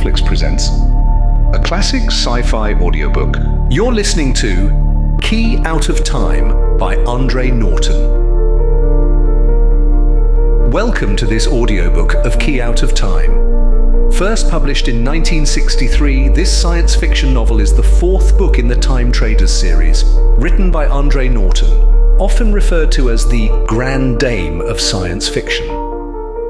Netflix presents a classic sci-fi audiobook. You're listening to Key Out of Time by Andre Norton. Welcome to this audiobook of Key Out of Time. First published in 1963, this science fiction novel is the fourth book in the Time Traders series, written by Andre Norton, often referred to as the Grand Dame of science fiction.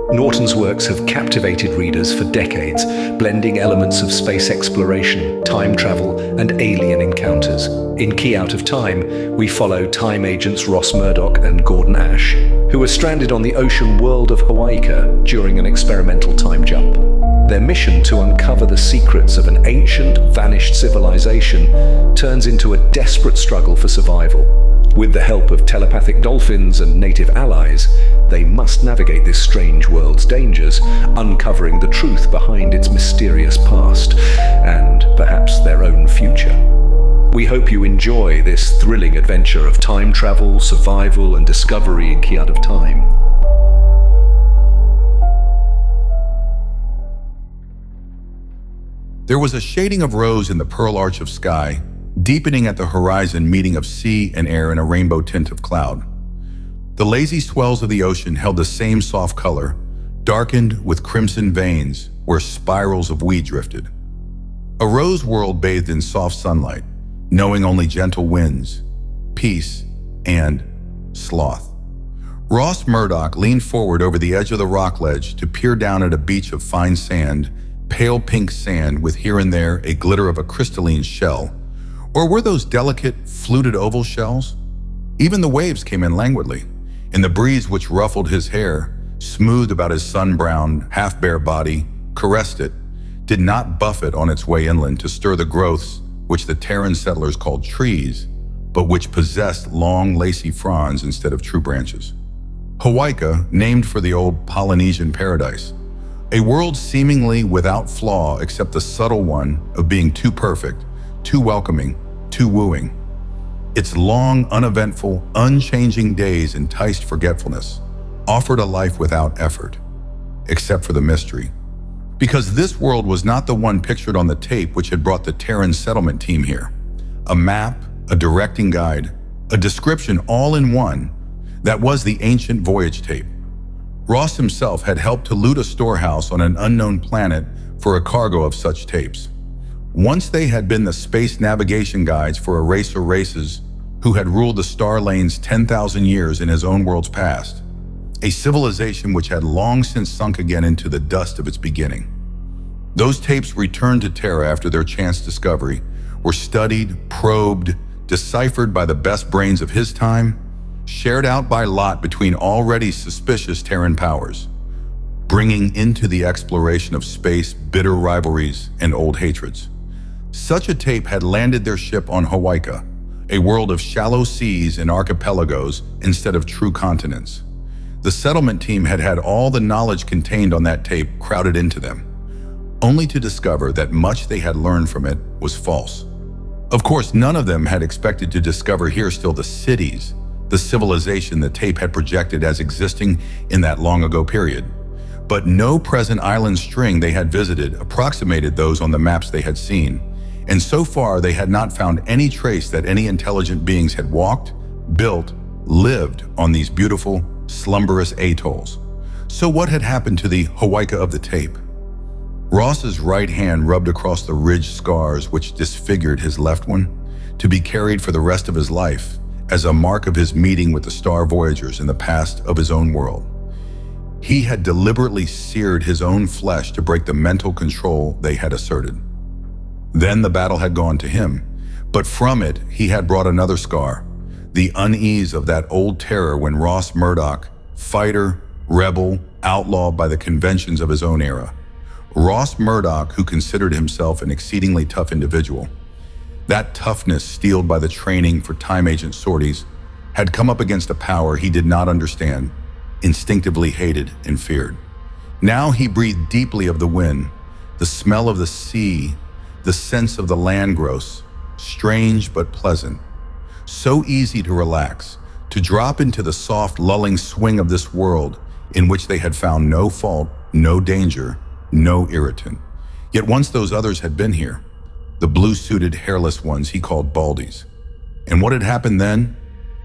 Norton's works have captivated readers for decades, blending elements of space exploration, time travel, and alien encounters. In Key Out of Time, we follow time agents Ross Murdoch and Gordon Ash, who are stranded on the ocean world of Hawaika during an experimental time jump. Their mission to uncover the secrets of an ancient, vanished civilization turns into a desperate struggle for survival. With the help of telepathic dolphins and native allies, they must navigate this strange world's dangers, uncovering the truth behind its mysterious past, and perhaps their own future. We hope you enjoy this thrilling adventure of time travel, survival, and discovery in Key Out of Time. There was a shading of rose in the pearl arch of sky, deepening at the horizon, meeting of sea and air in a rainbow tint of cloud. The lazy swells of the ocean held the same soft color, darkened with crimson veins where spirals of weed drifted. A rose world bathed in soft sunlight, knowing only gentle winds, peace, and sloth. Ross Murdoch leaned forward over the edge of the rock ledge to peer down at a beach of fine sand, pale pink sand with here and there a glitter of a crystalline shell. Or were those delicate, fluted oval shells? Even the waves came in languidly, and the breeze which ruffled his hair, smoothed about his sun-browned, half-bare body, caressed it, did not buffet on its way inland to stir the growths which the Terran settlers called trees, but which possessed long, lacy fronds instead of true branches. Hawaika, named for the old Polynesian paradise, a world seemingly without flaw except the subtle one of being too perfect, too welcoming, too wooing. Its long, uneventful, unchanging days enticed forgetfulness, offered a life without effort, except for the mystery. Because this world was not the one pictured on the tape which had brought the Terran settlement team here. A map, a directing guide, a description all in one, that was the ancient voyage tape. Ross himself had helped to loot a storehouse on an unknown planet for a cargo of such tapes. Once they had been the space navigation guides for a race or races who had ruled the star lanes 10,000 years in his own world's past, a civilization which had long since sunk again into the dust of its beginning. Those tapes returned to Terra after their chance discovery, were studied, probed, deciphered by the best brains of his time, shared out by lot between already suspicious Terran powers, bringing into the exploration of space bitter rivalries and old hatreds. Such a tape had landed their ship on Hawaika, a world of shallow seas and archipelagos instead of true continents. The settlement team had had all the knowledge contained on that tape crowded into them, only to discover that much they had learned from it was false. Of course, none of them had expected to discover here still the cities, the civilization the tape had projected as existing in that long ago period. But no present island string they had visited approximated those on the maps they had seen, and so far they had not found any trace that any intelligent beings had walked, built, lived on these beautiful, slumberous atolls. So what had happened to the Hawaika of the tape? Ross's right hand rubbed across the ridge scars which disfigured his left one, to be carried for the rest of his life as a mark of his meeting with the Star Voyagers in the past of his own world. He had deliberately seared his own flesh to break the mental control they had asserted. Then the battle had gone to him, but from it he had brought another scar, the unease of that old terror when Ross Murdoch, fighter, rebel, outlawed by the conventions of his own era. Ross Murdoch, who considered himself an exceedingly tough individual. That toughness, steeled by the training for time agent sorties, had come up against a power he did not understand, instinctively hated and feared. Now he breathed deeply of the wind, the smell of the sea, the sense of the land growths, strange but pleasant. So easy to relax, to drop into the soft, lulling swing of this world in which they had found no fault, no danger, no irritant. Yet once those others had been here, the blue-suited, hairless ones he called Baldies. And what had happened then,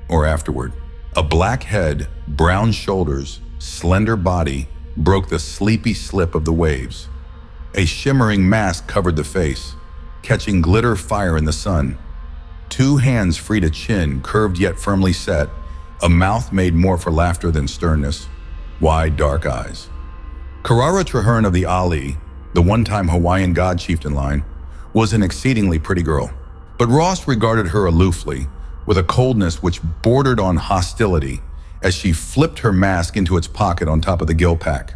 or afterward? A black head, brown shoulders, slender body broke the sleepy slip of the waves. A shimmering mask covered the face, catching glitter fire in the sun. Two hands freed a chin, curved yet firmly set, a mouth made more for laughter than sternness, wide dark eyes. Karara Traherne of the Ali, the one-time Hawaiian god chieftain line, was an exceedingly pretty girl. But Ross regarded her aloofly, with a coldness which bordered on hostility, as she flipped her mask into its pocket on top of the gill pack.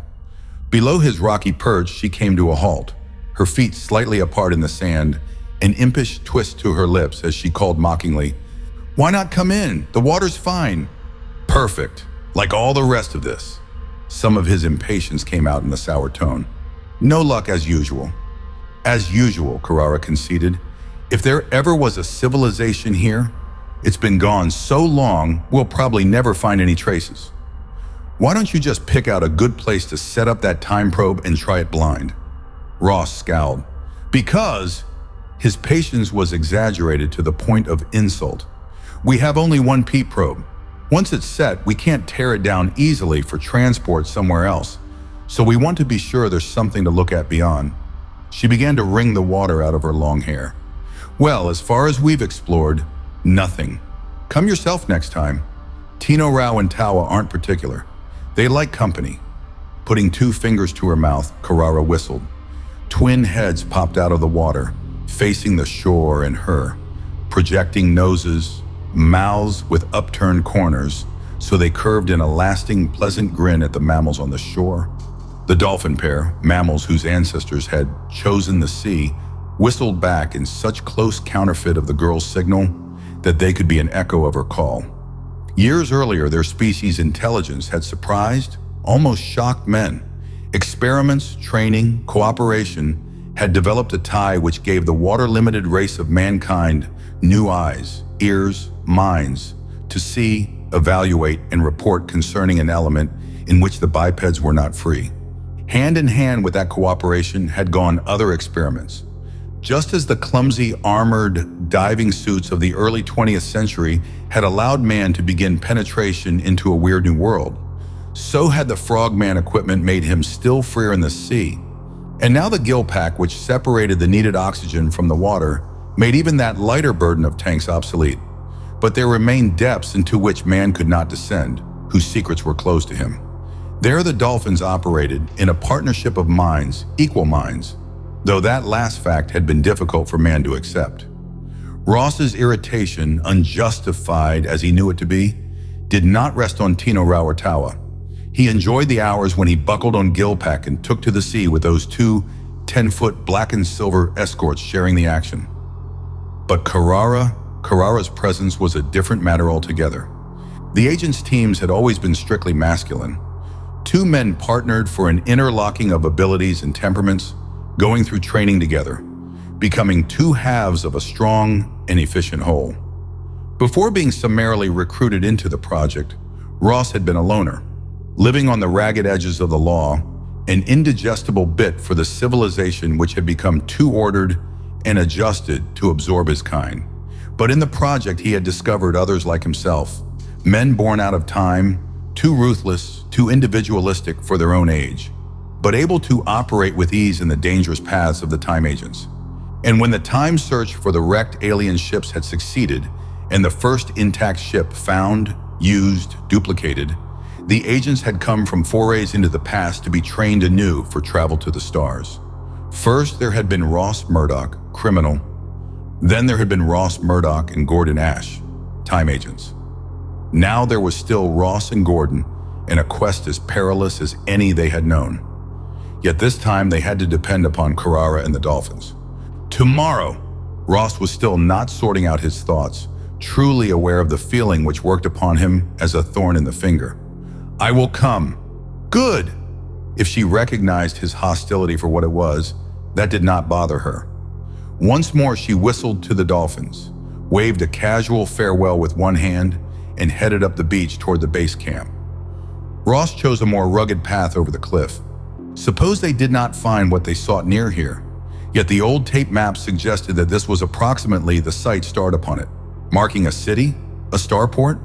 Below his rocky perch, she came to a halt, her feet slightly apart in the sand, an impish twist to her lips as she called mockingly, "Why not come in? The water's fine." "Perfect, like all the rest of this." Some of his impatience came out in the sour tone. "No luck as usual." "As usual," Karara conceded. "If there ever was a civilization here, it's been gone so long we'll probably never find any traces. Why don't you just pick out a good place to set up that time probe and try it blind?" Ross scowled. "Because..." His patience was exaggerated to the point of insult. "We have only one peep probe. Once it's set, we can't tear it down easily for transport somewhere else, so we want to be sure there's something to look at beyond." She began to wring the water out of her long hair. "Well, as far as we've explored, nothing. Come yourself next time. Tino Rao and Tawa aren't particular. They like company." Putting two fingers to her mouth, Karara whistled. Twin heads popped out of the water, facing the shore and her, projecting noses, mouths with upturned corners, so they curved in a lasting, pleasant grin at the mammals on the shore. The dolphin pair, mammals whose ancestors had chosen the sea, whistled back in such close counterfeit of the girl's signal that they could be an echo of her call. Years earlier, their species' intelligence had surprised, almost shocked men. Experiments, training, cooperation had developed a tie which gave the water-limited race of mankind new eyes, ears, minds to see, evaluate, and report concerning an element in which the bipeds were not free. Hand in hand with that cooperation had gone other experiments. Just as the clumsy, armored diving suits of the early 20th century had allowed man to begin penetration into a weird new world, so had the frogman equipment made him still freer in the sea. And now the gill pack, which separated the needed oxygen from the water, made even that lighter burden of tanks obsolete. But there remained depths into which man could not descend, whose secrets were closed to him. There the dolphins operated in a partnership of minds, equal minds, though that last fact had been difficult for man to accept. Ross's irritation, unjustified as he knew it to be, did not rest on Tino Rao or Tawa. He enjoyed the hours when he buckled on Gillpack and took to the sea with those two 10-foot black and silver escorts sharing the action. But Karara's presence was a different matter altogether. The agents' teams had always been strictly masculine. Two men partnered for an interlocking of abilities and temperaments, going through training together, becoming two halves of a strong and efficient whole. Before being summarily recruited into the project, Ross had been a loner, living on the ragged edges of the law, an indigestible bit for the civilization which had become too ordered and adjusted to absorb his kind. But in the project he had discovered others like himself, men born out of time, too ruthless, too individualistic for their own age, but able to operate with ease in the dangerous paths of the time agents. And when the time search for the wrecked alien ships had succeeded, and the first intact ship found, used, duplicated, the agents had come from forays into the past to be trained anew for travel to the stars. First, there had been Ross Murdoch, criminal. Then there had been Ross Murdoch and Gordon Ash, time agents. Now there was still Ross and Gordon, in a quest as perilous as any they had known. Yet this time they had to depend upon Karara and the dolphins. Tomorrow! Ross was still not sorting out his thoughts, truly aware of the feeling which worked upon him as a thorn in the finger. "I will come." Good! If she recognized his hostility for what it was, that did not bother her. Once more she whistled to the dolphins, waved a casual farewell with one hand, and headed up the beach toward the base camp. Ross chose a more rugged path over the cliff. Suppose they did not find what they sought near here, Yet the old tape map suggested that this was approximately the site starred upon it, marking a city, a starport.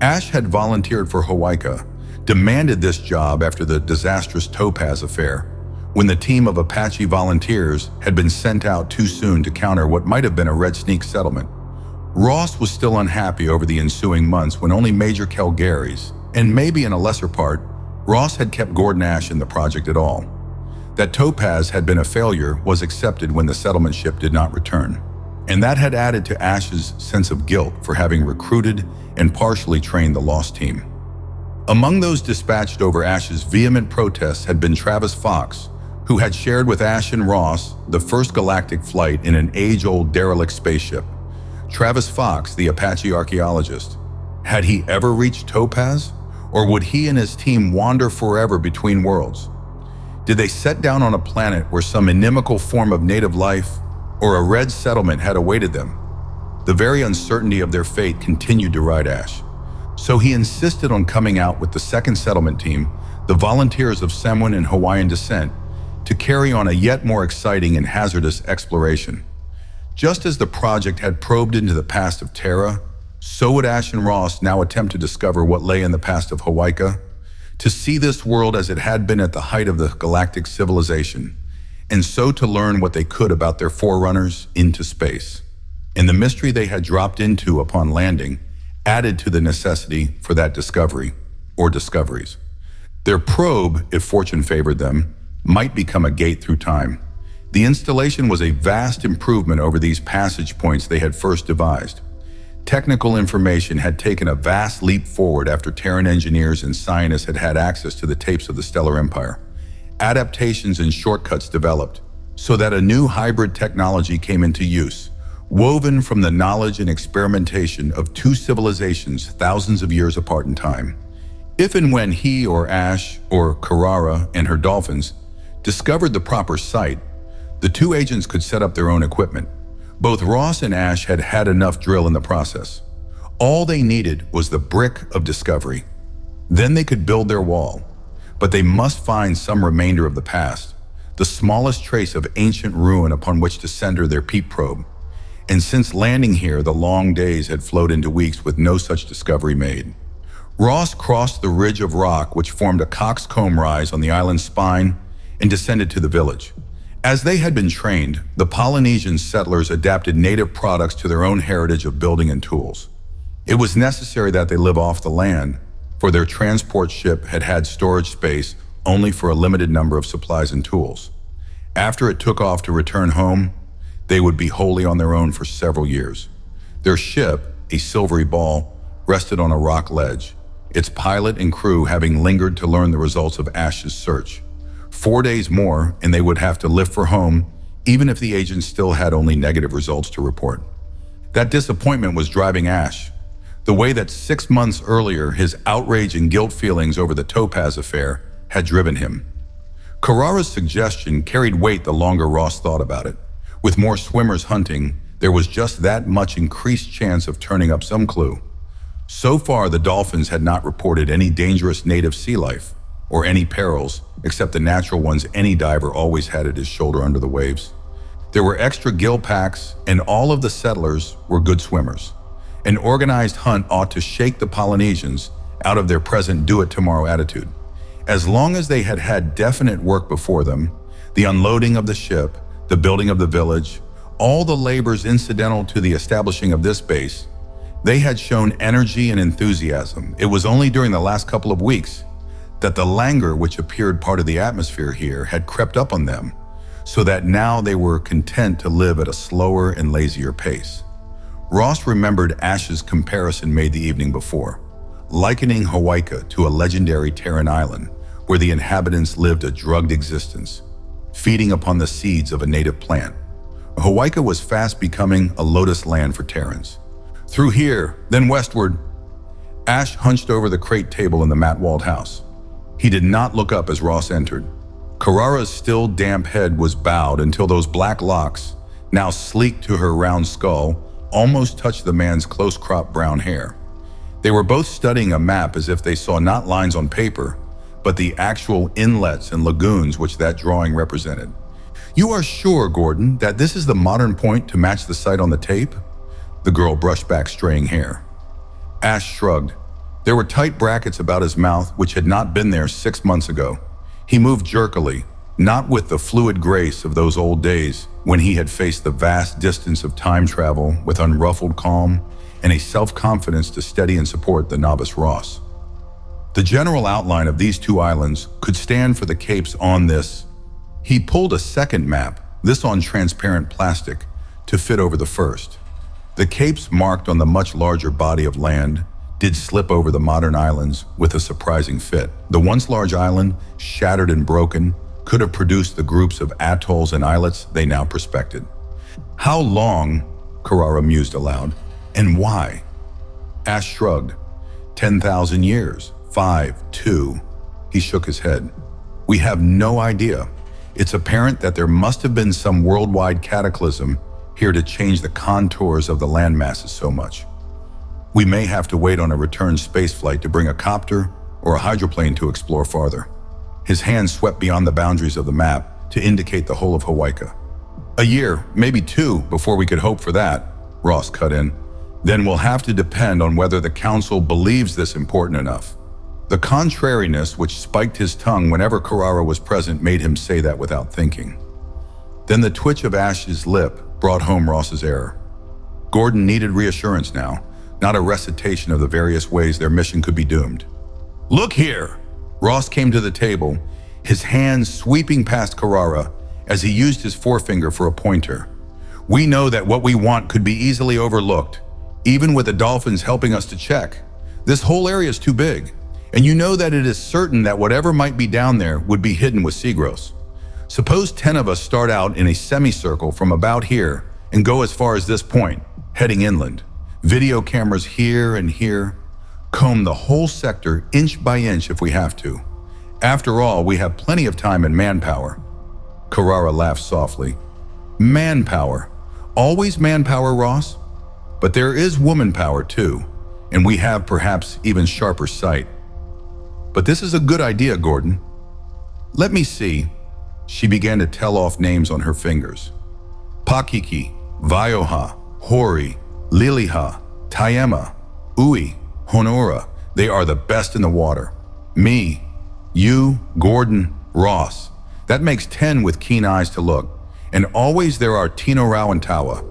Ash had volunteered for Hawaika, demanded this job after the disastrous Topaz affair, when the team of Apache volunteers had been sent out too soon to counter what might have been a Red Sneak settlement. Ross was still unhappy over the ensuing months when only Major Calgary's, and maybe in a lesser part, Ross had kept Gordon Ash in the project at all. That Topaz had been a failure was accepted when the settlement ship did not return, and that had added to Ash's sense of guilt for having recruited and partially trained the lost team. Among those dispatched over Ash's vehement protests had been Travis Fox, who had shared with Ash and Ross the first galactic flight in an age-old derelict spaceship. Travis Fox, the Apache archaeologist. Had he ever reached Topaz? Or would he and his team wander forever between worlds? Did they set down on a planet where some inimical form of native life or a red settlement had awaited them? The very uncertainty of their fate continued to ride Ash. So he insisted on coming out with the second settlement team, the volunteers of Samoan and Hawaiian descent, to carry on a yet more exciting and hazardous exploration. Just as the project had probed into the past of Terra, so would Ash and Ross now attempt to discover what lay in the past of Hawaika, to see this world as it had been at the height of the galactic civilization, and so to learn what they could about their forerunners into space. And the mystery they had dropped into upon landing added to the necessity for that discovery, or discoveries. Their probe, if fortune favored them, might become a gate through time. The installation was a vast improvement over these passage points they had first devised. Technical information had taken a vast leap forward after Terran engineers and scientists had had access to the tapes of the Stellar Empire. Adaptations and shortcuts developed, so that a new hybrid technology came into use, woven from the knowledge and experimentation of two civilizations thousands of years apart in time. If and when he or Ash or Karara and her dolphins discovered the proper site, the two agents could set up their own equipment. Both Ross and Ash had had enough drill in the process. All they needed was the brick of discovery. Then they could build their wall. But they must find some remainder of the past, the smallest trace of ancient ruin upon which to center their peep probe. And since landing here, the long days had flowed into weeks with no such discovery made. Ross crossed the ridge of rock which formed a coxcomb rise on the island's spine and descended to the village. As they had been trained, the Polynesian settlers adapted native products to their own heritage of building and tools. It was necessary that they live off the land, for their transport ship had had storage space only for a limited number of supplies and tools. After it took off to return home, they would be wholly on their own for several years. Their ship, a silvery ball, rested on a rock ledge, its pilot and crew having lingered to learn the results of Ash's search. 4 days more, and they would have to lift for home, even if the agents still had only negative results to report. That disappointment was driving Ash, the way that 6 months earlier his outrage and guilt feelings over the Topaz affair had driven him. Karara's suggestion carried weight the longer Ross thought about it. With more swimmers hunting, there was just that much increased chance of turning up some clue. So far, the dolphins had not reported any dangerous native sea life, or any perils, except the natural ones any diver always had at his shoulder under the waves. There were extra gill packs, and all of the settlers were good swimmers. An organized hunt ought to shake the Polynesians out of their present do-it-tomorrow attitude. As long as they had had definite work before them, the unloading of the ship, the building of the village, all the labors incidental to the establishing of this base, they had shown energy and enthusiasm. It was only during the last couple of weeks that the languor which appeared part of the atmosphere here had crept up on them, so that now they were content to live at a slower and lazier pace. Ross remembered Ash's comparison made the evening before, likening Hawaika to a legendary Terran island where the inhabitants lived a drugged existence, feeding upon the seeds of a native plant. Hawaika was fast becoming a lotus land for Terrans. Through here, then westward. Ash hunched over the crate table in the mat-walled house. He did not look up as Ross entered. Karara's still damp head was bowed until those black locks, now sleek to her round skull, almost touched the man's close-cropped brown hair. They were both studying a map as if they saw not lines on paper, but the actual inlets and lagoons which that drawing represented. You are sure, Gordon, that this is the modern point to match the site on the tape? The girl brushed back straying hair. Ash shrugged. There were tight brackets about his mouth which had not been there 6 months ago. He moved jerkily, not with the fluid grace of those old days when he had faced the vast distance of time travel with unruffled calm and a self-confidence to steady and support the novice Ross. The general outline of these two islands could stand for the capes on this. He pulled a second map, this on transparent plastic, to fit over the first. The capes marked on the much larger body of land did slip over the modern islands with a surprising fit. The once large island, shattered and broken, could have produced the groups of atolls and islets they now prospected. How long, Carrara mused aloud, and why? Ash shrugged. 10,000 years, 5, 2. He shook his head. We have no idea. It's apparent that there must have been some worldwide cataclysm here to change the contours of the land masses so much. We may have to wait on a return spaceflight to bring a copter or a hydroplane to explore farther. His hand swept beyond the boundaries of the map to indicate the whole of Hawaii. A year, maybe 2, before we could hope for that, Ross cut in. Then we'll have to depend on whether the council believes this important enough. The contrariness which spiked his tongue whenever Carrara was present made him say that without thinking. Then the twitch of Ash's lip brought home Ross's error. Gordon needed reassurance now, not a recitation of the various ways their mission could be doomed. Look here! Ross came to the table, his hand sweeping past Carrara as he used his forefinger for a pointer. We know that what we want could be easily overlooked, even with the dolphins helping us to check. This whole area is too big. And you know that it is certain that whatever might be down there would be hidden with seagrowths. Suppose 10 of us start out in a semicircle from about here and go as far as this point, heading inland. Video cameras here and here. Comb the whole sector inch by inch if we have to. After all, we have plenty of time and manpower. Carrara laughed softly. Manpower. Always manpower, Ross? But there is woman power too, and we have perhaps even sharper sight. But this is a good idea, Gordon. Let me see. She began to tell off names on her fingers. Pakiki, Vaioha, Hori, Liliha, Tayema, Ui, Honora. They are the best in the water. Me, you, Gordon, Ross. That makes 10 with keen eyes to look. And always there are Tino Rao and Tawa.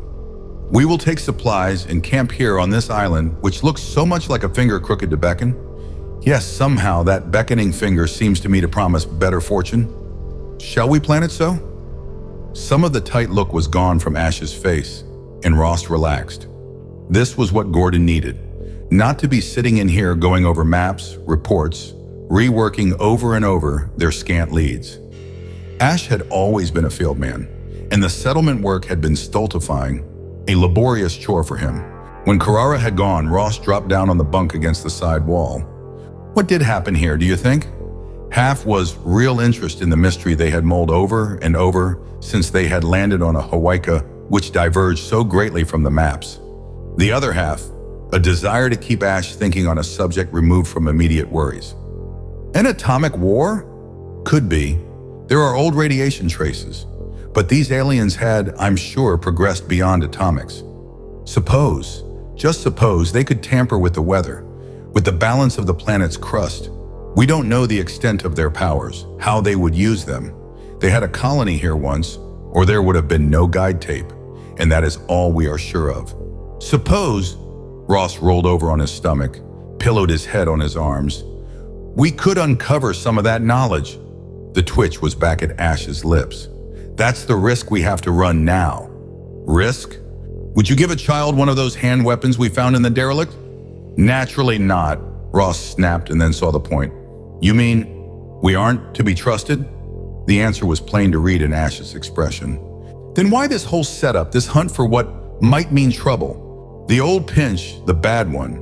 We will take supplies and camp here on this island, which looks so much like a finger crooked to beckon. Yes, somehow that beckoning finger seems to me to promise better fortune. Shall we plan it so? Some of the tight look was gone from Ash's face, and Ross relaxed. This was what Gordon needed. Not to be sitting in here going over maps, reports, reworking over and over their scant leads. Ash had always been a field man, and the settlement work had been stultifying, a laborious chore for him. When Carrara had gone, Ross dropped down on the bunk against the side wall. What did happen here, do you think? Half was real interest in the mystery they had mulled over and over since they had landed on a Hawaii which diverged so greatly from the maps. The other half, a desire to keep Ash thinking on a subject removed from immediate worries. An atomic war? Could be. There are old radiation traces. But these aliens had, I'm sure, progressed beyond atomics. Suppose, just suppose, they could tamper with the weather, with the balance of the planet's crust. We don't know the extent of their powers, how they would use them. They had a colony here once, or there would have been no guide tape, and that is all we are sure of. Suppose, Ross rolled over on his stomach, pillowed his head on his arms, we could uncover some of that knowledge. The twitch was back at Ash's lips. That's the risk we have to run now. Risk? Would you give a child one of those hand weapons we found in the derelict? Naturally not, Ross snapped and then saw the point. You mean we aren't to be trusted? The answer was plain to read in Ash's expression. Then why this whole setup, this hunt for what might mean trouble? The old pinch, the bad one.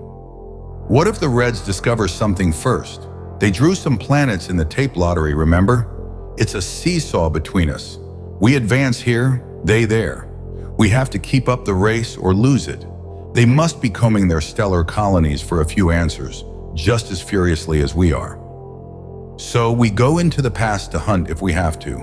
What if the Reds discover something first? They drew some planets in the tape lottery, remember? It's a seesaw between us. We advance here, they there. We have to keep up the race or lose it. They must be combing their stellar colonies for a few answers, just as furiously as we are. So we go into the past to hunt if we have to.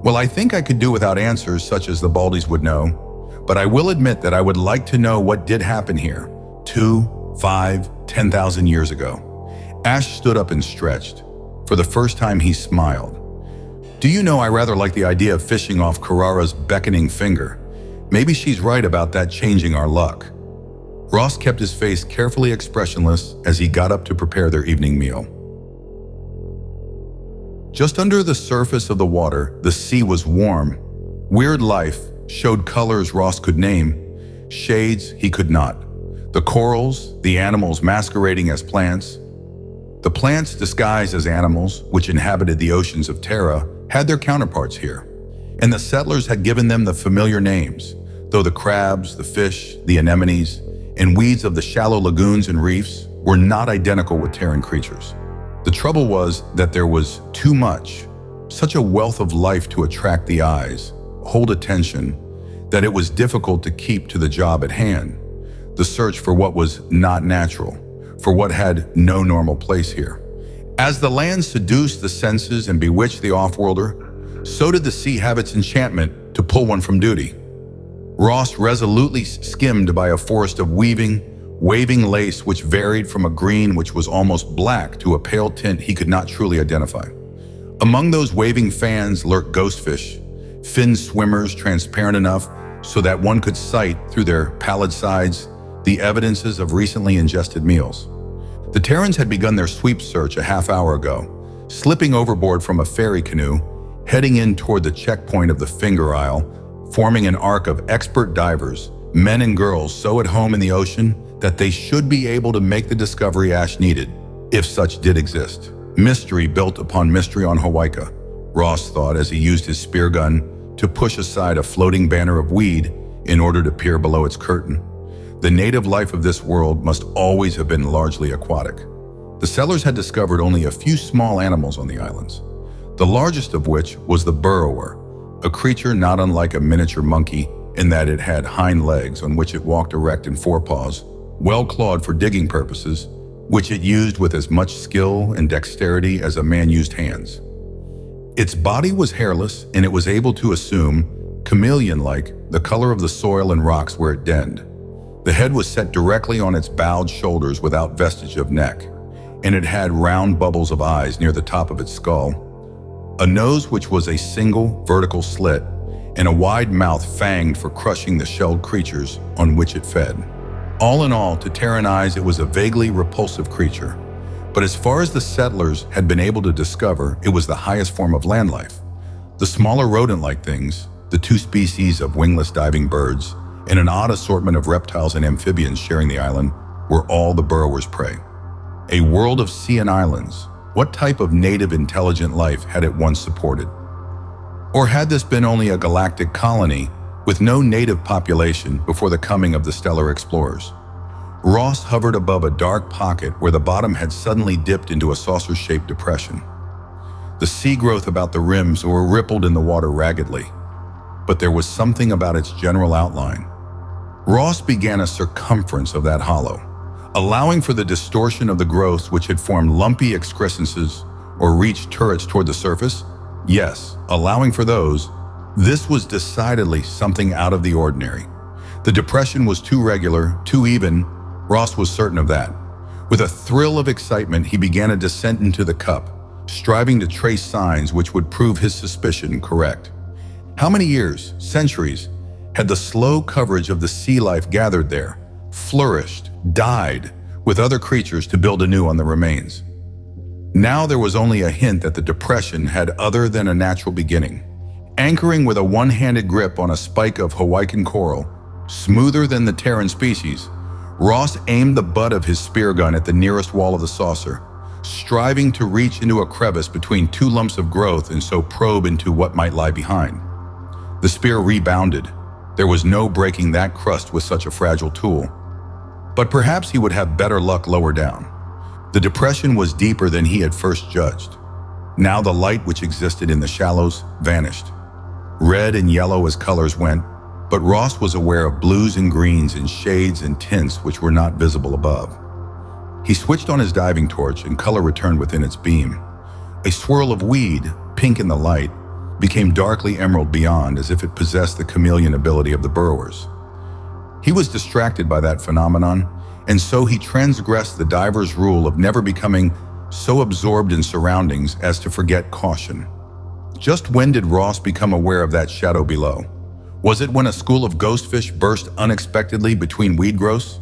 Well, I think I could do without answers such as the Baldies would know, but I will admit that I would like to know what did happen here 2, 5, 10,000 years ago. Ash stood up and stretched. For the first time, he smiled. Do you know, I rather like the idea of fishing off Karara's beckoning finger. Maybe she's right about that changing our luck. Ross kept his face carefully expressionless as he got up to prepare their evening meal. Just under the surface of the water, the sea was warm. Weird life showed colors Ross could name, shades he could not. The corals, the animals masquerading as plants. The plants disguised as animals, which inhabited the oceans of Terra, had their counterparts here. And the settlers had given them the familiar names, though the crabs, the fish, the anemones, and weeds of the shallow lagoons and reefs were not identical with Terran creatures. The trouble was that there was too much, such a wealth of life to attract the eyes, hold attention, that it was difficult to keep to the job at hand, the search for what was not natural, for what had no normal place here. As the land seduced the senses and bewitched the off-worlder, so did the sea have its enchantment to pull one from duty. Ross resolutely skimmed by a forest of waving lace which varied from a green which was almost black to a pale tint he could not truly identify. Among those waving fans lurked ghostfish, fin swimmers transparent enough so that one could sight through their pallid sides the evidences of recently ingested meals. The Terrans had begun their sweep search a half hour ago, slipping overboard from a ferry canoe, heading in toward the checkpoint of the Finger Isle, forming an arc of expert divers, men and girls so at home in the ocean that they should be able to make the discovery Ash needed, if such did exist. Mystery built upon mystery on Hawaika, Ross thought as he used his spear gun to push aside a floating banner of weed in order to peer below its curtain. The native life of this world must always have been largely aquatic. The settlers had discovered only a few small animals on the islands, the largest of which was the burrower, a creature not unlike a miniature monkey in that it had hind legs on which it walked erect in forepaws, well clawed for digging purposes, which it used with as much skill and dexterity as a man used hands. Its body was hairless, and it was able to assume, chameleon-like, the color of the soil and rocks where it denned. The head was set directly on its bowed shoulders without vestige of neck, and it had round bubbles of eyes near the top of its skull, a nose which was a single vertical slit, and a wide mouth fanged for crushing the shelled creatures on which it fed. All in all, to Terran eyes, it was a vaguely repulsive creature. But as far as the settlers had been able to discover, it was the highest form of land life. The smaller rodent-like things, the 2 species of wingless diving birds, and an odd assortment of reptiles and amphibians sharing the island, were all the burrower's prey. A world of sea and islands. What type of native intelligent life had it once supported? Or had this been only a galactic colony with no native population before the coming of the stellar explorers? Ross hovered above a dark pocket where the bottom had suddenly dipped into a saucer-shaped depression. The sea growth about the rims were rippled in the water raggedly, but there was something about its general outline. Ross began a circumference of that hollow, allowing for the distortion of the growths which had formed lumpy excrescences or reached turrets toward the surface. Yes, allowing for those. This was decidedly something out of the ordinary. The depression was too regular, too even. Ross was certain of that. With a thrill of excitement, he began a descent into the cup, striving to trace signs which would prove his suspicion correct. How many years, centuries, had the slow coverage of the sea life gathered there, flourished, died, with other creatures to build anew on the remains? Now there was only a hint that the depression had other than a natural beginning. Anchoring with a one-handed grip on a spike of Hawaiian coral, smoother than the Terran species, Ross aimed the butt of his spear gun at the nearest wall of the saucer, striving to reach into a crevice between 2 lumps of growth and so probe into what might lie behind. The spear rebounded. There was no breaking that crust with such a fragile tool. But perhaps he would have better luck lower down. The depression was deeper than he had first judged. Now the light which existed in the shallows vanished. Red and yellow as colors went, but Ross was aware of blues and greens and shades and tints which were not visible above. He switched on his diving torch and color returned within its beam. A swirl of weed, pink in the light, became darkly emerald beyond, as if it possessed the chameleon ability of the burrowers. He was distracted by that phenomenon, and so he transgressed the diver's rule of never becoming so absorbed in surroundings as to forget caution. Just when did Ross become aware of that shadow below? Was it when a school of ghostfish burst unexpectedly between weed growths,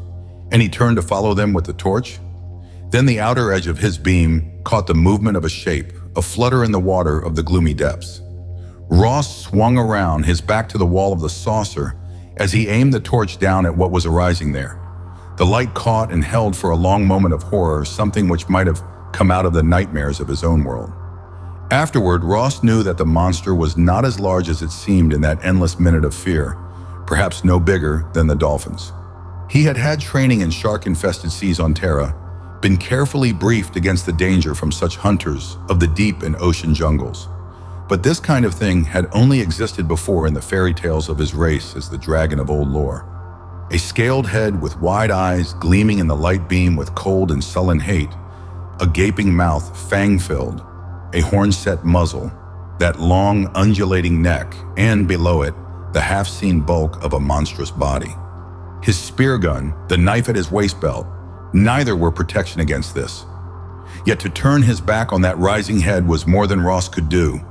and he turned to follow them with the torch? Then the outer edge of his beam caught the movement of a shape, a flutter in the water of the gloomy depths. Ross swung around, his back to the wall of the saucer, as he aimed the torch down at what was arising there. The light caught and held for a long moment of horror, something which might have come out of the nightmares of his own world. Afterward, Ross knew that the monster was not as large as it seemed in that endless minute of fear, perhaps no bigger than the dolphins. He had had training in shark-infested seas on Terra, been carefully briefed against the danger from such hunters of the deep and ocean jungles. But this kind of thing had only existed before in the fairy tales of his race as the dragon of old lore. A scaled head with wide eyes gleaming in the light beam with cold and sullen hate, a gaping mouth fang-filled, a horn-set muzzle, that long undulating neck, and below it, the half-seen bulk of a monstrous body. His spear gun, the knife at his waist belt, neither were protection against this. Yet to turn his back on that rising head was more than Ross could do.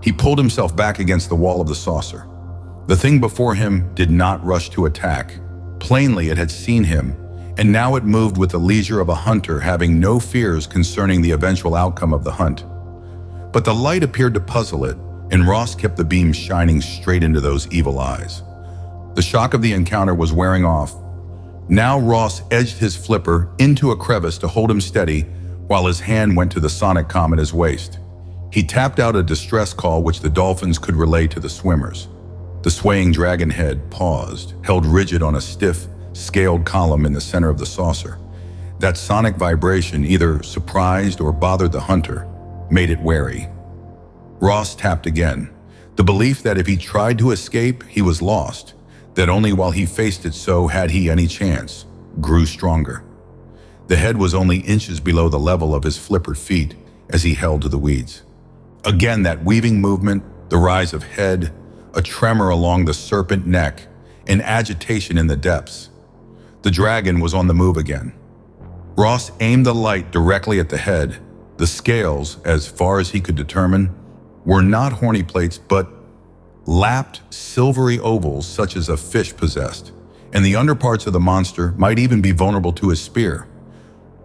He pulled himself back against the wall of the saucer. The thing before him did not rush to attack. Plainly it had seen him, and now it moved with the leisure of a hunter having no fears concerning the eventual outcome of the hunt. But the light appeared to puzzle it, and Ross kept the beam shining straight into those evil eyes. The shock of the encounter was wearing off. Now Ross edged his flipper into a crevice to hold him steady while his hand went to the sonic comm at his waist. He tapped out a distress call which the dolphins could relay to the swimmers. The swaying dragon head paused, held rigid on a stiff, scaled column in the center of the saucer. That sonic vibration either surprised or bothered the hunter, made it wary. Ross tapped again. The belief that if he tried to escape, he was lost, that only while he faced it so had he any chance, grew stronger. The head was only inches below the level of his flippered feet as he held to the weeds. Again that weaving movement, the rise of head, a tremor along the serpent neck, an agitation in the depths. The dragon was on the move again. Ross aimed the light directly at the head. The scales, as far as he could determine, were not horny plates but lapped silvery ovals such as a fish possessed, and the underparts of the monster might even be vulnerable to his spear.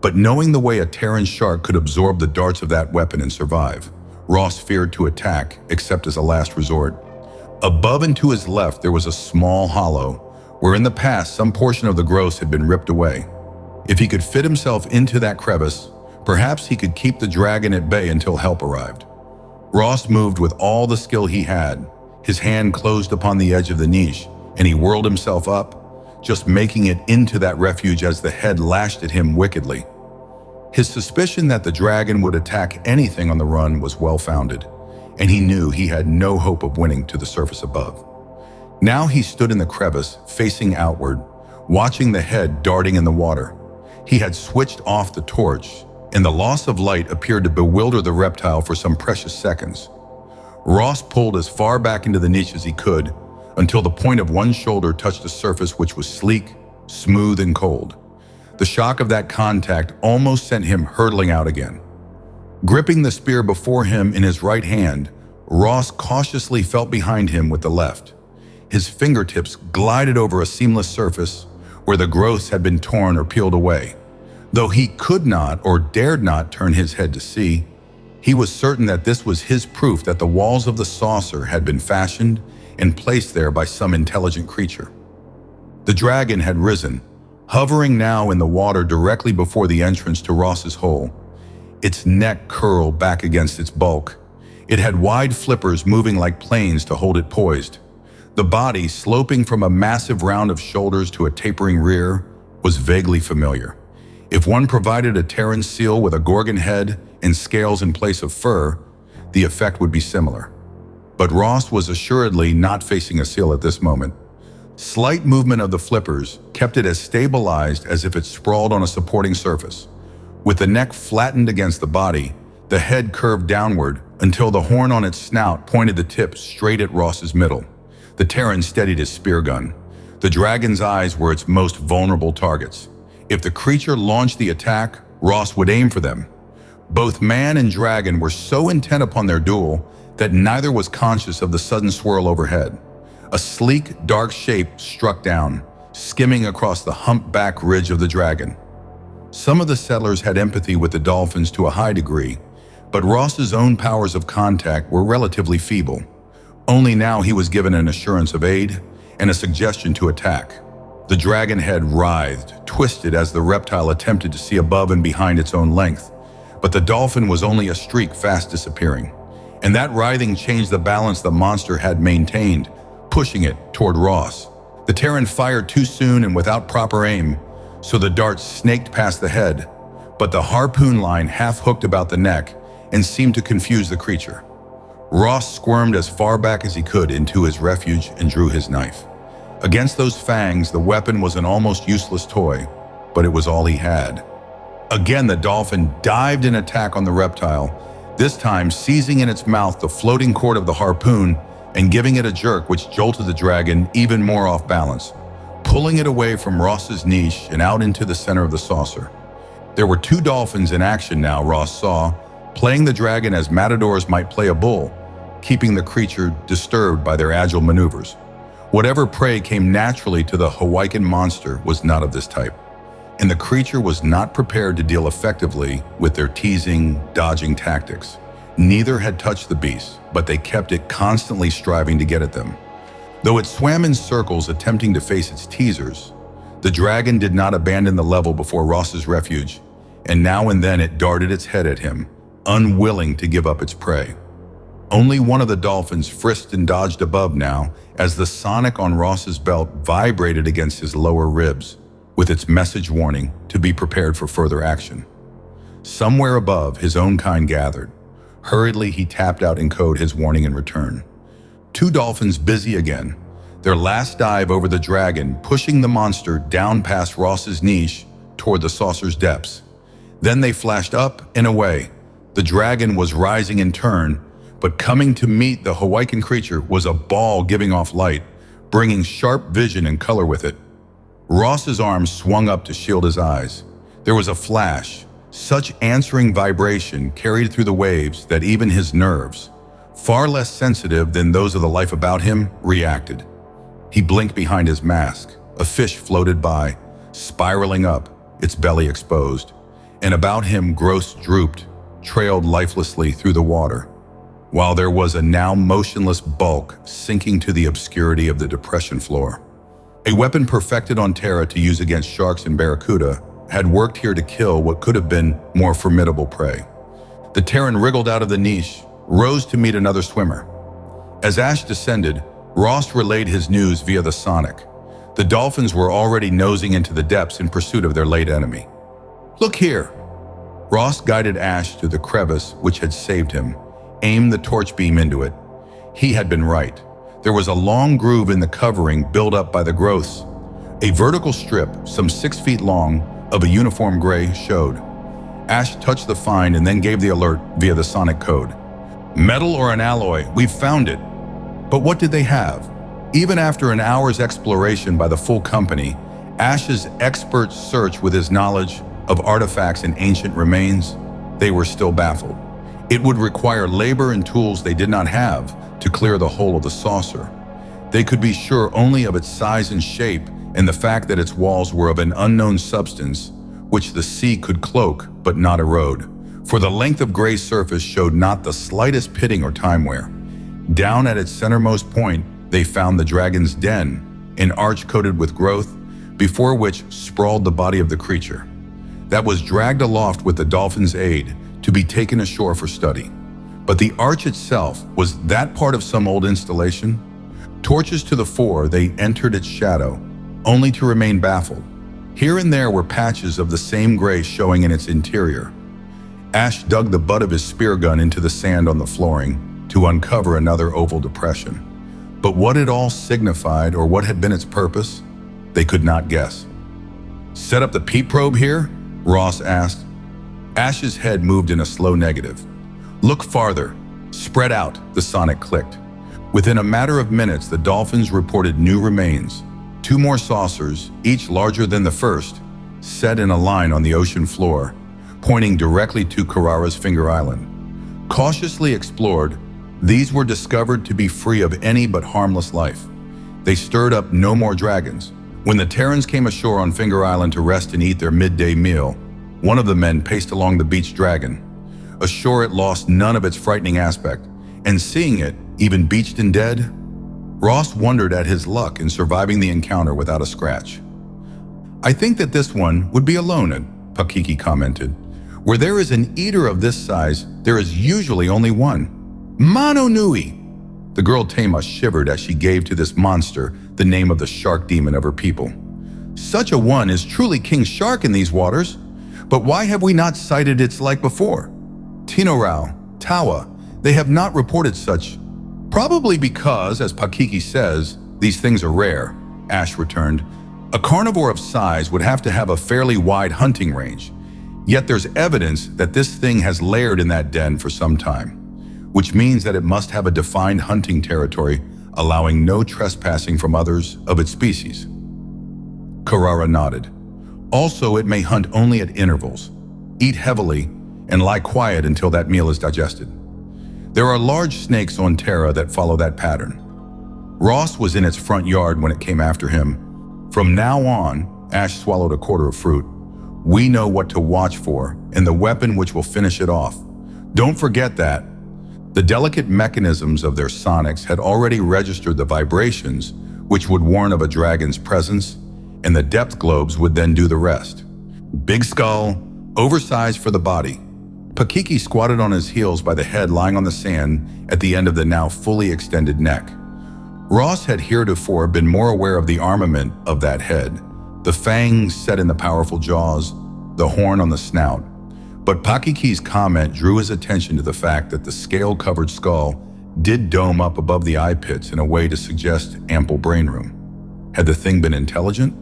But knowing the way a Terran shark could absorb the darts of that weapon and survive, Ross feared to attack except as a last resort. Above and to his left there was a small hollow, where in the past some portion of the growth had been ripped away. If he could fit himself into that crevice, perhaps he could keep the dragon at bay until help arrived. Ross moved with all the skill he had. His hand closed upon the edge of the niche, and he whirled himself up, just making it into that refuge as the head lashed at him wickedly. His suspicion that the dragon would attack anything on the run was well-founded, and he knew he had no hope of winning to the surface above. Now he stood in the crevice, facing outward, watching the head darting in the water. He had switched off the torch, and the loss of light appeared to bewilder the reptile for some precious seconds. Ross pulled as far back into the niche as he could, until the point of one shoulder touched a surface which was sleek, smooth, and cold. The shock of that contact almost sent him hurtling out again. Gripping the spear before him in his right hand, Ross cautiously felt behind him with the left. His fingertips glided over a seamless surface where the growths had been torn or peeled away. Though he could not or dared not turn his head to see, he was certain that this was his proof that the walls of the saucer had been fashioned and placed there by some intelligent creature. The dragon had risen, hovering now in the water directly before the entrance to Ross's hole. Its neck curled back against its bulk. It had wide flippers moving like planes to hold it poised. The body, sloping from a massive round of shoulders to a tapering rear, was vaguely familiar. If one provided a Terran seal with a gorgon head and scales in place of fur, the effect would be similar. But Ross was assuredly not facing a seal at this moment. Slight movement of the flippers kept it as stabilized as if it sprawled on a supporting surface. With the neck flattened against the body, The head curved downward until the horn on its snout pointed the tip straight at Ross's middle. The Terran steadied his spear gun. The dragon's eyes were its most vulnerable targets. If the creature launched the attack, Ross would aim for them. Both man and dragon were so intent upon their duel that neither was conscious of the sudden swirl overhead. A sleek, dark shape struck down, skimming across the humpback ridge of the dragon. Some of the settlers had empathy with the dolphins to a high degree, but Ross's own powers of contact were relatively feeble. Only now he was given an assurance of aid and a suggestion to attack. The dragon head writhed, twisted as the reptile attempted to see above and behind its own length, but the dolphin was only a streak fast disappearing. And that writhing changed the balance the monster had maintained, pushing it toward Ross. The Terran fired too soon and without proper aim, so the dart snaked past the head, but the harpoon line half hooked about the neck and seemed to confuse the creature. Ross squirmed as far back as he could into his refuge and drew his knife. Against those fangs, the weapon was an almost useless toy, but it was all he had. Again, the dolphin dived in attack on the reptile, this time seizing in its mouth the floating cord of the harpoon and giving it a jerk which jolted the dragon even more off balance, pulling it away from Ross's niche and out into the center of the saucer. There were two dolphins in action now, Ross saw, playing the dragon as matadors might play a bull, keeping the creature disturbed by their agile maneuvers. Whatever prey came naturally to the Hawaiian monster was not of this type, and the creature was not prepared to deal effectively with their teasing, dodging tactics. Neither had touched the beast, but they kept it constantly striving to get at them. Though it swam in circles attempting to face its teasers, the dragon did not abandon the level before Ross's refuge, and now and then it darted its head at him, unwilling to give up its prey. Only one of the dolphins frisked and dodged above now as the sonic on Ross's belt vibrated against his lower ribs, with its message warning to be prepared for further action. Somewhere above, his own kind gathered. Hurriedly, he tapped out in code his warning in return. Two dolphins busy again, their last dive over the dragon, pushing the monster down past Ross's niche toward the saucer's depths. Then they flashed up and away. The dragon was rising in turn, but coming to meet the Hawaiian creature was a ball giving off light, bringing sharp vision and color with it. Ross's arms swung up to shield his eyes. There was a flash, such answering vibration carried through the waves that even his nerves, far less sensitive than those of the life about him, reacted. He blinked behind his mask. A fish floated by, spiraling up, its belly exposed, and about him Gross drooped, trailed lifelessly through the water, while there was a now motionless bulk sinking to the obscurity of the depression floor. A weapon perfected on Terra to use against sharks and barracuda had worked here to kill what could have been more formidable prey. The Terran wriggled out of the niche, rose to meet another swimmer. As Ash descended, Ross relayed his news via the sonic. The dolphins were already nosing into the depths in pursuit of their late enemy. "Look here." Ross guided Ash to the crevice which had saved him, aimed the torch beam into it. He had been right. There was a long groove in the covering built up by the growths. A vertical strip, some 6 feet long, of a uniform gray showed. Ash touched the find and then gave the alert via the sonic code. "Metal or an alloy, we've found it." But what did they have? Even after an hour's exploration by the full company, Ash's expert search with his knowledge of artifacts and ancient remains, they were still baffled. It would require labor and tools they did not have to clear the whole of the saucer. They could be sure only of its size and shape and the fact that its walls were of an unknown substance which the sea could cloak but not erode, for the length of gray surface showed not the slightest pitting or time wear. Down at its centermost point, they found the dragon's den, an arch coated with growth, before which sprawled the body of the creature. That was dragged aloft with the dolphin's aid to be taken ashore for study. But the arch itself, was that part of some old installation? Torches to the fore, they entered its shadow, only to remain baffled. Here and there were patches of the same gray showing in its interior. Ash dug the butt of his spear gun into the sand on the flooring to uncover another oval depression. But what it all signified or what had been its purpose, they could not guess. "Set up the peep probe here?" Ross asked. Ash's head moved in a slow negative. Look farther. Spread out, the sonic clicked. Within a matter of minutes, the dolphins reported new remains. 2 more saucers, each larger than the first, set in a line on the ocean floor, pointing directly to Carrara's Finger Island. Cautiously explored, these were discovered to be free of any but harmless life. They stirred up no more dragons. When the Terrans came ashore on Finger Island to rest and eat their midday meal, one of the men paced along the beached dragon. Ashore, it lost none of its frightening aspect, and seeing it, even beached and dead, Ross wondered at his luck in surviving the encounter without a scratch. "I think that this one would be a lonen," Pakiki commented. "Where there is an eater of this size, there is usually only one." "Mano Nui!" The girl Tama shivered as she gave to this monster the name of the shark demon of her people. "Such a one is truly King Shark in these waters, but why have we not sighted its like before? Tino Rao, Tawa, they have not reported such. Probably because, as Pakiki says, these things are rare," Ash returned. "A carnivore of size would have to have a fairly wide hunting range. Yet there's evidence that this thing has laired in that den for some time, which means that it must have a defined hunting territory, allowing no trespassing from others of its species." Carrara nodded. "Also, it may hunt only at intervals, eat heavily, and lie quiet until that meal is digested. There are large snakes on Terra that follow that pattern. Ross was in its front yard when it came after him. From now on," Ash swallowed a quarter of fruit, "we know what to watch for and the weapon which will finish it off. Don't forget that." The delicate mechanisms of their sonics had already registered the vibrations which would warn of a dragon's presence, and the depth globes would then do the rest. Big skull, oversized for the body. Pakiki squatted on his heels by the head lying on the sand at the end of the now fully extended neck. Ross had heretofore been more aware of the armament of that head, the fangs set in the powerful jaws, the horn on the snout. But Pakiki's comment drew his attention to the fact that the scale-covered skull did dome up above the eye pits in a way to suggest ample brain room. Had the thing been intelligent?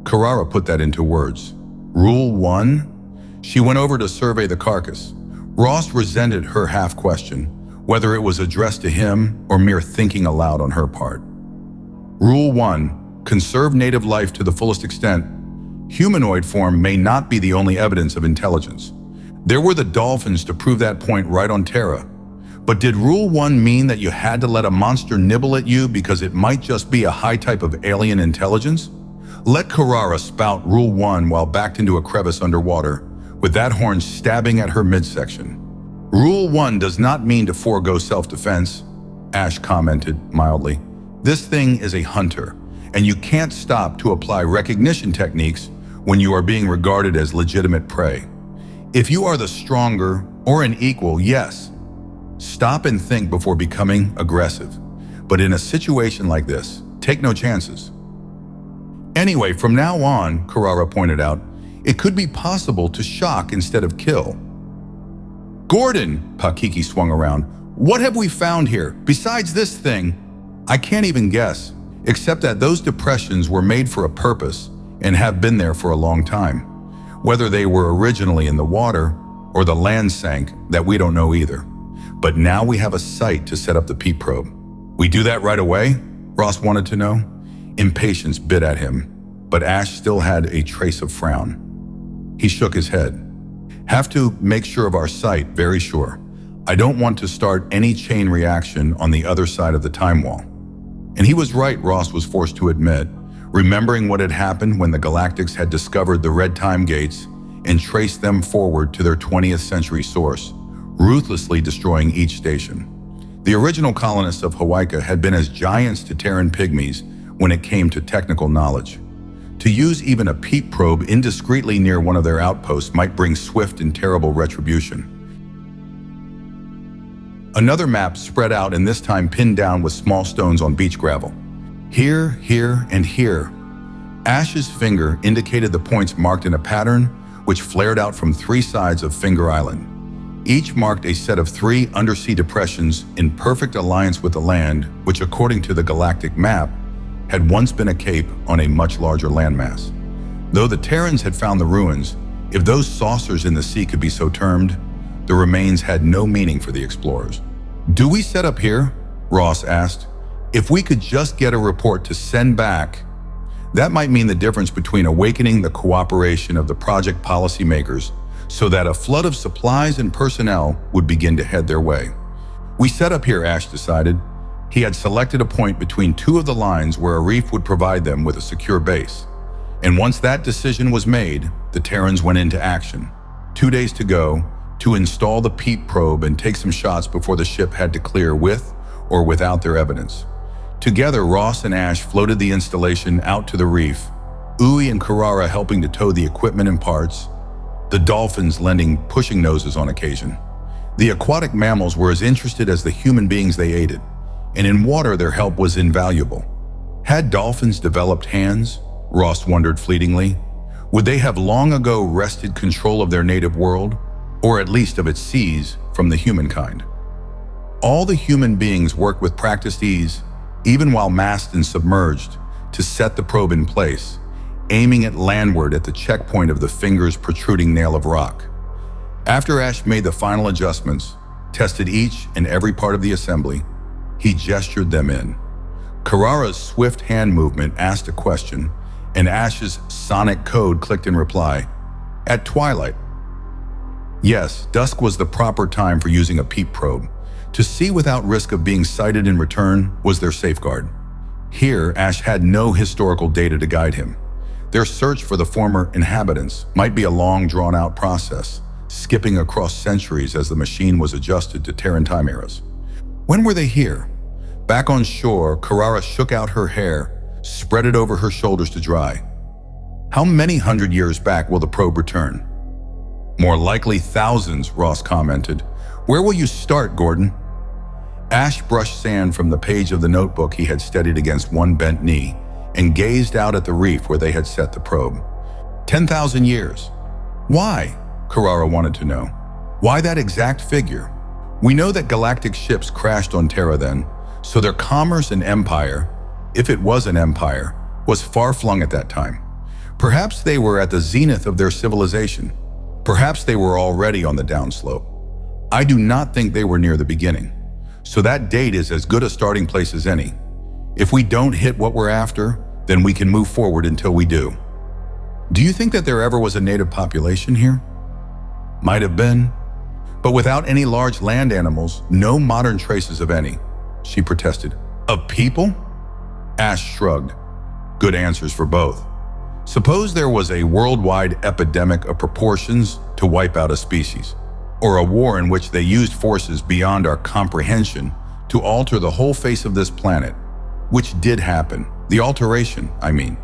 Carrara put that into words. Rule 1? She went over to survey the carcass. Ross resented her half-question, whether it was addressed to him or mere thinking aloud on her part. Rule 1. Conserve native life to the fullest extent. Humanoid form may not be the only evidence of intelligence. There were the dolphins to prove that point right on Terra. But did Rule 1 mean that you had to let a monster nibble at you because it might just be a high type of alien intelligence? Let Carrara spout Rule 1 while backed into a crevice underwater, with that horn stabbing at her midsection. Rule 1 does not mean to forego self-defense, Ash commented mildly. This thing is a hunter, and you can't stop to apply recognition techniques when you are being regarded as legitimate prey. If you are the stronger or an equal, yes, stop and think before becoming aggressive. But in a situation like this, take no chances. Anyway, from now on, Carrara pointed out, it could be possible to shock instead of kill. Gordon, Pakiki swung around, what have we found here besides this thing? I can't even guess, except that those depressions were made for a purpose and have been there for a long time. Whether they were originally in the water or the land sank, that we don't know either. But now we have a site to set up the Pete probe. We do that right away? Ross wanted to know. Impatience bit at him, but Ash still had a trace of frown. He shook his head. Have to make sure of our site, very sure. I don't want to start any chain reaction on the other side of the time wall. And he was right, Ross was forced to admit, remembering what had happened when the Galactics had discovered the red time gates and traced them forward to their 20th century source, ruthlessly destroying each station. The original colonists of Hawaii had been as giants to Terran pygmies when it came to technical knowledge. To use even a Pete probe indiscreetly near one of their outposts might bring swift and terrible retribution. Another map spread out and this time pinned down with small stones on beach gravel. Here, here, and here. Ash's finger indicated the points marked in a pattern which flared out from 3 sides of Finger Island. Each marked a set of 3 undersea depressions in perfect alliance with the land, which according to the galactic map, had once been a cape on a much larger landmass. Though the Terrans had found the ruins, if those saucers in the sea could be so termed, the remains had no meaning for the explorers. "Do we set up here?" Ross asked. "If we could just get a report to send back, that might mean the difference between awakening the cooperation of the project policymakers so that a flood of supplies and personnel would begin to head their way." "We set up here," Ash decided. He had selected a point between two of the lines where a reef would provide them with a secure base. And once that decision was made, the Terrans went into action. 2 days to go to install the Pete probe and take some shots before the ship had to clear with or without their evidence. Together, Ross and Ash floated the installation out to the reef, Uwe and Carrara helping to tow the equipment and parts, the dolphins lending pushing noses on occasion. The aquatic mammals were as interested as the human beings they aided, and in water their help was invaluable. Had dolphins developed hands? Ross wondered fleetingly. Would they have long ago wrested control of their native world, or at least of its seas, from the humankind? All the human beings worked with practiced ease, even while masked and submerged, to set the probe in place, aiming it landward at the checkpoint of the finger's protruding nail of rock. After Ash made the final adjustments, tested each and every part of the assembly, he gestured them in. Carrara's swift hand movement asked a question, and Ash's sonic code clicked in reply. "At twilight." Yes, dusk was the proper time for using a Pete probe. To see without risk of being sighted in return was their safeguard. Here, Ash had no historical data to guide him. Their search for the former inhabitants might be a long, drawn-out process, skipping across centuries as the machine was adjusted to Terran time eras. When were they here? Back on shore, Carrara shook out her hair, spread it over her shoulders to dry. "How many hundred years back will the probe return?" "More likely thousands," Ross commented. "Where will you start, Gordon?" Ash brushed sand from the page of the notebook he had steadied against one bent knee and gazed out at the reef where they had set the probe. 10,000 years. Why? Carrara wanted to know. Why that exact figure? We know that galactic ships crashed on Terra then, so their commerce and empire, if it was an empire, was far-flung at that time. Perhaps they were at the zenith of their civilization. Perhaps they were already on the downslope. I do not think they were near the beginning. So that date is as good a starting place as any. If we don't hit what we're after, then we can move forward until we do. Do you think that there ever was a native population here? Might have been. But without any large land animals, no modern traces of any, she protested. Of people? Ash shrugged. Good answers for both. Suppose there was a worldwide epidemic of proportions to wipe out a species, or a war in which they used forces beyond our comprehension to alter the whole face of this planet, which did happen. The alteration, I mean.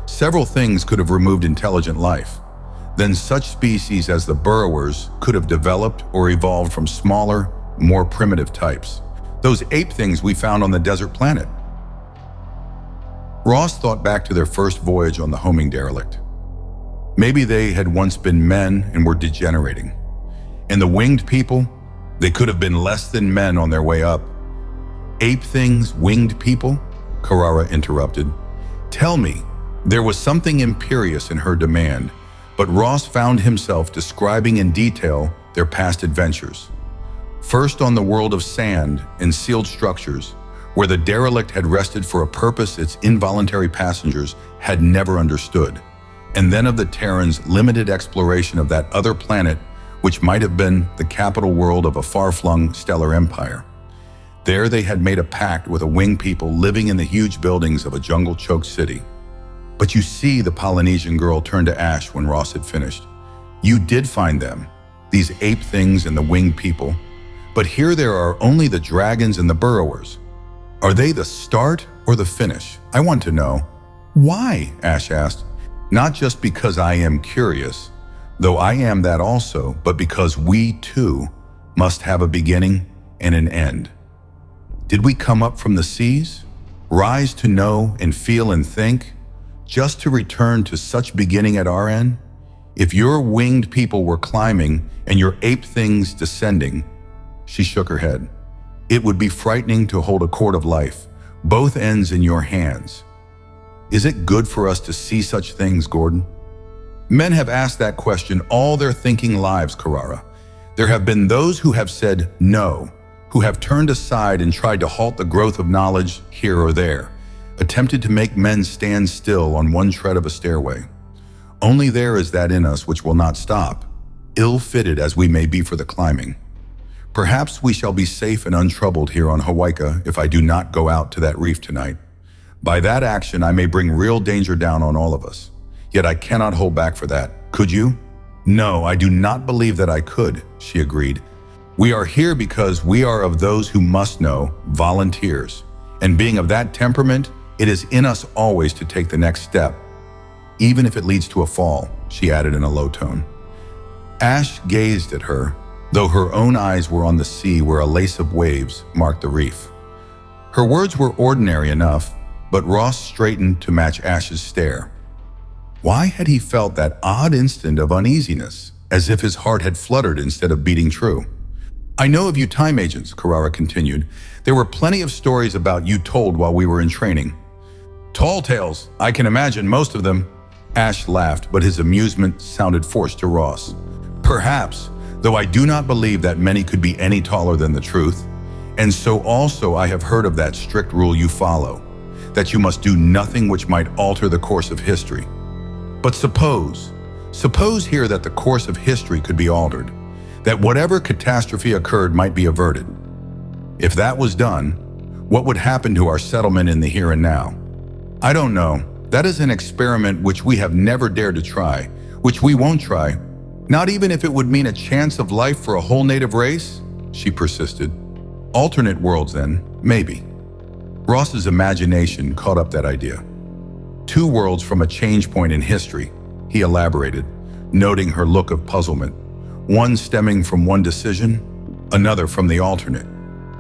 Several things could have removed intelligent life. Then such species as the burrowers could have developed or evolved from smaller, more primitive types. Those ape things we found on the desert planet. Ross thought back to their first voyage on the homing derelict. Maybe they had once been men and were degenerating. And the winged people, they could have been less than men on their way up. Ape things, winged people? Carrara interrupted. Tell me, there was something imperious in her demand, but Ross found himself describing in detail their past adventures. First on the world of sand and sealed structures, where the derelict had rested for a purpose its involuntary passengers had never understood, and then of the Terrans' limited exploration of that other planet which might have been the capital world of a far-flung stellar empire. There they had made a pact with a winged people living in the huge buildings of a jungle-choked city. But you see, the Polynesian girl turned to Ash when Ross had finished. You did find them, these ape things and the winged people. But here there are only the dragons and the burrowers. Are they the start or the finish? I want to know. Why? Ash asked. Not just because I am curious, though I am that also, but because we too must have a beginning and an end. Did we come up from the seas, rise to know and feel and think, just to return to such beginning at our end? If your winged people were climbing and your ape things descending, she shook her head. It would be frightening to hold a cord of life, both ends in your hands. Is it good for us to see such things, Gordon? Men have asked that question all their thinking lives, Carrara. There have been those who have said no, who have turned aside and tried to halt the growth of knowledge here or there, attempted to make men stand still on one tread of a stairway. Only there is that in us which will not stop, ill-fitted as we may be for the climbing. Perhaps we shall be safe and untroubled here on Hawaika if I do not go out to that reef tonight. By that action, I may bring real danger down on all of us. Yet I cannot hold back for that. Could you? No, I do not believe that I could, she agreed. We are here because we are of those who must know, volunteers. And being of that temperament, it is in us always to take the next step, even if it leads to a fall, she added in a low tone. Ash gazed at her, though her own eyes were on the sea where a lace of waves marked the reef. Her words were ordinary enough, but Ross straightened to match Ash's stare. Why had he felt that odd instant of uneasiness, as if his heart had fluttered instead of beating true? I know of you time agents, Carrara continued. There were plenty of stories about you told while we were in training. Tall tales, I can imagine most of them. Ash laughed, but his amusement sounded forced to Ross. Perhaps, though I do not believe that many could be any taller than the truth. And so also I have heard of that strict rule you follow, that you must do nothing which might alter the course of history. But suppose here that the course of history could be altered, that whatever catastrophe occurred might be averted. If that was done, what would happen to our settlement in the here and now? I don't know. That is an experiment which we have never dared to try, which we won't try, not even if it would mean a chance of life for a whole native race, she persisted. Alternate worlds then, maybe. Ross's imagination caught up that idea. 2 worlds from a change point in history, he elaborated, noting her look of puzzlement. One stemming from one decision, another from the alternate.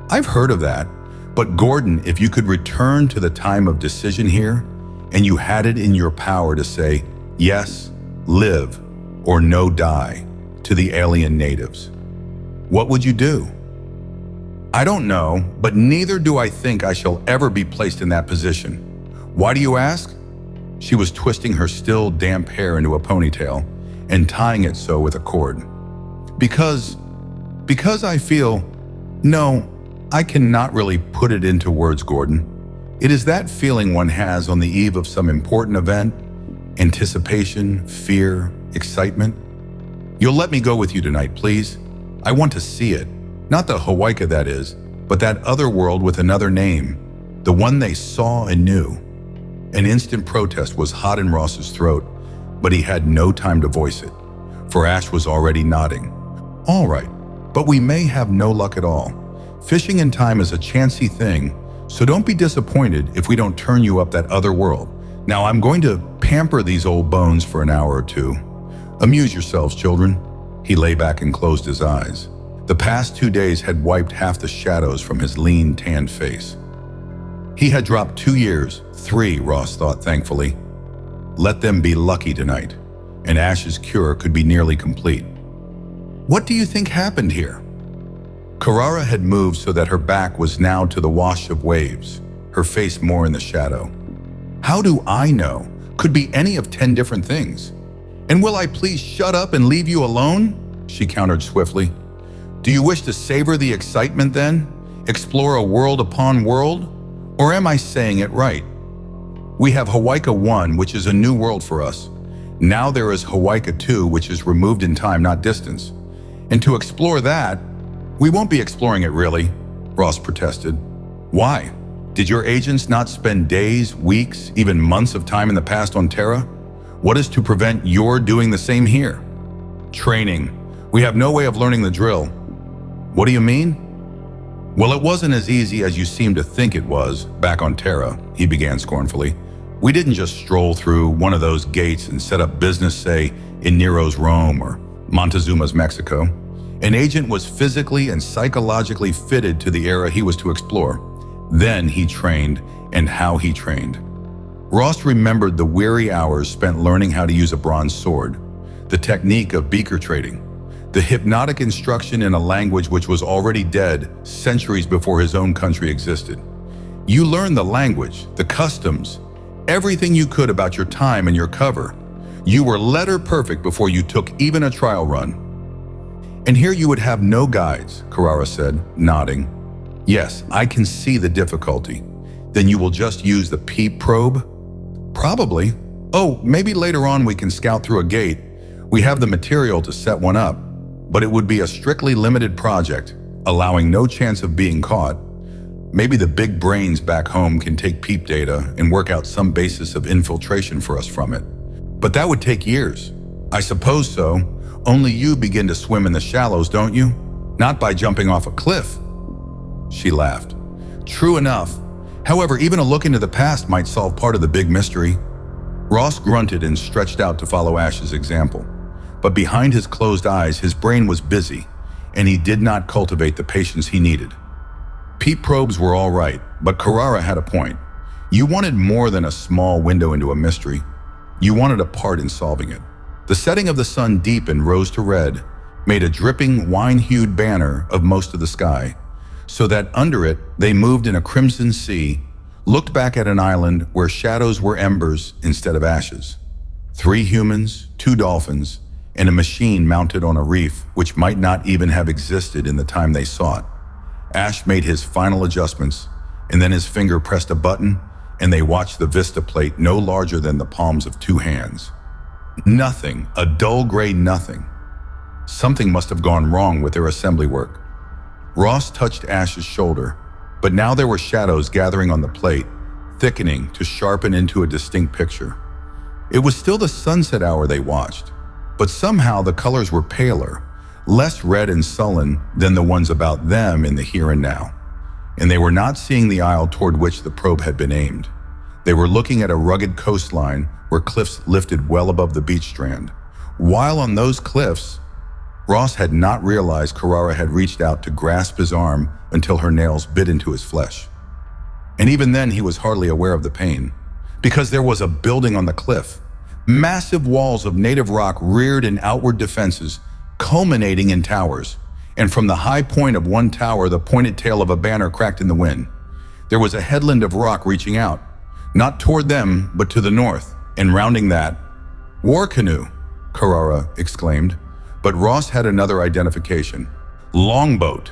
I've heard of that, but Gordon, if you could return to the time of decision here, and you had it in your power to say, yes, live, or no, die, to the alien natives, what would you do? I don't know, but neither do I think I shall ever be placed in that position. Why do you ask? She was twisting her still damp hair into a ponytail and tying it so with a cord. Because I feel, no, I cannot really put it into words, Gordon. It is that feeling one has on the eve of some important event, anticipation, fear, excitement. You'll let me go with you tonight, please? I want to see it. Not the Hawaika, that is, but that other world with another name, the one they saw and knew. An instant protest was hot in Ross's throat, but he had no time to voice it, for Ash was already nodding. All right, but we may have no luck at all. Fishing in time is a chancy thing, so don't be disappointed if we don't turn you up that other world. Now I'm going to pamper these old bones for an hour or 2. Amuse yourselves, children. He lay back and closed his eyes. The past 2 days had wiped half the shadows from his lean, tanned face. He had dropped 2 years, 3, Ross thought thankfully. Let them be lucky tonight, and Ash's cure could be nearly complete. What do you think happened here? Carrara had moved so that her back was now to the wash of waves, her face more in the shadow. How do I know? Could be any of 10 different things. And will I please shut up and leave you alone? She countered swiftly. Do you wish to savor the excitement then? Explore a world upon world? Or am I saying it right? We have Hawaika 1, which is a new world for us. Now there is Hawaika 2, which is removed in time, not distance. And to explore that, we won't be exploring it really, Ross protested. Why? Did your agents not spend days, weeks, even months of time in the past on Terra? What is to prevent your doing the same here? Training. We have no way of learning the drill. What do you mean? Well, it wasn't as easy as you seem to think it was back on Terra, he began scornfully. We didn't just stroll through one of those gates and set up business, say, in Nero's Rome or Montezuma's Mexico. An agent was physically and psychologically fitted to the era he was to explore. Then he trained, and how he trained. Ross remembered the weary hours spent learning how to use a bronze sword, the technique of beaker trading, the hypnotic instruction in a language which was already dead centuries before his own country existed. You learned the language, the customs, everything you could about your time and your cover. You were letter perfect before you took even a trial run. And here you would have no guides, Carrara said, nodding. Yes, I can see the difficulty. Then you will just use the PEEP probe? Probably. Oh, maybe later on we can scout through a gate. We have the material to set one up, but it would be a strictly limited project, allowing no chance of being caught. Maybe the big brains back home can take PEEP data and work out some basis of infiltration for us from it. But that would take years. I suppose so. Only you begin to swim in the shallows, don't you? Not by jumping off a cliff. She laughed. True enough. However, even a look into the past might solve part of the big mystery. Ross grunted and stretched out to follow Ash's example. But behind his closed eyes, his brain was busy, and he did not cultivate the patience he needed. PEEP probes were all right, but Carrara had a point. You wanted more than a small window into a mystery. You wanted a part in solving it. The setting of the sun deepened rose to red, made a dripping, wine-hued banner of most of the sky, so that under it they moved in a crimson sea, looked back at an island where shadows were embers instead of ashes. 3 humans, 2 dolphins, and a machine mounted on a reef which might not even have existed in the time they saw it. Ash made his final adjustments, and then his finger pressed a button, and they watched the vista plate no larger than the palms of 2 hands. Nothing, a dull gray nothing. Something must have gone wrong with their assembly work. Ross touched Ash's shoulder, but now there were shadows gathering on the plate, thickening to sharpen into a distinct picture. It was still the sunset hour they watched, but somehow the colors were paler, less red and sullen than the ones about them in the here and now. And they were not seeing the isle toward which the probe had been aimed. They were looking at a rugged coastline where cliffs lifted well above the beach strand. While on those cliffs, Ross had not realized Carrara had reached out to grasp his arm until her nails bit into his flesh. And even then he was hardly aware of the pain, because there was a building on the cliff. Massive walls of native rock reared in outward defenses, culminating in towers. And from the high point of one tower, the pointed tail of a banner cracked in the wind. There was a headland of rock reaching out, not toward them, but to the north, and rounding that, "War canoe," Carrara exclaimed. But Ross had another identification: longboat.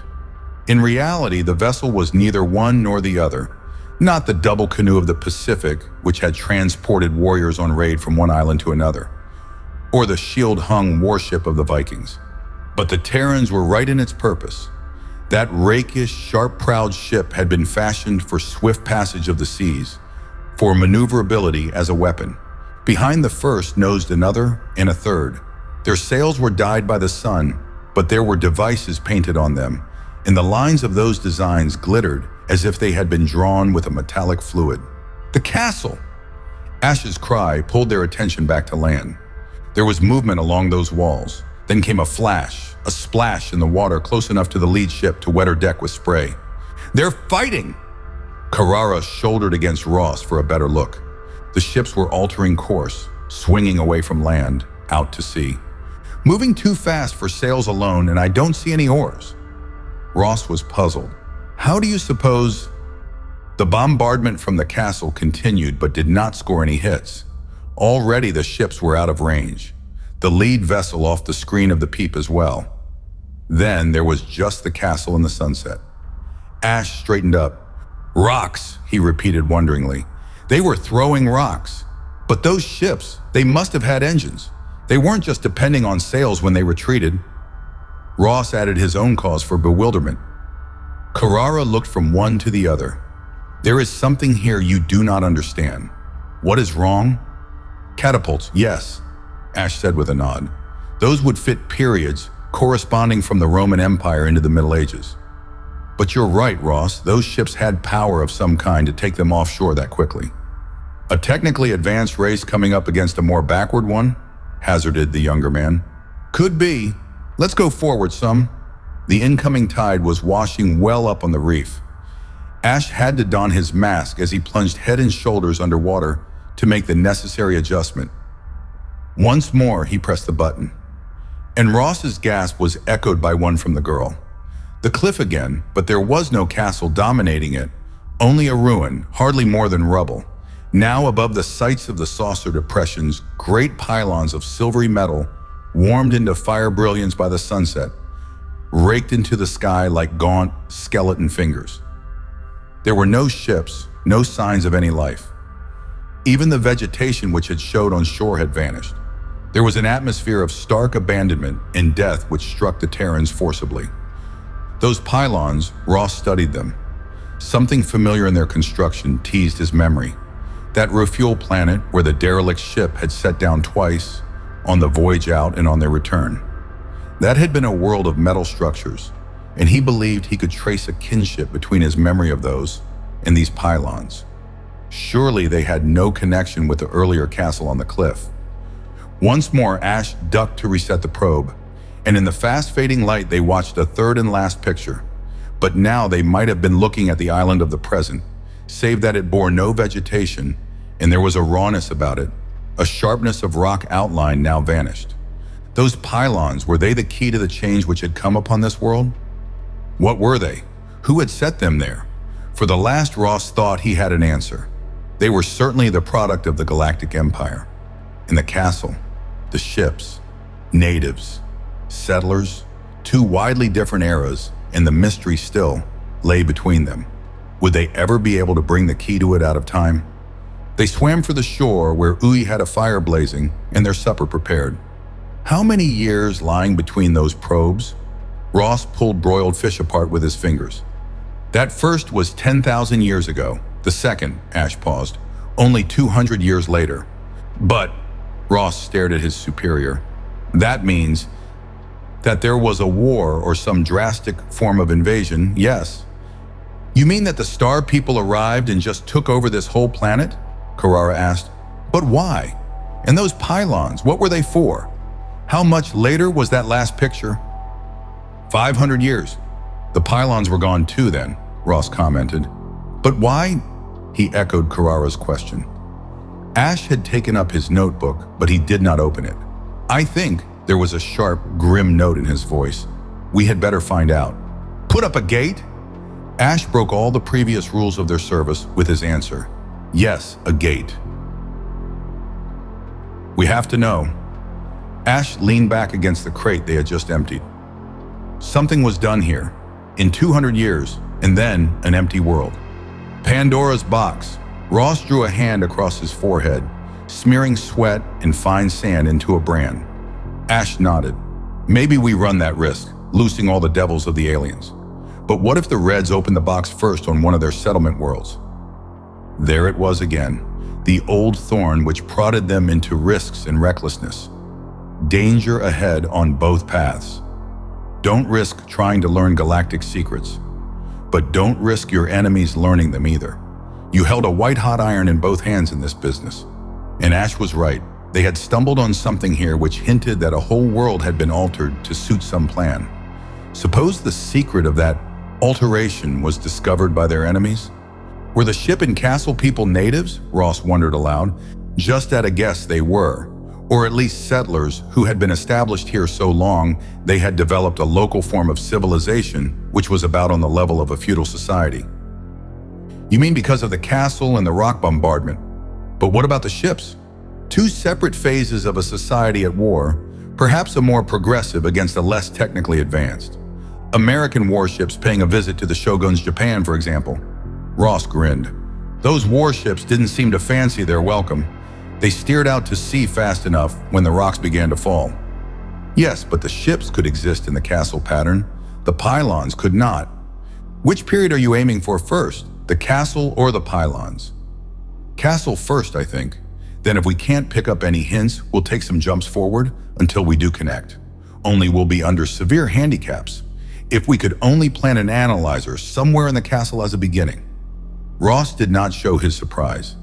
In reality, the vessel was neither one nor the other. Not the double canoe of the Pacific, which had transported warriors on raid from one island to another, or the shield-hung warship of the Vikings. But the Terrans were right in its purpose. That rakish, sharp-prowed ship had been fashioned for swift passage of the seas, for maneuverability as a weapon. Behind the first nosed another and a third. Their sails were dyed by the sun, but there were devices painted on them, and the lines of those designs glittered as if they had been drawn with a metallic fluid. The castle! Ash's cry pulled their attention back to land. There was movement along those walls. Then came a flash, a splash in the water close enough to the lead ship to wet her deck with spray. "They're fighting!" Carrara shouldered against Ross for a better look. The ships were altering course, swinging away from land, out to sea. "Moving too fast for sails alone, and I don't see any oars." Ross was puzzled. "How do you suppose—" The bombardment from the castle continued but did not score any hits. Already the ships were out of range. The lead vessel off the screen of the PEEP as well. Then there was just the castle in the sunset. Ash straightened up. "Rocks," he repeated wonderingly. They were throwing rocks. But those ships, they must have had engines. They weren't just depending on sails when they retreated. Ross added his own cause for bewilderment. Carrara looked from one to the other. "There is something here you do not understand. What is wrong?" "Catapults, yes," Ash said with a nod. "Those would fit periods corresponding from the Roman Empire into the Middle Ages. But you're right, Ross, those ships had power of some kind to take them offshore that quickly." "A technically advanced race coming up against a more backward one?" hazarded the younger man. "Could be. Let's go forward some." The incoming tide was washing well up on the reef. Ash had to don his mask as he plunged head and shoulders underwater to make the necessary adjustment. Once more, he pressed the button. And Ross's gasp was echoed by one from the girl. The cliff again, but there was no castle dominating it, only a ruin, hardly more than rubble. Now above the sites of the saucer depressions, great pylons of silvery metal, warmed into fire brilliance by the sunset, raked into the sky like gaunt, skeleton fingers. There were no ships, no signs of any life. Even the vegetation which had showed on shore had vanished. There was an atmosphere of stark abandonment and death which struck the Terrans forcibly. Those pylons, Ross studied them. Something familiar in their construction teased his memory. That refuel planet where the derelict ship had set down twice, on the voyage out and on their return. That had been a world of metal structures, and he believed he could trace a kinship between his memory of those and these pylons. Surely they had no connection with the earlier castle on the cliff. Once more, Ash ducked to reset the probe, and in the fast-fading light they watched a third and last picture. But now they might have been looking at the island of the present, save that it bore no vegetation, and there was a rawness about it, a sharpness of rock outline now vanished. Those pylons, were they the key to the change which had come upon this world? What were they? Who had set them there? For the last, Ross thought he had an answer. They were certainly the product of the Galactic Empire. In the castle, the ships, natives, settlers, two widely different eras, and the mystery still lay between them. Would they ever be able to bring the key to it out of time? They swam for the shore where Uy had a fire blazing and their supper prepared. How many years lying between those probes? Ross pulled broiled fish apart with his fingers. That first was 10,000 years ago. The second, Ash paused, only 200 years later. But, Ross stared at his superior, that means that there was a war or some drastic form of invasion, yes. You mean that the Star People arrived and just took over this whole planet? Karara asked. But why? And those pylons, what were they for? How much later was that last picture? 500 years. The pylons were gone too then, Ross commented. But why? He echoed Karara's question. Ash had taken up his notebook, but he did not open it. I think, there was a sharp, grim note in his voice. We had better find out. Put up a gate? Ash broke all the previous rules of their service with his answer. Yes, a gate. We have to know. Ash leaned back against the crate they had just emptied. Something was done here, in 200 years, and then an empty world. Pandora's box. Ross drew a hand across his forehead, smearing sweat and fine sand into a brand. Ash nodded. Maybe we run that risk, loosing all the devils of the aliens. But what if the Reds opened the box first on one of their settlement worlds? There it was again, the old thorn which prodded them into risks and recklessness. Danger ahead on both paths. Don't risk trying to learn galactic secrets, but don't risk your enemies learning them either. You held a white-hot iron in both hands in this business. And Ash was right. They had stumbled on something here which hinted that a whole world had been altered to suit some plan. Suppose the secret of that alteration was discovered by their enemies? Were the ship and castle people natives? Ross wondered aloud. Just at a guess they were, or at least settlers who had been established here so long they had developed a local form of civilization which was about on the level of a feudal society. You mean because of the castle and the rock bombardment? But what about the ships? Two separate phases of a society at war, perhaps a more progressive against a less technically advanced. American warships paying a visit to the Shogun's Japan, for example. Ross grinned. Those warships didn't seem to fancy their welcome. They steered out to sea fast enough when the rocks began to fall. Yes, but the ships could exist in the castle pattern. The pylons could not. Which period are you aiming for first, the castle or the pylons? Castle first, I think. Then if we can't pick up any hints, we'll take some jumps forward until we do connect. Only we'll be under severe handicaps. If we could only plant an analyzer somewhere in the castle as a beginning. Ross did not show his surprise.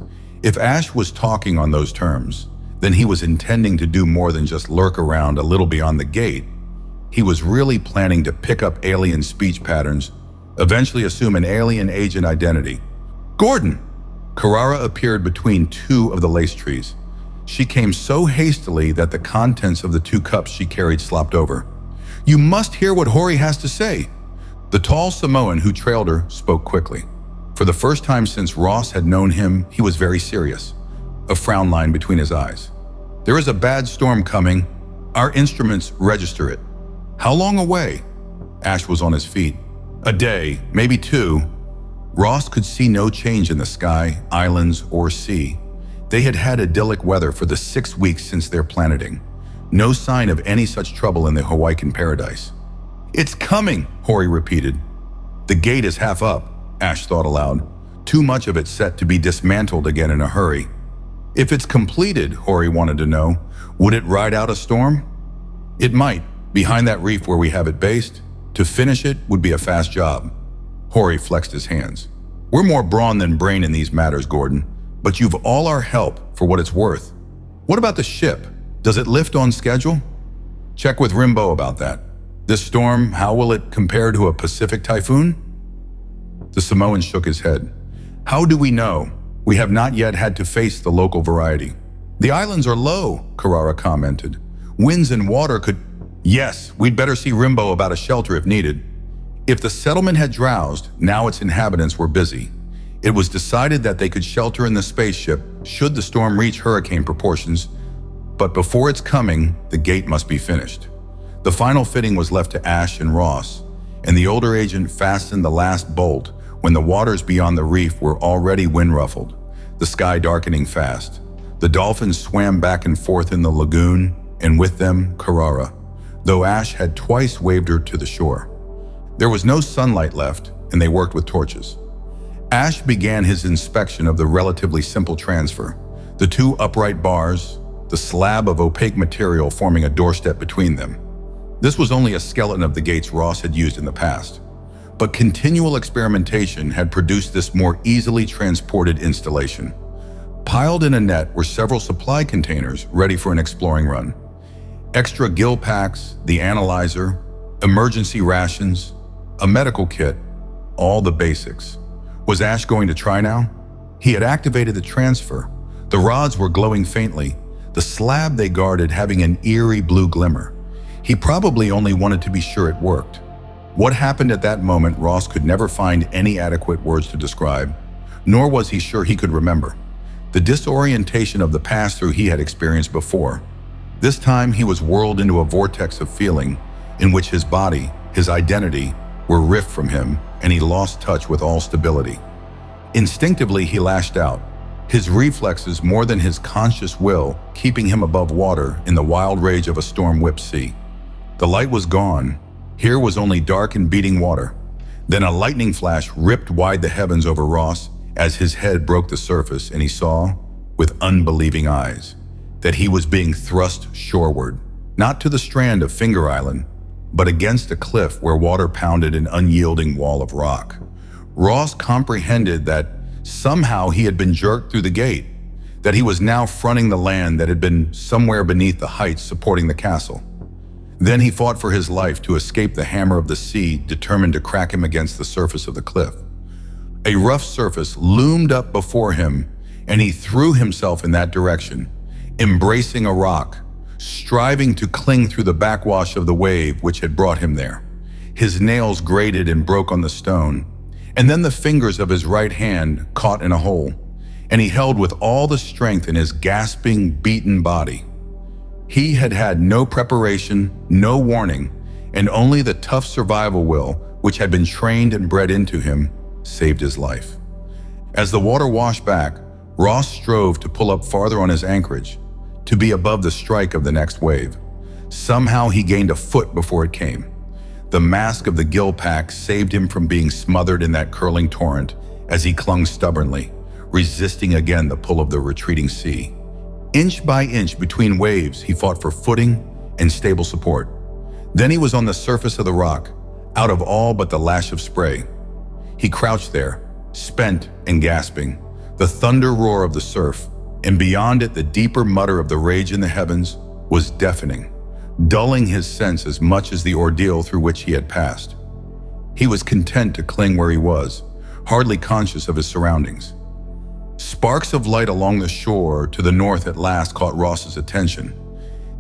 If Ash was talking on those terms, then he was intending to do more than just lurk around a little beyond the gate. He was really planning to pick up alien speech patterns, eventually assume an alien agent identity. Gordon! Karara appeared between two of the lace trees. She came so hastily that the contents of the two cups she carried slopped over. You must hear what Hori has to say. The tall Samoan who trailed her spoke quickly. For the first time since Ross had known him, he was very serious, a frown line between his eyes. There is a bad storm coming. Our instruments register it. How long away? Ash was on his feet. A day, maybe two. Ross could see no change in the sky, islands, or sea. They had had idyllic weather for the 6 weeks since their planeting. No sign of any such trouble in the Hawaiian paradise. "It's coming," Hori repeated. "The gate is half up," Ash thought aloud. Too much of it set to be dismantled again in a hurry. If it's completed, Hori wanted to know, would it ride out a storm? It might, behind that reef where we have it based. To finish it would be a fast job. Hori flexed his hands. "We're more brawn than brain in these matters, Gordon, but you've all our help for what it's worth. What about the ship? Does it lift on schedule?" "Check with Rimbo about that. This storm, how will it compare to a Pacific typhoon?" The Samoan shook his head. "How do we know? We have not yet had to face the local variety." "The islands are low," Carrara commented. "Winds and water could—" "Yes, we'd better see Rimbo about a shelter if needed." If the settlement had drowsed, now its inhabitants were busy. It was decided that they could shelter in the spaceship should the storm reach hurricane proportions, but before its coming, the gate must be finished. The final fitting was left to Ash and Ross, and the older agent fastened the last bolt when the waters beyond the reef were already wind-ruffled, the sky darkening fast. The dolphins swam back and forth in the lagoon, and with them, Carrara, though Ash had twice waved her to the shore. There was no sunlight left, and they worked with torches. Ash began his inspection of the relatively simple transfer, the two upright bars, the slab of opaque material forming a doorstep between them. This was only a skeleton of the gates Ross had used in the past, but continual experimentation had produced this more easily transported installation. Piled in a net were several supply containers ready for an exploring run. Extra gill packs, the analyzer, emergency rations, a medical kit, all the basics. Was Ash going to try now? He had activated the transfer. The rods were glowing faintly, the slab they guarded having an eerie blue glimmer. He probably only wanted to be sure it worked. What happened at that moment Ross could never find any adequate words to describe, nor was he sure he could remember. The disorientation of the pass-through he had experienced before. This time he was whirled into a vortex of feeling in which his body, his identity, were ripped from him, and he lost touch with all stability. Instinctively he lashed out, his reflexes more than his conscious will keeping him above water in the wild rage of a storm-whipped sea. The light was gone. Here was only dark and beating water. Then a lightning flash ripped wide the heavens over Ross as his head broke the surface, and he saw, with unbelieving eyes, that he was being thrust shoreward, not to the strand of Finger Island, but against a cliff where water pounded an unyielding wall of rock. Ross comprehended that somehow he had been jerked through the gate, that he was now fronting the land that had been somewhere beneath the heights supporting the castle. Then he fought for his life to escape the hammer of the sea, determined to crack him against the surface of the cliff. A rough surface loomed up before him, and he threw himself in that direction, embracing a rock, striving to cling through the backwash of the wave which had brought him there. His nails grated and broke on the stone, and then the fingers of his right hand caught in a hole, and he held with all the strength in his gasping, beaten body. He had had no preparation, no warning, and only the tough survival will, which had been trained and bred into him, saved his life. As the water washed back, Ross strove to pull up farther on his anchorage, to be above the strike of the next wave. Somehow he gained a foot before it came. The mask of the gill pack saved him from being smothered in that curling torrent as he clung stubbornly, resisting again the pull of the retreating sea. Inch by inch between waves, he fought for footing and stable support. Then he was on the surface of the rock, out of all but the lash of spray. He crouched there, spent and gasping, the thunder roar of the surf, and beyond it the deeper mutter of the rage in the heavens was deafening, dulling his sense as much as the ordeal through which he had passed. He was content to cling where he was, hardly conscious of his surroundings. Sparks of light along the shore to the north at last caught Ross's attention.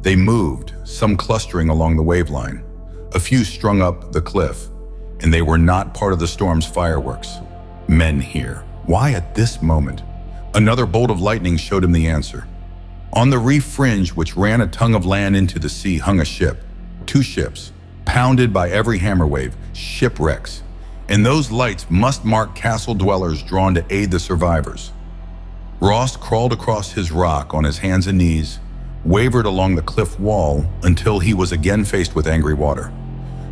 They moved, some clustering along the waveline, a few strung up the cliff, and they were not part of the storm's fireworks. Men here. Why at this moment? Another bolt of lightning showed him the answer. On the reef fringe which ran a tongue of land into the sea hung a ship. Two ships, pounded by every hammer wave, shipwrecks. And those lights must mark castle dwellers drawn to aid the survivors. Ross crawled across his rock on his hands and knees, wavered along the cliff wall until he was again faced with angry water.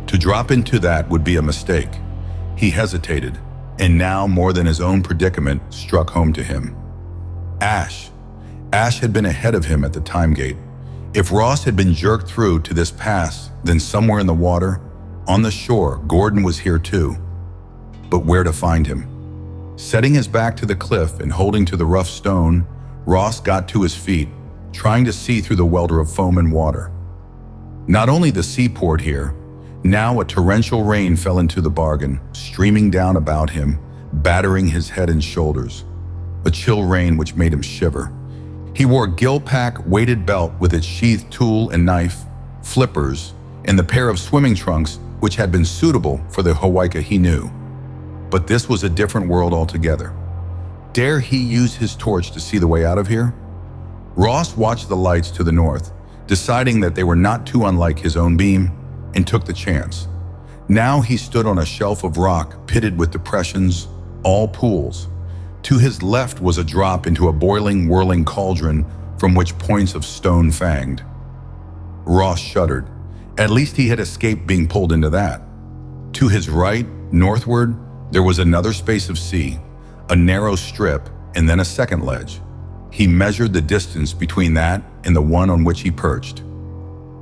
To drop into that would be a mistake. He hesitated, and now more than his own predicament struck home to him. Ash. Ash had been ahead of him at the time gate. If Ross had been jerked through to this pass, then somewhere in the water, on the shore, Gordon was here too. But where to find him? Setting his back to the cliff and holding to the rough stone, Ross got to his feet, trying to see through the welter of foam and water. Not only the sea poured here, now a torrential rain fell into the bargain, streaming down about him, battering his head and shoulders. A chill rain which made him shiver. He wore a gill-pack weighted belt with its sheathed tool and knife, flippers, and the pair of swimming trunks which had been suitable for the Hawaika he knew. But this was a different world altogether. Dare he use his torch to see the way out of here? Ross watched the lights to the north, deciding that they were not too unlike his own beam, and took the chance. Now he stood on a shelf of rock pitted with depressions, all pools. To his left was a drop into a boiling, whirling cauldron from which points of stone fanged. Ross shuddered. At least he had escaped being pulled into that. To his right, northward, there was another space of sea, a narrow strip, and then a second ledge. He measured the distance between that and the one on which he perched.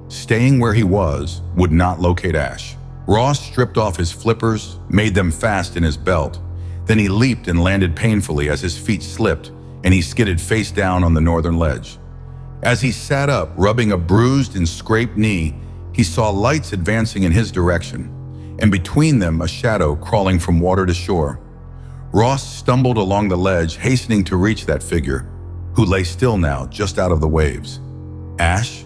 Staying where he was would not locate Ash. Ross stripped off his flippers, made them fast in his belt. Then he leaped and landed painfully as his feet slipped and he skidded face down on the northern ledge. As he sat up, rubbing a bruised and scraped knee, he saw lights advancing in his direction, and between them a shadow crawling from water to shore. Ross stumbled along the ledge, hastening to reach that figure, who lay still now, just out of the waves. Ash?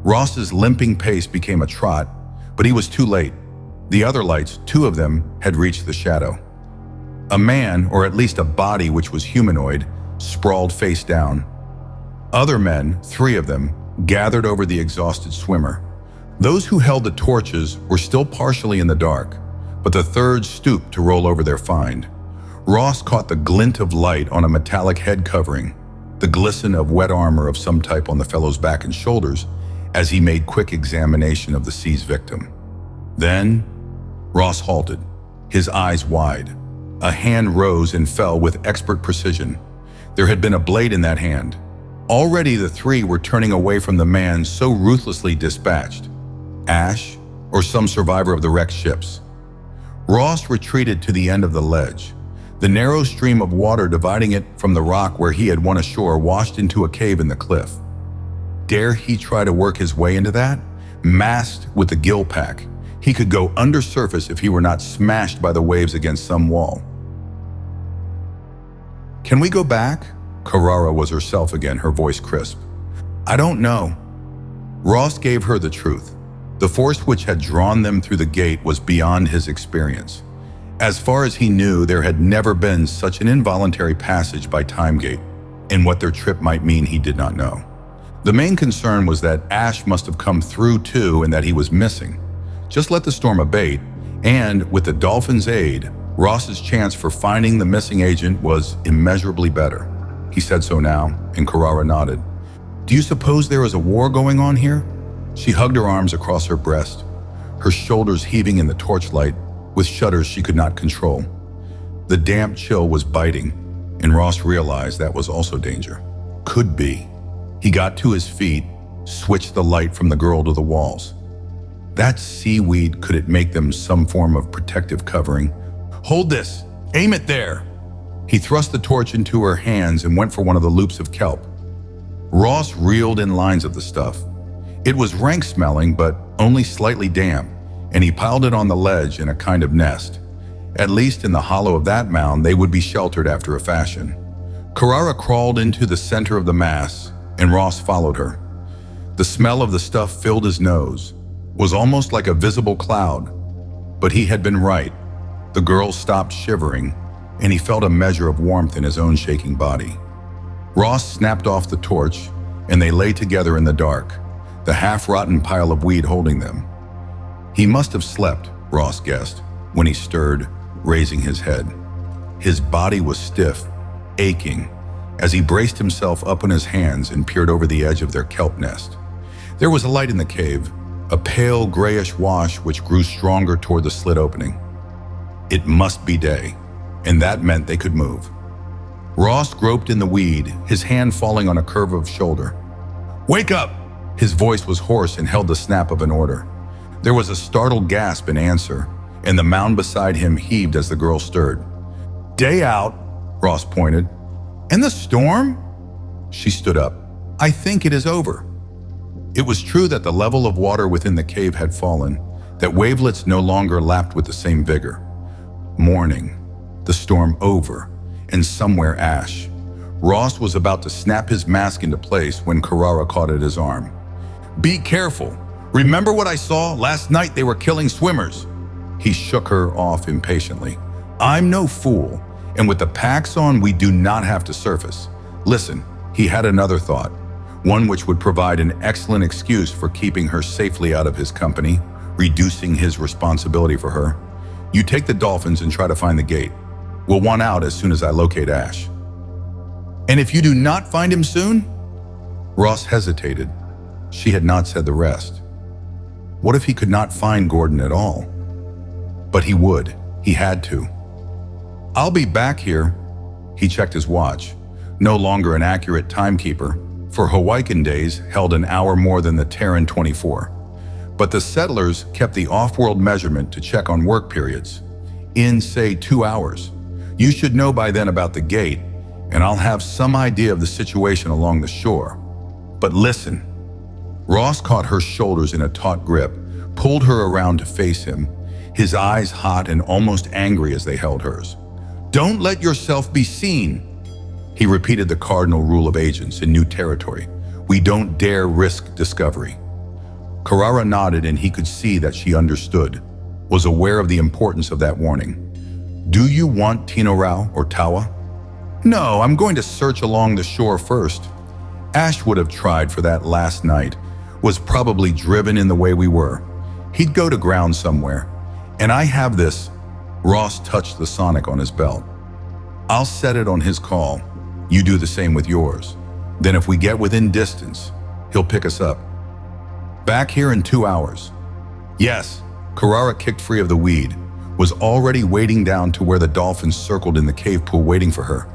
Ross's limping pace became a trot, but he was too late. The other lights, two of them, had reached the shadow. A man, or at least a body which was humanoid, sprawled face down. Other men, three of them, gathered over the exhausted swimmer. Those who held the torches were still partially in the dark, but the third stooped to roll over their find. Ross caught the glint of light on a metallic head covering, the glisten of wet armor of some type on the fellow's back and shoulders as he made quick examination of the sea's victim. Then, Ross halted, his eyes wide. A hand rose and fell with expert precision. There had been a blade in that hand. Already the three were turning away from the man so ruthlessly dispatched. Ash, or some survivor of the wrecked ships. Ross retreated to the end of the ledge. The narrow stream of water dividing it from the rock where he had won ashore washed into a cave in the cliff. Dare he try to work his way into that? Masked with the gill pack, he could go undersurface if he were not smashed by the waves against some wall. Can we go back? Carrara was herself again, her voice crisp. I don't know. Ross gave her the truth. The force which had drawn them through the gate was beyond his experience. As far as he knew, there had never been such an involuntary passage by Timegate, and what their trip might mean he did not know. The main concern was that Ash must have come through too and that he was missing. Just let the storm abate, and with the Dolphin's aid, Ross's chance for finding the missing agent was immeasurably better. He said so now, and Carrara nodded. Do you suppose there is a war going on here? She hugged her arms across her breast, her shoulders heaving in the torchlight with shudders she could not control. The damp chill was biting, and Ross realized that was also danger. Could be. He got to his feet, switched the light from the girl to the walls. That seaweed, could it make them some form of protective covering? Hold this! Aim it there! He thrust the torch into her hands and went for one of the loops of kelp. Ross reeled in lines of the stuff. It was rank-smelling, but only slightly damp, and he piled it on the ledge in a kind of nest. At least in the hollow of that mound, they would be sheltered after a fashion. Carrara crawled into the center of the mass, and Ross followed her. The smell of the stuff filled his nose, was almost like a visible cloud. But he had been right. The girl stopped shivering, and he felt a measure of warmth in his own shaking body. Ross snapped off the torch, and they lay together in the dark, the half-rotten pile of weed holding them. He must have slept, Ross guessed, when he stirred, raising his head. His body was stiff, aching, as he braced himself up on his hands and peered over the edge of their kelp nest. There was a light in the cave, a pale grayish wash which grew stronger toward the slit opening. It must be day, and that meant they could move. Ross groped in the weed, his hand falling on a curve of shoulder. "Wake up!" His voice was hoarse and held the snap of an order. There was a startled gasp in answer, and the mound beside him heaved as the girl stirred. "Day out," Ross pointed. "And the storm?" She stood up. "I think it is over." It was true that the level of water within the cave had fallen, that wavelets no longer lapped with the same vigor. Morning, the storm over, and somewhere ash. Ross was about to snap his mask into place when Carrara caught at his arm. "Be careful. Remember what I saw? Last night they were killing swimmers." He shook her off impatiently. "I'm no fool, and with the packs on, we do not have to surface." Listen, he had another thought, one which would provide an excellent excuse for keeping her safely out of his company, reducing his responsibility for her. "You take the dolphins and try to find the gate. We'll want out as soon as I locate Ash." "And if you do not find him soon?" Ross hesitated. She had not said the rest. What if he could not find Gordon at all? But he would. He had to. "I'll be back here." He checked his watch. No longer an accurate timekeeper, for Hawaiian days held an hour more than the Terran 24. But the settlers kept the off-world measurement to check on work periods. In, say, 2 hours. You should know by then about the gate, and I'll have some idea of the situation along the shore. But listen. Ross caught her shoulders in a taut grip, pulled her around to face him, his eyes hot and almost angry as they held hers. "Don't let yourself be seen." He repeated the cardinal rule of agents in new territory. We don't dare risk discovery. Carrara nodded, and he could see that she understood, was aware of the importance of that warning. "Do you want Tino Rao or Tawa?" "No, I'm going to search along the shore first." Ash would have tried for that last night, was probably driven in the way we were. He'd go to ground somewhere. And I have this. Ross touched the sonic on his belt. "I'll set it on his call. You do the same with yours. Then if we get within distance, he'll pick us up. Back here in 2 hours." "Yes." Carrara kicked free of the weed, was already wading down to where the dolphins circled in the cave pool waiting for her.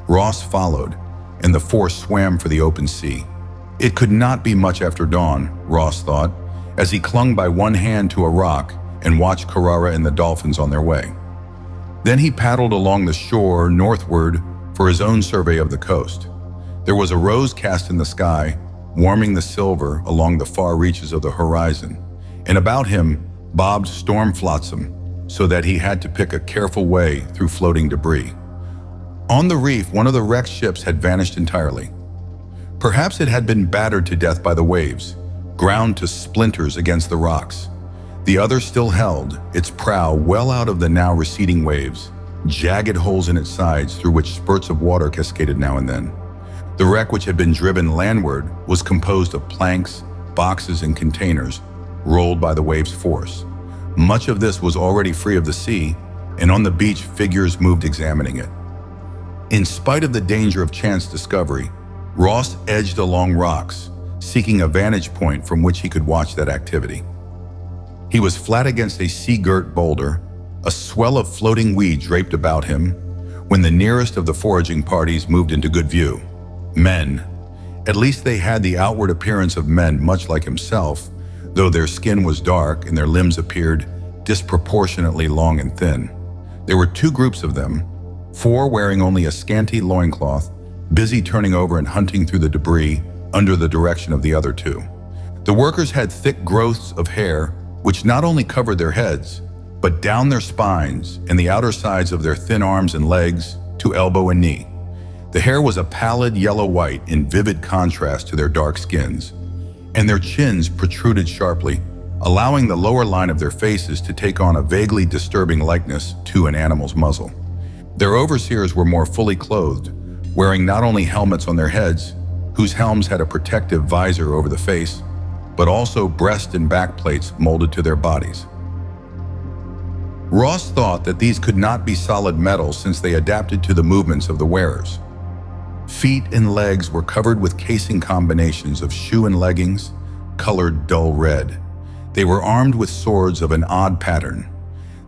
Ross followed, and the four swam for the open sea. It could not be much after dawn, Ross thought, as he clung by one hand to a rock and watched Carrara and the dolphins on their way. Then he paddled along the shore northward for his own survey of the coast. There was a rose cast in the sky, warming the silver along the far reaches of the horizon, and about him bobbed storm flotsam, so that he had to pick a careful way through floating debris. On the reef, one of the wrecked ships had vanished entirely. Perhaps it had been battered to death by the waves, ground to splinters against the rocks. The other still held, its prow well out of the now receding waves, jagged holes in its sides through which spurts of water cascaded now and then. The wreck, which had been driven landward, was composed of planks, boxes, and containers, rolled by the waves' force. Much of this was already free of the sea, and on the beach figures moved examining it. In spite of the danger of chance discovery, Ross edged along rocks, seeking a vantage point from which he could watch that activity. He was flat against a sea-girt boulder, a swell of floating weed draped about him, when the nearest of the foraging parties moved into good view. Men. At least they had the outward appearance of men much like himself, though their skin was dark and their limbs appeared disproportionately long and thin. There were 2 groups of them, 4 wearing only a scanty loincloth, busy turning over and hunting through the debris under the direction of the other 2. The workers had thick growths of hair, which not only covered their heads, but down their spines and the outer sides of their thin arms and legs to elbow and knee. The hair was a pallid yellow-white in vivid contrast to their dark skins, and their chins protruded sharply, allowing the lower line of their faces to take on a vaguely disturbing likeness to an animal's muzzle. Their overseers were more fully clothed, wearing not only helmets on their heads, whose helms had a protective visor over the face, but also breast and back plates molded to their bodies. Ross thought that these could not be solid metal since they adapted to the movements of the wearers. Feet and legs were covered with casing combinations of shoe and leggings, colored dull red. They were armed with swords of an odd pattern.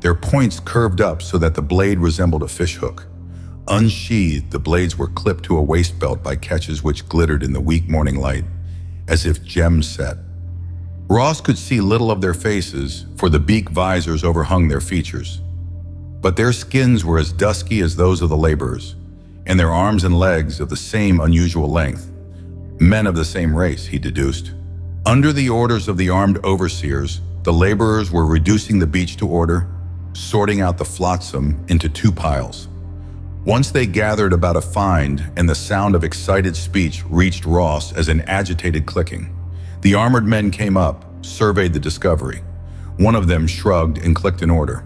Their points curved up so that the blade resembled a fishhook. Unsheathed, the blades were clipped to a waist belt by catches which glittered in the weak morning light, as if gems set. Ross could see little of their faces, for the beak visors overhung their features. But their skins were as dusky as those of the laborers, and their arms and legs of the same unusual length. Men of the same race, he deduced. Under the orders of the armed overseers, the laborers were reducing the beach to order, sorting out the flotsam into two piles. Once they gathered about a find, and the sound of excited speech reached Ross as an agitated clicking. The armored men came up, surveyed the discovery. One of them shrugged and clicked an order.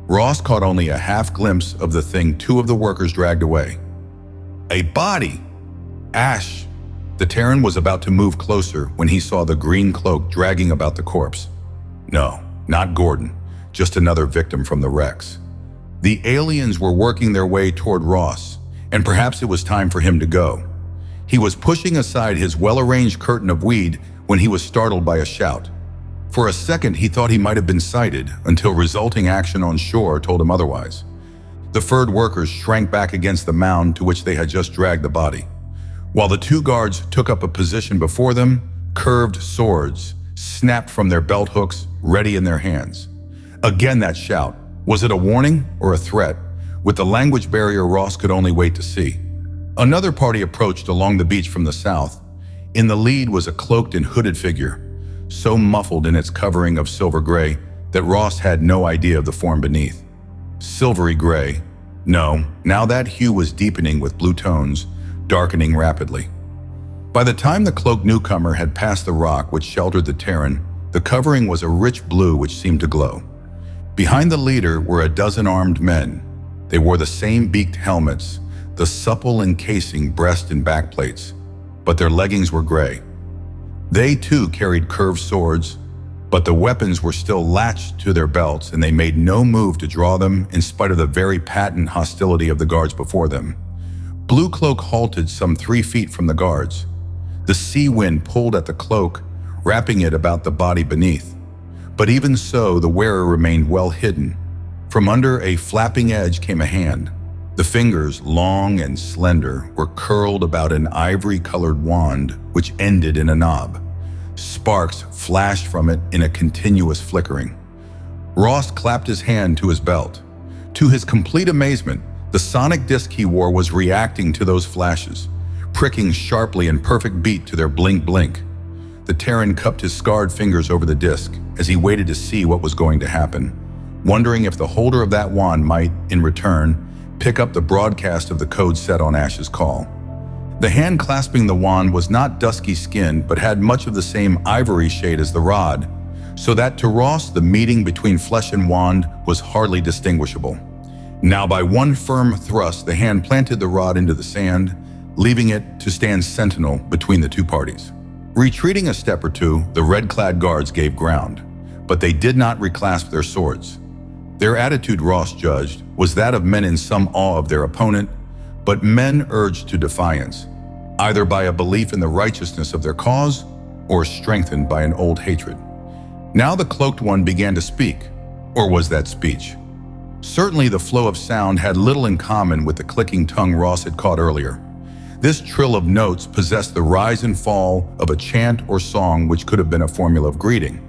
Ross caught only a half glimpse of the thing two of the workers dragged away. A body! Ash! The Terran was about to move closer when he saw the green cloak dragging about the corpse. No, not Gordon, just another victim from the wrecks. The aliens were working their way toward Ross, and perhaps it was time for him to go. He was pushing aside his well-arranged curtain of weed when he was startled by a shout. For a second, he thought he might have been sighted until resulting action on shore told him otherwise. The furred workers shrank back against the mound to which they had just dragged the body. While the two guards took up a position before them, curved swords snapped from their belt hooks, ready in their hands. Again that shout. Was it a warning or a threat? With the language barrier, Ross could only wait to see. Another party approached along the beach from the south. In the lead was a cloaked and hooded figure, so muffled in its covering of silver gray that Ross had no idea of the form beneath. Silvery gray. No, now that hue was deepening with blue tones, darkening rapidly. By the time the cloaked newcomer had passed the rock which sheltered the Terran, the covering was a rich blue which seemed to glow. Behind the leader were a dozen armed men. They wore the same beaked helmets, the supple encasing breast and back plates, but their leggings were gray. They too carried curved swords, but the weapons were still latched to their belts and they made no move to draw them in spite of the very patent hostility of the guards before them. Blue Cloak halted some 3 feet from the guards. The sea wind pulled at the cloak, wrapping it about the body beneath. But even so, the wearer remained well hidden. From under a flapping edge came a hand. The fingers, long and slender, were curled about an ivory-colored wand which ended in a knob. Sparks flashed from it in a continuous flickering. Ross clapped his hand to his belt. To his complete amazement, the sonic disc he wore was reacting to those flashes, pricking sharply in perfect beat to their blink-blink. The Terran cupped his scarred fingers over the disc as he waited to see what was going to happen, wondering if the holder of that wand might, in return, pick up the broadcast of the code set on Ash's call. The hand clasping the wand was not dusky skinned, but had much of the same ivory shade as the rod, so that to Ross the meeting between flesh and wand was hardly distinguishable. Now by one firm thrust, the hand planted the rod into the sand, leaving it to stand sentinel between the two parties. Retreating a step or two, the red-clad guards gave ground, but they did not reclasp their swords. Their attitude, Ross judged, was that of men in some awe of their opponent, but men urged to defiance, either by a belief in the righteousness of their cause or strengthened by an old hatred. Now the cloaked one began to speak, or was that speech? Certainly the flow of sound had little in common with the clicking tongue Ross had caught earlier. This trill of notes possessed the rise and fall of a chant or song which could have been a formula of greeting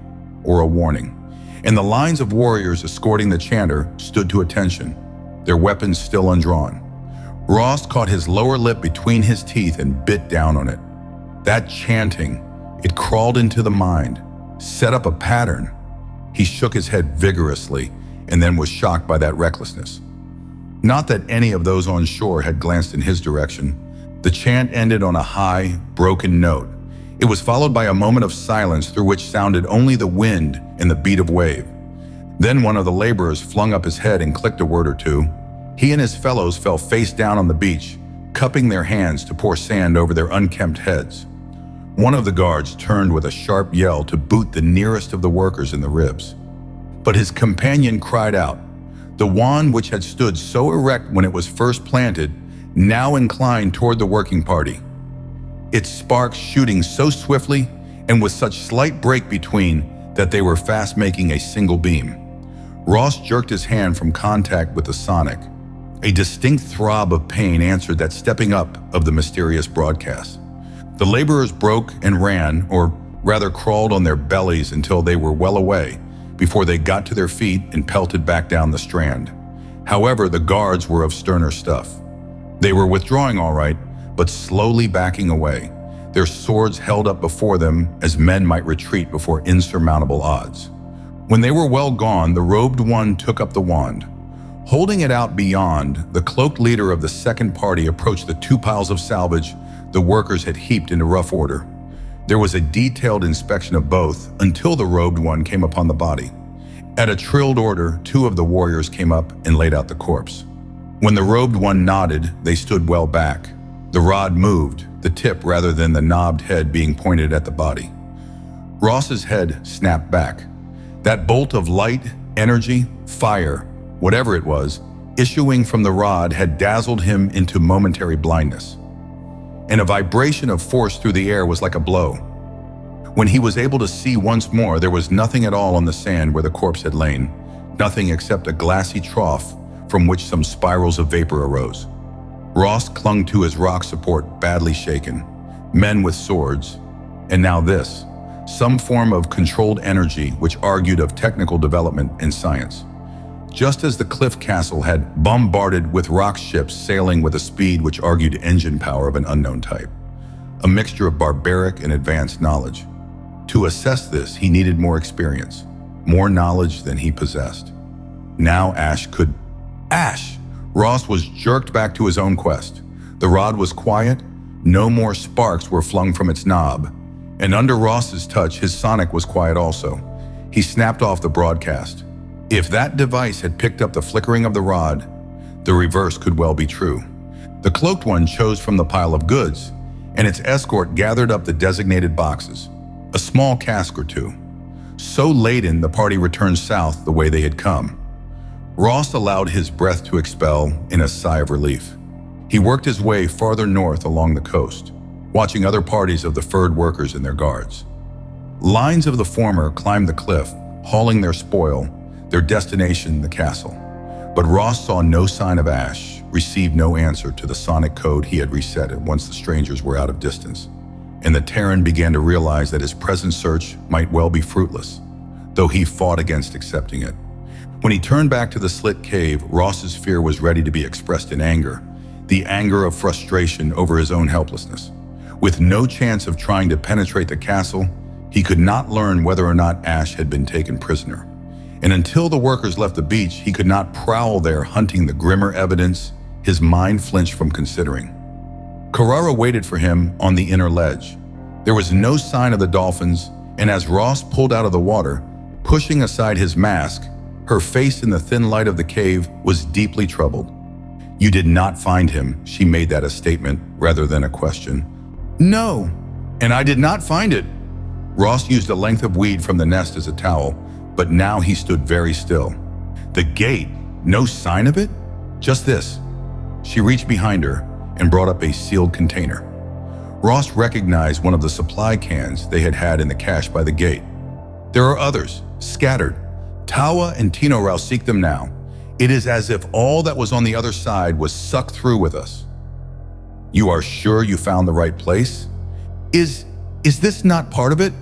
or a warning. And the lines of warriors escorting the chanter stood to attention, their weapons still undrawn. Ross caught his lower lip between his teeth and bit down on it. That chanting, it crawled into the mind, set up a pattern. He shook his head vigorously and then was shocked by that recklessness. Not that any of those on shore had glanced in his direction. The chant ended on a high, broken note. It was followed by a moment of silence through which sounded only the wind and the beat of wave. Then one of the laborers flung up his head and clicked a word or two. He and his fellows fell face down on the beach, cupping their hands to pour sand over their unkempt heads. One of the guards turned with a sharp yell to boot the nearest of the workers in the ribs. But his companion cried out, The wand, which had stood so erect when it was first planted, now inclined toward the working party, its sparks shooting so swiftly and with such slight break between that they were fast making a single beam. Ross jerked his hand from contact with the sonic. A distinct throb of pain answered that stepping up of the mysterious broadcast. The laborers broke and ran, or rather crawled on their bellies until they were well away, before they got to their feet and pelted back down the strand. However, the guards were of sterner stuff. They were withdrawing all right, but slowly backing away, their swords held up before them as men might retreat before insurmountable odds. When they were well gone, the robed one took up the wand. Holding it out beyond, the cloaked leader of the second party approached the two piles of salvage the workers had heaped into rough order. There was a detailed inspection of both until the robed one came upon the body. At a trilled order, two of the warriors came up and laid out the corpse. When the robed one nodded, they stood well back. The rod moved, the tip rather than the knobbed head being pointed at the body. Ross's head snapped back. That bolt of light, energy, fire, whatever it was, issuing from the rod had dazzled him into momentary blindness. And a vibration of force through the air was like a blow. When he was able to see once more, there was nothing at all on the sand where the corpse had lain, nothing except a glassy trough from which some spirals of vapor arose. Ross clung to his rock support, badly shaken. Men with swords, and now this, some form of controlled energy which argued of technical development and science. Just as the cliff castle had bombarded with rock ships sailing with a speed which argued engine power of an unknown type, a mixture of barbaric and advanced knowledge. To assess this, he needed more experience, more knowledge than he possessed. Now Ash could... Ash! Ross was jerked back to his own quest. The rod was quiet, no more sparks were flung from its knob, and under Ross's touch, his sonic was quiet also. He snapped off the broadcast. If that device had picked up the flickering of the rod, the reverse could well be true. The cloaked one chose from the pile of goods, and its escort gathered up the designated boxes, a small cask or two. So laden, the party returned south the way they had come. Ross allowed his breath to expel in a sigh of relief. He worked his way farther north along the coast, watching other parties of the furred workers and their guards. Lines of the former climbed the cliff, hauling their spoil, their destination the castle. But Ross saw no sign of Ash, received no answer to the sonic code he had reset once the strangers were out of distance, and the Terran began to realize that his present search might well be fruitless, though he fought against accepting it. When he turned back to the slit cave, Ross's fear was ready to be expressed in anger, the anger of frustration over his own helplessness. With no chance of trying to penetrate the castle, he could not learn whether or not Ash had been taken prisoner. And until the workers left the beach, he could not prowl there hunting the grimmer evidence his mind flinched from considering. Carrara waited for him on the inner ledge. There was no sign of the dolphins, and as Ross pulled out of the water, pushing aside his mask, her face in the thin light of the cave was deeply troubled. "You did not find him," she made that a statement rather than a question. "No, and I did not find it." Ross used a length of weed from the nest as a towel, but now he stood very still. The gate, no sign of it? Just this. She reached behind her and brought up a sealed container. Ross recognized one of the supply cans they had had in the cache by the gate. "There are others, scattered. Tawa and Tino Rao seek them now. It is as if all that was on the other side was sucked through with us." "You are sure you found the right place? Is this not part of it?"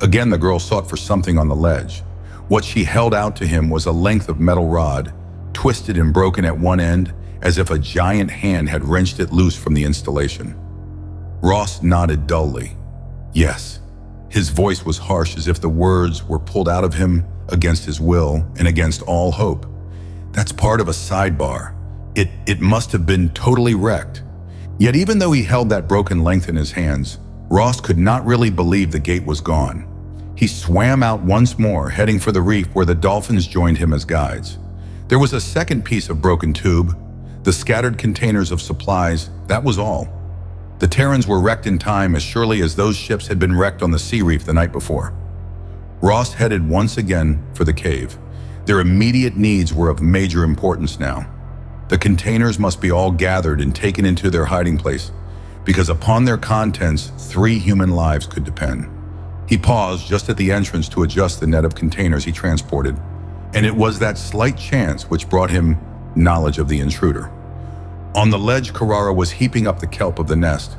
Again, the girl sought for something on the ledge. What she held out to him was a length of metal rod, twisted and broken at one end, as if a giant hand had wrenched it loose from the installation. Ross nodded dully. Yes. His voice was harsh, as if the words were pulled out of him against his will and against all hope. "That's part of a sidebar. It must have been totally wrecked." Yet even though he held that broken length in his hands, Ross could not really believe the gate was gone. He swam out once more, heading for the reef where the dolphins joined him as guides. There was a second piece of broken tube, the scattered containers of supplies, that was all. The Terrans were wrecked in time as surely as those ships had been wrecked on the sea reef the night before. Ross headed once again for the cave. Their immediate needs were of major importance now. The containers must be all gathered and taken into their hiding place, because upon their contents, 3 human lives could depend. He paused just at the entrance to adjust the net of containers he transported, and it was that slight chance which brought him knowledge of the intruder. On the ledge, Carrara was heaping up the kelp of the nest,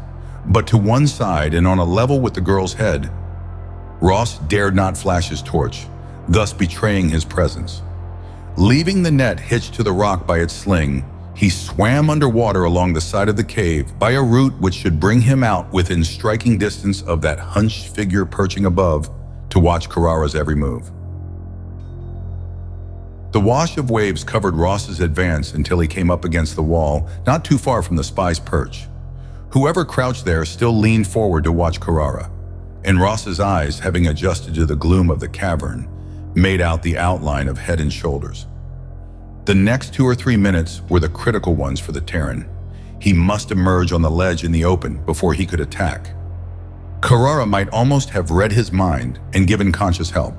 but to one side and on a level with the girl's head. Ross dared not flash his torch, thus betraying his presence. Leaving the net hitched to the rock by its sling, he swam underwater along the side of the cave by a route which should bring him out within striking distance of that hunched figure perching above to watch Carrara's every move. The wash of waves covered Ross's advance until he came up against the wall, not too far from the spy's perch. Whoever crouched there still leaned forward to watch Carrara, and Ross's eyes, having adjusted to the gloom of the cavern, made out the outline of head and shoulders. The next 2 or 3 minutes were the critical ones for the Terran. He must emerge on the ledge in the open before he could attack. Carrara might almost have read his mind and given conscious help,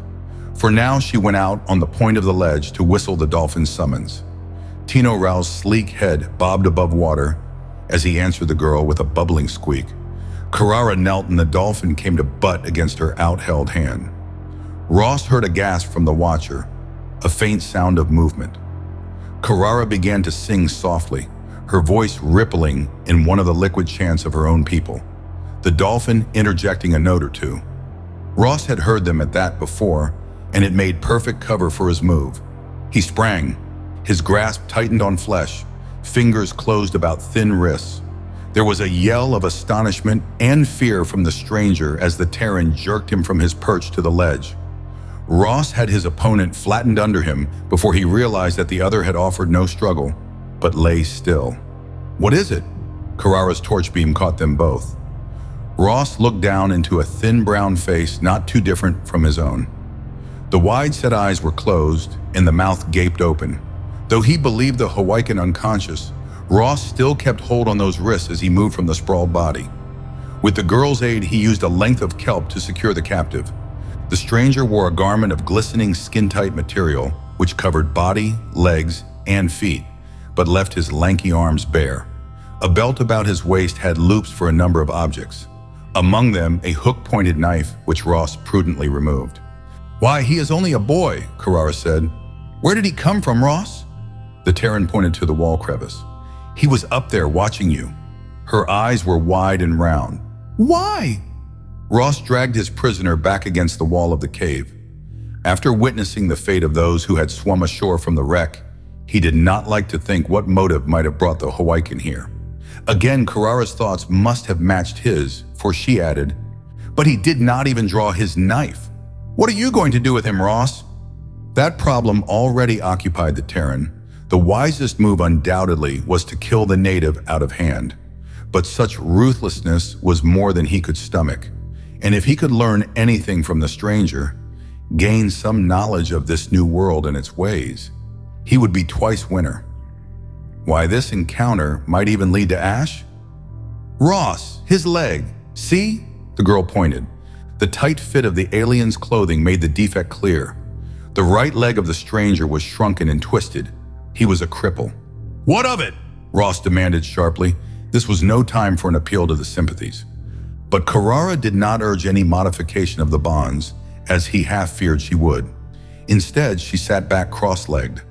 for now she went out on the point of the ledge to whistle the dolphin's summons. Tino Rao's sleek head bobbed above water as he answered the girl with a bubbling squeak. Carrara knelt and the dolphin came to butt against her outheld hand. Ross heard a gasp from the watcher, a faint sound of movement. Carrara began to sing softly, her voice rippling in one of the liquid chants of her own people, the dolphin interjecting a note or two. Ross had heard them at that before, and it made perfect cover for his move. He sprang, his grasp tightened on flesh, fingers closed about thin wrists. There was a yell of astonishment and fear from the stranger as the Terran jerked him from his perch to the ledge. Ross had his opponent flattened under him before he realized that the other had offered no struggle, but lay still. "What is it?" Carrara's torch beam caught them both. Ross looked down into a thin brown face not too different from his own. The wide-set eyes were closed and the mouth gaped open. Though he believed the Hawaiian unconscious, Ross still kept hold on those wrists as he moved from the sprawled body. With the girl's aid, he used a length of kelp to secure the captive. The stranger wore a garment of glistening skin-tight material, which covered body, legs, and feet, but left his lanky arms bare. A belt about his waist had loops for a number of objects, among them a hook-pointed knife, which Ross prudently removed. "Why, he is only a boy," Carrara said. "Where did he come from, Ross?" The Terran pointed to the wall crevice. "He was up there watching you." Her eyes were wide and round. "Why?" Ross dragged his prisoner back against the wall of the cave. After witnessing the fate of those who had swum ashore from the wreck, he did not like to think what motive might have brought the Hawaiian here. Again, Carrara's thoughts must have matched his, for she added, "But he did not even draw his knife. What are you going to do with him, Ross?" That problem already occupied the Terran. The wisest move undoubtedly was to kill the native out of hand. But such ruthlessness was more than he could stomach. And if he could learn anything from the stranger, gain some knowledge of this new world and its ways, he would be twice winner. Why, this encounter might even lead to Ash? "Ross, his leg. See?" The girl pointed. The tight fit of the alien's clothing made the defect clear. The right leg of the stranger was shrunken and twisted. He was a cripple. "What of it?" Ross demanded sharply. This was no time for an appeal to the sympathies. But Carrara did not urge any modification of the bonds, as he half feared she would. Instead, she sat back cross-legged,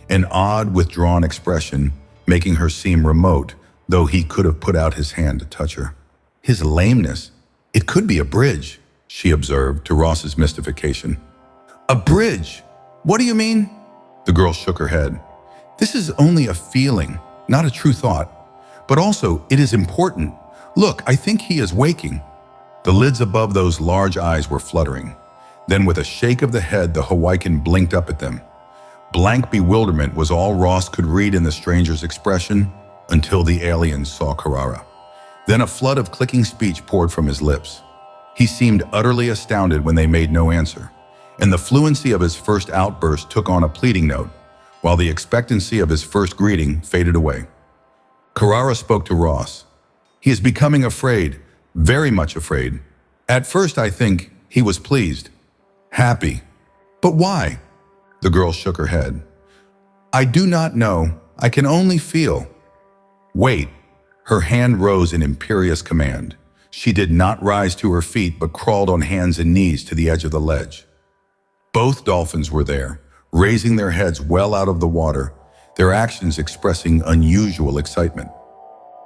an odd, withdrawn expression, making her seem remote, though he could have put out his hand to touch her. "His lameness, it could be a bridge," she observed, to Ross's mystification. "A bridge? What do you mean?" The girl shook her head. "This is only a feeling, not a true thought. But also, it is important. Look, I think he is waking." The lids above those large eyes were fluttering. Then with a shake of the head, the Hawaiian blinked up at them. Blank bewilderment was all Ross could read in the stranger's expression until the alien saw Carrara. Then a flood of clicking speech poured from his lips. He seemed utterly astounded when they made no answer, and the fluency of his first outburst took on a pleading note, while the expectancy of his first greeting faded away. Carrara spoke to Ross. "He is becoming afraid, very much afraid. At first, I think, he was pleased, happy. But why?" The girl shook her head. I do not know. I can only feel. Wait. Her hand rose in imperious command. She did not rise to her feet, but crawled on hands and knees to the edge of the ledge. Both dolphins were there, raising their heads well out of the water, their actions expressing unusual excitement.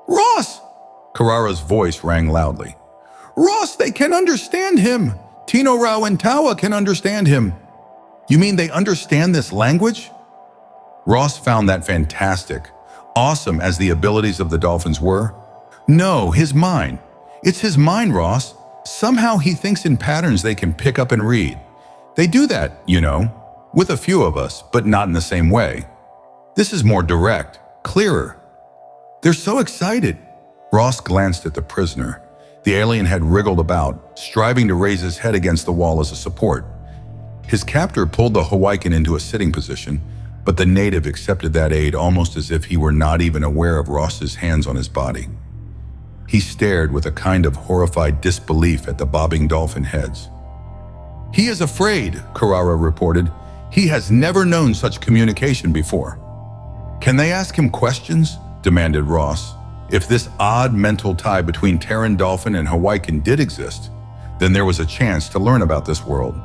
Ross! Carrara's voice rang loudly. Ross, they can understand him! Tino Rao and Tawa can understand him. You mean they understand this language? Ross found that fantastic. Awesome as the abilities of the dolphins were. No, his mind. It's his mind, Ross. Somehow he thinks in patterns they can pick up and read. They do that, you know, with a few of us, but not in the same way. This is more direct, clearer. They're so excited. Ross glanced at the prisoner. The alien had wriggled about, striving to raise his head against the wall as a support. His captor pulled the Hawaiian into a sitting position, but the native accepted that aid almost as if he were not even aware of Ross's hands on his body. He stared with a kind of horrified disbelief at the bobbing dolphin heads. He is afraid, Carrara reported. He has never known such communication before. Can they ask him questions? Demanded Ross. If this odd mental tie between Terran dolphin and Hawaiian did exist, then there was a chance to learn about this world.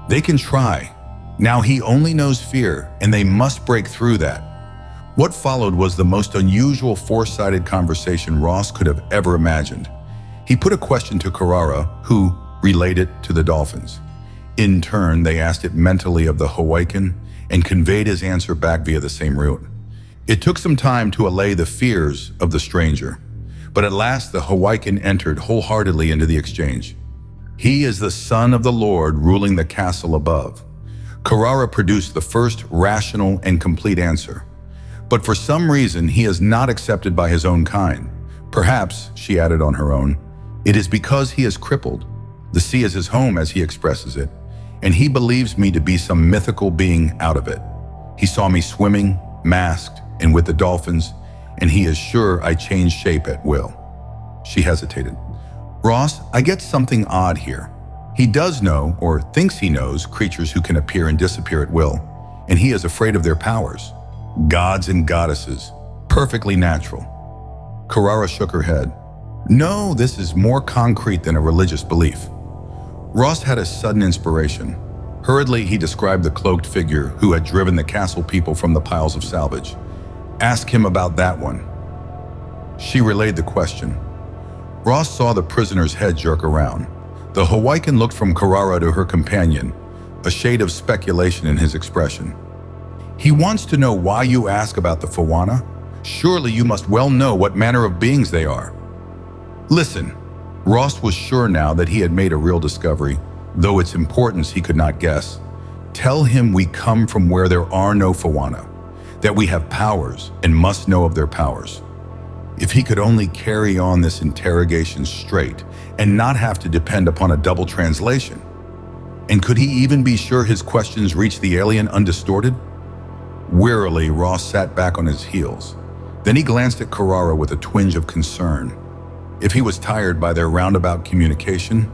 They can try. Now he only knows fear, and they must break through that. What followed was the most unusual four-sided conversation Ross could have ever imagined. He put a question to Carrara, who relayed it to the dolphins. In turn, they asked it mentally of the Hawaiian and conveyed his answer back via the same route. It took some time to allay the fears of the stranger, but at last the Hawaiian entered wholeheartedly into the exchange. He is the son of the Lord ruling the castle above. Carrara produced the first rational and complete answer. But for some reason, he is not accepted by his own kind. Perhaps, she added on her own, it is because he is crippled. The sea is his home, as he expresses it, and he believes me to be some mythical being out of it. He saw me swimming, masked, and with the dolphins, and he is sure I change shape at will. She hesitated. Ross, I get something odd here. He does know, or thinks he knows, creatures who can appear and disappear at will, and he is afraid of their powers. Gods and goddesses. Perfectly natural. Carrara shook her head. No, this is more concrete than a religious belief. Ross had a sudden inspiration. Hurriedly, he described the cloaked figure who had driven the castle people from the piles of salvage. Ask him about that one. She relayed the question. Ross saw the prisoner's head jerk around. The Hawaiian looked from Carrara to her companion, a shade of speculation in his expression. He wants to know why you ask about the Fawana. Surely you must well know what manner of beings they are. Listen, Ross was sure now that he had made a real discovery, though its importance he could not guess. Tell him we come from where there are no Fawana, that we have powers and must know of their powers. If he could only carry on this interrogation straight and not have to depend upon a double translation. And could he even be sure his questions reached the alien undistorted? Wearily, Ross sat back on his heels. Then he glanced at Carrara with a twinge of concern. If he was tired by their roundabout communication,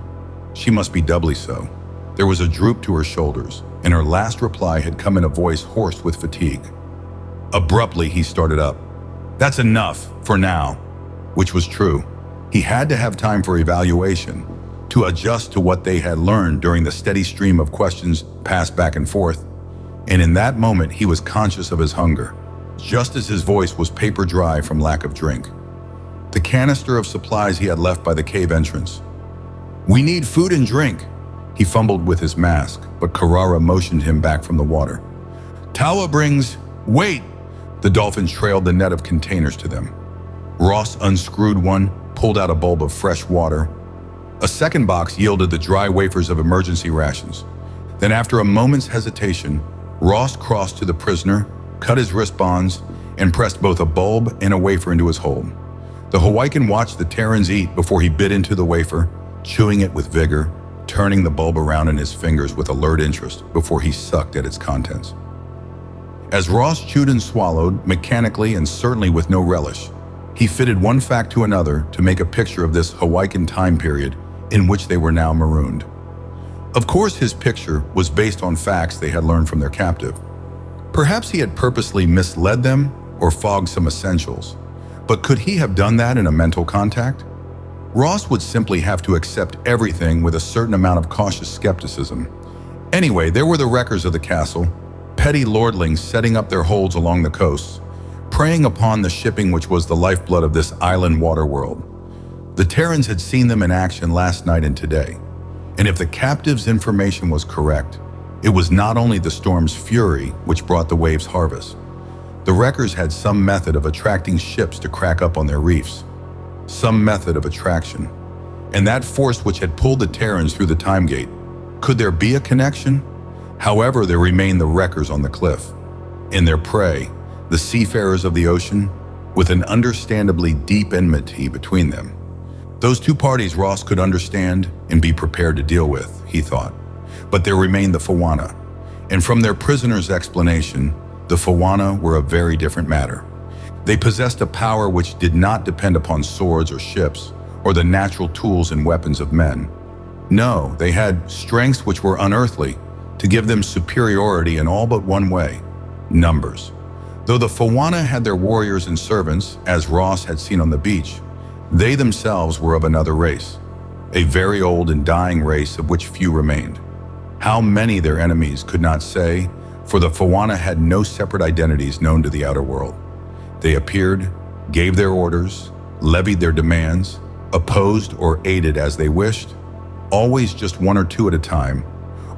she must be doubly so. There was a droop to her shoulders, and her last reply had come in a voice hoarse with fatigue. Abruptly, he started up. That's enough, for now. Which was true. He had to have time for evaluation, to adjust to what they had learned during the steady stream of questions passed back and forth. And in that moment, he was conscious of his hunger, just as his voice was paper dry from lack of drink. The canister of supplies he had left by the cave entrance. We need food and drink. He fumbled with his mask, but Carrara motioned him back from the water. Tawa brings... Wait! The dolphins trailed the net of containers to them. Ross unscrewed one, pulled out a bulb of fresh water. A second box yielded the dry wafers of emergency rations. Then after a moment's hesitation, Ross crossed to the prisoner, cut his wrist bonds, and pressed both a bulb and a wafer into his hold. The Hawaiian watched the Terrans eat before he bit into the wafer, chewing it with vigor, turning the bulb around in his fingers with alert interest before he sucked at its contents. As Ross chewed and swallowed, mechanically and certainly with no relish, he fitted one fact to another to make a picture of this Hawaiian time period in which they were now marooned. Of course, his picture was based on facts they had learned from their captive, Perhaps he had purposely misled them or fogged some essentials. But could he have done that in a mental contact? Ross would simply have to accept everything with a certain amount of cautious skepticism. Anyway, there were the wreckers of the castle, petty lordlings setting up their holds along the coasts, preying upon the shipping which was the lifeblood of this island water world. The Terrans had seen them in action last night and today, and if the captive's information was correct, it was not only the storm's fury which brought the wave's harvest. The wreckers had some method of attracting ships to crack up on their reefs, some method of attraction, and that force which had pulled the Terrans through the time gate. Could there be a connection? However, there remained the wreckers on the cliff. In their prey, the seafarers of the ocean, with an understandably deep enmity between them. Those two parties Ross could understand and be prepared to deal with, he thought. But there remained the Fawana, and from their prisoner's explanation, the Fawana were a very different matter. They possessed a power which did not depend upon swords or ships, or the natural tools and weapons of men. No, they had strengths which were unearthly, to give them superiority in all but one way: numbers. Though the Fawana had their warriors and servants, as Ross had seen on the beach, they themselves were of another race, a very old and dying race of which few remained. How many their enemies could not say, for the Fawana had no separate identities known to the outer world. They appeared, gave their orders, levied their demands, opposed or aided as they wished, always just one or two at a time,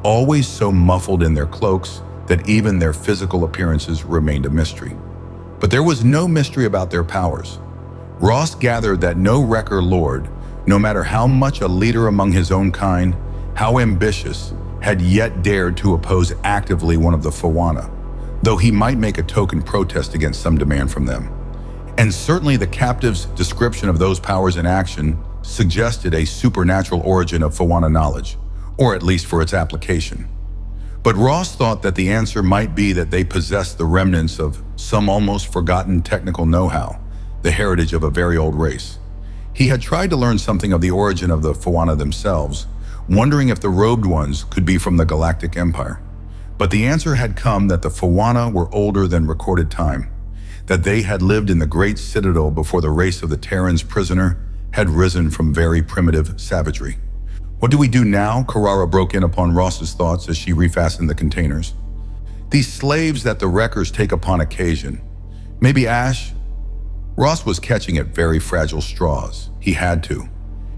always so muffled in their cloaks that even their physical appearances remained a mystery. But there was no mystery about their powers. Ross gathered that no wrecker lord, no matter how much a leader among his own kind, how ambitious, had yet dared to oppose actively one of the Fawana, though he might make a token protest against some demand from them. And certainly the captive's description of those powers in action suggested a supernatural origin of Fawana knowledge, or at least for its application. But Ross thought that the answer might be that they possessed the remnants of some almost forgotten technical know-how, the heritage of a very old race. He had tried to learn something of the origin of the Fawana themselves, wondering if the robed ones could be from the Galactic Empire. But the answer had come that the Fawana were older than recorded time, that they had lived in the great citadel before the race of the Terran's prisoner had risen from very primitive savagery. What do we do now? Karara broke in upon Ross's thoughts as she refastened the containers. These slaves that the wreckers take upon occasion. Maybe Ash? Ross was catching at very fragile straws. He had to.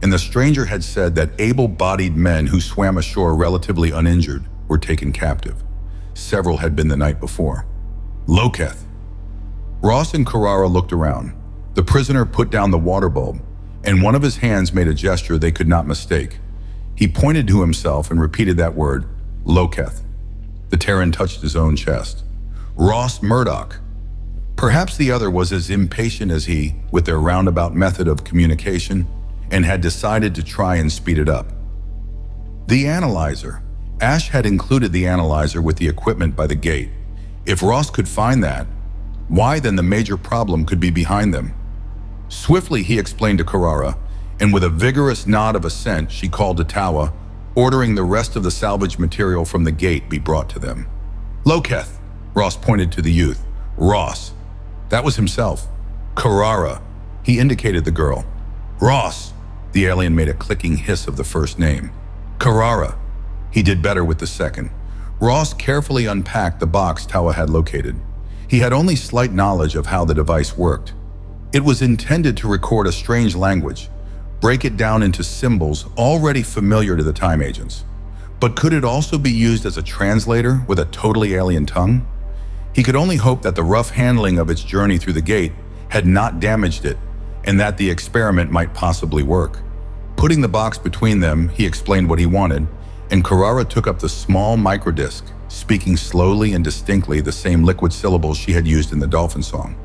And the stranger had said that able-bodied men who swam ashore relatively uninjured were taken captive. Several had been the night before. Loketh. Ross and Karara looked around. The prisoner put down the water bulb, and one of his hands made a gesture they could not mistake. He pointed to himself and repeated that word, Loketh. The Terran touched his own chest. Ross Murdoch. Perhaps the other was as impatient as he with their roundabout method of communication and had decided to try and speed it up. The analyzer. Ash had included the analyzer with the equipment by the gate. If Ross could find that, why then the major problem could be behind them? Swiftly he explained to Karara, and with a vigorous nod of assent she called to Tawa, ordering the rest of the salvage material from the gate be brought to them. Loketh, Ross pointed to the youth. Ross. That was himself. Karara. He indicated the girl. Ross. The alien made a clicking hiss of the first name. Karara. He did better with the second. Ross carefully unpacked the box Tawa had located. He had only slight knowledge of how the device worked. It was intended to record a strange language, break it down into symbols already familiar to the time agents. But could it also be used as a translator with a totally alien tongue? He could only hope that the rough handling of its journey through the gate had not damaged it, and that the experiment might possibly work. Putting the box between them, he explained what he wanted, and Karara took up the small microdisc, speaking slowly and distinctly the same liquid syllables she had used in the dolphin song.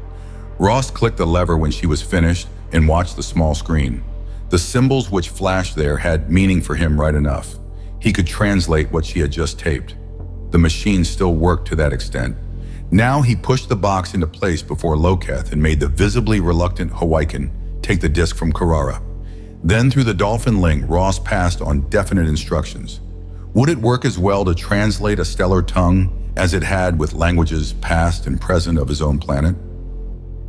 Ross clicked the lever when she was finished and watched the small screen. The symbols which flashed there had meaning for him right enough. He could translate what she had just taped. The machine still worked to that extent. Now he pushed the box into place before Loketh and made the visibly reluctant Hawaiian take the disc from Karara. Then through the dolphin link, Ross passed on definite instructions. Would it work as well to translate a stellar tongue as it had with languages past and present of his own planet?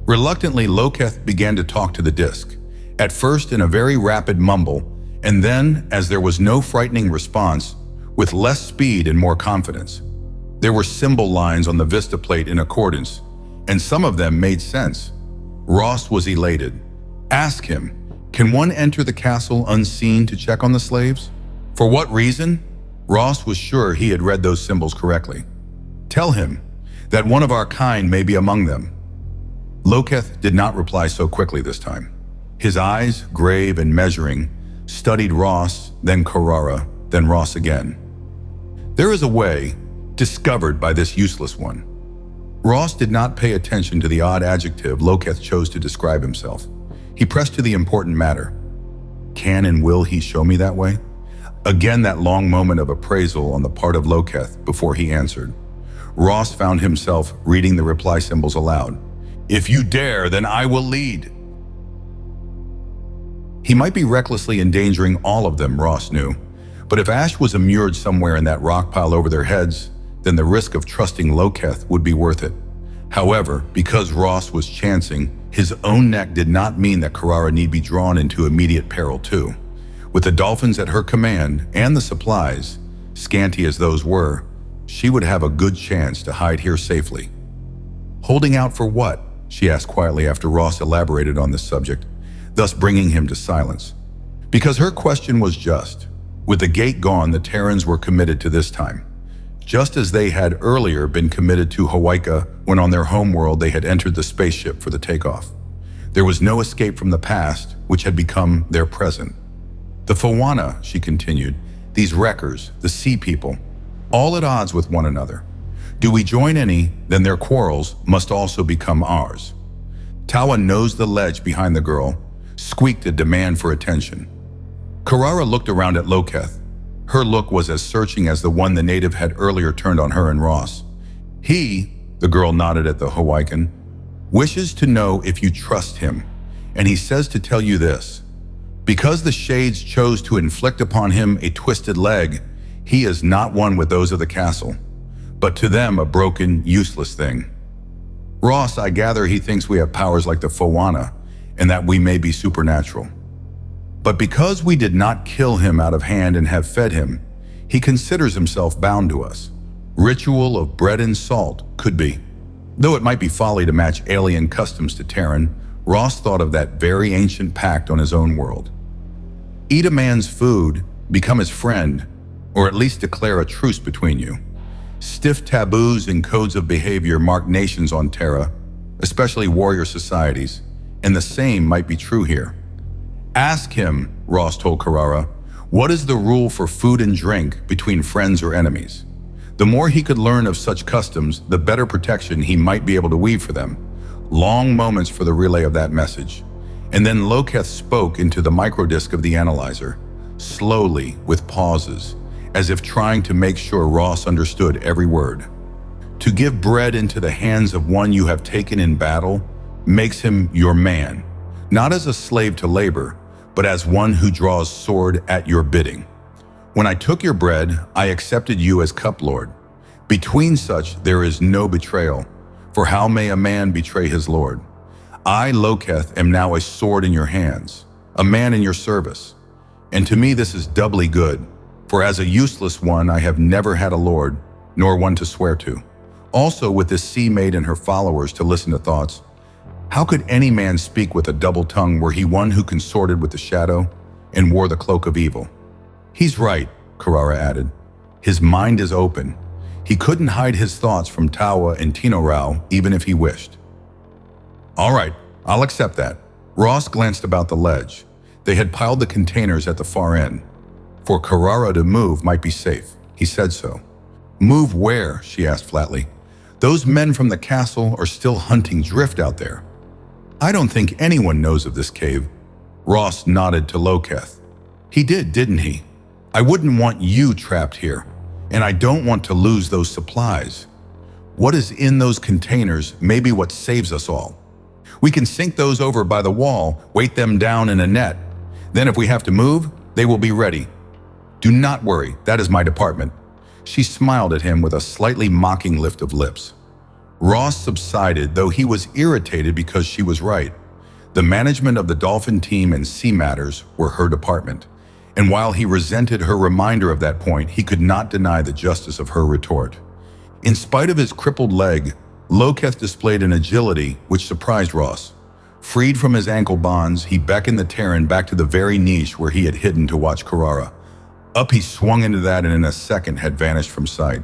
Reluctantly, Loketh began to talk to the disk, at first in a very rapid mumble, and then, as there was no frightening response, with less speed and more confidence. There were symbol lines on the vista plate in accordance, and some of them made sense. Ross was elated. Ask him, can one enter the castle unseen to check on the slaves? For what reason? Ross was sure he had read those symbols correctly. Tell him that one of our kind may be among them. Loketh did not reply so quickly this time. His eyes, grave and measuring, studied Ross, then Carrara, then Ross again. There is a way, discovered by this useless one. Ross did not pay attention to the odd adjective Loketh chose to describe himself. He pressed to the important matter. Can and will he show me that way? Again, that long moment of appraisal on the part of Loketh before he answered. Ross found himself reading the reply symbols aloud. If you dare, then I will lead. He might be recklessly endangering all of them, Ross knew. But if Ash was immured somewhere in that rock pile over their heads, then the risk of trusting Loketh would be worth it. However, because Ross was chancing, his own neck did not mean that Carrara need be drawn into immediate peril too. With the dolphins at her command and the supplies, scanty as those were, she would have a good chance to hide here safely. Holding out for what? She asked quietly after Ross elaborated on this subject, thus bringing him to silence. Because her question was just. With the gate gone, the Terrans were committed to this time, just as they had earlier been committed to Hawaika when on their homeworld they had entered the spaceship for the takeoff. There was no escape from the past, which had become their present. The Fawana, she continued, these wreckers, the sea people, all at odds with one another. Do we join any, then their quarrels must also become ours. Tawa nosed the ledge behind the girl, squeaked a demand for attention. Carrara looked around at Loketh. Her look was as searching as the one the native had earlier turned on her and Ross. He, the girl nodded at the Hawaiian, wishes to know if you trust him, and he says to tell you this. Because the Shades chose to inflict upon him a twisted leg, he is not one with those of the castle, but to them a broken, useless thing. Ross, I gather he thinks we have powers like the Fawana, and that we may be supernatural. But because we did not kill him out of hand and have fed him, he considers himself bound to us. Ritual of bread and salt could be. Though it might be folly to match alien customs to Terran, Ross thought of that very ancient pact on his own world. Eat a man's food, become his friend, or at least declare a truce between you. Stiff taboos and codes of behavior mark nations on Terra, especially warrior societies, and the same might be true here. Ask him, Ross told Carrara, what is the rule for food and drink between friends or enemies? The more he could learn of such customs, the better protection he might be able to weave for them. Long moments for the relay of that message. And then Loketh spoke into the microdisc of the analyzer, slowly, with pauses, as if trying to make sure Ross understood every word. To give bread into the hands of one you have taken in battle makes him your man, not as a slave to labor, but as one who draws sword at your bidding. When I took your bread, I accepted you as cup lord. Between such there is no betrayal, for how may a man betray his lord? I, Loketh, am now a sword in your hands, a man in your service. And to me this is doubly good, for as a useless one I have never had a lord, nor one to swear to. Also with this sea maid and her followers to listen to thoughts, how could any man speak with a double tongue were he one who consorted with the shadow and wore the cloak of evil? He's right, Carrara added. His mind is open. He couldn't hide his thoughts from Tawa and Tino Rao even if he wished. All right, I'll accept that. Ross glanced about the ledge. They had piled the containers at the far end. For Carrara to move might be safe. He said so. Move where? She asked flatly. Those men from the castle are still hunting drift out there. I don't think anyone knows of this cave. Ross nodded to Loketh. He did, didn't he? I wouldn't want you trapped here, and I don't want to lose those supplies. What is in those containers may be what saves us all. We can sink those over by the wall, weight them down in a net. Then if we have to move, they will be ready. "Do not worry, that is my department." She smiled at him with a slightly mocking lift of lips. Ross subsided, though he was irritated because she was right. The management of the Dolphin team and sea matters were her department, and while he resented her reminder of that point, he could not deny the justice of her retort. In spite of his crippled leg, Loketh displayed an agility which surprised Ross. Freed from his ankle bonds, he beckoned the Terran back to the very niche where he had hidden to watch Karara. Up he swung into that and in a second had vanished from sight.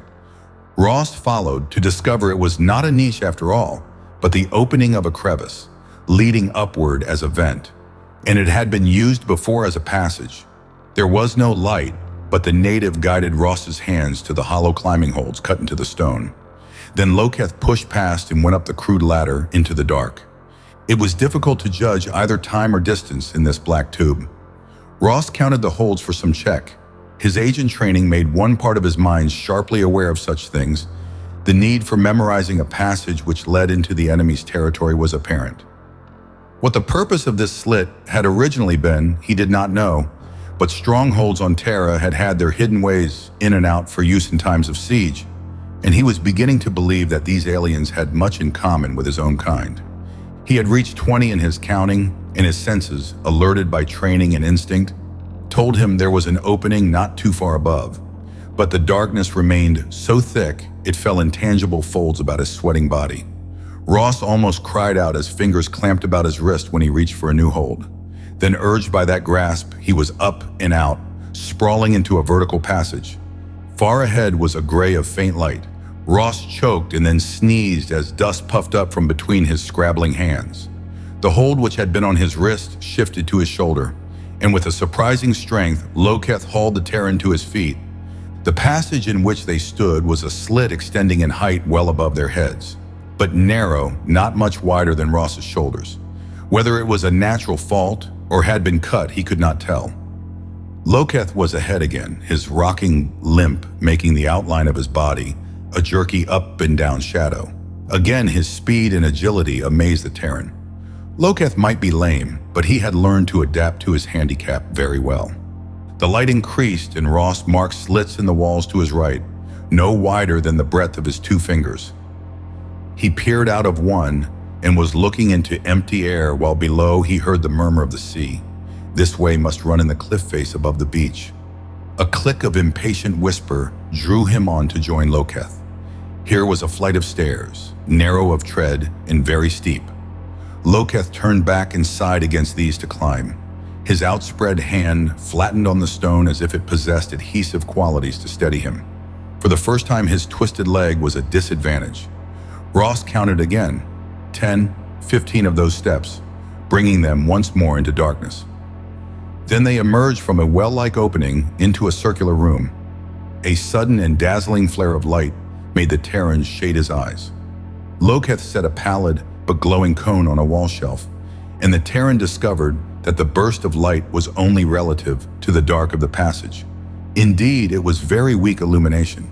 Ross followed to discover it was not a niche after all, but the opening of a crevice, leading upward as a vent, and it had been used before as a passage. There was no light, but the native guided Ross's hands to the hollow climbing holds cut into the stone. Then Loketh pushed past and went up the crude ladder into the dark. It was difficult to judge either time or distance in this black tube. Ross counted the holds for some check. His agent training made one part of his mind sharply aware of such things. The need for memorizing a passage which led into the enemy's territory was apparent. What the purpose of this slit had originally been, he did not know, but strongholds on Terra had had their hidden ways in and out for use in times of siege, and he was beginning to believe that these aliens had much in common with his own kind. He had reached 20 in his counting, and his senses, alerted by training and instinct, told him there was an opening not too far above, but the darkness remained so thick it fell in tangible folds about his sweating body. Ross almost cried out as fingers clamped about his wrist when he reached for a new hold. Then, urged by that grasp, he was up and out, sprawling into a vertical passage. Far ahead was a gray of faint light. Ross choked and then sneezed as dust puffed up from between his scrabbling hands. The hold which had been on his wrist shifted to his shoulder, and with a surprising strength, Loketh hauled the Terran to his feet. The passage in which they stood was a slit extending in height well above their heads, but narrow, not much wider than Ross's shoulders. Whether it was a natural fault or had been cut, he could not tell. Loketh was ahead again, his rocking limp making the outline of his body a jerky up and down shadow. Again, his speed and agility amazed the Terran. Loketh might be lame, but he had learned to adapt to his handicap very well. The light increased and Ross marked slits in the walls to his right, no wider than the breadth of his 2 fingers. He peered out of one and was looking into empty air while below he heard the murmur of the sea. This way must run in the cliff face above the beach. A click of impatient whisper drew him on to join Loketh. Here was a flight of stairs, narrow of tread and very steep. Loketh turned back and sighed against these to climb. His outspread hand flattened on the stone as if it possessed adhesive qualities to steady him. For the first time, his twisted leg was a disadvantage. Ross counted again, 10, 15 of those steps, bringing them once more into darkness. Then they emerged from a well-like opening into a circular room. A sudden and dazzling flare of light made the Terran shade his eyes. Loketh set a pallid but glowing cone on a wall shelf, and the Terran discovered that the burst of light was only relative to the dark of the passage. Indeed, it was very weak illumination.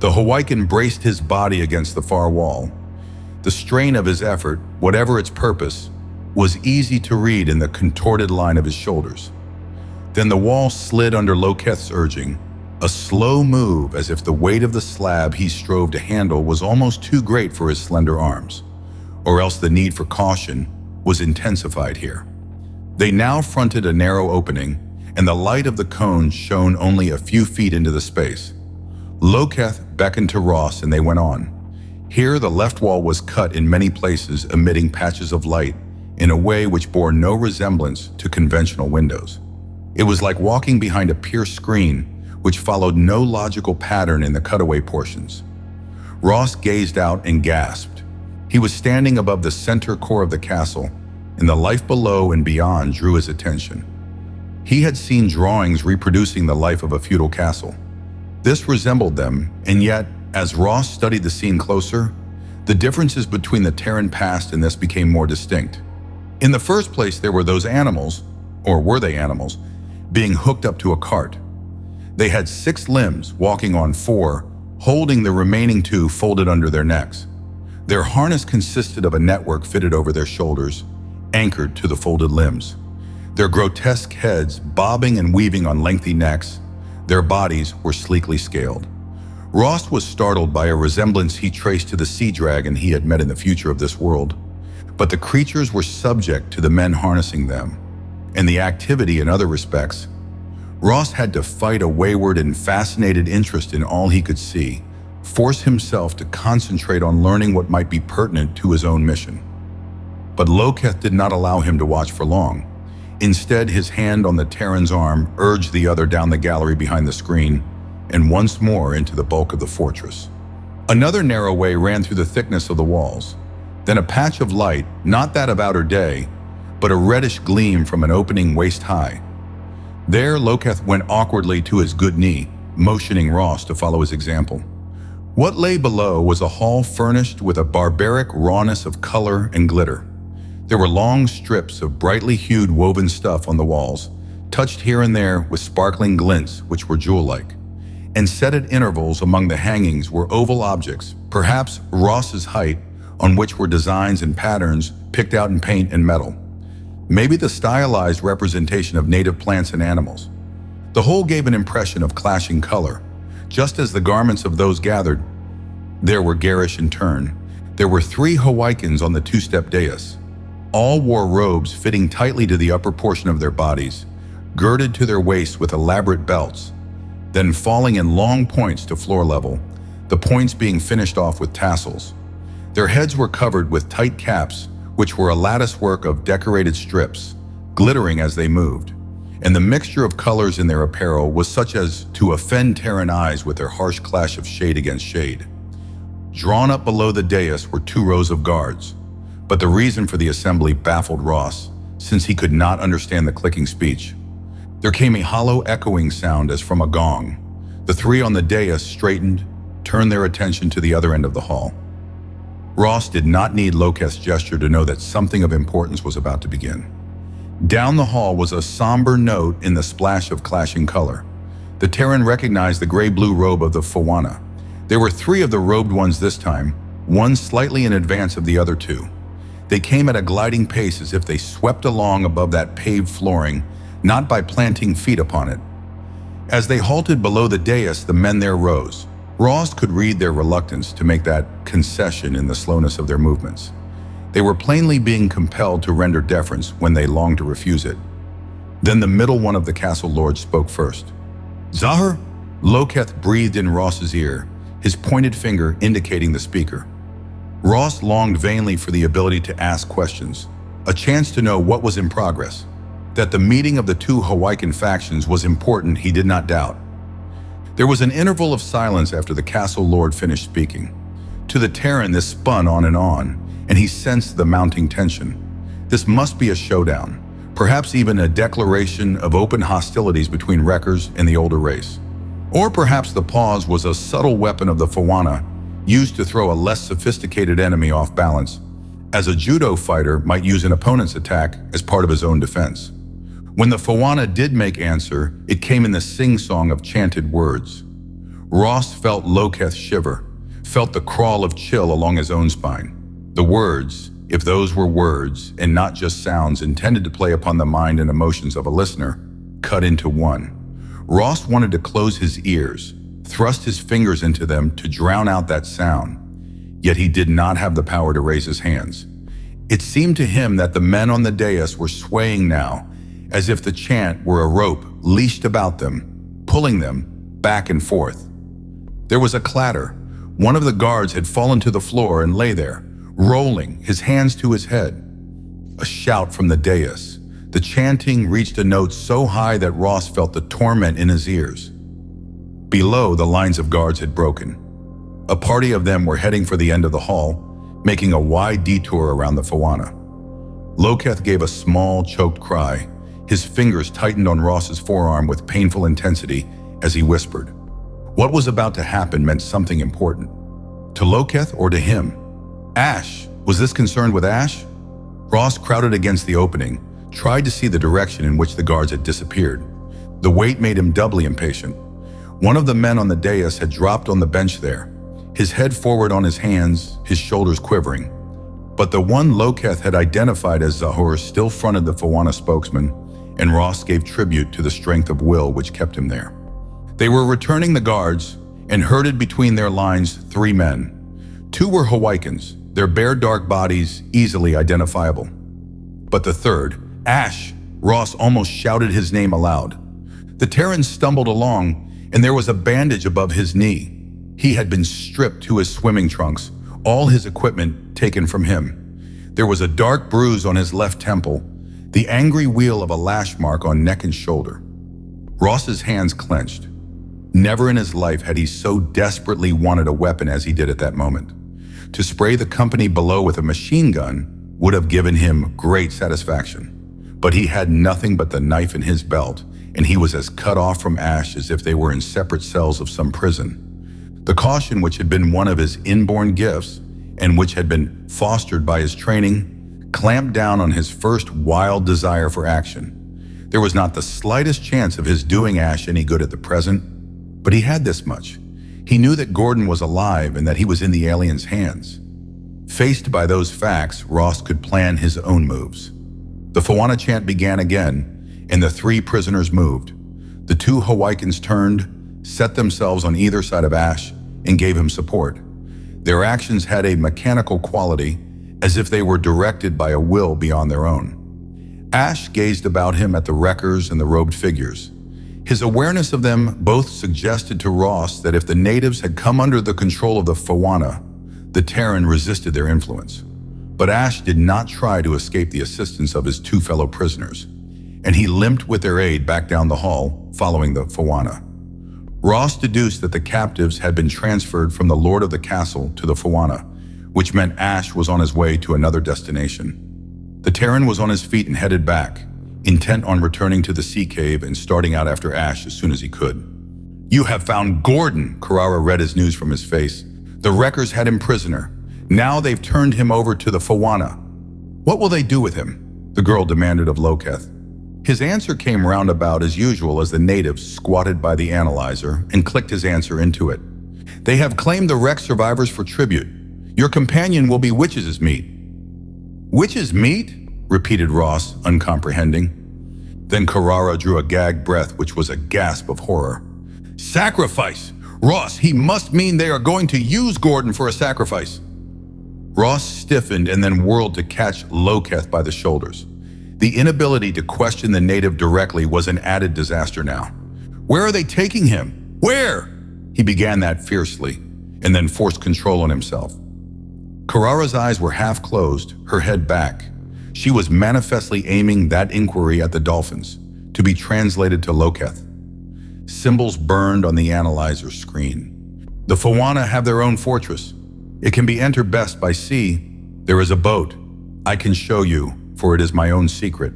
The Hawaiian braced his body against the far wall. The strain of his effort, whatever its purpose, was easy to read in the contorted line of his shoulders. Then the wall slid under Loketh's urging, a slow move as if the weight of the slab he strove to handle was almost too great for his slender arms, or else the need for caution was intensified here. They now fronted a narrow opening, and the light of the cone shone only a few feet into the space. Loketh beckoned to Ross and they went on. Here the left wall was cut in many places, emitting patches of light in a way which bore no resemblance to conventional windows. It was like walking behind a pierced screen which followed no logical pattern in the cutaway portions. Ross gazed out and gasped. He was standing above the center core of the castle, and the life below and beyond drew his attention. He had seen drawings reproducing the life of a feudal castle. This resembled them, and yet, as Ross studied the scene closer, the differences between the Terran past and this became more distinct. In the first place, there were those animals, or were they animals, being hooked up to a cart. They had 6 limbs, walking on 4, holding the remaining 2 folded under their necks. Their harness consisted of a network fitted over their shoulders, anchored to the folded limbs. Their grotesque heads bobbing and weaving on lengthy necks, Their bodies were sleekly scaled. Ross was startled by a resemblance he traced to the sea dragon he had met in the future of this world. But the creatures were subject to the men harnessing them, and the activity in other respects. Ross had to fight a wayward and fascinated interest in all he could see, force himself to concentrate on learning what might be pertinent to his own mission. But Loketh did not allow him to watch for long. Instead, his hand on the Terran's arm urged the other down the gallery behind the screen, and once more into the bulk of the fortress. Another narrow way ran through the thickness of the walls. Then a patch of light, not that of outer day, but a reddish gleam from an opening waist-high. There, Loketh went awkwardly to his good knee, motioning Ross to follow his example. What lay below was a hall furnished with a barbaric rawness of color and glitter. There were long strips of brightly hued woven stuff on the walls, touched here and there with sparkling glints which were jewel-like. And set at intervals among the hangings were oval objects, perhaps Ross's height, on which were designs and patterns picked out in paint and metal. Maybe the stylized representation of native plants and animals. The whole gave an impression of clashing color. Just as the garments of those gathered, there were garish in turn. There were 3 Hawaikans on the 2-step dais. All wore robes fitting tightly to the upper portion of their bodies, girded to their waists with elaborate belts, then falling in long points to floor level, the points being finished off with tassels. Their heads were covered with tight caps, which were a lattice work of decorated strips, glittering as they moved, and the mixture of colors in their apparel was such as to offend Terran eyes with their harsh clash of shade against shade. Drawn up below the dais were 2 rows of guards, but the reason for the assembly baffled Ross, since he could not understand the clicking speech. There came a hollow echoing sound as from a gong. The 3 on the dais straightened, turned their attention to the other end of the hall. Ross did not need Loketh's gesture to know that something of importance was about to begin. Down the hall was a somber note in the splash of clashing color. The Terran recognized the gray-blue robe of the Fawana. There were 3 of the robed ones this time, one slightly in advance of the other 2. They came at a gliding pace as if they swept along above that paved flooring, not by planting feet upon it. As they halted below the dais, the men there rose. Ross could read their reluctance to make that concession in the slowness of their movements. They were plainly being compelled to render deference when they longed to refuse it. Then the middle one of the castle lords spoke first. "Zahir?" Loketh breathed in Ross's ear, his pointed finger indicating the speaker. Ross longed vainly for the ability to ask questions, a chance to know what was in progress. That the meeting of the 2 Hawaiian factions was important, he did not doubt. There was an interval of silence after the castle lord finished speaking. To the Terran, this spun on, and he sensed the mounting tension. This must be a showdown, perhaps even a declaration of open hostilities between Wreckers and the older race. Or perhaps the pause was a subtle weapon of the Fawana, used to throw a less sophisticated enemy off balance, as a judo fighter might use an opponent's attack as part of his own defense. When the Fawana did make answer, it came in the sing-song of chanted words. Ross felt Loketh shiver, felt the crawl of chill along his own spine. The words, if those were words and not just sounds intended to play upon the mind and emotions of a listener, cut into one. Ross wanted to close his ears, thrust his fingers into them to drown out that sound, yet he did not have the power to raise his hands. It seemed to him that the men on the dais were swaying now, as if the chant were a rope leashed about them, pulling them back and forth. There was a clatter. One of the guards had fallen to the floor and lay there, rolling, his hands to his head. A shout from the dais. The chanting reached a note so high that Ross felt the torment in his ears. Below, the lines of guards had broken. A party of them were heading for the end of the hall, making a wide detour around the Fawana. Loketh gave a small, choked cry. His fingers tightened on Ross's forearm with painful intensity as he whispered. What was about to happen meant something important. To Loketh or to him? Ash. Was this concerned with Ash? Ross crowded against the opening, tried to see the direction in which the guards had disappeared. The weight made him doubly impatient. One of the men on the dais had dropped on the bench there, his head forward on his hands, his shoulders quivering. But the one Loketh had identified as Zahir still fronted the Fawana spokesman, and Ross gave tribute to the strength of will which kept him there. They were returning the guards and herded between their lines 3 men. 2 were Hawaikans, their bare dark bodies easily identifiable. But the third, Ash, Ross almost shouted his name aloud. The Terran stumbled along, and there was a bandage above his knee. He had been stripped to his swimming trunks, all his equipment taken from him. There was a dark bruise on his left temple, the angry wheel of a lash mark on neck and shoulder. Ross's hands clenched. Never in his life had he so desperately wanted a weapon as he did at that moment. To spray the company below with a machine gun would have given him great satisfaction. But he had nothing but the knife in his belt, and he was as cut off from Ash as if they were in separate cells of some prison. The caution which had been one of his inborn gifts, and which had been fostered by his training, clamped down on his first wild desire for action. There was not the slightest chance of his doing Ash any good at the present, but he had this much. He knew that Gordon was alive and that he was in the alien's hands. Faced by those facts, Ross could plan his own moves. The Fawana chant began again, and the 3 prisoners moved. The 2 Hawaikans turned, set themselves on either side of Ash, and gave him support. Their actions had a mechanical quality, as if they were directed by a will beyond their own. Ash gazed about him at the wreckers and the robed figures. His awareness of them both suggested to Ross that if the natives had come under the control of the Fawana, the Terran resisted their influence. But Ash did not try to escape the assistance of his 2 fellow prisoners, and he limped with their aid back down the hall, following the Fawana. Ross deduced that the captives had been transferred from the lord of the castle to the Fawana, which meant Ash was on his way to another destination. The Terran was on his feet and headed back, intent on returning to the sea cave and starting out after Ash as soon as he could. "You have found Gordon," Carrara read his news from his face. "The wreckers had him prisoner. Now they've turned him over to the Fawana. What will they do with him?" the girl demanded of Loketh. His answer came roundabout as usual as the natives squatted by the analyzer and clicked his answer into it. "They have claimed the wreck survivors for tribute. Your companion will be witches' meat." "Witches' meat?" repeated Ross, uncomprehending. Then Carrara drew a gagged breath which was a gasp of horror. "Sacrifice! Ross, he must mean they are going to use Gordon for a sacrifice." Ross stiffened and then whirled to catch Loketh by the shoulders. The inability to question the native directly was an added disaster now. "Where are they taking him? Where?" He began that fiercely, and then forced control on himself. Carrara's eyes were half closed, her head back. She was manifestly aiming that inquiry at the dolphins, to be translated to Loketh. Symbols burned on the analyzer screen. "The Fawana have their own fortress. It can be entered best by sea. There is a boat. I can show you, for it is my own secret."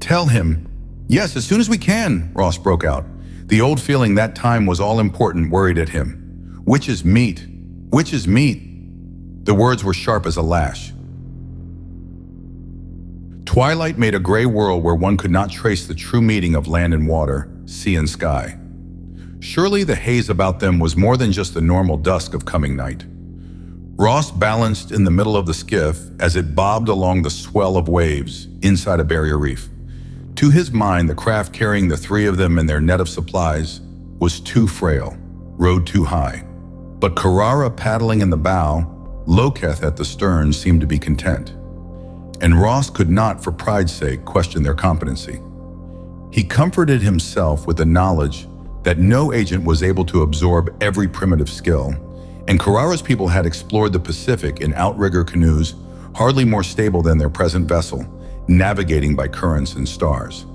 "Tell him." "Yes, as soon as we can," Ross broke out. The old feeling that time was all important worried at him. "Witches' meat. Witches' meat." The words were sharp as a lash. Twilight made a gray world where one could not trace the true meaning of land and water, sea and sky. Surely the haze about them was more than just the normal dusk of coming night. Ross balanced in the middle of the skiff as it bobbed along the swell of waves inside a barrier reef. To his mind, the craft carrying the 3 of them and their net of supplies was too frail, rode too high. But Carrara paddling in the bow, Loketh at the stern seemed to be content. And Ross could not, for pride's sake, question their competency. He comforted himself with the knowledge that no agent was able to absorb every primitive skill, and Carrara's people had explored the Pacific in outrigger canoes hardly more stable than their present vessel, navigating by currents and stars.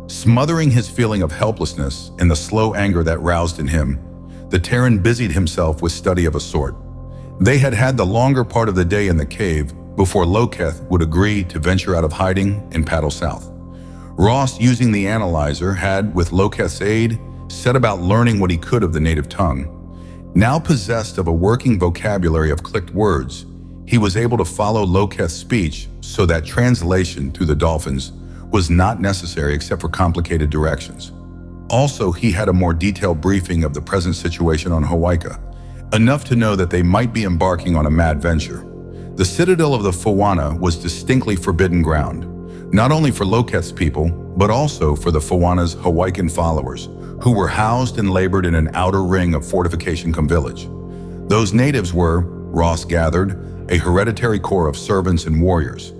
Smothering his feeling of helplessness and the slow anger that roused in him, the Terran busied himself with study of a sort. They had had the longer part of the day in the cave before Loketh would agree to venture out of hiding and paddle south. Ross, using the analyzer, had, with Loketh's aid, set about learning what he could of the native tongue. Now possessed of a working vocabulary of clicked words, he was able to follow Loketh's speech so that translation through the dolphins was not necessary except for complicated directions. Also, he had a more detailed briefing of the present situation on Hawaika, enough to know that they might be embarking on a mad venture. The citadel of the Fawana was distinctly forbidden ground, not only for Loketh's people, but also for the Fawana's Hawaiian followers, who were housed and labored in an outer ring of fortification village. Those natives were, Ross gathered, a hereditary corps of servants and warriors,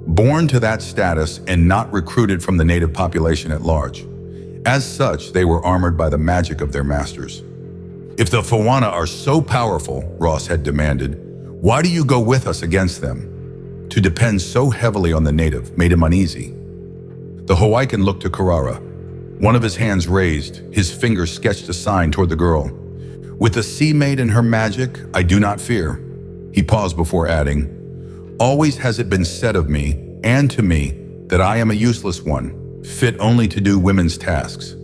born to that status and not recruited from the native population at large. As such, they were armored by the magic of their masters. If the Fawana are so powerful, Ross had demanded, why do you go with us against them? To depend so heavily on the native made him uneasy. The Hawaiian looked to Carrara. One of his hands raised, his finger sketched a sign toward the girl. With the sea maid and her magic, I do not fear. He paused before adding, always has it been said of me, and to me, that I am a useless one, fit only to do women's tasks.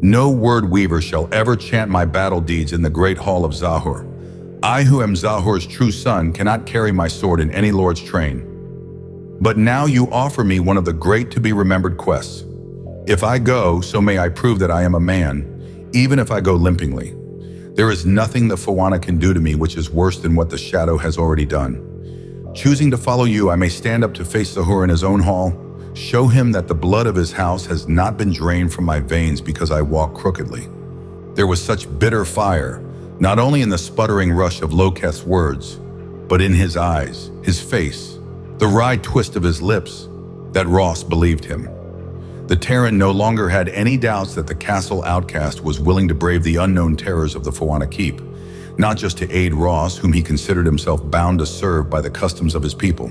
No word weaver shall ever chant my battle deeds in the great hall of Zahur. I who am Zahur's true son cannot carry my sword in any lord's train. But now you offer me one of the great to be remembered quests. If I go, so may I prove that I am a man, even if I go limpingly. There is nothing the Fawana can do to me which is worse than what the shadow has already done. Choosing to follow you, I may stand up to face Zahur in his own hall, show him that the blood of his house has not been drained from my veins because I walk crookedly. There was such bitter fire, not only in the sputtering rush of Loketh's words, but in his eyes, his face, the wry twist of his lips, that Ross believed him. The Terran no longer had any doubts that the castle outcast was willing to brave the unknown terrors of the Fawana Keep, not just to aid Ross, whom he considered himself bound to serve by the customs of his people,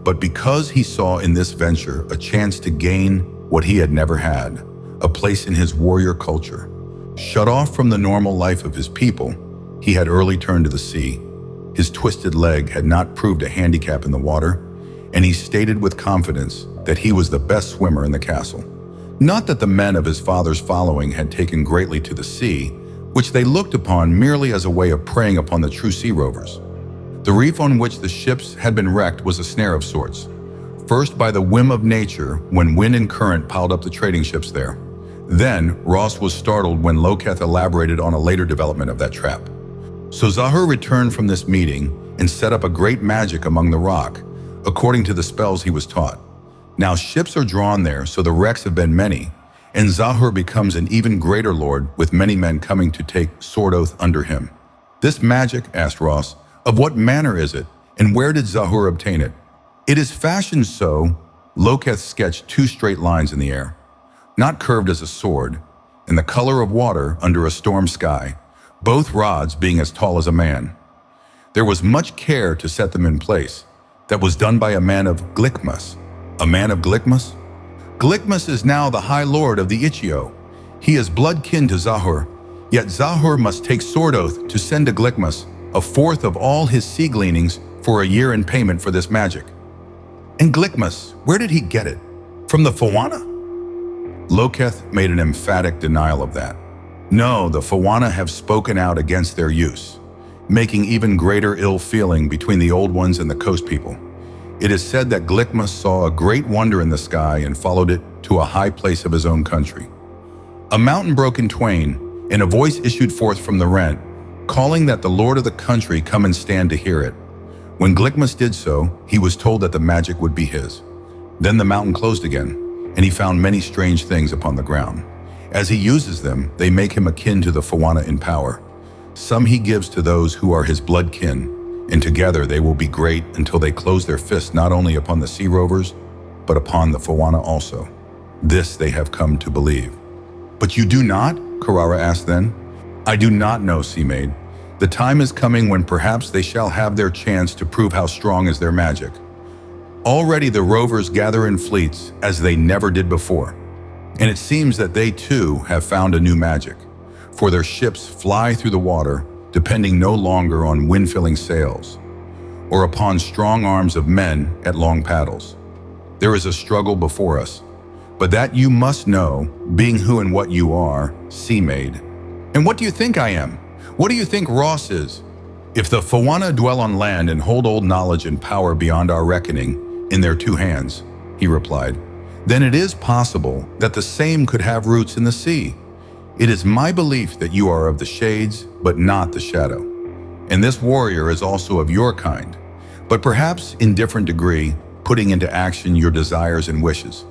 but because he saw in this venture a chance to gain what he had never had, a place in his warrior culture. Shut off from the normal life of his people, he had early turned to the sea. His twisted leg had not proved a handicap in the water, and he stated with confidence that he was the best swimmer in the castle. Not that the men of his father's following had taken greatly to the sea, which they looked upon merely as a way of preying upon the true sea rovers. The reef on which the ships had been wrecked was a snare of sorts. First by the whim of nature when wind and current piled up the trading ships there. Then Ross was startled when Loketh elaborated on a later development of that trap. So Zahur returned from this meeting and set up a great magic among the rock, according to the spells he was taught. Now ships are drawn there, so the wrecks have been many, and Zahur becomes an even greater lord with many men coming to take sword oath under him. This magic, asked Ross, of what manner is it, and where did Zahur obtain it? It is fashioned so, Loketh sketched 2 straight lines in the air, not curved as a sword, and the color of water under a storm sky, both rods being as tall as a man. There was much care to set them in place. That was done by a man of Glickmas. A man of Glickmas? Glickmas is now the High Lord of the Ichio. He is blood kin to Zahur, yet Zahur must take sword oath to send to Glickmas 1/4 of all his sea gleanings for a year in payment for this magic. And Glickmas, where did he get it? From the Fawana? Loketh made an emphatic denial of that. No, the Fawana have spoken out against their use, making even greater ill feeling between the old ones and the coast people. It is said that Glickmas saw a great wonder in the sky and followed it to a high place of his own country. A mountain broke in twain, and a voice issued forth from the rent, calling that the lord of the country come and stand to hear it. When Glickmas did so, he was told that the magic would be his. Then the mountain closed again, and he found many strange things upon the ground. As he uses them, they make him akin to the Fawana in power. Some he gives to those who are his blood kin, and together they will be great until they close their fists not only upon the sea rovers, but upon the Fawana also. This they have come to believe. But you do not? Carrara asked then. I do not know, Sea Maid. The time is coming when perhaps they shall have their chance to prove how strong is their magic. Already the rovers gather in fleets as they never did before, and it seems that they too have found a new magic, for their ships fly through the water, depending no longer on wind-filling sails, or upon strong arms of men at long paddles. There is a struggle before us, but that you must know, being who and what you are, Sea Maid. And what do you think I am? What do you think Ross is? If the Fawana dwell on land and hold old knowledge and power beyond our reckoning in their 2 hands, he replied, then it is possible that the same could have roots in the sea. It is my belief that you are of the shades, but not the shadow. And this warrior is also of your kind, but perhaps in different degree, putting into action your desires and wishes.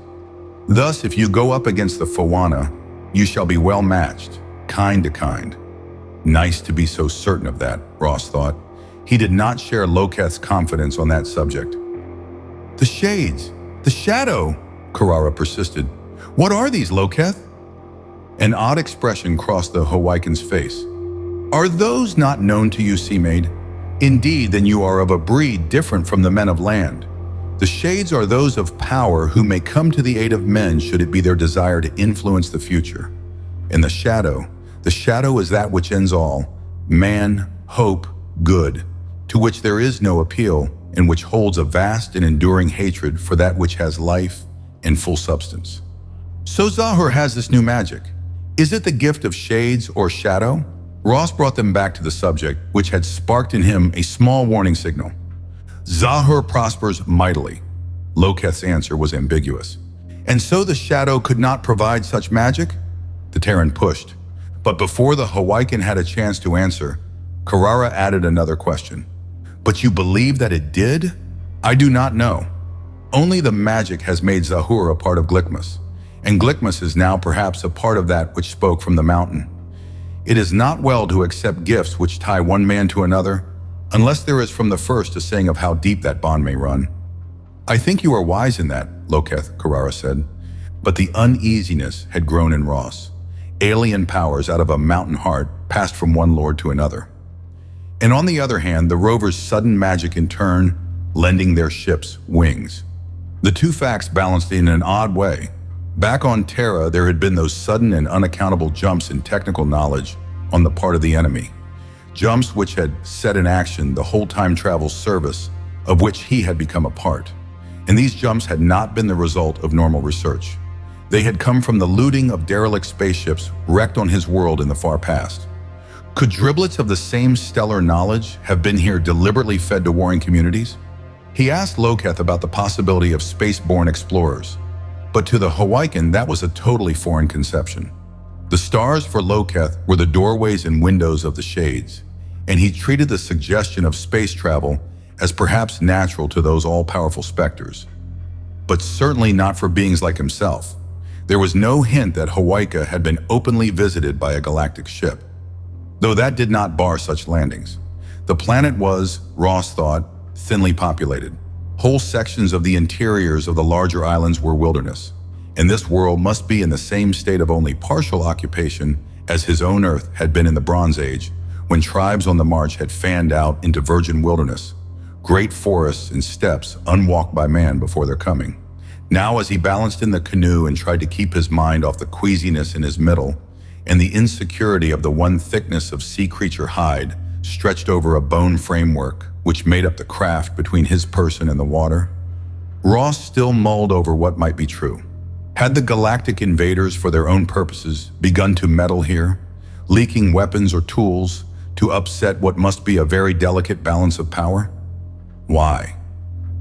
Thus, if you go up against the Fawana, You shall be well matched, kind to kind. Nice to be so certain of that, Ross thought. He did not share Loketh's confidence on that subject. The shades, the shadow, Karara persisted. What are these, Loketh? An odd expression crossed the Hawaiian's face. Are those not known to you, Sea Maid? Indeed, then you are of a breed different from the men of land. The shades are those of power who may come to the aid of men should it be their desire to influence the future. And the shadow is that which ends all, man, hope, good, to which there is no appeal, and which holds a vast and enduring hatred for that which has life and full substance. So Zahur has this new magic. Is it the gift of shades or shadow? Ross brought them back to the subject, which had sparked in him a small warning signal. Zahur prospers mightily. Loketh's answer was ambiguous. And so the shadow could not provide such magic? The Terran pushed. But before the Hawaiian had a chance to answer, Karara added another question. But you believe that it did? I do not know. Only the magic has made Zahur a part of Glickmas, and Glickmas is now perhaps a part of that which spoke from the mountain. It is not well to accept gifts which tie one man to another, unless there is from the first a saying of how deep that bond may run. I think you are wise in that, Loketh, Karara said, but the uneasiness had grown in Ross. Alien powers out of a mountain heart passed from one lord to another. And on the other hand, the rover's sudden magic in turn, lending their ships wings. The two facts balanced in an odd way. Back on Terra, there had been those sudden and unaccountable jumps in technical knowledge on the part of the enemy. Jumps which had set in action the whole time travel service of which he had become a part. And these jumps had not been the result of normal research. They had come from the looting of derelict spaceships wrecked on his world in the far past. Could driblets of the same stellar knowledge have been here deliberately fed to warring communities? He asked Loketh about the possibility of space-borne explorers, but to the Hawaiian that was a totally foreign conception. The stars for Loketh were the doorways and windows of the shades, and he treated the suggestion of space travel as perhaps natural to those all-powerful specters, but certainly not for beings like himself. There was no hint that Hawaika had been openly visited by a galactic ship, though that did not bar such landings. The planet was, Ross thought, thinly populated. Whole sections of the interiors of the larger islands were wilderness, and this world must be in the same state of only partial occupation as his own Earth had been in the Bronze Age, when tribes on the march had fanned out into virgin wilderness, great forests and steppes unwalked by man before their coming. Now, as he balanced in the canoe and tried to keep his mind off the queasiness in his middle and the insecurity of the one thickness of sea creature hide stretched over a bone framework which made up the craft between his person and the water, Ross still mulled over what might be true. Had the galactic invaders, for their own purposes, begun to meddle here, leaking weapons or tools to upset what must be a very delicate balance of power? Why?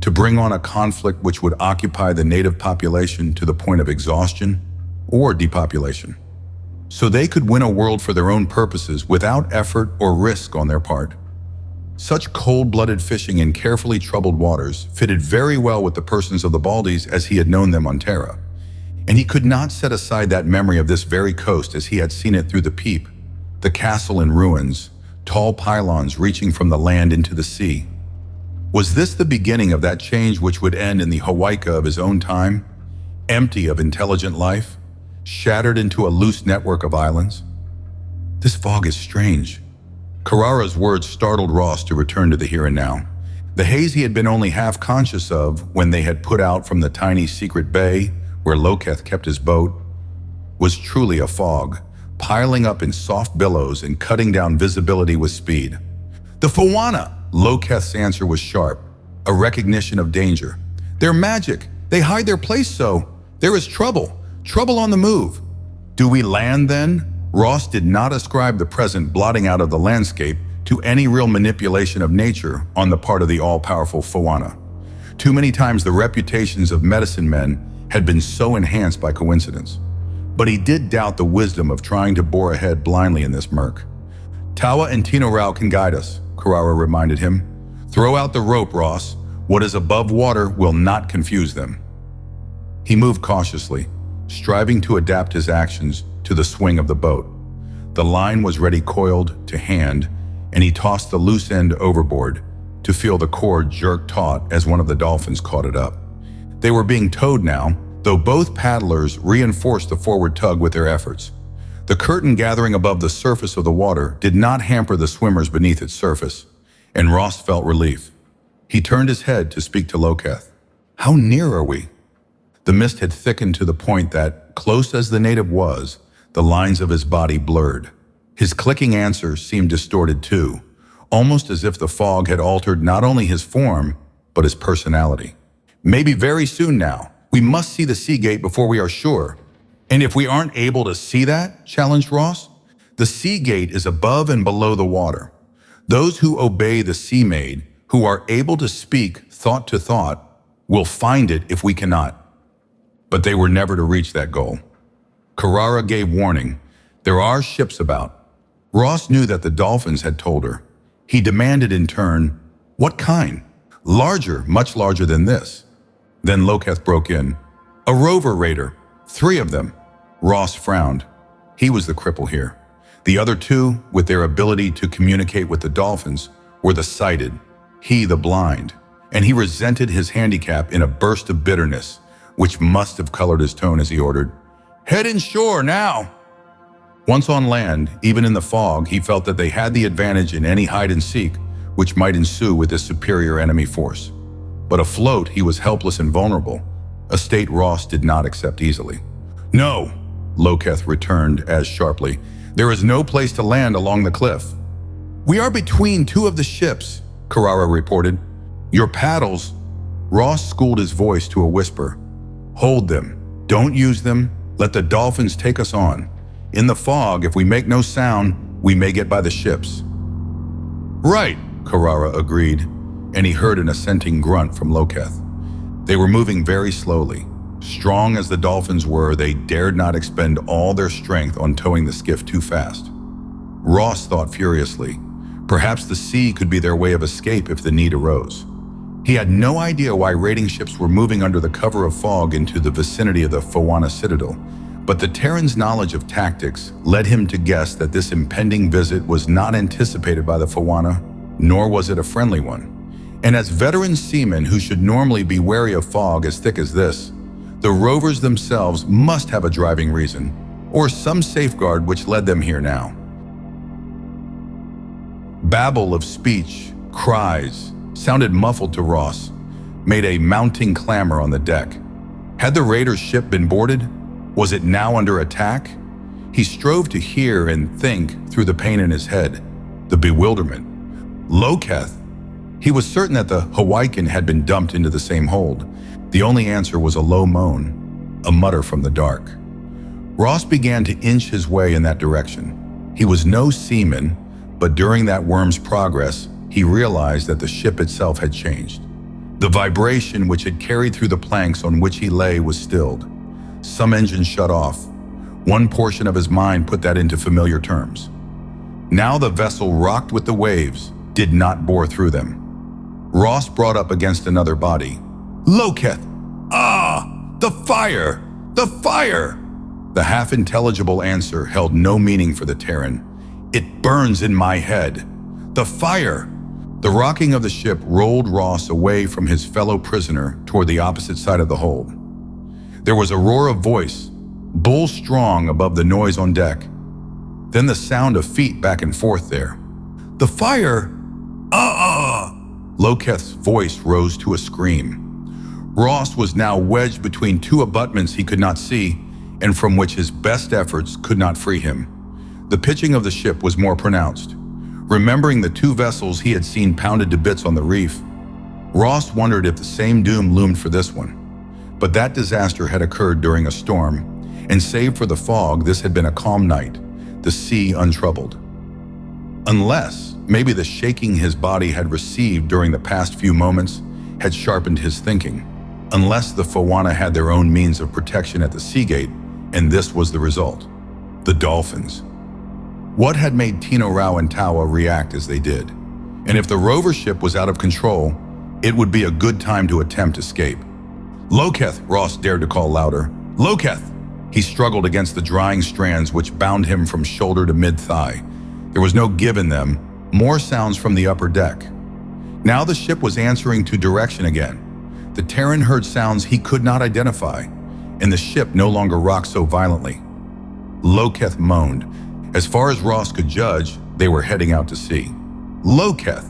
To bring on a conflict which would occupy the native population to the point of exhaustion or depopulation, so they could win a world for their own purposes without effort or risk on their part. Such cold-blooded fishing in carefully troubled waters fitted very well with the persons of the Baldies as he had known them on Terra, and he could not set aside that memory of this very coast as he had seen it through the peep, the castle in ruins, tall pylons reaching from the land into the sea. Was this the beginning of that change which would end in the Hawaika of his own time, empty of intelligent life, shattered into a loose network of islands? This fog is strange. Karara's words startled Ross to return to the here and now. The haze he had been only half conscious of when they had put out from the tiny secret bay where Loketh kept his boat was truly a fog, piling up in soft billows and cutting down visibility with speed. The Fawana! Loketh's answer was sharp, a recognition of danger. They're magic. They hide their place so. There is trouble. Trouble on the move. Do we land then? Ross did not ascribe the present blotting out of the landscape to any real manipulation of nature on the part of the all-powerful Fawana. Too many times the reputations of medicine men had been so enhanced by coincidence. But he did doubt the wisdom of trying to bore ahead blindly in this murk. Tawa and Tino Rao can guide us, Karara reminded him. Throw out the rope, Ross. What is above water will not confuse them. He moved cautiously, striving to adapt his actions to the swing of the boat. The line was ready coiled to hand, and he tossed the loose end overboard to feel the cord jerk taut as one of the dolphins caught it up. They were being towed now, though both paddlers reinforced the forward tug with their efforts. The curtain gathering above the surface of the water did not hamper the swimmers beneath its surface, and Ross felt relief. He turned his head to speak to Loketh. "How near are we?" The mist had thickened to the point that, close as the native was, the lines of his body blurred. His clicking answers seemed distorted too, almost as if the fog had altered not only his form, but his personality. "Maybe very soon now. We must see the sea gate before we are sure." "And if we aren't able to see that," challenged Ross, "the sea gate is above and below the water. Those who obey the sea maid, who are able to speak thought to thought, will find it if we cannot." But they were never to reach that goal. Carrara gave warning. "There are ships about." Ross knew that the dolphins had told her. He demanded in turn, "What kind?" "Larger, much larger than this." Then Loketh broke in. "A rover raider. 3 of them." Ross frowned. He was the cripple here. The other 2, with their ability to communicate with the dolphins, were the sighted, he the blind, and he resented his handicap in a burst of bitterness, which must have colored his tone as he ordered, "Head inshore now." Once on land, even in the fog, he felt that they had the advantage in any hide-and-seek which might ensue with this superior enemy force. But afloat, he was helpless and vulnerable, a state Ross did not accept easily. "No," Loketh returned as sharply. "There is no place to land along the cliff." "We are between 2 of the ships," Carrara reported. "Your paddles—" Ross schooled his voice to a whisper. "Hold them. Don't use them. Let the dolphins take us on. In the fog, if we make no sound, we may get by the ships." "Right," Carrara agreed, and he heard an assenting grunt from Loketh. They were moving very slowly. Strong as the dolphins were, they dared not expend all their strength on towing the skiff too fast. Ross thought furiously. Perhaps the sea could be their way of escape if the need arose. He had no idea why raiding ships were moving under the cover of fog into the vicinity of the Fawana Citadel, but the Terran's knowledge of tactics led him to guess that this impending visit was not anticipated by the Fawana, nor was it a friendly one. And as veteran seamen who should normally be wary of fog as thick as this, the rovers themselves must have a driving reason, or some safeguard which led them here now. Babble of speech, cries, sounded muffled to Ross, made a mounting clamor on the deck. Had the raider's ship been boarded? Was it now under attack? He strove to hear and think through the pain in his head, the bewilderment. Loketh! He was certain that the Hawaiian had been dumped into the same hold. The only answer was a low moan, a mutter from the dark. Ross began to inch his way in that direction. He was no seaman, but during that worm's progress, he realized that the ship itself had changed. The vibration which had carried through the planks on which he lay was stilled. Some engines shut off. One portion of his mind put that into familiar terms. Now the vessel rocked with the waves, did not bore through them. Ross brought up against another body. "Loketh! Ah! The fire! The fire!" The half-intelligible answer held no meaning for the Terran. "It burns in my head. The fire!" The rocking of the ship rolled Ross away from his fellow prisoner toward the opposite side of the hold. There was a roar of voice, bull-strong above the noise on deck. Then the sound of feet back and forth there. "The fire! Loketh's voice rose to a scream. Ross was now wedged between 2 abutments he could not see, and from which his best efforts could not free him. The pitching of the ship was more pronounced. Remembering the 2 vessels he had seen pounded to bits on the reef, Ross wondered if the same doom loomed for this one. But that disaster had occurred during a storm, and save for the fog, this had been a calm night, the sea untroubled. Unless, maybe the shaking his body had received during the past few moments had sharpened his thinking. Unless the Fawana had their own means of protection at the sea gate, and this was the result. The dolphins. What had made Tino Rao and Tawa react as they did? And if the rover ship was out of control, it would be a good time to attempt escape. "Loketh!" Ross dared to call louder. "Loketh!" He struggled against the drying strands which bound him from shoulder to mid-thigh. There was no give in them, more sounds from the upper deck. Now the ship was answering to direction again. The Terran heard sounds he could not identify, and the ship no longer rocked so violently. Loketh moaned. As far as Ross could judge, they were heading out to sea. Loketh!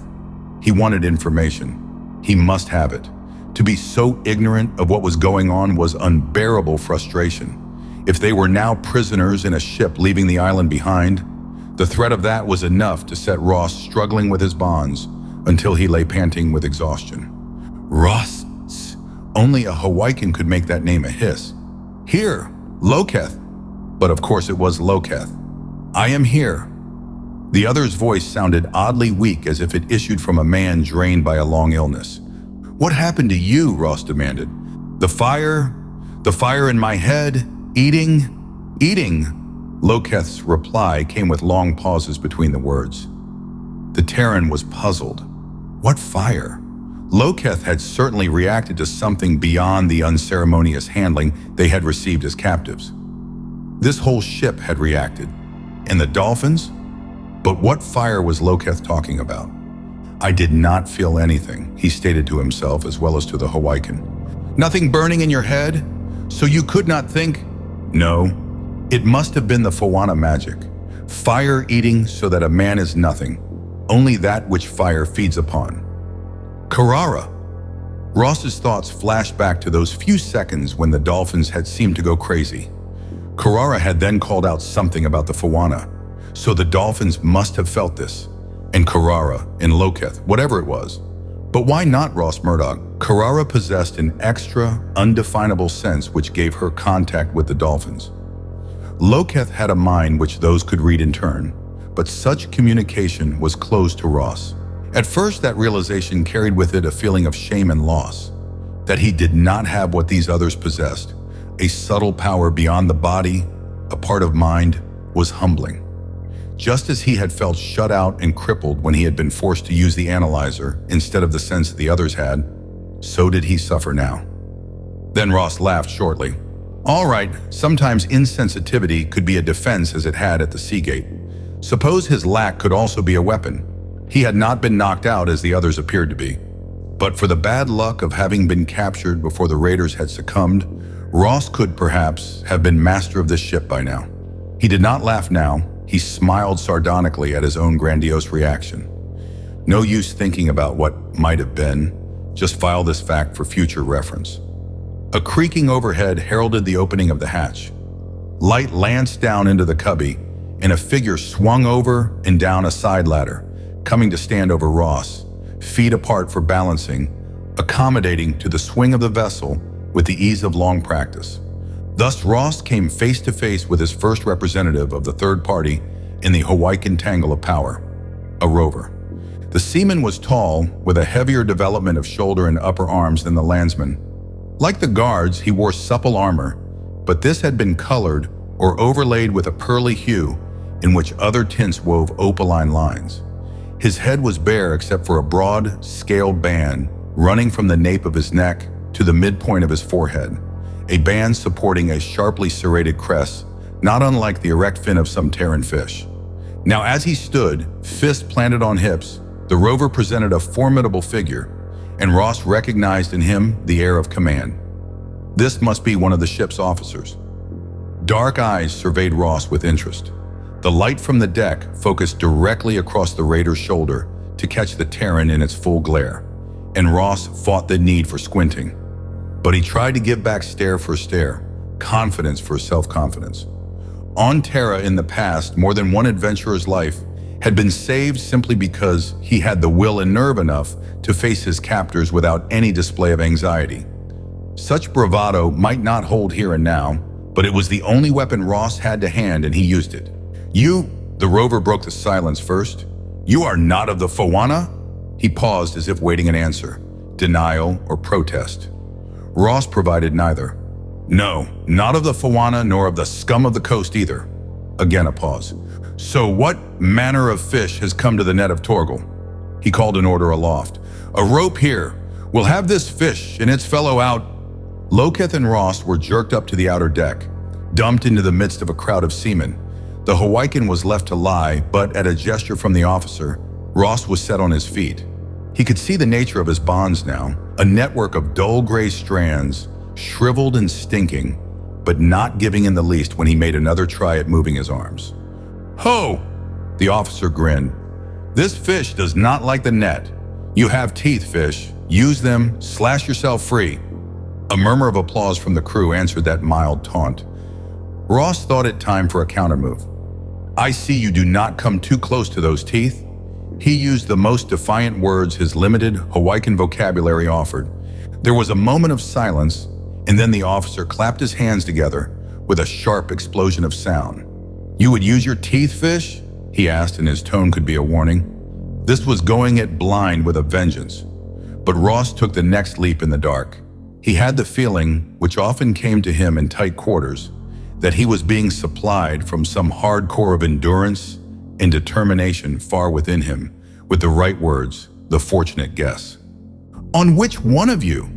He wanted information. He must have it. To be so ignorant of what was going on was unbearable frustration. If they were now prisoners in a ship leaving the island behind, the threat of that was enough to set Ross struggling with his bonds until he lay panting with exhaustion. Ross! Only a Hawaiian could make that name a hiss. Here, Loketh. But of course it was Loketh. I am here. The other's voice sounded oddly weak, as if it issued from a man drained by a long illness. What happened to you? Ross demanded. The fire in my head, eating. Loketh's reply came with long pauses between the words. The Terran was puzzled. What fire? Loketh had certainly reacted to something beyond the unceremonious handling they had received as captives. This whole ship had reacted. And the dolphins? But what fire was Loketh talking about? I did not feel anything, he stated to himself as well as to the Hawaiian. Nothing burning in your head? So you could not think? No, it must have been the Fawana magic. Fire eating so that a man is nothing, only that which fire feeds upon. Karara. Ross's thoughts flashed back to those few seconds when the dolphins had seemed to go crazy. Karara had then called out something about the Fawana, so the dolphins must have felt this. And Karara, and Loketh, whatever it was. But why not Ross Murdoch? Karara possessed an extra, undefinable sense which gave her contact with the dolphins. Loketh had a mind which those could read in turn, but such communication was closed to Ross. At first, that realization carried with it a feeling of shame and loss, that he did not have what these others possessed. A subtle power beyond the body, a part of mind, was humbling. Just as he had felt shut out and crippled when he had been forced to use the analyzer instead of the sense the others had, so did he suffer now. Then Ross laughed shortly. All right, sometimes insensitivity could be a defense as it had at the Seagate. Suppose his lack could also be a weapon. He had not been knocked out as the others appeared to be. But for the bad luck of having been captured before the raiders had succumbed, Ross could perhaps have been master of this ship by now. He did not laugh now. He smiled sardonically at his own grandiose reaction. No use thinking about what might have been. Just file this fact for future reference. A creaking overhead heralded the opening of the hatch. Light lanced down into the cubby, and a figure swung over and down a side ladder, coming to stand over Ross, feet apart for balancing, accommodating to the swing of the vessel with the ease of long practice. Thus, Ross came face to face with his first representative of the third party in the Hawaiian tangle of power, a rover. The seaman was tall, with a heavier development of shoulder and upper arms than the landsman. Like the guards, he wore supple armor, but this had been colored or overlaid with a pearly hue in which other tints wove opaline lines. His head was bare except for a broad, scaled band running from the nape of his neck to the midpoint of his forehead, a band supporting a sharply serrated crest, not unlike the erect fin of some Terran fish. Now as he stood, fist planted on hips, the rover presented a formidable figure, and Ross recognized in him the air of command. This must be one of the ship's officers. Dark eyes surveyed Ross with interest. The light from the deck focused directly across the raider's shoulder to catch the Terran in its full glare, and Ross fought the need for squinting. But he tried to give back stare for stare, confidence for self-confidence. On Terra in the past, more than one adventurer's life had been saved simply because he had the will and nerve enough to face his captors without any display of anxiety. Such bravado might not hold here and now, but it was the only weapon Ross had to hand, and he used it. The rover broke the silence first. You are not of the Fawana? He paused as if waiting an answer, denial or protest. Ross provided neither. No, not of the Fawana nor of the scum of the coast either. Again a pause. So what manner of fish has come to the net of Torgal? He called an order aloft. A rope here. We'll have this fish and its fellow out. Loketh and Ross were jerked up to the outer deck. dumped into the midst of a crowd of seamen. The Hawaiian was left to lie, but at a gesture from the officer, Ross was set on his feet. He could see the nature of his bonds now, a network of dull gray strands, shriveled and stinking, but not giving in the least when he made another try at moving his arms. "Ho!" The officer grinned. "This fish does not like the net. You have teeth, fish. Use them, slash yourself free." A murmur of applause from the crew answered that mild taunt. Ross thought it time for a countermove. "I see you do not come too close to those teeth." He used the most defiant words his limited Hawaiian vocabulary offered. There was a moment of silence, and then the officer clapped his hands together with a sharp explosion of sound. "You would use your teeth, fish?" he asked, and his tone could be a warning. This was going it blind with a vengeance. But Ross took the next leap in the dark. He had the feeling, which often came to him in tight quarters, that he was being supplied from some hard core of endurance and determination far within him, with the right words, the fortunate guess. "On which one of you?"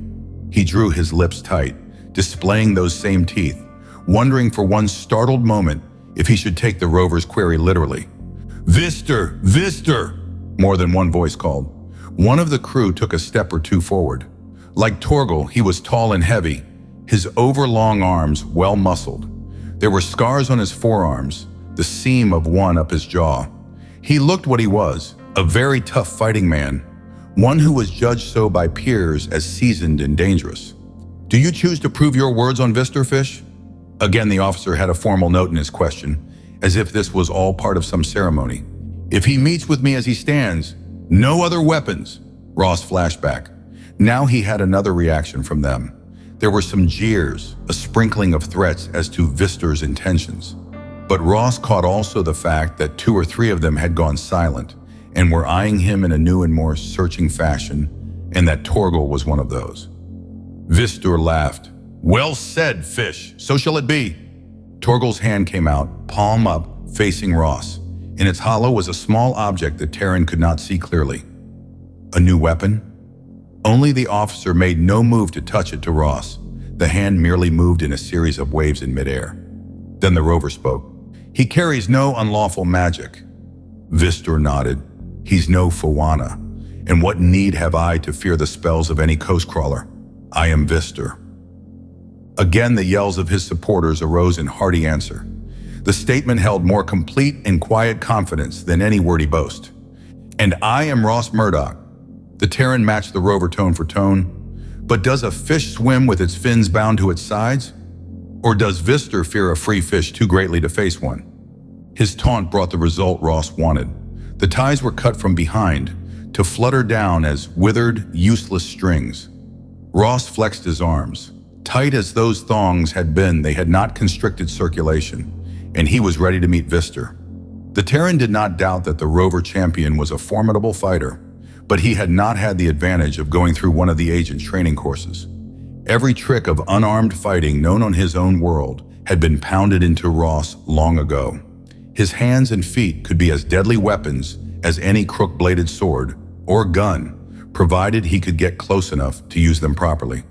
He drew his lips tight, displaying those same teeth, wondering for one startled moment if he should take the rover's query literally. "Vister! Vister!" more than one voice called. One of the crew took a step or two forward. Like Torgal, he was tall and heavy, his overlong arms well-muscled. There were scars on his forearms, the seam of one up his jaw. He looked what he was, a very tough fighting man, one who was judged so by peers as seasoned and dangerous. "Do you choose to prove your words on Vister, fish?" Again, the officer had a formal note in his question, as if this was all part of some ceremony. "If he meets with me as he stands, no other weapons," Ross flashed back. Now he had another reaction from them. There were some jeers, a sprinkling of threats as to Vister's intentions. But Ross caught also the fact that 2 or 3 of them had gone silent and were eyeing him in a new and more searching fashion, and that Torgal was one of those. Vister laughed. "Well said, fish. So shall it be." Torgal's hand came out, palm up, facing Ross. In its hollow was a small object that Terran could not see clearly. A new weapon? Only the officer made no move to touch it to Ross. The hand merely moved in a series of waves in midair. Then the rover spoke. "He carries no unlawful magic." Vister nodded. "He's no Fawana. And what need have I to fear the spells of any coast crawler? I am Vister." Again, the yells of his supporters arose in hearty answer. The statement held more complete and quiet confidence than any wordy boast. "And I am Ross Murdoch." The Terran matched the rover tone for tone. "But does a fish swim with its fins bound to its sides? Or does Vister fear a free fish too greatly to face one?" His taunt brought the result Ross wanted. The ties were cut from behind to flutter down as withered, useless strings. Ross flexed his arms. Tight as those thongs had been, they had not constricted circulation, and he was ready to meet Vister. The Terran did not doubt that the rover champion was a formidable fighter, but he had not had the advantage of going through one of the agent's training courses. Every trick of unarmed fighting known on his own world had been pounded into Ross long ago. His hands and feet could be as deadly weapons as any crook-bladed sword or gun, provided he could get close enough to use them properly.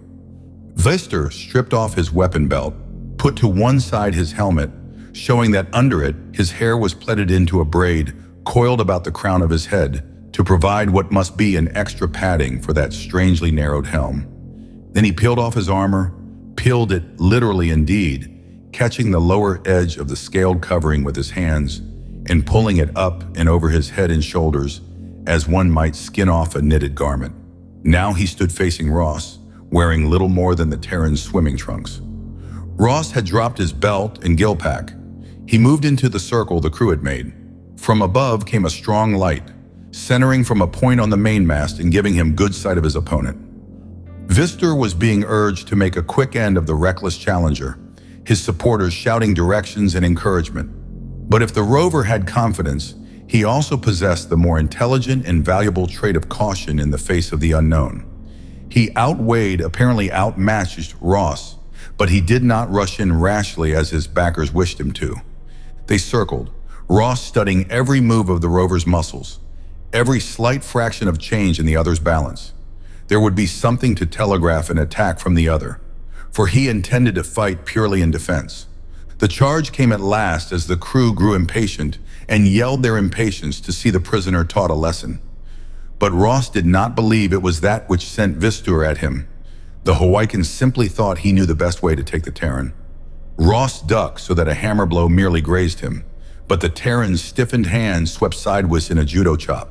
Vister stripped off his weapon belt, put to one side his helmet, showing that under it his hair was plaited into a braid coiled about the crown of his head to provide what must be an extra padding for that strangely narrowed helm. Then he peeled off his armor, peeled it literally indeed, catching the lower edge of the scaled covering with his hands and pulling it up and over his head and shoulders as one might skin off a knitted garment. Now he stood facing Ross, wearing little more than the Terran's swimming trunks. Ross had dropped his belt and gill pack. He moved into the circle the crew had made. From above came a strong light, centering from a point on the mainmast and giving him good sight of his opponent. Vister was being urged to make a quick end of the reckless challenger, his supporters shouting directions and encouragement. But if the rover had confidence, he also possessed the more intelligent and valuable trait of caution in the face of the unknown. He outweighed, apparently outmatched Ross, but he did not rush in rashly as his backers wished him to. They circled, Ross studying every move of the rover's muscles, every slight fraction of change in the other's balance. There would be something to telegraph an attack from the other, for he intended to fight purely in defense. The charge came at last as the crew grew impatient and yelled their impatience to see the prisoner taught a lesson. But Ross did not believe it was that which sent Vistur at him. The Hawaiian simply thought he knew the best way to take the Terran. Ross ducked so that a hammer blow merely grazed him, but the Terran's stiffened hand swept sideways in a judo chop.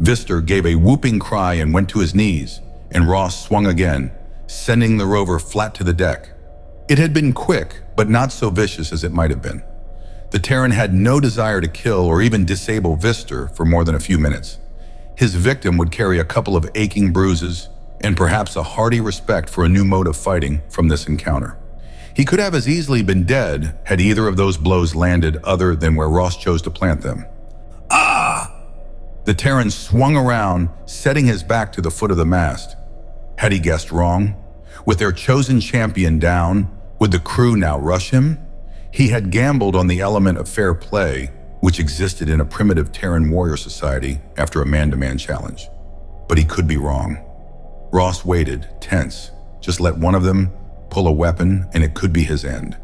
Vistur gave a whooping cry and went to his knees, and Ross swung again, sending the rover flat to the deck. It had been quick, but not so vicious as it might have been. The Terran had no desire to kill or even disable Vistur for more than a few minutes. His victim would carry a couple of aching bruises and perhaps a hearty respect for a new mode of fighting from this encounter. He could have as easily been dead had either of those blows landed other than where Ross chose to plant them. Ah! The Terran swung around, setting his back to the foot of the mast. Had he guessed wrong? With their chosen champion down, would the crew now rush him? He had gambled on the element of fair play, which existed in a primitive Terran warrior society after a man-to-man challenge. But he could be wrong. Ross waited, tense. Just let one of them pull a weapon and it could be his end.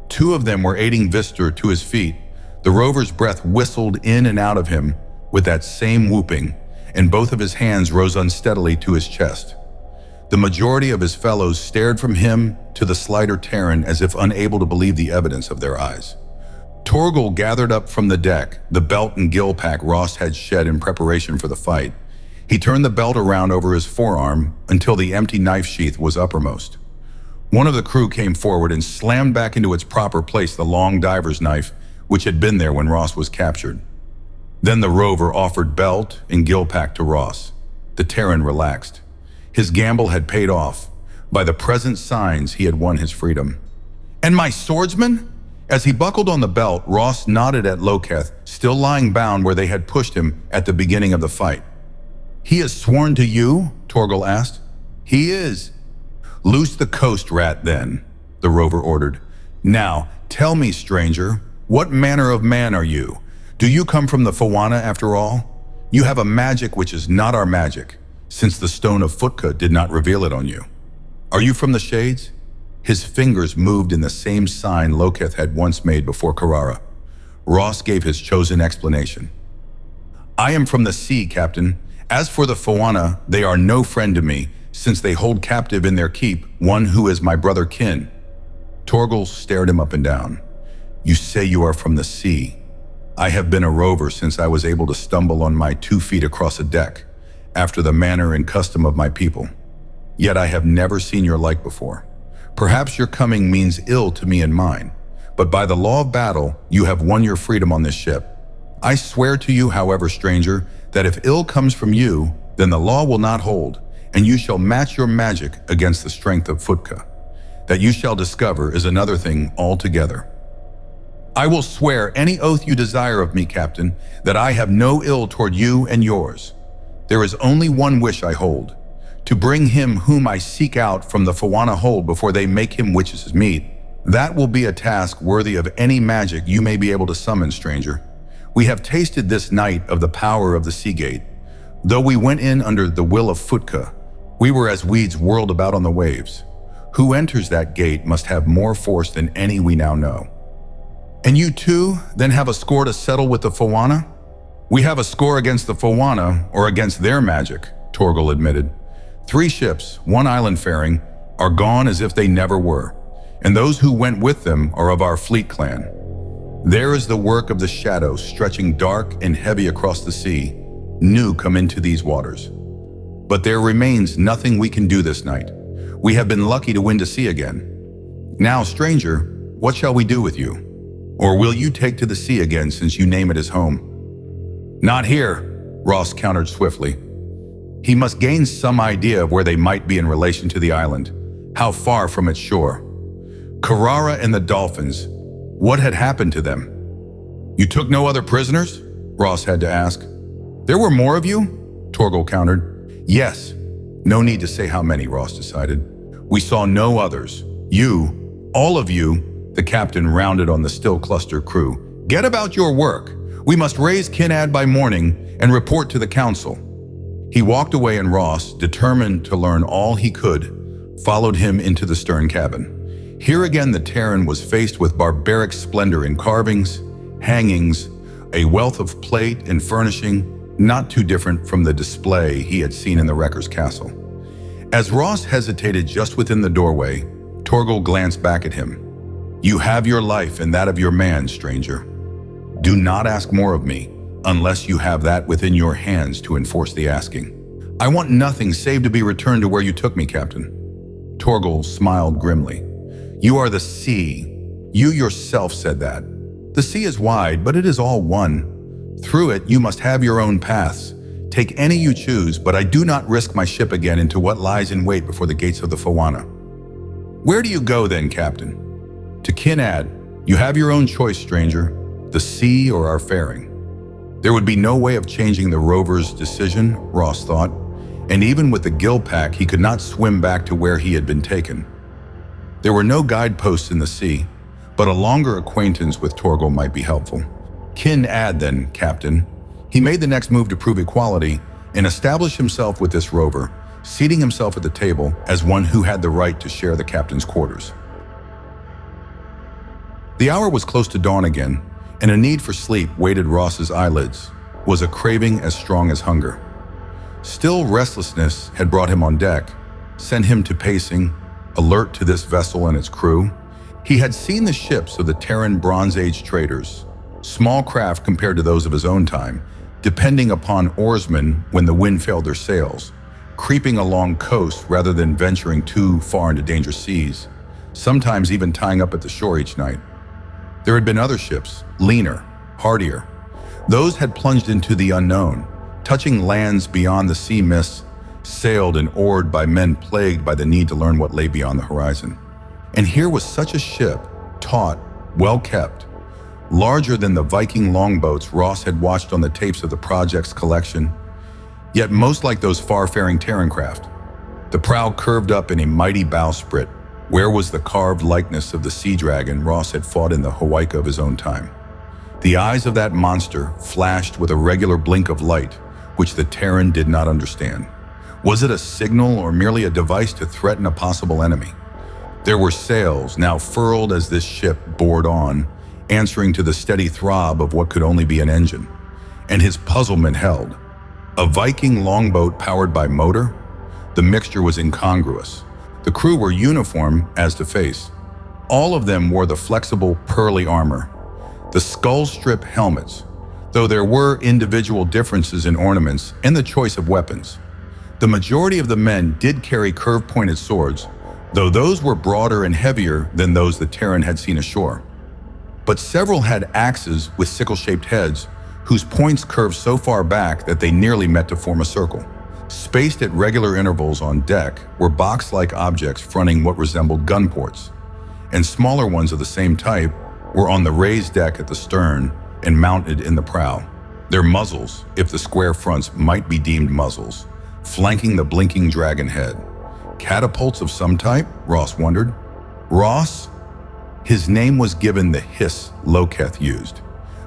Two of them were aiding Vistur to his feet. The rover's breath whistled in and out of him with that same whooping, and both of his hands rose unsteadily to his chest. The majority of his fellows stared from him to the slighter Terran as if unable to believe the evidence of their eyes. Torgal gathered up from the deck the belt and gill pack Ross had shed in preparation for the fight. He turned the belt around over his forearm until the empty knife sheath was uppermost. One of the crew came forward and slammed back into its proper place the long diver's knife, which had been there when Ross was captured. Then the rover offered belt and gill pack to Ross. The Terran relaxed. His gamble had paid off. By the present signs, he had won his freedom. "And my swordsman?" As he buckled on the belt, Ross nodded at Loketh, still lying bound where they had pushed him at the beginning of the fight. "He has sworn to you?" Torgal asked. "He is." "Loose the coast rat, then," the rover ordered. "Now, tell me, stranger, what manner of man are you? Do you come from the Fawana after all? You have a magic which is not our magic, since the stone of Futka did not reveal it on you. Are you from the Shades?" His fingers moved in the same sign Loketh had once made before Karara. Ross gave his chosen explanation. "I am from the sea, Captain. As for the Fawana, they are no friend to me, since they hold captive in their keep one who is my brother kin." Torgal stared him up and down. "You say you are from the sea. I have been a rover since I was able to stumble on my 2 feet across a deck, after the manner and custom of my people. Yet I have never seen your like before. Perhaps your coming means ill to me and mine, but by the law of battle, you have won your freedom on this ship. I swear to you, however, stranger, that if ill comes from you, then the law will not hold, and you shall match your magic against the strength of Futka. That you shall discover is another thing altogether. I will swear any oath you desire of me, Captain, that I have no ill toward you and yours. There is only one wish I hold, to bring him whom I seek out from the Fawana hold before they make him witches' meat. That will be a task worthy of any magic you may be able to summon, stranger. We have tasted this night of the power of the Sea Gate. Though we went in under the will of Futka, we were as weeds whirled about on the waves. Who enters that gate must have more force than any we now know. And you too then have a score to settle with the Fawana?" "We have a score against the Fawana, or against their magic," Torgal admitted. 3 ships, 1 island faring, are gone as if they never were, and those who went with them are of our fleet clan. There is the work of the shadow stretching dark and heavy across the sea, new come into these waters. But there remains nothing we can do this night. We have been lucky to win to sea again. Now, stranger, what shall we do with you? Or will you take to the sea again since you name it as home?" "Not here," Ross countered swiftly. He must gain some idea of where they might be in relation to the island, how far from its shore. Karara and the dolphins, what had happened to them? "You took no other prisoners?" Ross had to ask. "There were more of you?" Torgal countered. "Yes. No need to say how many," Ross decided. "We saw no others. You, all of you," the captain rounded on the still cluster crew. "Get about your work. We must raise Kinad by morning and report to the council." He walked away, and Ross, determined to learn all he could, followed him into the stern cabin. Here again the Terran was faced with barbaric splendor in carvings, hangings, a wealth of plate and furnishing not too different from the display he had seen in the Wrecker's castle. As Ross hesitated just within the doorway, Torgal glanced back at him. "You have your life and that of your man, stranger. Do not ask more of me unless you have that within your hands to enforce the asking. I want nothing save to be returned to where you took me, Captain." Torgal smiled grimly. "You are the sea. You yourself said that. The sea is wide, but it is all one. Through it, you must have your own paths. Take any you choose, but I do not risk my ship again into what lies in wait before the gates of the Fawana." "Where do you go then, Captain?" "To Kinad. You have your own choice, stranger. The sea or our faring." There would be no way of changing the rover's decision, Ross thought, and even with the gill pack, he could not swim back to where he had been taken. There were no guideposts in the sea, but a longer acquaintance with Torgal might be helpful. "Kinad then, Captain." He made the next move to prove equality and establish himself with this rover, seating himself at the table as one who had the right to share the captain's quarters. The hour was close to dawn again, and a need for sleep weighted Ross's eyelids, was a craving as strong as hunger. Still, restlessness had brought him on deck, sent him to pacing, alert to this vessel and its crew. He had seen the ships of the Terran Bronze Age traders, small craft compared to those of his own time, depending upon oarsmen when the wind failed their sails, creeping along coast rather than venturing too far into dangerous seas, sometimes even tying up at the shore each night. There had been other ships, leaner, hardier. Those had plunged into the unknown, touching lands beyond the sea mists, sailed and oared by men plagued by the need to learn what lay beyond the horizon. And here was such a ship, taut, well-kept, larger than the Viking longboats Ross had watched on the tapes of the project's collection, yet most like those far-faring Terran craft. The prow curved up in a mighty bowsprit. Where was the carved likeness of the sea dragon Ross had fought in the Hawaii of his own time? The eyes of that monster flashed with a regular blink of light, which the Terran did not understand. Was it a signal or merely a device to threaten a possible enemy? There were sails now furled as this ship bored on, answering to the steady throb of what could only be an engine. And his puzzlement held. A Viking longboat powered by motor? The mixture was incongruous. The crew were uniform as to face. All of them wore the flexible, pearly armor, the skull-strip helmets, though there were individual differences in ornaments and the choice of weapons. The majority of the men did carry curve-pointed swords, though those were broader and heavier than those the Terran had seen ashore. But several had axes with sickle-shaped heads, whose points curved so far back that they nearly met to form a circle. Spaced at regular intervals on deck were box-like objects fronting what resembled gun ports, and smaller ones of the same type were on the raised deck at the stern and mounted in the prow. Their muzzles, if the square fronts might be deemed muzzles, flanking the blinking dragon head. Catapults of some type, Ross wondered. Ross? His name was given the hiss Loketh used,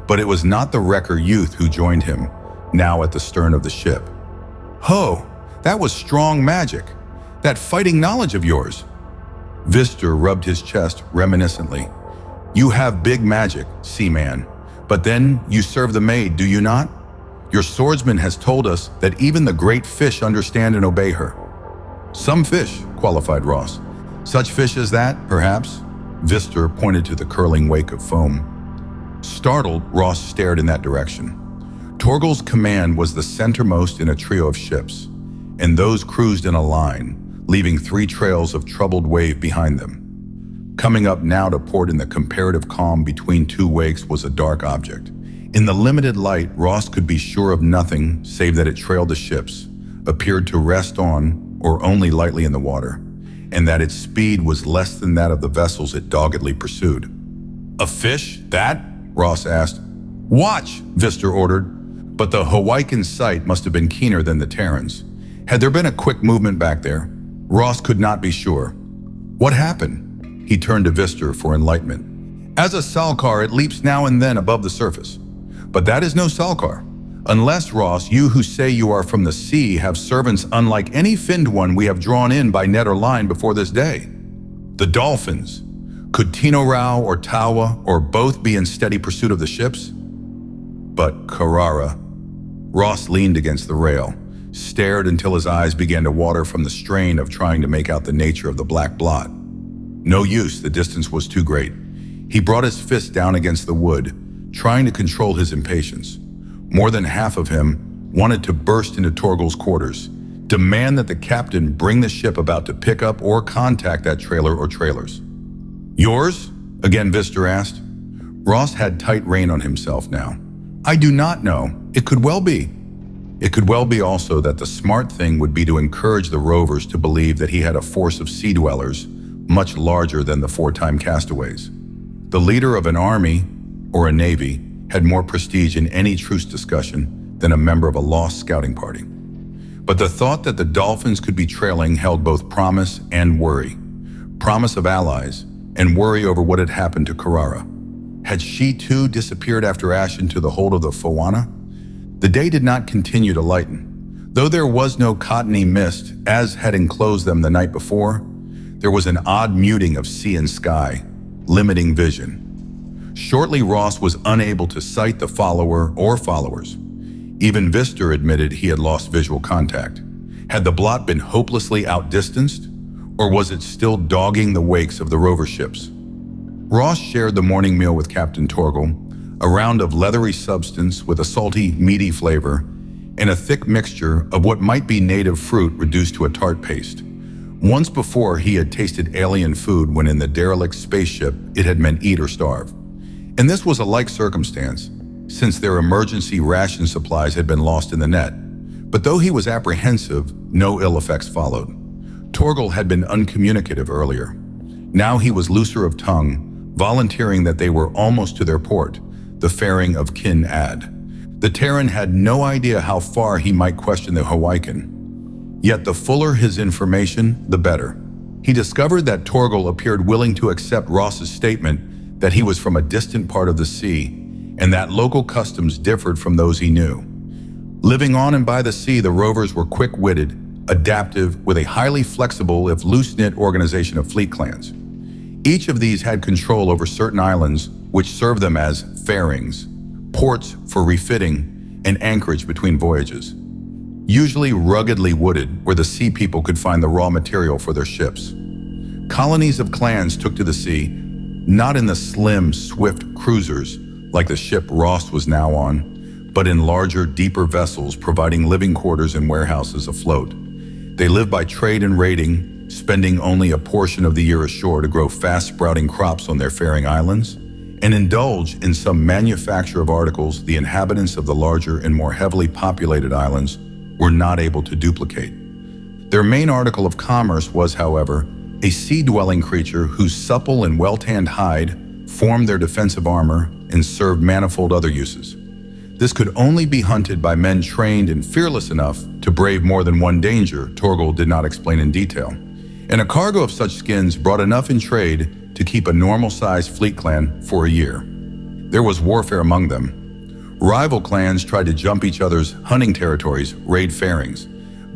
but it was not the Wrecker youth who joined him, now at the stern of the ship. "Ho, that was strong magic. That fighting knowledge of yours." Vistor rubbed his chest reminiscently. "You have big magic, seaman, but then you serve the maid, do you not? Your swordsman has told us that even the great fish understand and obey her." "Some fish," qualified Ross. "Such fish as that, perhaps?" Vistor pointed to the curling wake of foam. Startled, Ross stared in that direction. Torgal's command was the centermost in a trio of ships, and those cruised in a line, leaving 3 trails of troubled wave behind them. Coming up now to port in the comparative calm between 2 wakes was a dark object. In the limited light, Ross could be sure of nothing save that it trailed the ships, appeared to rest on or only lightly in the water, and that its speed was less than that of the vessels it doggedly pursued. "A fish, that?" Ross asked. "Watch," Vistor ordered. But the Hawaiian sight must have been keener than the Terran's. Had there been a quick movement back there? Ross could not be sure. "What happened?" He turned to Vistor for enlightenment. "As a Salkar, it leaps now and then above the surface. But that is no Salkar. Unless, Ross, you who say you are from the sea have servants unlike any finned one we have drawn in by net or line before this day. The dolphins. Could Tino Rao or Tawa or both be in steady pursuit of the ships? But Carrara. Ross leaned against the rail, stared until his eyes began to water from the strain of trying to make out the nature of the black blot. No use, the distance was too great. He brought his fist down against the wood, trying to control his impatience. More than half of him wanted to burst into Torgal's quarters, demand that the captain bring the ship about to pick up or contact that trailer or trailers. Yours? Again, Vister asked. Ross had tight rein on himself now. I do not know. It could well be. It could well be also that the smart thing would be to encourage the rovers to believe that he had a force of sea dwellers much larger than the four-time castaways. The leader of an army or a navy had more prestige in any truce discussion than a member of a lost scouting party. But the thought that the Dolphins could be trailing held both promise and worry. Promise of allies and worry over what had happened to Carrara. Had she too disappeared after Ash into the hold of the Foana? The day did not continue to lighten. Though there was no cottony mist, as had enclosed them the night before, there was an odd muting of sea and sky, limiting vision. Shortly, Ross was unable to sight the follower or followers. Even Vister admitted he had lost visual contact. Had the blot been hopelessly outdistanced, or was it still dogging the wakes of the rover ships? Ross shared the morning meal with Captain Torgal, a round of leathery substance with a salty, meaty flavor, and a thick mixture of what might be native fruit reduced to a tart paste. Once before, he had tasted alien food when in the derelict spaceship it had meant eat or starve. And this was a like circumstance, since their emergency ration supplies had been lost in the net. But though he was apprehensive, no ill effects followed. Torgal had been uncommunicative earlier. Now he was looser of tongue, volunteering that they were almost to their port, the fairing of Kin Ad. The Terran had no idea how far he might question the Hawaiian. Yet the fuller his information, the better. He discovered that Torgal appeared willing to accept Ross's statement that he was from a distant part of the sea, and that local customs differed from those he knew. Living on and by the sea, the rovers were quick-witted, adaptive, with a highly flexible, if loose-knit organization of fleet clans. Each of these had control over certain islands, which served them as fairings, ports for refitting, and anchorage between voyages. Usually ruggedly wooded, where the sea people could find the raw material for their ships. Colonies of clans took to the sea, not in the slim, swift cruisers like the ship Ross was now on, but in larger, deeper vessels providing living quarters and warehouses afloat. They lived by trade and raiding, spending only a portion of the year ashore to grow fast-sprouting crops on their faring islands, and indulge in some manufacture of articles the inhabitants of the larger and more heavily populated islands were not able to duplicate. Their main article of commerce was, however, a sea-dwelling creature whose supple and well-tanned hide formed their defensive armor and served manifold other uses. This could only be hunted by men trained and fearless enough to brave more than one danger, Torgal did not explain in detail. And a cargo of such skins brought enough in trade to keep a normal-sized fleet clan for a year. There was warfare among them. Rival clans tried to jump each other's hunting territories, raid fairings.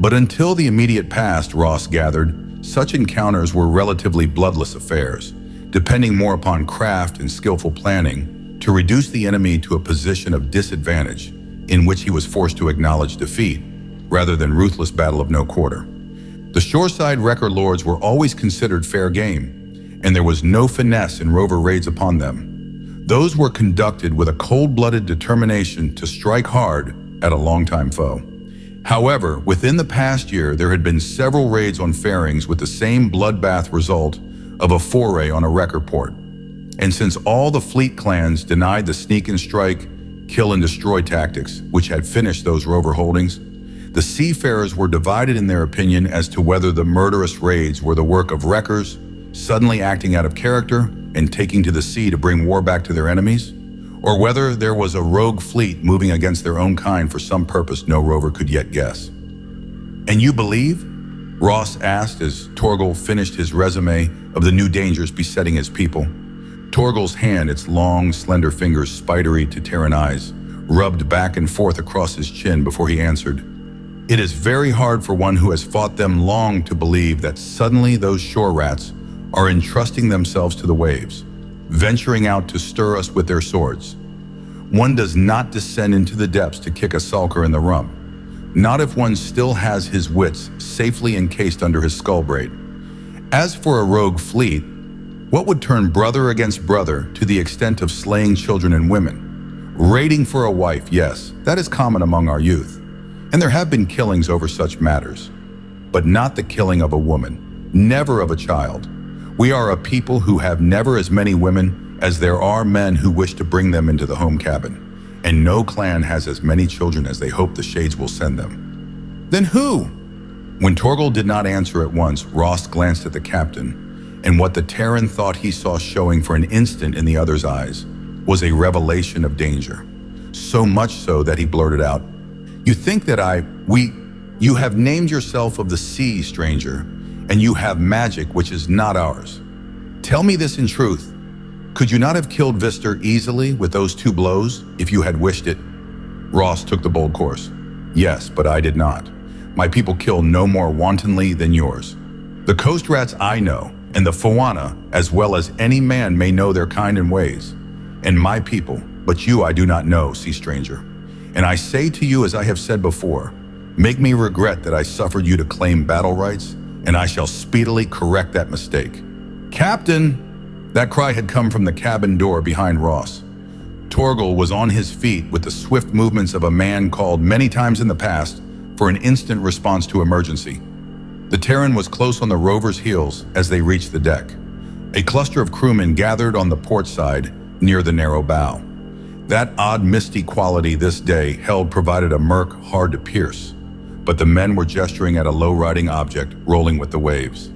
But until the immediate past, Ross gathered, such encounters were relatively bloodless affairs, depending more upon craft and skillful planning to reduce the enemy to a position of disadvantage in which he was forced to acknowledge defeat, rather than ruthless battle of no quarter. The shoreside wrecker lords were always considered fair game, and there was no finesse in rover raids upon them. Those were conducted with a cold-blooded determination to strike hard at a longtime foe. However, within the past year, there had been several raids on fairings with the same bloodbath result of a foray on a wrecker port. And since all the fleet clans denied the sneak and strike, kill and destroy tactics which had finished those rover holdings, the seafarers were divided in their opinion as to whether the murderous raids were the work of wreckers, suddenly acting out of character and taking to the sea to bring war back to their enemies, or whether there was a rogue fleet moving against their own kind for some purpose no rover could yet guess. "And you believe?" Ross asked as Torgal finished his resume of the new dangers besetting his people. Torgal's hand, its long, slender fingers spidery to Terran eyes, rubbed back and forth across his chin before he answered. "It is very hard for one who has fought them long to believe that suddenly those shore rats are entrusting themselves to the waves, venturing out to stir us with their swords. One does not descend into the depths to kick a sulker in the rump, not if one still has his wits safely encased under his skull braid. As for a rogue fleet, what would turn brother against brother to the extent of slaying children and women? Raiding for a wife, yes, that is common among our youth, and there have been killings over such matters, but not the killing of a woman, never of a child. We are a people who have never as many women as there are men who wish to bring them into the home cabin, and no clan has as many children as they hope the shades will send them. Then who? When Torgal did not answer at once, Ross glanced at the captain, and what the Terran thought he saw showing for an instant in the other's eyes was a revelation of danger. So much so that he blurted out, "You think that you have named yourself of the sea, stranger, and you have magic which is not ours. Tell me this in truth. Could you not have killed Vister easily with those 2 blows if you had wished it?" Ross took the bold course. "Yes, but I did not. My people kill no more wantonly than yours. The coast rats I know, and the Fawana, as well as any man may know their kind and ways, and my people, but you I do not know, sea stranger. And I say to you as I have said before, make me regret that I suffered you to claim battle rights, and I shall speedily correct that mistake." "Captain!" That cry had come from the cabin door behind Ross. Torgal was on his feet with the swift movements of a man called many times in the past for an instant response to emergency. The Terran was close on the rover's heels as they reached the deck. A cluster of crewmen gathered on the port side near the narrow bow. That odd misty quality this day held provided a murk hard to pierce, but the men were gesturing at a low-riding object rolling with the waves.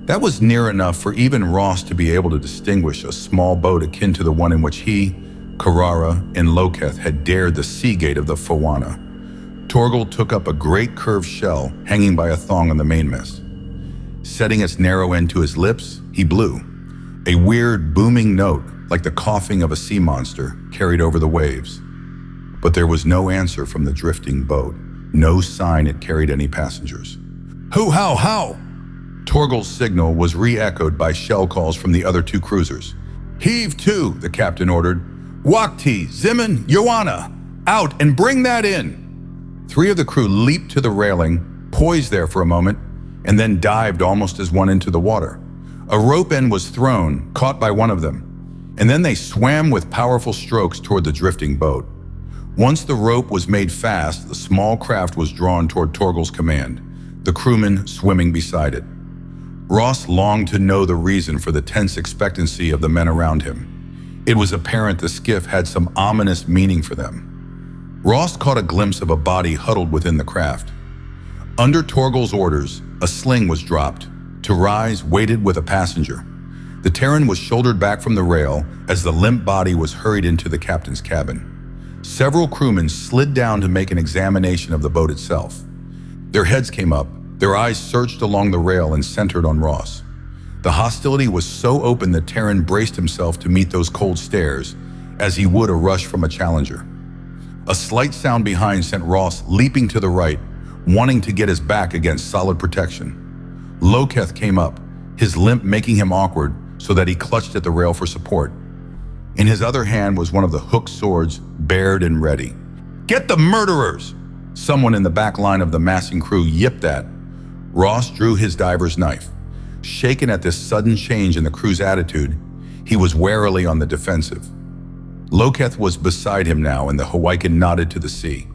That was near enough for even Ross to be able to distinguish a small boat akin to the one in which he, Karara, and Loketh had dared the sea gate of the Fawana. Torgal took up a great curved shell hanging by a thong on the mainmast. Setting its narrow end to his lips, he blew. A weird, booming note, like the coughing of a sea monster, carried over the waves. But there was no answer from the drifting boat, no sign it carried any passengers. "Who, how?" Torgal's signal was re-echoed by shell calls from the other 2 cruisers. "Heave to," the captain ordered. "Wakti, Zimin, Joanna, out and bring that in." 3 of the crew leaped to the railing, poised there for a moment, and then dived almost as one into the water. A rope end was thrown, caught by one of them, and then they swam with powerful strokes toward the drifting boat. Once the rope was made fast, the small craft was drawn toward Torgal's command, the crewmen swimming beside it. Ross longed to know the reason for the tense expectancy of the men around him. It was apparent the skiff had some ominous meaning for them. Ross caught a glimpse of a body huddled within the craft. Under Torgal's orders, a sling was dropped. To rise, waited with a passenger. The Terran was shouldered back from the rail as the limp body was hurried into the captain's cabin. Several crewmen slid down to make an examination of the boat itself. Their heads came up, their eyes searched along the rail and centered on Ross. The hostility was so open that Terran braced himself to meet those cold stares as he would a rush from a challenger. A slight sound behind sent Ross leaping to the right, wanting to get his back against solid protection. Loketh came up, his limp making him awkward so that he clutched at the rail for support. In his other hand was one of the hooked swords, bared and ready. "Get the murderers!" Someone in the back line of the massing crew yipped at. Ross drew his diver's knife. Shaken at this sudden change in the crew's attitude, he was warily on the defensive. Loketh was beside him now, and the Hawaiian nodded to the sea.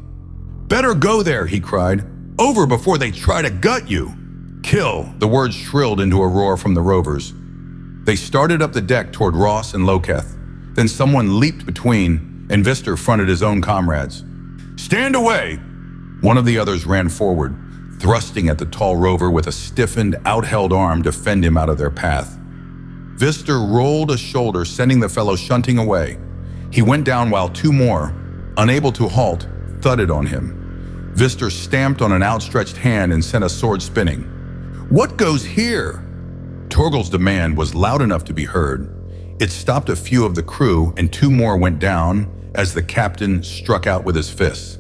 "Better go there," he cried. "Over before they try to gut you." "Kill," the words shrilled into a roar from the rovers. They started up the deck toward Ross and Loketh. Then someone leaped between, and Vister fronted his own comrades. "Stand away!" One of the others ran forward, thrusting at the tall rover with a stiffened, outheld arm to fend him out of their path. Vister rolled a shoulder, sending the fellow shunting away. He went down while 2 more, unable to halt, thudded on him. Vister stamped on an outstretched hand and sent a sword spinning. "What goes here?" Torgal's demand was loud enough to be heard. It stopped a few of the crew, and 2 more went down as the captain struck out with his fists.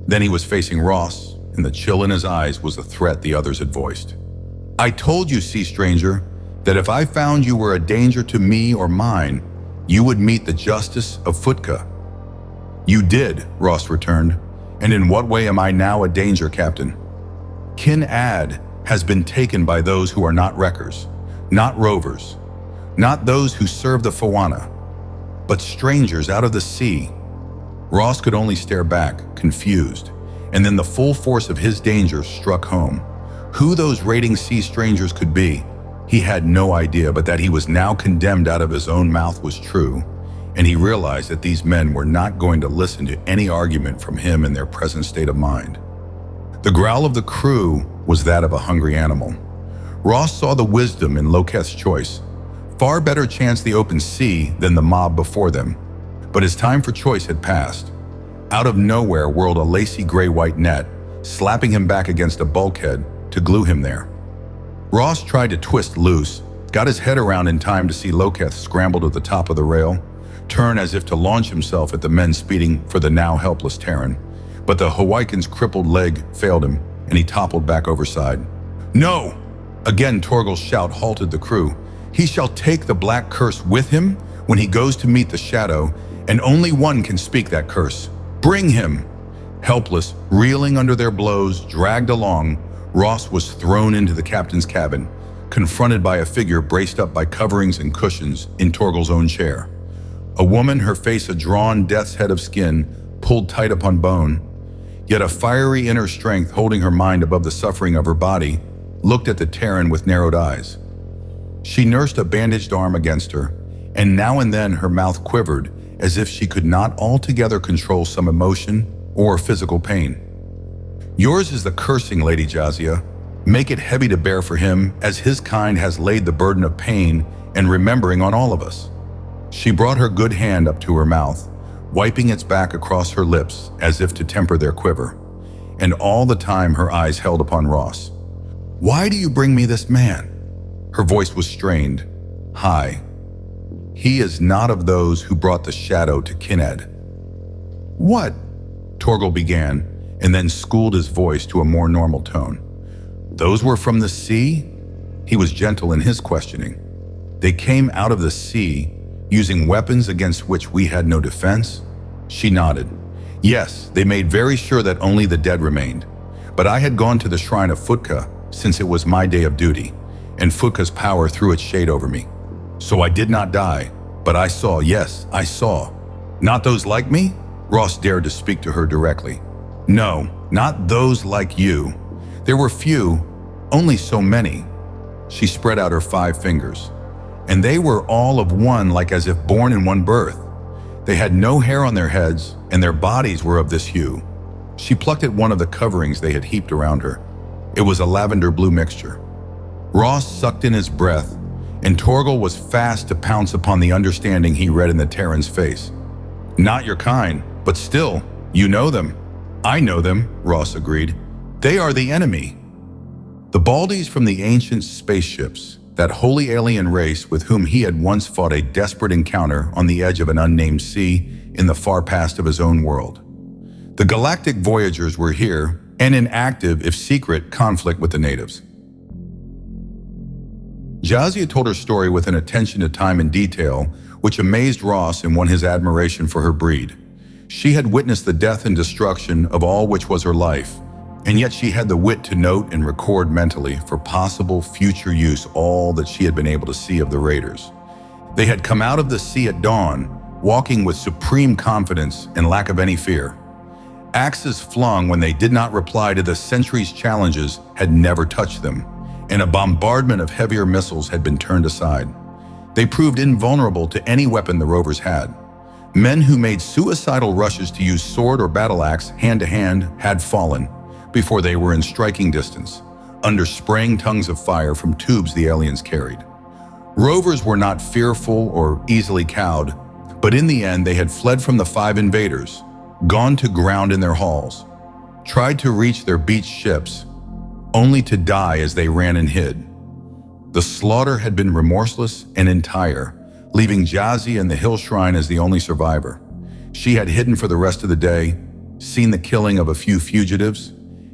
Then he was facing Ross, and the chill in his eyes was the threat the others had voiced. "I told you, sea stranger, that if I found you were a danger to me or mine, you would meet the justice of Futka." "You did," Ross returned. "And in what way am I now a danger, Captain?" "Kin-Ad has been taken by those who are not wreckers, not rovers, not those who serve the Fawana, but strangers out of the sea." Ross could only stare back, confused, and then the full force of his danger struck home. Who those raiding sea strangers could be, he had no idea, but that he was now condemned out of his own mouth was true, and he realized that these men were not going to listen to any argument from him in their present state of mind. The growl of the crew was that of a hungry animal. Ross saw the wisdom in Loketh's choice. Far better chance the open sea than the mob before them. But his time for choice had passed. Out of nowhere whirled a lacy gray-white net, slapping him back against a bulkhead to glue him there. Ross tried to twist loose, got his head around in time to see Loketh scramble to the top of the rail, turn as if to launch himself at the men speeding for the now helpless Terran. But the Hawaiian's crippled leg failed him, and he toppled back overside. "No!" Again Torgal's shout halted the crew. "He shall take the black curse with him when he goes to meet the shadow, and only one can speak that curse. Bring him!" Helpless, reeling under their blows, dragged along, Ross was thrown into the captain's cabin, confronted by a figure braced up by coverings and cushions in Torgal's own chair. A woman, her face a drawn death's head of skin, pulled tight upon bone, yet a fiery inner strength holding her mind above the suffering of her body, looked at the Terran with narrowed eyes. She nursed a bandaged arm against her, and now and then her mouth quivered as if she could not altogether control some emotion or physical pain. "Yours is the cursing, Lady Jazia. Make it heavy to bear for him, as his kind has laid the burden of pain and remembering on all of us." She brought her good hand up to her mouth, wiping its back across her lips as if to temper their quiver, and all the time her eyes held upon Ross. "Why do you bring me this man?" Her voice was strained, high. "He is not of those who brought the shadow to Kin-Ad." "What?" Torgal began, and then schooled his voice to a more normal tone. "Those were from the sea?" He was gentle in his questioning. "They came out of the sea, using weapons against which we had no defense?" She nodded. "Yes, they made very sure that only the dead remained. But I had gone to the shrine of Futka, since it was my day of duty, and Futka's power threw its shade over me. So I did not die, but I saw, yes, I saw. Not those like me?" Ross dared to speak to her directly. "No, not those like you. There were few, only so many." She spread out her 5 fingers. "And they were all of one, like as if born in one birth. They had no hair on their heads, and their bodies were of this hue." She plucked at one of the coverings they had heaped around her. It was a lavender blue mixture. Ross sucked in his breath, and Torgal was fast to pounce upon the understanding he read in the Terran's face. "Not your kind, but still, you know them." "I know them," Ross agreed. "They are the enemy." The Baldies from the ancient spaceships, that holy alien race with whom he had once fought a desperate encounter on the edge of an unnamed sea in the far past of his own world. The galactic voyagers were here, and in active, if secret, conflict with the natives. Jazia told her story with an attention to time and detail, which amazed Ross and won his admiration for her breed. She had witnessed the death and destruction of all which was her life, and yet she had the wit to note and record mentally for possible future use all that she had been able to see of the raiders. They had come out of the sea at dawn, walking with supreme confidence and lack of any fear. Axes flung when they did not reply to the centuries' challenges had never touched them, and a bombardment of heavier missiles had been turned aside. They proved invulnerable to any weapon the rovers had. Men who made suicidal rushes to use sword or battle axe hand to hand had fallen before they were in striking distance, under spraying tongues of fire from tubes the aliens carried. Rovers were not fearful or easily cowed, but in the end they had fled from the 5 invaders, gone to ground in their halls, tried to reach their beached ships, only to die as they ran and hid. The slaughter had been remorseless and entire, leaving Jazi and the hill shrine as the only survivor. She had hidden for the rest of the day, seen the killing of a few fugitives,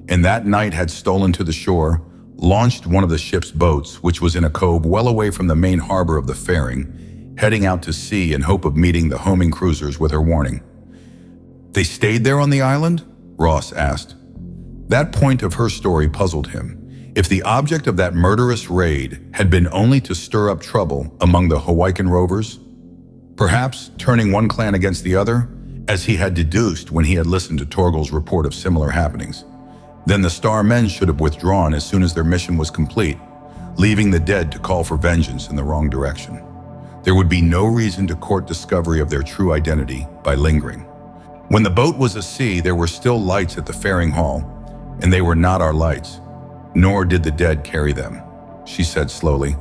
and that night had stolen to the shore, launched one of the ship's boats, which was in a cove well away from the main harbor of the fairing, heading out to sea in hope of meeting the homing cruisers with her warning. "They stayed there on the island?" Ross asked. That point of her story puzzled him. If the object of that murderous raid had been only to stir up trouble among the Hawaiian rovers, perhaps turning one clan against the other, as he had deduced when he had listened to Torgal's report of similar happenings, then the Star Men should have withdrawn as soon as their mission was complete, leaving the dead to call for vengeance in the wrong direction. There would be no reason to court discovery of their true identity by lingering. When the boat was at sea, there were still lights at the fairing hall, and they were not our lights, nor did the dead carry them, she said slowly.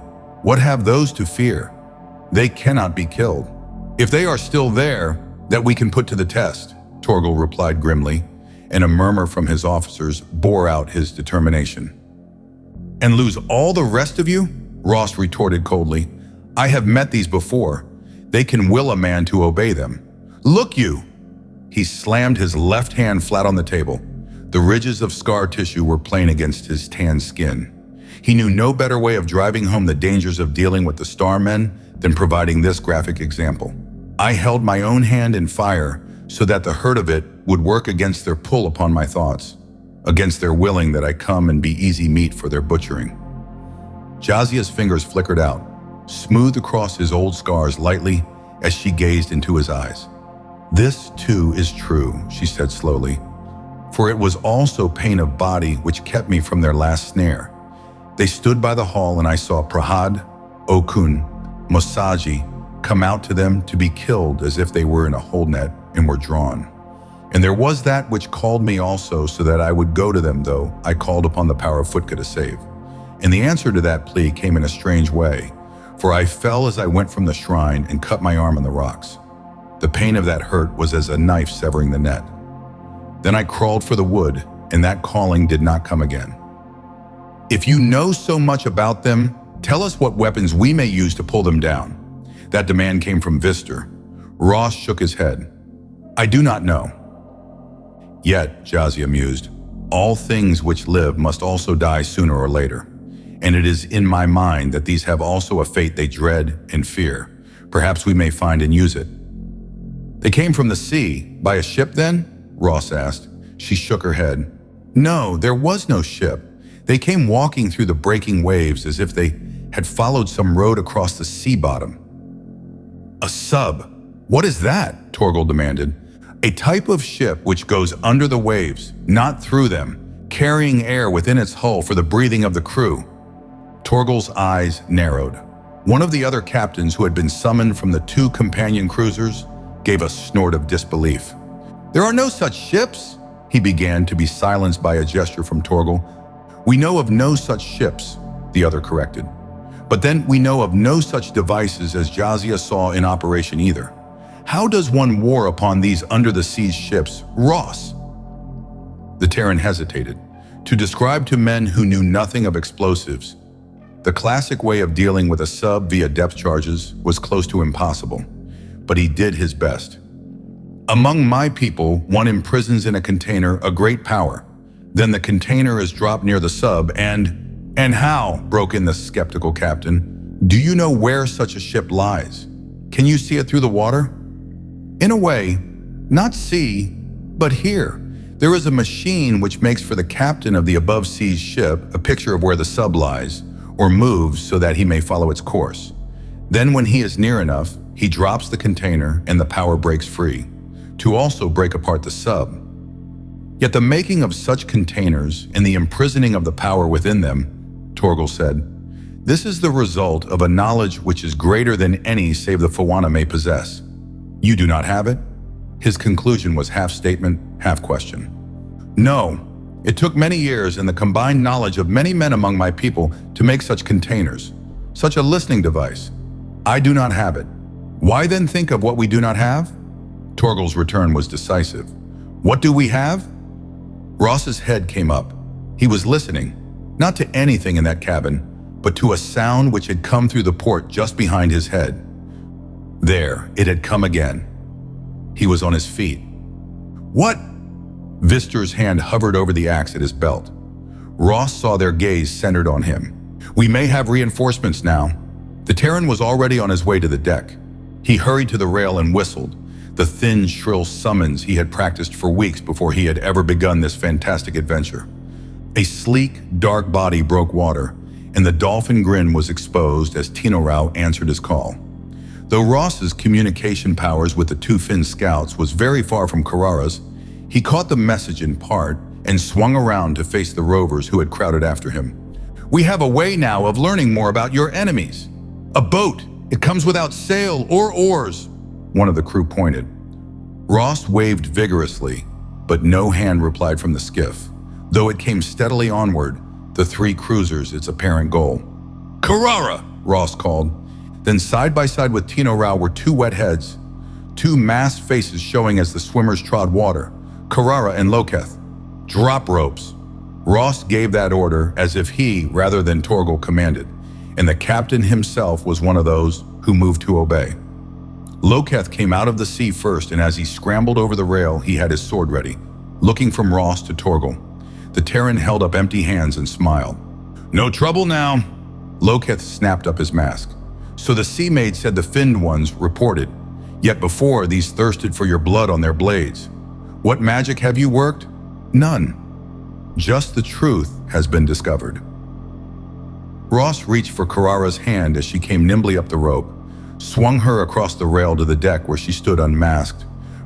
What have those to fear? They cannot be killed. If they are still there, that we can put to the test, Torgal replied grimly, and a murmur from his officers bore out his determination. And lose all the rest of you? Ross retorted coldly. I have met these before. They can will a man to obey them. Look you! He slammed his left hand flat on the table. The ridges of scar tissue were plain against his tan skin. He knew no better way of driving home the dangers of dealing with the Star Men than providing this graphic example. I held my own hand in fire so that the hurt of it would work against their pull upon my thoughts, against their willing that I come and be easy meat for their butchering. Jazia's fingers flickered out, smoothed across his old scars lightly as she gazed into his eyes. This too is true, she said slowly, for it was also pain of body which kept me from their last snare. They stood by the hall and I saw Prahad, Okun, Mosaji come out to them to be killed as if they were in a hold net and were drawn. And there was that which called me also so that I would go to them, though I called upon the power of Futka to save. And the answer to that plea came in a strange way, for I fell as I went from the shrine and cut my arm on the rocks. The pain of that hurt was as a knife severing the net. Then I crawled for the wood, and that calling did not come again. If you know so much about them, tell us what weapons we may use to pull them down. That demand came from Vister. Ross shook his head. I do not know. Yet, Jazia mused, all things which live must also die sooner or later. And it is in my mind that these have also a fate they dread and fear. Perhaps we may find and use it. They came from the sea. By a ship then? Ross asked. She shook her head. No, there was no ship. They came walking through the breaking waves as if they had followed some road across the sea bottom. A sub. What is that? Torgal demanded. A type of ship which goes under the waves, not through them, carrying air within its hull for the breathing of the crew. Torgal's eyes narrowed. One of the other captains who had been summoned from the two companion cruisers gave a snort of disbelief. There are no such ships, he began, to be silenced by a gesture from Torgal. We know of no such ships, the other corrected. But then we know of no such devices as Jazia saw in operation either. How does one war upon these under-the-sea ships, Ross? The Terran hesitated. To describe to men who knew nothing of explosives, the classic way of dealing with a sub via depth charges was close to impossible, but he did his best. Among my people, one imprisons in a container a great power. Then the container is dropped near the sub and how, broke in the skeptical captain, do you know where such a ship lies? Can you see it through the water? In a way, not see, but hear. There is a machine which makes for the captain of the above-seas ship a picture of where the sub lies, or moves so that he may follow its course. Then when he is near enough, he drops the container and the power breaks free, to also break apart the sub. Yet the making of such containers and the imprisoning of the power within them, Torgal said, this is the result of a knowledge which is greater than any save the Fawana may possess. You do not have it? His conclusion was half statement, half question. No, it took many years and the combined knowledge of many men among my people to make such containers, such a listening device. I do not have it. Why then think of what we do not have? Torgal's return was decisive. What do we have? Ross's head came up. He was listening, not to anything in that cabin, but to a sound which had come through the port just behind his head. There, it had come again. He was on his feet. What? Vister's hand hovered over the axe at his belt. Ross saw their gaze centered on him. "We may have reinforcements now." The Terran was already on his way to the deck. He hurried to the rail and whistled, the thin, shrill summons he had practiced for weeks before he had ever begun this fantastic adventure. A sleek, dark body broke water, and the dolphin grin was exposed as Tino Rao answered his call. Though Ross's communication powers with the two Finn scouts was very far from Carrara's, he caught the message in part and swung around to face the rovers who had crowded after him. "We have a way now of learning more about your enemies. A boat. It comes without sail or oars," one of the crew pointed. Ross waved vigorously, but no hand replied from the skiff, though it came steadily onward, the three cruisers its apparent goal. "Carrara!" Ross called. Then side by side with Tino Rao were two wet heads, two masked faces showing as the swimmers trod water, Carrara and Loketh. "Drop ropes." Ross gave that order as if he, rather than Torgal, commanded, and the captain himself was one of those who moved to obey. Loketh came out of the sea first, and as he scrambled over the rail, he had his sword ready, looking from Ross to Torgal. The Terran held up empty hands and smiled. "No trouble now." Loketh snapped up his mask. "So the Sea Maid said the finned ones reported, yet before these thirsted for your blood on their blades. What magic have you worked? None. Just the truth has been discovered." Ross reached for Carrara's hand as she came nimbly up the rope, swung her across the rail to the deck where she stood unmasked,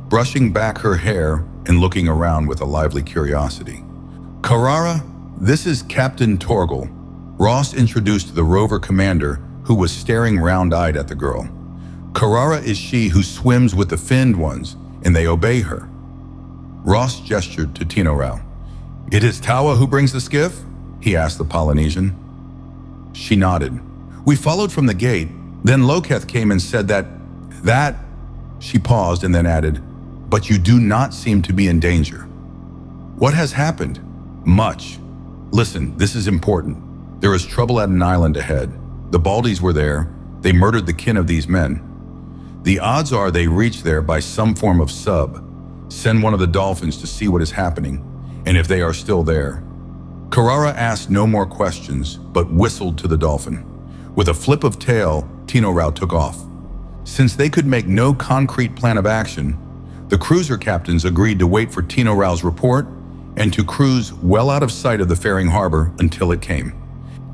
brushing back her hair and looking around with a lively curiosity. "Carrara, this is Captain Torgal," Ross introduced the rover commander, who was staring round-eyed at the girl. "Carrara is she who swims with the finned ones, and they obey her." Ross gestured to Tino Rao. "It is Tawa who brings the skiff?" he asked the Polynesian. She nodded. "We followed from the gate. Then Loketh came and said that... She paused and then added, "But you do not seem to be in danger." "What has happened?" "Much. Listen, this is important. There is trouble at an island ahead. The Baldies were there. They murdered the kin of these men. The odds are they reach there by some form of sub. Send one of the dolphins to see what is happening, and if they are still there." Carrara asked no more questions, but whistled to the dolphin. With a flip of tail, Tino Rao took off. Since they could make no concrete plan of action, the cruiser captains agreed to wait for Tino Rao's report and to cruise well out of sight of the faring harbor until it came.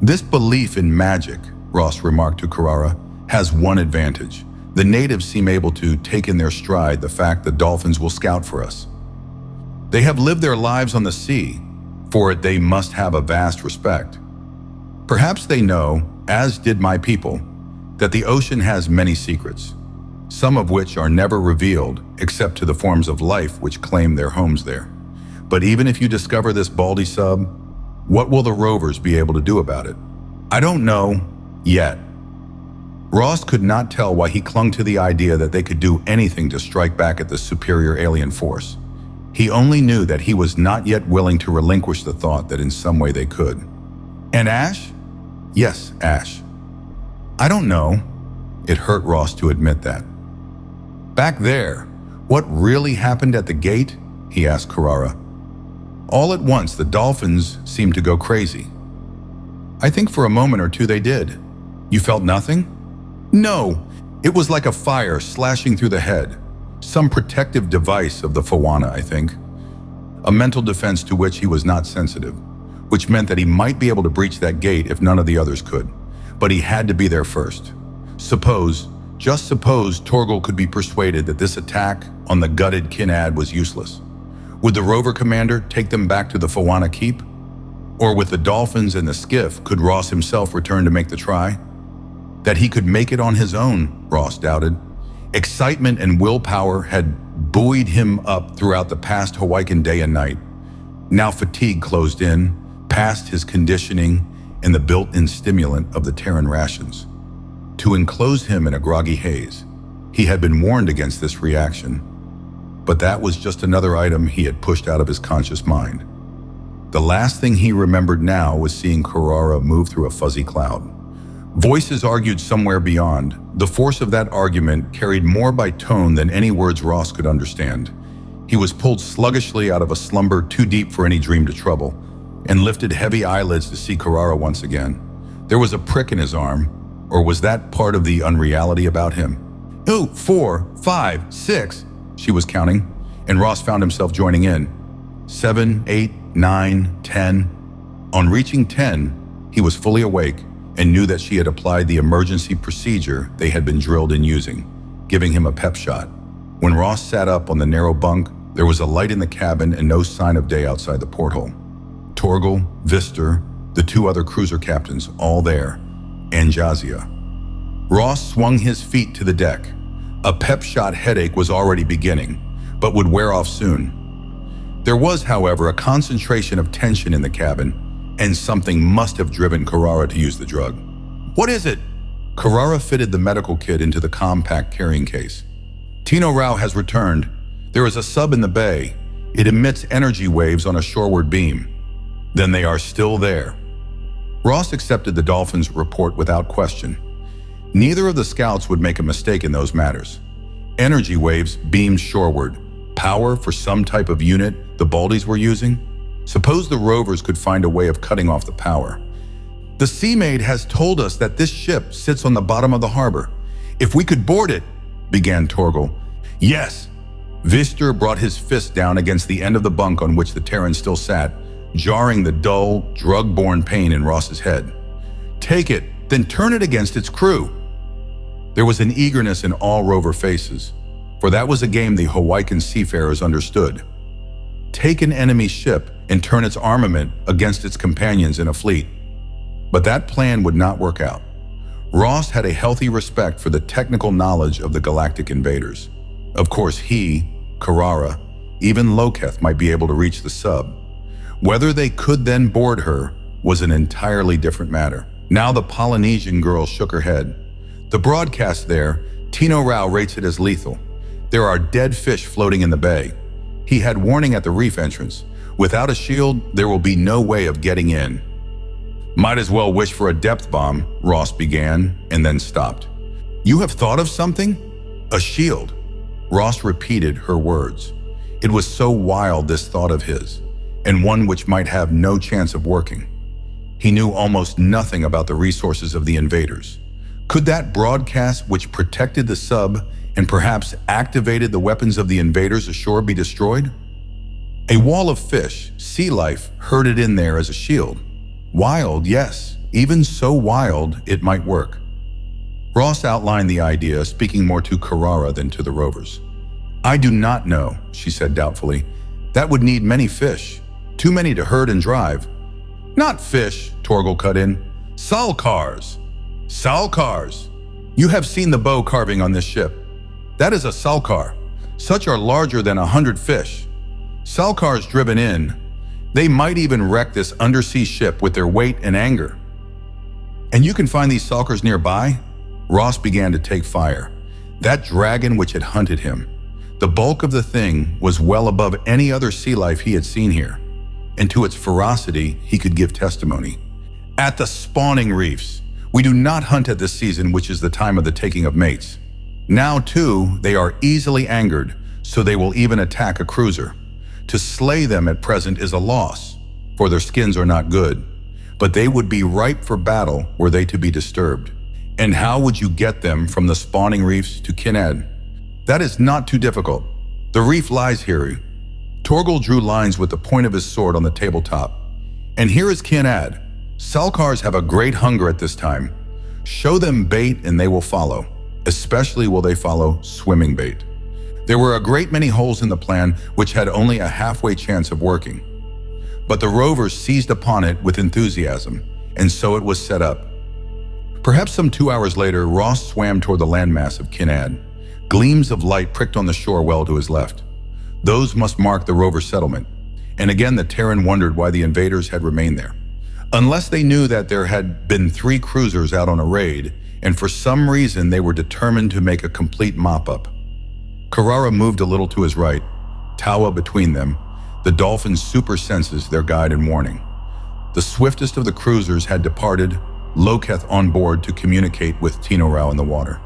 "This belief in magic," Ross remarked to Carrara, "has one advantage. The natives seem able to take in their stride the fact the dolphins will scout for us. They have lived their lives on the sea. For it they must have a vast respect. Perhaps they know, as did my people, that the ocean has many secrets, some of which are never revealed except to the forms of life which claim their homes there. But even if you discover this Baldy sub, what will the rovers be able to do about it? I don't know, yet." Ross could not tell why he clung to the idea that they could do anything to strike back at the superior alien force. He only knew that he was not yet willing to relinquish the thought that in some way they could. "And Ash?" "Yes, Ash." "I don't know." It hurt Ross to admit that. "Back there, what really happened at the gate?" he asked Carrara. "All at once, the dolphins seemed to go crazy." "I think for a moment or two they did." "You felt nothing?" "No, it was like a fire slashing through the head. Some protective device of the Fawana, I think. A mental defense to which he was not sensitive, which meant that he might be able to breach that gate if none of the others could. But he had to be there first. Just suppose Torgal could be persuaded that this attack on the gutted Kinad was useless. Would the rover commander take them back to the Fawana Keep? Or with the dolphins and the skiff, could Ross himself return to make the try? That he could make it on his own, Ross doubted. Excitement and willpower had buoyed him up throughout the past Hawaiian day and night. Now fatigue closed in, past his conditioning and the built-in stimulant of the Terran rations, to enclose him in a groggy haze. He had been warned against this reaction, but that was just another item he had pushed out of his conscious mind. The last thing he remembered now was seeing Carrara move through a fuzzy cloud. Voices argued somewhere beyond. The force of that argument carried more by tone than any words Ross could understand. He was pulled sluggishly out of a slumber too deep for any dream to trouble. and lifted heavy eyelids to see Carrara once again. There was a prick in his arm, or was that part of the unreality about him? "Oh, 4, 5, 6, she was counting, and Ross found himself joining in. 7, 8, 9, 10. On reaching 10, he was fully awake and knew that she had applied the emergency procedure they had been drilled in using, giving him a pep shot. When Ross sat up on the narrow bunk, there was a light in the cabin and no sign of day outside the porthole. Torgal, Vister, the 2 other cruiser captains, all there, and Jadzia. Ross swung his feet to the deck. A pep shot headache was already beginning, but would wear off soon. There was, however, a concentration of tension in the cabin, and something must have driven Carrara to use the drug. "What is it?" Carrara fitted the medical kit into the compact carrying case. "Tino Rao has returned. There is a sub in the bay. It emits energy waves on a shoreward beam. Then they are still there." Ross accepted the Dolphin's report without question. Neither of the scouts would make a mistake in those matters. Energy waves beamed shoreward. Power for some type of unit the Baldies were using? Suppose the rovers could find a way of cutting off the power. "The Sea Maid has told us that this ship sits on the bottom of the harbor. If we could board it," began Torgal. "Yes." Vister brought his fist down against the end of the bunk on which the Terran still sat, jarring the dull, drug-borne pain in Ross's head. "Take it, then turn it against its crew." There was an eagerness in all rover faces, for that was a game the Hawaiian seafarers understood. Take an enemy ship and turn its armament against its companions in a fleet. But that plan would not work out. Ross had a healthy respect for the technical knowledge of the galactic invaders. Of course he, Carrara, even Loketh might be able to reach the sub. Whether they could then board her was an entirely different matter. Now the Polynesian girl shook her head. "The broadcast there, Tino Rao rates it as lethal. There are dead fish floating in the bay. He had warning at the reef entrance. Without a shield, there will be no way of getting in." "Might as well wish for a depth bomb," Ross began, and then stopped. "You have thought of something?" "A shield." Ross repeated her words. It was so wild, this thought of his, and one which might have no chance of working. He knew almost nothing about the resources of the invaders. Could that broadcast which protected the sub and perhaps activated the weapons of the invaders ashore be destroyed? A wall of fish, sea life, herded in there as a shield. Wild, yes, even so wild it might work. Ross outlined the idea, speaking more to Carrara than to the rovers. "I do not know," she said doubtfully. "That would need many fish, too many to herd and drive." "Not fish," Torgal cut in. "Salkars." "Salkars. You have seen the bow carving on this ship. That is a Salkar. Such are larger than 100 fish. Salkars driven in. They might even wreck this undersea ship with their weight and anger." "And you can find these Salkars nearby?" Ross began to take fire. That dragon which had hunted him. The bulk of the thing was well above any other sea life he had seen here, and to its ferocity he could give testimony. "At the spawning reefs. We do not hunt at this season, which is the time of the taking of mates. Now, too, they are easily angered, so they will even attack a cruiser. To slay them at present is a loss, for their skins are not good, but they would be ripe for battle were they to be disturbed. And how would you get them from the spawning reefs to Kinad? That is not too difficult. The reef lies here." Torgal drew lines with the point of his sword on the tabletop. "And here is Kinad. Salkars have a great hunger at this time. Show them bait and they will follow. Especially will they follow swimming bait." There were a great many holes in the plan which had only a halfway chance of working. But the rovers seized upon it with enthusiasm, and so it was set up. Perhaps some 2 hours later, Ross swam toward the landmass of Kinad. Gleams of light pricked on the shore well to his left. Those must mark the rover settlement, and again the Terran wondered why the invaders had remained there. Unless they knew that there had been 3 cruisers out on a raid, and for some reason they were determined to make a complete mop-up. Carrara moved a little to his right, Tawa between them, the Dolphin's super senses their guide and warning. The swiftest of the cruisers had departed, Loketh on board to communicate with Tino Rao in the water.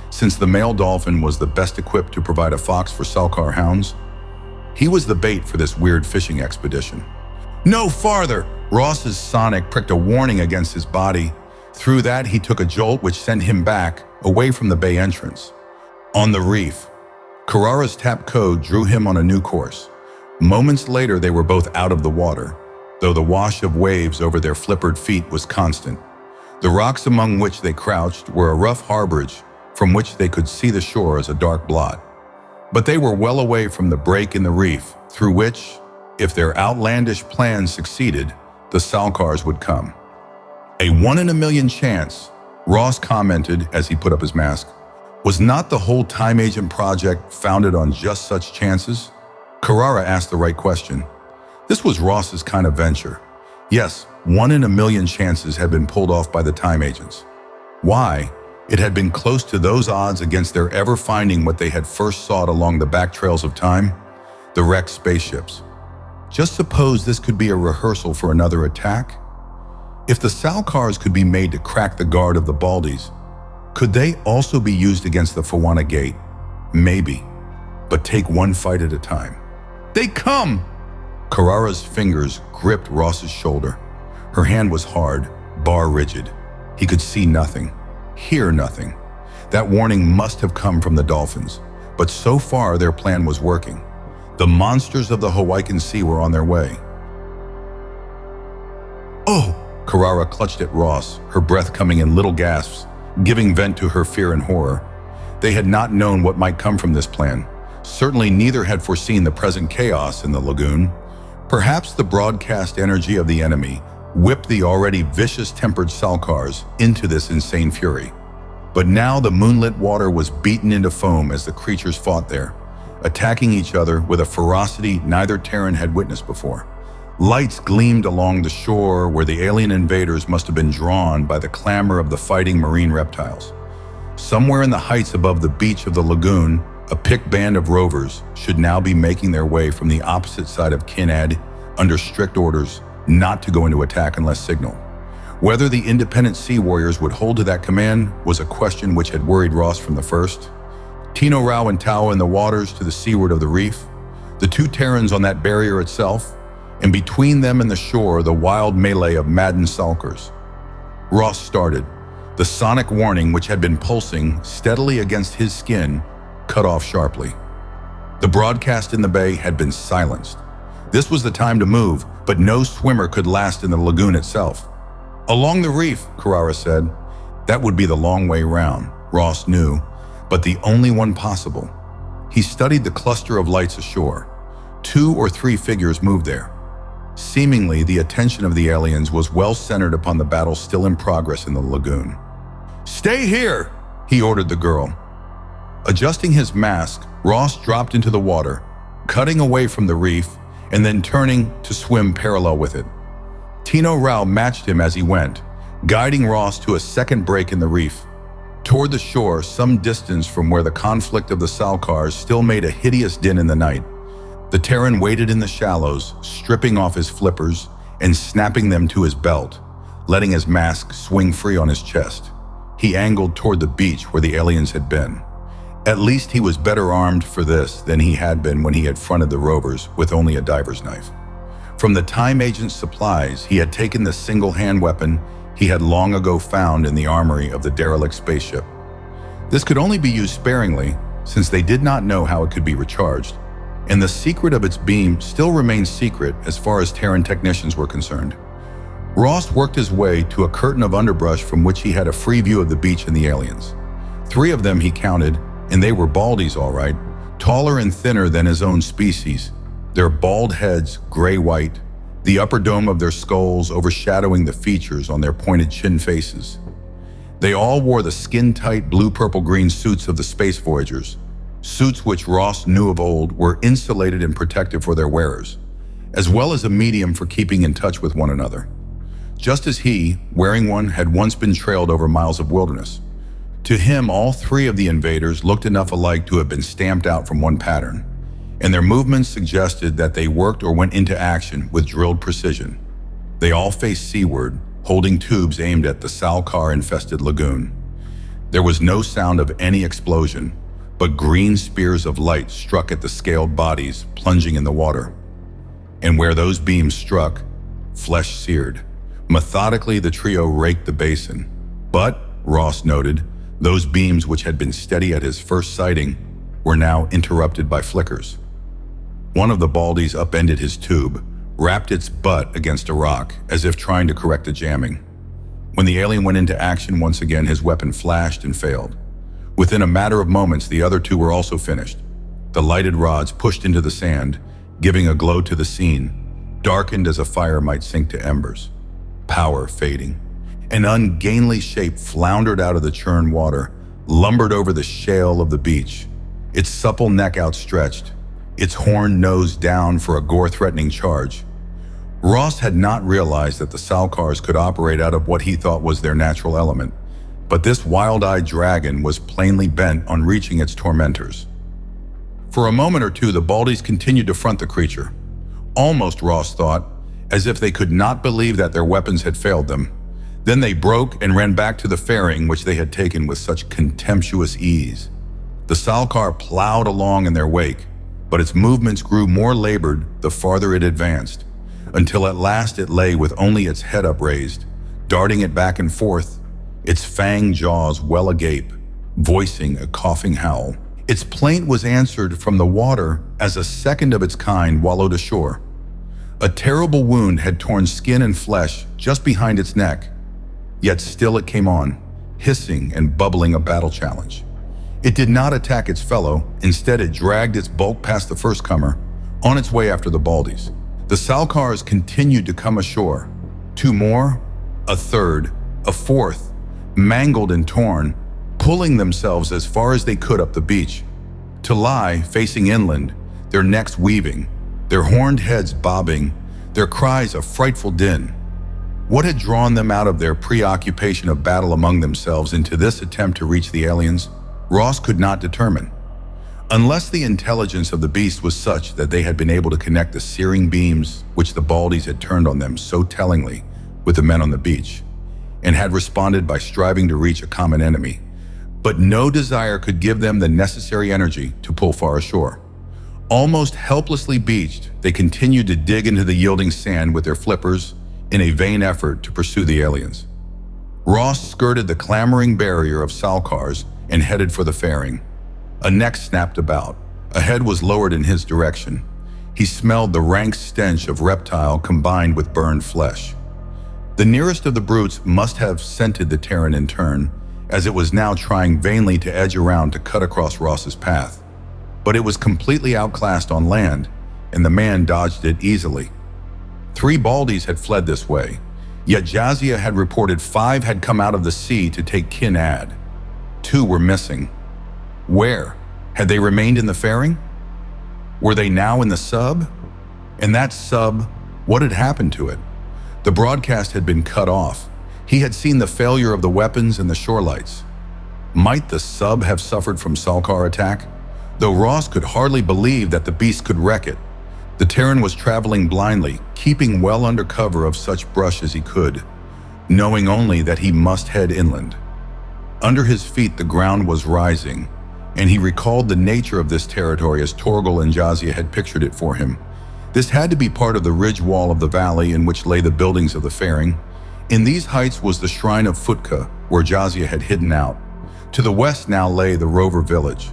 Since the male Dolphin was the best equipped to provide a fox for Salkar hounds, he was the bait for this weird fishing expedition. "No farther!" Ross's sonic pricked a warning against his body. Through that, he took a jolt which sent him back, away from the bay entrance. On the reef, Carrara's tap code drew him on a new course. Moments later, they were both out of the water, though the wash of waves over their flippered feet was constant. The rocks among which they crouched were a rough harborage from which they could see the shore as a dark blot. But they were well away from the break in the reef, through which, if their outlandish plans succeeded, the Salkars would come. A 1 in a million chance, Ross commented as he put up his mask. Was not the whole Time Agent project founded on just such chances? Carrara asked the right question. This was Ross's kind of venture. Yes, 1 in a million chances had been pulled off by the Time Agents. Why? It had been close to those odds against their ever finding what they had first sought along the back trails of time, the wrecked spaceships. Just suppose this could be a rehearsal for another attack? If the Salkars could be made to crack the guard of the Baldies, could they also be used against the Fawana Gate? Maybe, but take one fight at a time. They come! Carrara's fingers gripped Ross's shoulder. Her hand was hard, bar rigid. He could see nothing, hear nothing. That warning must have come from the dolphins, but so far their plan was working. The monsters of the Hawaiian Sea were on their way. Oh! Carrara clutched at Ross, her breath coming in little gasps, giving vent to her fear and horror. They had not known what might come from this plan. Certainly neither had foreseen the present chaos in the lagoon. Perhaps the broadcast energy of the enemy whipped the already vicious-tempered Salkars into this insane fury. But now the moonlit water was beaten into foam as the creatures fought there, attacking each other with a ferocity neither Terran had witnessed before. Lights gleamed along the shore where the alien invaders must have been drawn by the clamor of the fighting marine reptiles. Somewhere in the heights above the beach of the lagoon, a picked band of rovers should now be making their way from the opposite side of Kinad under strict orders not to go into attack unless signaled. Whether the independent sea warriors would hold to that command was a question which had worried Ross from the first. Tino Rao and Tao in the waters to the seaward of the reef, the two Terrans on that barrier itself, and between them and the shore, the wild melee of maddened Salkars. Ross started. The sonic warning, which had been pulsing steadily against his skin, cut off sharply. The broadcast in the bay had been silenced. This was the time to move, but no swimmer could last in the lagoon itself. Along the reef, Carrara said. That would be the long way round, Ross knew, but the only one possible. He studied the cluster of lights ashore. 2 or 3 figures moved there. Seemingly, the attention of the aliens was well centered upon the battle still in progress in the lagoon. "Stay here!" he ordered the girl. Adjusting his mask, Ross dropped into the water, cutting away from the reef and then turning to swim parallel with it. Tino Rao matched him as he went, guiding Ross to a second break in the reef. Toward the shore, some distance from where the conflict of the Salkars still made a hideous din in the night, the Terran waited in the shallows, stripping off his flippers and snapping them to his belt, letting his mask swing free on his chest. He angled toward the beach where the aliens had been. At least he was better armed for this than he had been when he had fronted the rovers with only a diver's knife. From the Time Agent's supplies, he had taken the single-hand weapon he had long ago found in the armory of the derelict spaceship. This could only be used sparingly, since they did not know how it could be recharged, and the secret of its beam still remained secret as far as Terran technicians were concerned. Ross worked his way to a curtain of underbrush from which he had a free view of the beach and the aliens. 3 of them he counted, and they were Baldies all right, taller and thinner than his own species, their bald heads gray-white, the upper dome of their skulls overshadowing the features on their pointed chin faces. They all wore the skin-tight blue-purple-green suits of the space voyagers, suits which Ross knew of old were insulated and protective for their wearers, as well as a medium for keeping in touch with one another. Just as he, wearing one, had once been trailed over miles of wilderness. To him, all 3 of the invaders looked enough alike to have been stamped out from one pattern, and their movements suggested that they worked or went into action with drilled precision. They all faced seaward, holding tubes aimed at the Salkar-infested lagoon. There was no sound of any explosion, but green spears of light struck at the scaled bodies plunging in the water. And where those beams struck, flesh seared. Methodically, the trio raked the basin. But, Ross noted, those beams which had been steady at his first sighting were now interrupted by flickers. One of the Baldies upended his tube, wrapped its butt against a rock, as if trying to correct a jamming. When the alien went into action once again, his weapon flashed and failed. Within a matter of moments, the other two were also finished. The lighted rods pushed into the sand, giving a glow to the scene, darkened as a fire might sink to embers. Power fading. An ungainly shape floundered out of the churned water, lumbered over the shale of the beach, its supple neck outstretched, its horn nose down for a gore-threatening charge. Ross had not realized that the Salkars could operate out of what he thought was their natural element, but this wild-eyed dragon was plainly bent on reaching its tormentors. For a moment or two, the Baldies continued to front the creature, almost, Ross thought, as if they could not believe that their weapons had failed them. Then they broke and ran back to the fairing which they had taken with such contemptuous ease. The Salkar plowed along in their wake, but its movements grew more labored the farther it advanced, until at last it lay with only its head upraised, darting it back and forth, its fanged jaws well agape, voicing a coughing howl. Its plaint was answered from the water as a second of its kind wallowed ashore. A terrible wound had torn skin and flesh just behind its neck, yet still it came on, hissing and bubbling a battle challenge. It did not attack its fellow, instead it dragged its bulk past the first comer, on its way after the Baldies. The Salkars continued to come ashore. Two more, a third, a fourth, mangled and torn, pulling themselves as far as they could up the beach, to lie facing inland, their necks weaving, their horned heads bobbing, their cries a frightful din. What had drawn them out of their preoccupation of battle among themselves into this attempt to reach the aliens, Ross could not determine. Unless the intelligence of the beast was such that they had been able to connect the searing beams which the Baldies had turned on them so tellingly with the men on the beach, and had responded by striving to reach a common enemy. But no desire could give them the necessary energy to pull far ashore. Almost helplessly beached, they continued to dig into the yielding sand with their flippers in a vain effort to pursue the aliens. Ross skirted the clamoring barrier of Salkars and headed for the fairing. A neck snapped about. A head was lowered in his direction. He smelled the rank stench of reptile combined with burned flesh. The nearest of the brutes must have scented the Terran in turn, as it was now trying vainly to edge around to cut across Ross's path. But it was completely outclassed on land, and the man dodged it easily. 3 Baldies had fled this way, yet Jazia had reported 5 had come out of the sea to take Kinad. 2 were missing. Where? Had they remained in the fairing? Were they now in the sub? And that sub, what had happened to it? The broadcast had been cut off. He had seen the failure of the weapons and the shore lights. Might the sub have suffered from Salkar attack? Though Ross could hardly believe that the beast could wreck it. The Terran was traveling blindly, keeping well under cover of such brush as he could, knowing only that he must head inland. Under his feet the ground was rising, and he recalled the nature of this territory as Torgal and Jazia had pictured it for him. This had to be part of the ridge wall of the valley in which lay the buildings of the fairing. In these heights was the shrine of Futka, where Jazia had hidden out. To the west now lay the rover village.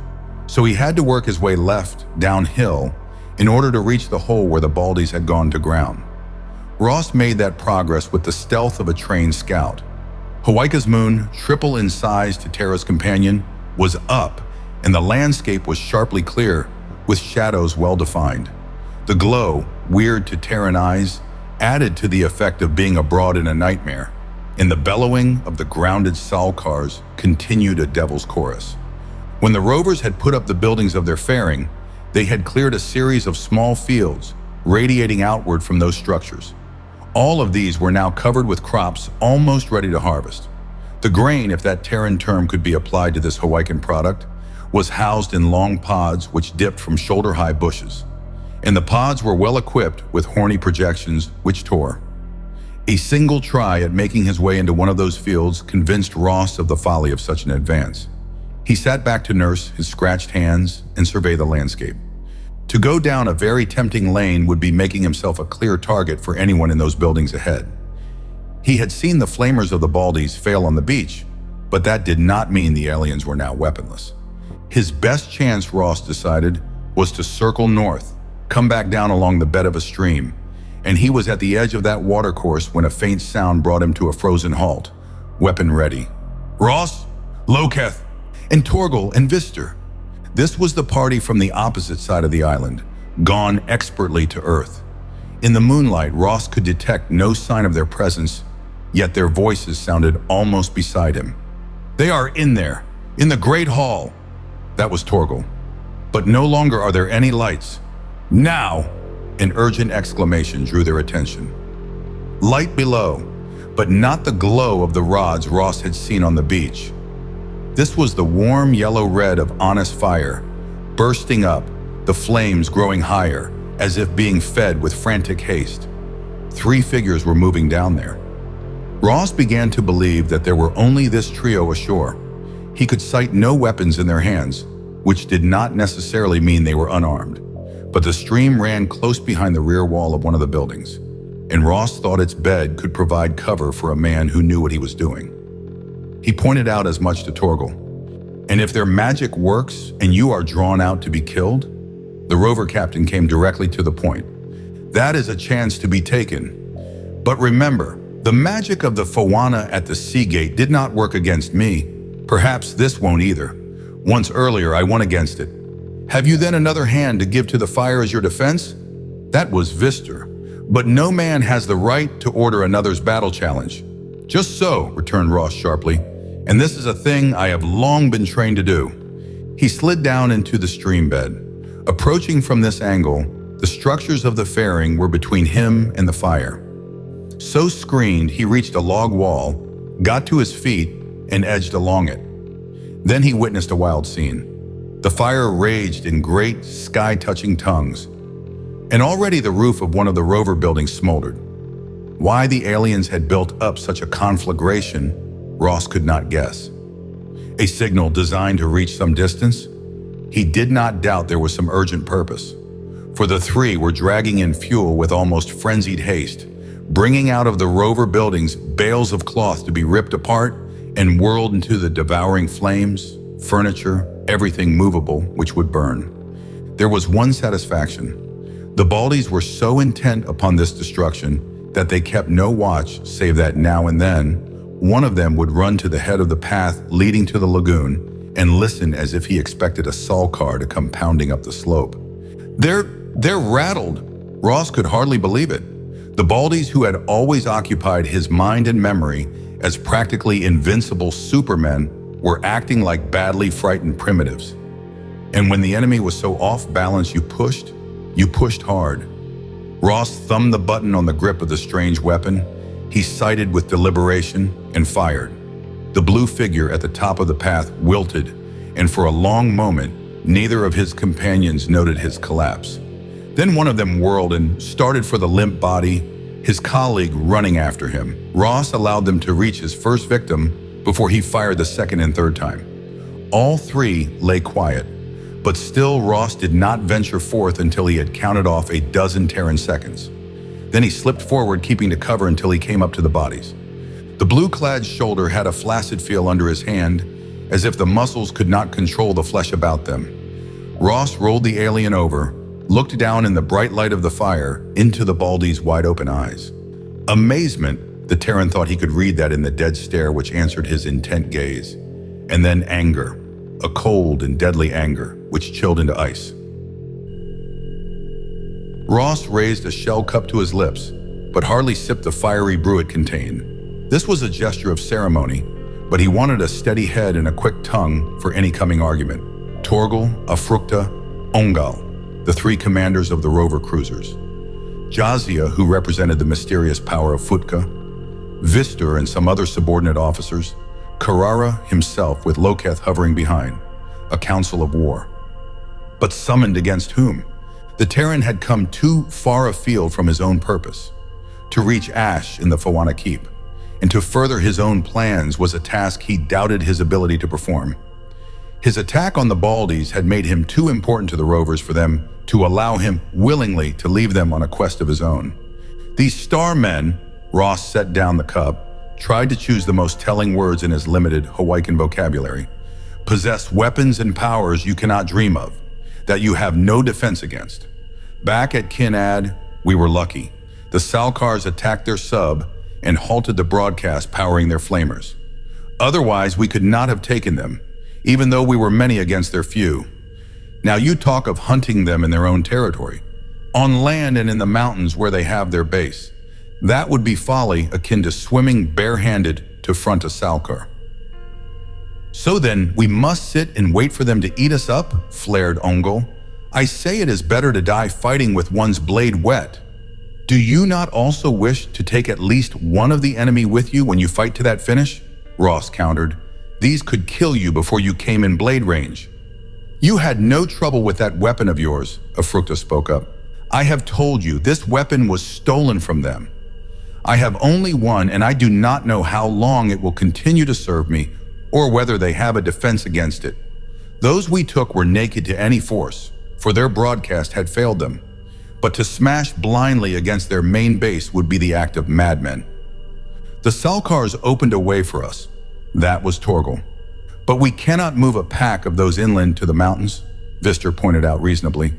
So he had to work his way left, downhill, in order to reach the hole where the Baldies had gone to ground. Ross made that progress with the stealth of a trained scout. Hawaika's moon, triple in size to Terra's companion, was up, and the landscape was sharply clear, with shadows well defined. The glow, weird to Terran eyes, added to the effect of being abroad in a nightmare, and the bellowing of the grounded Salkars continued a devil's chorus. When the rovers had put up the buildings of their fairing, they had cleared a series of small fields, radiating outward from those structures. All of these were now covered with crops almost ready to harvest. The grain, if that Terran term could be applied to this Hawaiian product, was housed in long pods which dipped from shoulder-high bushes, and the pods were well equipped with horny projections which tore. A single try at making his way into one of those fields convinced Ross of the folly of such an advance. He sat back to nurse his scratched hands and survey the landscape. To go down a very tempting lane would be making himself a clear target for anyone in those buildings ahead. He had seen the flamers of the Baldies fail on the beach, but that did not mean the aliens were now weaponless. His best chance, Ross decided, was to circle north, come back down along the bed of a stream, and he was at the edge of that watercourse when a faint sound brought him to a frozen halt, weapon ready. Ross, Loketh, and Torgal and Vister. This was the party from the opposite side of the island, gone expertly to Earth. In the moonlight, Ross could detect no sign of their presence, yet their voices sounded almost beside him. They are in there, in the Great Hall. That was Torgal. But no longer are there any lights. Now! An urgent exclamation drew their attention. Light below, but not the glow of the rods Ross had seen on the beach. This was the warm yellow-red of honest fire, bursting up, the flames growing higher, as if being fed with frantic haste. 3 figures were moving down there. Ross began to believe that there were only this trio ashore. He could sight no weapons in their hands, which did not necessarily mean they were unarmed. But the stream ran close behind the rear wall of one of the buildings, and Ross thought its bed could provide cover for a man who knew what he was doing. He pointed out as much to Torgal. And if their magic works and you are drawn out to be killed, the rover captain came directly to the point. That is a chance to be taken. But remember, the magic of the Fawana at the Seagate did not work against me. Perhaps this won't either. Once earlier, I won against it. Have you then another hand to give to the fire as your defense? That was Vister. But no man has the right to order another's battle challenge. Just so, returned Ross sharply, and this is a thing I have long been trained to do. He slid down into the stream bed. Approaching from this angle, the structures of the fairing were between him and the fire. So screened, he reached a log wall, got to his feet, and edged along it. Then he witnessed a wild scene. The fire raged in great, sky-touching tongues, and already the roof of one of the rover buildings smoldered. Why the aliens had built up such a conflagration, Ross could not guess. A signal designed to reach some distance? He did not doubt there was some urgent purpose, for the 3 were dragging in fuel with almost frenzied haste, bringing out of the rover buildings bales of cloth to be ripped apart and whirled into the devouring flames, furniture, everything movable which would burn. There was one satisfaction. The Baldies were so intent upon this destruction that they kept no watch save that now and then one of them would run to the head of the path leading to the lagoon and listen as if he expected a Saul car to come pounding up the slope. They're rattled. Ross could hardly believe it. The Baldies, who had always occupied his mind and memory as practically invincible supermen, were acting like badly frightened primitives. And when the enemy was so off balance, you pushed hard. Ross thumbed the button on the grip of the strange weapon. He sighted with deliberation and fired. The blue figure at the top of the path wilted, and for a long moment, neither of his companions noted his collapse. Then one of them whirled and started for the limp body, his colleague running after him. Ross allowed them to reach his first victim before he fired the second and third time. All 3 lay quiet, but still Ross did not venture forth until he had counted off a dozen Terran seconds. Then he slipped forward, keeping to cover until he came up to the bodies. The blue-clad shoulder had a flaccid feel under his hand, as if the muscles could not control the flesh about them. Ross rolled the alien over, looked down in the bright light of the fire into the Baldies' wide-open eyes. Amazement, the Terran thought he could read that in the dead stare which answered his intent gaze. And then anger, a cold and deadly anger, which chilled into ice. Ross raised a shell cup to his lips, but hardly sipped the fiery brew it contained. This was a gesture of ceremony, but he wanted a steady head and a quick tongue for any coming argument. Torgal, Afrukta, Ongal, the 3 commanders of the rover cruisers. Jazia, who represented the mysterious power of Futka, Vister and some other subordinate officers, Karara himself with Loketh hovering behind, a council of war. But summoned against whom? The Terran had come too far afield from his own purpose. To reach Ash in the Fawana Keep, and to further his own plans was a task he doubted his ability to perform. His attack on the Baldies had made him too important to the Rovers for them to allow him willingly to leave them on a quest of his own. These star men, Ross set down the cup, tried to choose the most telling words in his limited Hawaiian vocabulary, possess weapons and powers you cannot dream of, that you have no defense against. Back at Kinad, we were lucky. The Salkars attacked their sub and halted the broadcast powering their flamers. Otherwise, we could not have taken them, even though we were many against their few. Now you talk of hunting them in their own territory, on land and in the mountains where they have their base. That would be folly akin to swimming barehanded to front a Salkar. So then, we must sit and wait for them to eat us up, flared Ongol. I say it is better to die fighting with one's blade wet. Do you not also wish to take at least one of the enemy with you when you fight to that finish? Ross countered. These could kill you before you came in blade range. You had no trouble with that weapon of yours, Afrukta spoke up. I have told you, this weapon was stolen from them. I have only one, and I do not know how long it will continue to serve me, or whether they have a defense against it. Those we took were naked to any force, for their broadcast had failed them. But to smash blindly against their main base would be the act of madmen. The Salkars opened a way for us. That was Torgal. But we cannot move a pack of those inland to the mountains, Vister pointed out reasonably.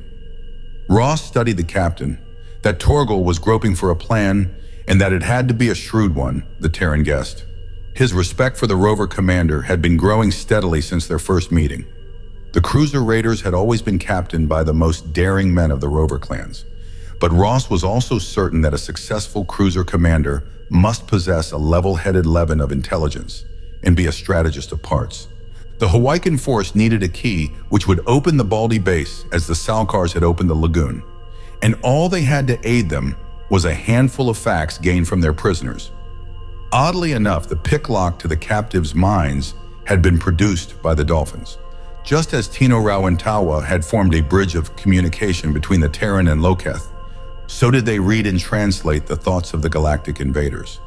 Ross studied the captain, that Torgal was groping for a plan, and that it had to be a shrewd one, the Terran guessed. His respect for the rover commander had been growing steadily since their first meeting. The cruiser raiders had always been captained by the most daring men of the rover clans, but Ross was also certain that a successful cruiser commander must possess a level-headed leaven of intelligence and be a strategist of parts. The Hawaiian force needed a key which would open the Baldy base as the Salkars had opened the lagoon, and all they had to aid them was a handful of facts gained from their prisoners. Oddly enough, the picklock to the captives' minds had been produced by the Dolphins. Just as Tino Rauantawa had formed a bridge of communication between the Terran and Loketh, so did they read and translate the thoughts of the galactic invaders.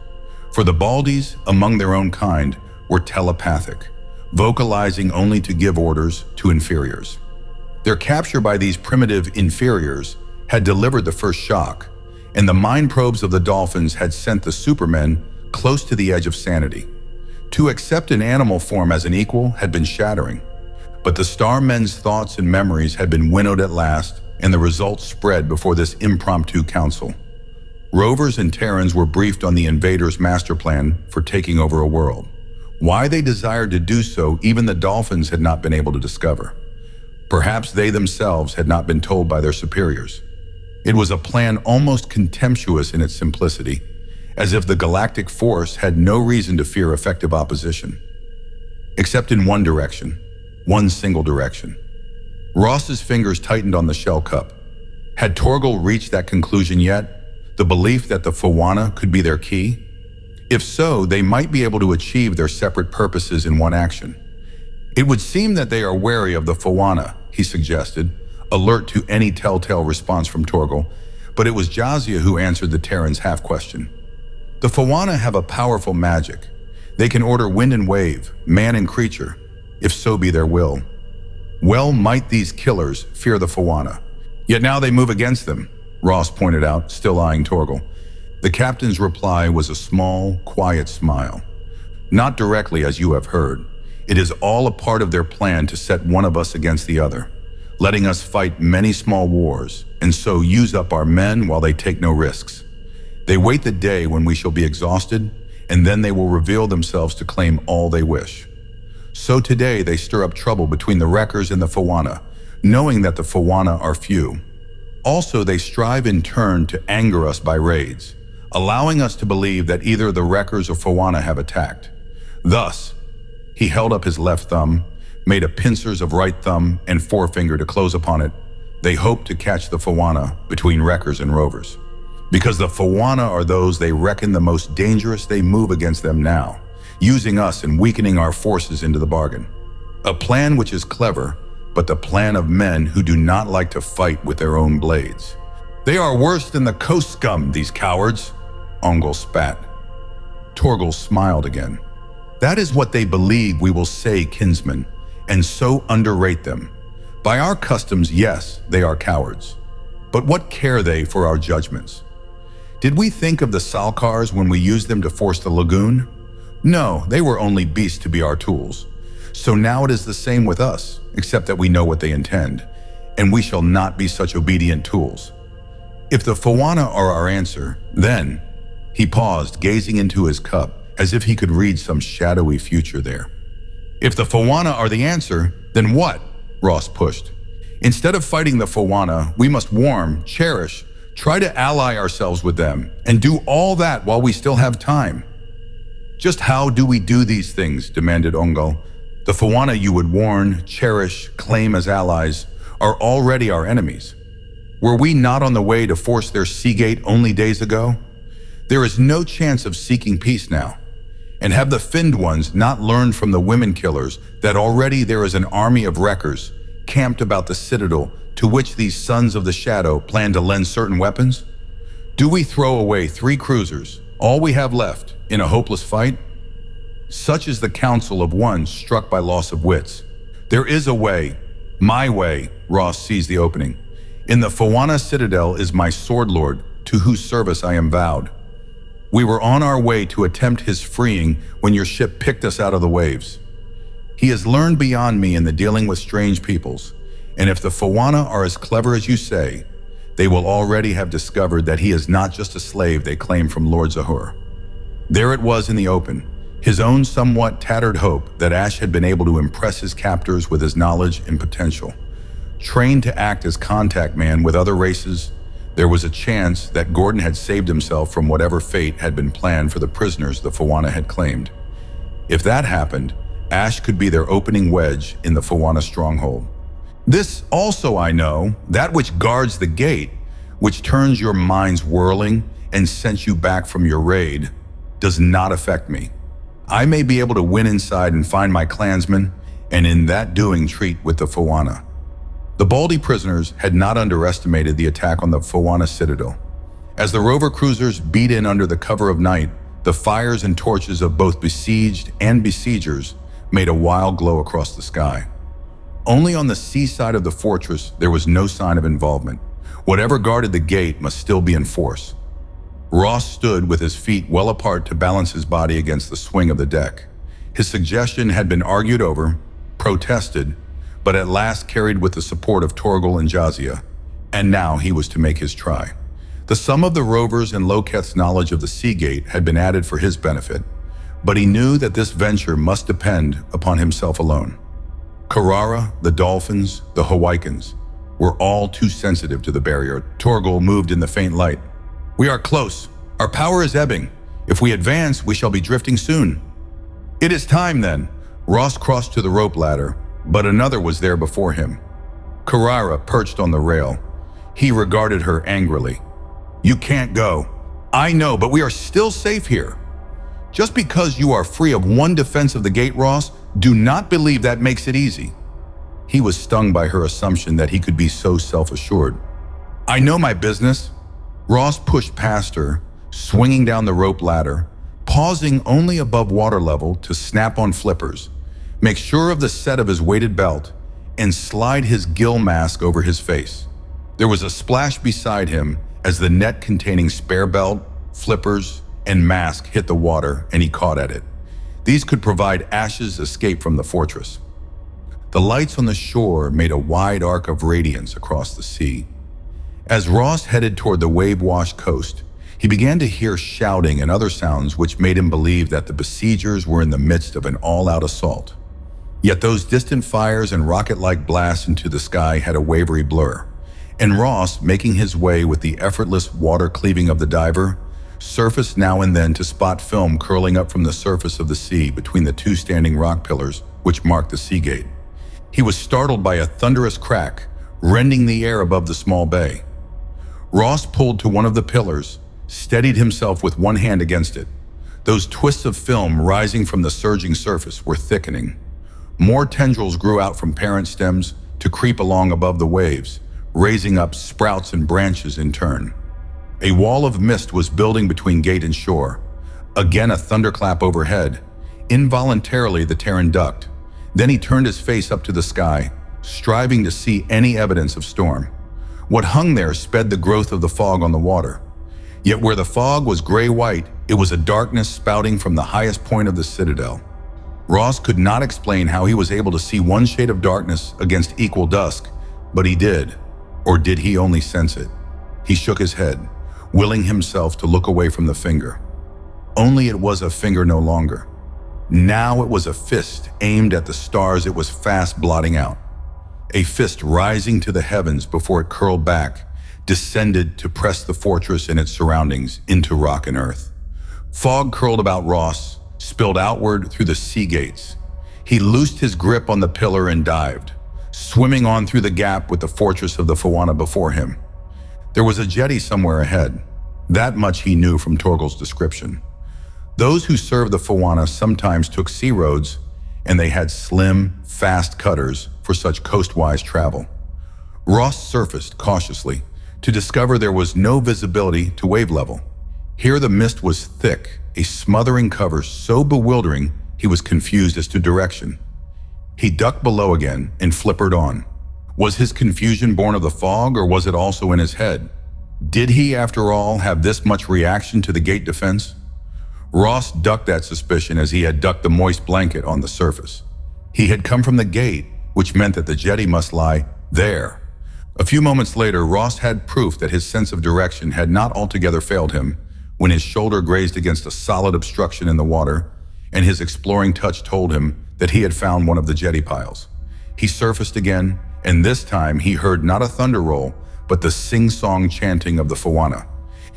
For the Baldies, among their own kind, were telepathic, vocalizing only to give orders to inferiors. Their capture by these primitive inferiors had delivered the first shock, and the mind probes of the Dolphins had sent the Supermen close to the edge of sanity. To accept an animal form as an equal had been shattering, but the Starmen's thoughts and memories had been winnowed at last, and the results spread before this impromptu council. Rovers and Terrans were briefed on the invaders' master plan for taking over a world. Why they desired to do so, even the Dolphins had not been able to discover. Perhaps they themselves had not been told by their superiors. It was a plan almost contemptuous in its simplicity, as if the galactic force had no reason to fear effective opposition. Except in one direction, one single direction. Ross's fingers tightened on the shell cup. Had Torgal reached that conclusion yet? The belief that the Fawana could be their key? If so, they might be able to achieve their separate purposes in one action. It would seem that they are wary of the Fawana, he suggested, alert to any telltale response from Torgal, but it was Jazia who answered the Terran's half-question. The Fawana have a powerful magic. They can order wind and wave, man and creature, if so be their will. Well might these killers fear the Fawana. Yet now they move against them, Ross pointed out, still eyeing Torgal. The captain's reply was a small, quiet smile. Not directly, as you have heard. It is all a part of their plan to set one of us against the other, letting us fight many small wars, and so use up our men while they take no risks. They wait the day when we shall be exhausted, and then they will reveal themselves to claim all they wish. So today they stir up trouble between the Wreckers and the Fawana, knowing that the Fawana are few. Also, they strive in turn to anger us by raids, allowing us to believe that either the Wreckers or Fawana have attacked. Thus, he held up his left thumb, made a pincers of right thumb and forefinger to close upon it. They hope to catch the Fawana between Wreckers and Rovers. Because the Fawana are those they reckon the most dangerous, they move against them now, using us and weakening our forces into the bargain. A plan which is clever, but the plan of men who do not like to fight with their own blades. They are worse than the coast scum, these cowards, Ongol spat. Torgal smiled again. That is what they believe we will say, kinsman, and so underrate them. By our customs, yes, they are cowards. But what care they for our judgments? Did we think of the Salkars when we used them to force the lagoon? No, they were only beasts to be our tools. So now it is the same with us, except that we know what they intend, and we shall not be such obedient tools. If the Fawana are our answer, then— He paused, gazing into his cup, as if he could read some shadowy future there. If the Fawana are the answer, then what? Ross pushed. Instead of fighting the Fawana, we must warm, cherish, try to ally ourselves with them, and do all that while we still have time. Just how do we do these things? Demanded Ongal. The Fawana you would warn, cherish, claim as allies are already our enemies. Were we not on the way to force their sea gate only days ago? There is no chance of seeking peace now. And have the Finned ones not learned from the women killers that already there is an army of wreckers camped about the citadel to which these sons of the shadow plan to lend certain weapons? Do we throw away 3 cruisers, all we have left, in a hopeless fight? Such is the counsel of one struck by loss of wits. There is a way, my way. Ross seized the opening. In the Fawana citadel is my sword lord, to whose service I am vowed. We were on our way to attempt his freeing when your ship picked us out of the waves. He has learned beyond me in the dealing with strange peoples, and if the Fawana are as clever as you say, they will already have discovered that he is not just a slave they claim from Lord Zahur. There it was in the open, his own somewhat tattered hope that Ash had been able to impress his captors with his knowledge and potential. Trained to act as contact man with other races, there was a chance that Gordon had saved himself from whatever fate had been planned for the prisoners the Fawana had claimed. If that happened, Ash could be their opening wedge in the Fawana stronghold. This also I know, that which guards the gate, which turns your minds whirling and sends you back from your raid, does not affect me. I may be able to win inside and find my clansmen, and in that doing treat with the Fawana. The Baldy prisoners had not underestimated the attack on the Fawana citadel. As the rover cruisers beat in under the cover of night, the fires and torches of both besieged and besiegers made a wild glow across the sky. Only on the seaside of the fortress there was no sign of involvement. Whatever guarded the gate must still be in force. Ross stood with his feet well apart to balance his body against the swing of the deck. His suggestion had been argued over, protested, but at last carried with the support of Torgal and Jazia, and now he was to make his try. The sum of the rovers and Loketh's knowledge of the Sea Gate had been added for his benefit, but he knew that this venture must depend upon himself alone. Karara, the Dolphins, the Hawaikans were all too sensitive to the barrier. Torgal moved in the faint light. We are close. Our power is ebbing. If we advance, we shall be drifting soon. It is time then. Ross crossed to the rope ladder, but another was there before him. Karara perched on the rail. He regarded her angrily. You can't go. I know, but we are still safe here. Just because you are free of one defense of the gate, Ross, do not believe that makes it easy. He was stung by her assumption that he could be so self-assured. I know my business. Ross pushed past her, swinging down the rope ladder, pausing only above water level to snap on flippers, make sure of the set of his weighted belt, and slide his gill mask over his face. There was a splash beside him as the net containing spare belt, flippers, and mask hit the water, and he caught at it. These could provide Ash's escape from the fortress. The lights on the shore made a wide arc of radiance across the sea. As Ross headed toward the wave-washed coast, he began to hear shouting and other sounds which made him believe that the besiegers were in the midst of an all-out assault. Yet those distant fires and rocket-like blasts into the sky had a wavery blur, and Ross, making his way with the effortless water cleaving of the diver, surfaced now and then to spot film curling up from the surface of the sea between the two standing rock pillars which marked the sea gate. He was startled by a thunderous crack, rending the air above the small bay. Ross pulled to one of the pillars, steadied himself with one hand against it. Those twists of film rising from the surging surface were thickening. More tendrils grew out from parent stems to creep along above the waves, raising up sprouts and branches in turn. A wall of mist was building between gate and shore. Again a thunderclap overhead. Involuntarily the Terran ducked. Then he turned his face up to the sky, striving to see any evidence of storm. What hung there sped the growth of the fog on the water. Yet where the fog was gray-white, it was a darkness spouting from the highest point of the citadel. Ross could not explain how he was able to see one shade of darkness against equal dusk, but he did. Or did he only sense it? He shook his head, willing himself to look away from the finger. Only it was a finger no longer. Now it was a fist aimed at the stars it was fast blotting out. A fist rising to the heavens before it curled back, descended to press the fortress and its surroundings into rock and earth. Fog curled about Ross, spilled outward through the sea gates. He loosed his grip on the pillar and dived, swimming on through the gap with the fortress of the Fawana before him. There was a jetty somewhere ahead. That much he knew from Torgal's description. Those who served the Fawana sometimes took sea roads, and they had slim, fast cutters for such coastwise travel. Ross surfaced cautiously to discover there was no visibility to wave level. Here the mist was thick, a smothering cover so bewildering he was confused as to direction. He ducked below again and flippered on. Was his confusion born of the fog, or was it also in his head? Did he, after all, have this much reaction to the gate defense? Ross ducked that suspicion as he had ducked the moist blanket on the surface. He had come from the gate, which meant that the jetty must lie there. A few moments later, Ross had proof that his sense of direction had not altogether failed him when his shoulder grazed against a solid obstruction in the water, and his exploring touch told him that he had found one of the jetty piles. He surfaced again, and this time he heard not a thunder roll, but the sing-song chanting of the Fawana.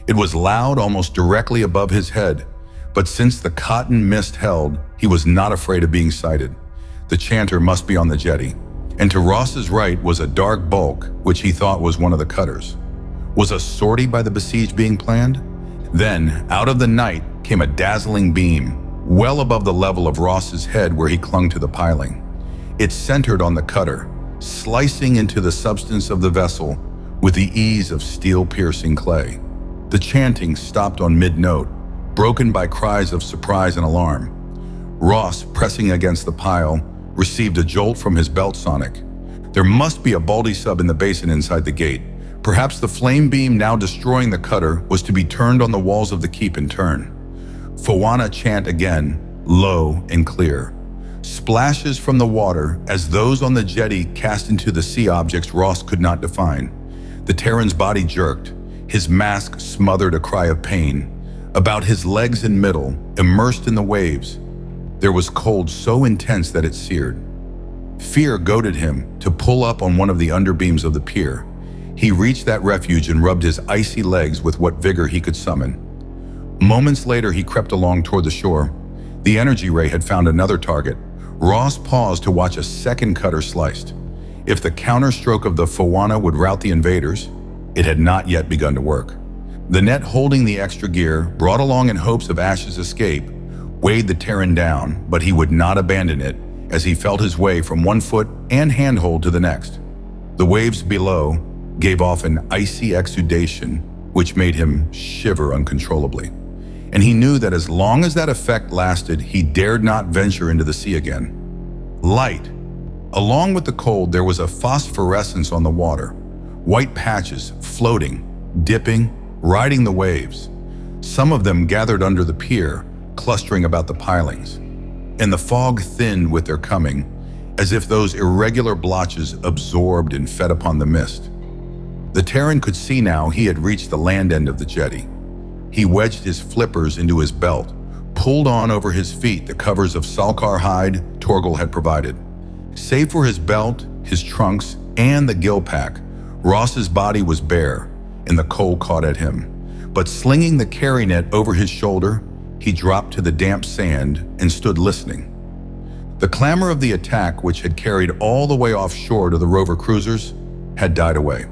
It was loud almost directly above his head, but since the cotton mist held, he was not afraid of being sighted. The chanter must be on the jetty, and to Ross's right was a dark bulk which he thought was one of the cutters. Was a sortie by the besieged being planned? Then, out of the night, came a dazzling beam, well above the level of Ross's head where he clung to the piling. It centered on the cutter, slicing into the substance of the vessel with the ease of steel-piercing clay. The chanting stopped on mid-note, broken by cries of surprise and alarm. Ross, pressing against the pile, received a jolt from his belt sonic. There must be a Baldy sub in the basin inside the gate. Perhaps the flame beam now destroying the cutter was to be turned on the walls of the keep in turn. Fawana chant again, low and clear. Splashes from the water as those on the jetty cast into the sea objects Ross could not define. The Terran's body jerked, his mask smothered a cry of pain. About his legs and middle, immersed in the waves, there was cold so intense that it seared. Fear goaded him to pull up on one of the underbeams of the pier. He reached that refuge and rubbed his icy legs with what vigor he could summon. Moments later, he crept along toward the shore. The energy ray had found another target. Ross paused to watch a second cutter sliced. If the counterstroke of the Fawana would rout the invaders, it had not yet begun to work. The net holding the extra gear, brought along in hopes of Ash's escape, weighed the Terran down, but he would not abandon it as he felt his way from one foot and handhold to the next. The waves below gave off an icy exudation which made him shiver uncontrollably. And he knew that as long as that effect lasted, he dared not venture into the sea again. Light. Along with the cold, there was a phosphorescence on the water. White patches floating, dipping, riding the waves. Some of them gathered under the pier, clustering about the pilings. And the fog thinned with their coming, as if those irregular blotches absorbed and fed upon the mist. The Terran could see now he had reached the land end of the jetty. He wedged his flippers into his belt, pulled on over his feet the covers of Salkar hide Torgal had provided. Save for his belt, his trunks, and the gill pack, Ross's body was bare, and the cold caught at him. But slinging the carry net over his shoulder, he dropped to the damp sand and stood listening. The clamor of the attack, which had carried all the way offshore to the rover cruisers, had died away,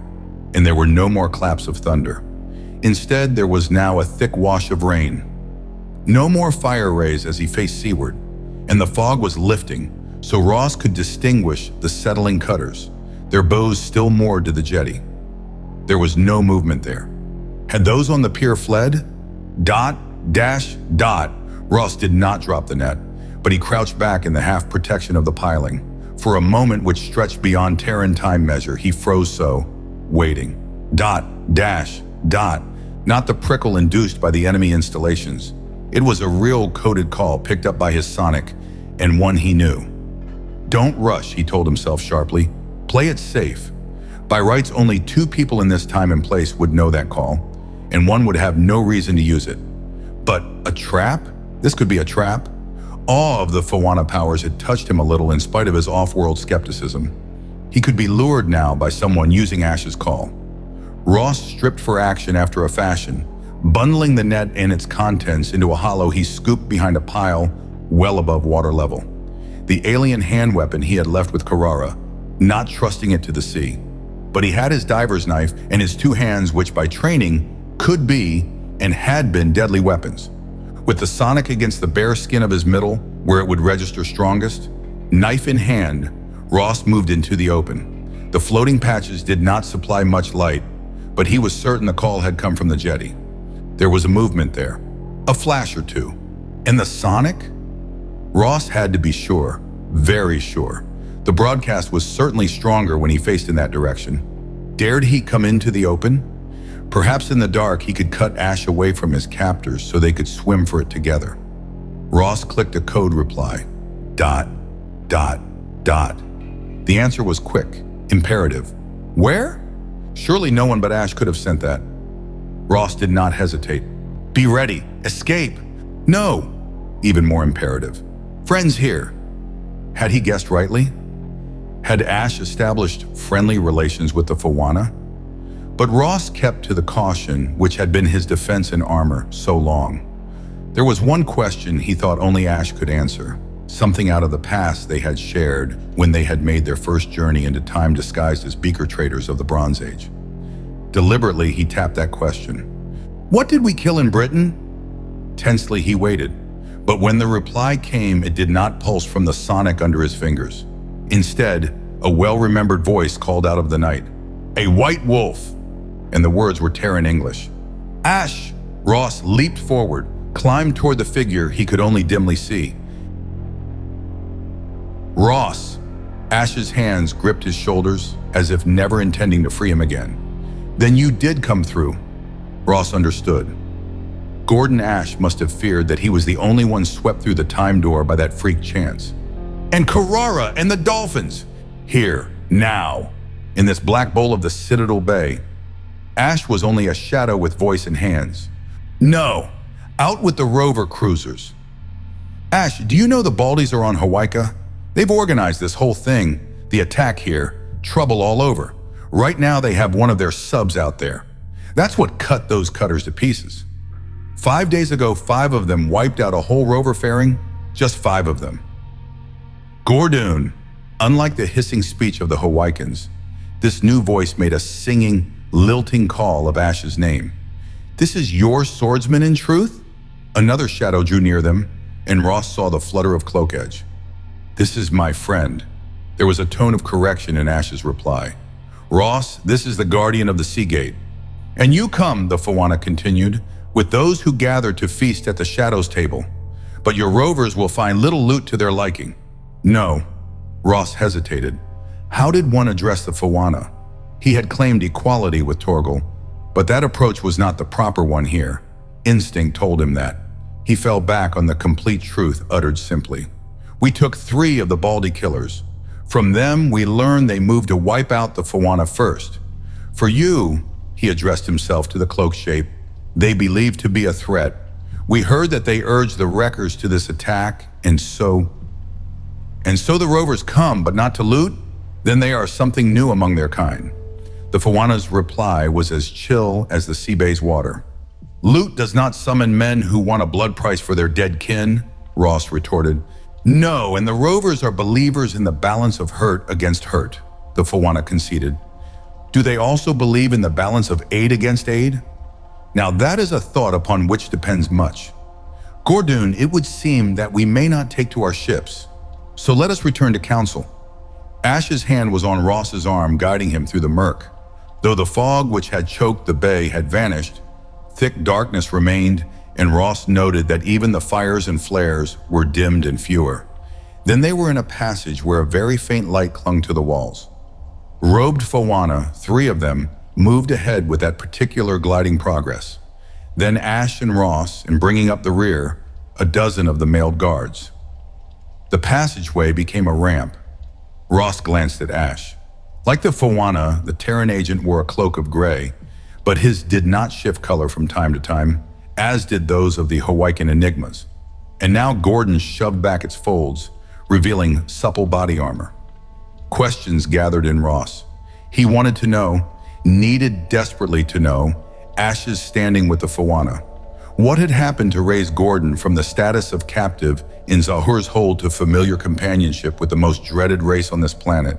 and there were no more claps of thunder. Instead, there was now a thick wash of rain. No more fire rays as he faced seaward, and the fog was lifting, so Ross could distinguish the settling cutters, their bows still moored to the jetty. There was no movement there. Had those on the pier fled? Dot, dash, dot. Ross did not drop the net, but he crouched back in the half protection of the piling. For a moment which stretched beyond Terran time measure, he froze so, waiting. Dot, dash, dot. Not the prickle induced by the enemy installations. It was a real coded call picked up by his sonic, and one he knew. Don't rush, he told himself sharply. Play it safe. By rights, only 2 people in this time and place would know that call, and one would have no reason to use it. But a trap? This could be a trap? Awe of the Fawana powers had touched him a little in spite of his off-world skepticism. He could be lured now by someone using Ash's call. Ross stripped for action after a fashion, bundling the net and its contents into a hollow he scooped behind a pile well above water level. The alien hand weapon he had left with Carrara, not trusting it to the sea. But he had his diver's knife and his 2 hands, which by training could be and had been deadly weapons. With the sonic against the bare skin of his middle, where it would register strongest, knife in hand, Ross moved into the open. The floating patches did not supply much light, but he was certain the call had come from the jetty. There was a movement there, a flash or 2. And the sonic? Ross had to be sure, very sure. The broadcast was certainly stronger when he faced in that direction. Dared he come into the open? Perhaps in the dark he could cut Ash away from his captors so they could swim for it together. Ross clicked a code reply. Dot, dot, dot. The answer was quick, imperative. Where? Surely no one but Ash could have sent that. Ross did not hesitate. Be ready. Escape. No. Even more imperative. Friends here. Had he guessed rightly? Had Ash established friendly relations with the Fawana? But Ross kept to the caution which had been his defense and armor so long. There was one question he thought only Ash could answer, something out of the past they had shared when they had made their first journey into time disguised as beaker traders of the Bronze Age. Deliberately, he tapped that question. What did we kill in Britain? Tensely, he waited. But when the reply came, it did not pulse from the sonic under his fingers. Instead, a well-remembered voice called out of the night. A white wolf! And the words were Terran English. Ash! Ross leaped forward, climbed toward the figure he could only dimly see. Ross! Ash's hands gripped his shoulders, as if never intending to free him again. Then you did come through. Ross understood. Gordon Ash must have feared that he was the only one swept through the time door by that freak chance. And Carrara and the Dolphins! Here, now, in this black bowl of the Citadel Bay. Ash was only a shadow with voice and hands. No, out with the rover cruisers. Ash, do you know the Baldies are on Hawaika? They've organized this whole thing, the attack here, trouble all over. Right now they have one of their subs out there. That's what cut those cutters to pieces. 5 days ago, 5 of them wiped out a whole rover fairing, just 5 of them. Gordoon, unlike the hissing speech of the Hawaikans, this new voice made a singing, lilting call of Ash's name. This is your swordsman in truth? Another shadow drew near them, and Ross saw the flutter of cloak edge. This is my friend. There was a tone of correction in Ash's reply. Ross, this is the guardian of the Seagate. And you come, the Fawana continued, with those who gather to feast at the Shadows table. But your rovers will find little loot to their liking. No. Ross hesitated. How did one address the Fawana? He had claimed equality with Torgal, but that approach was not the proper one here. Instinct told him that. He fell back on the complete truth uttered simply. We took 3 of the Baldy killers. From them, we learned they moved to wipe out the Fawana first. For you, he addressed himself to the cloak shape, they believed to be a threat. We heard that they urged the Wreckers to this attack, and so the rovers come, but not to loot? Then they are something new among their kind. The Fawana's reply was as chill as the sea bay's water. Loot does not summon men who want a blood price for their dead kin, Ross retorted. No, and the rovers are believers in the balance of hurt against hurt, the Fawana conceded. Do they also believe in the balance of aid against aid? Now that is a thought upon which depends much. Gordoon, it would seem that we may not take to our ships, so let us return to council. Ash's hand was on Ross's arm, guiding him through the murk. Though the fog which had choked the bay had vanished, thick darkness remained, and Ross noted that even the fires and flares were dimmed and fewer. Then they were in a passage where a very faint light clung to the walls. Robed Fawana, 3 of them, moved ahead with that particular gliding progress. Then Ash and Ross, and bringing up the rear, a dozen of the mailed guards. The passageway became a ramp. Ross glanced at Ash. Like the Fawana, the Terran agent wore a cloak of gray, but his did not shift color from time to time, as did those of the Hawaiian Enigmas. And now Gordon shoved back its folds, revealing supple body armor. Questions gathered in Ross. He wanted to know, needed desperately to know, Ash's standing with the Fawana. What had happened to raise Gordon from the status of captive in Zahur's hold to familiar companionship with the most dreaded race on this planet?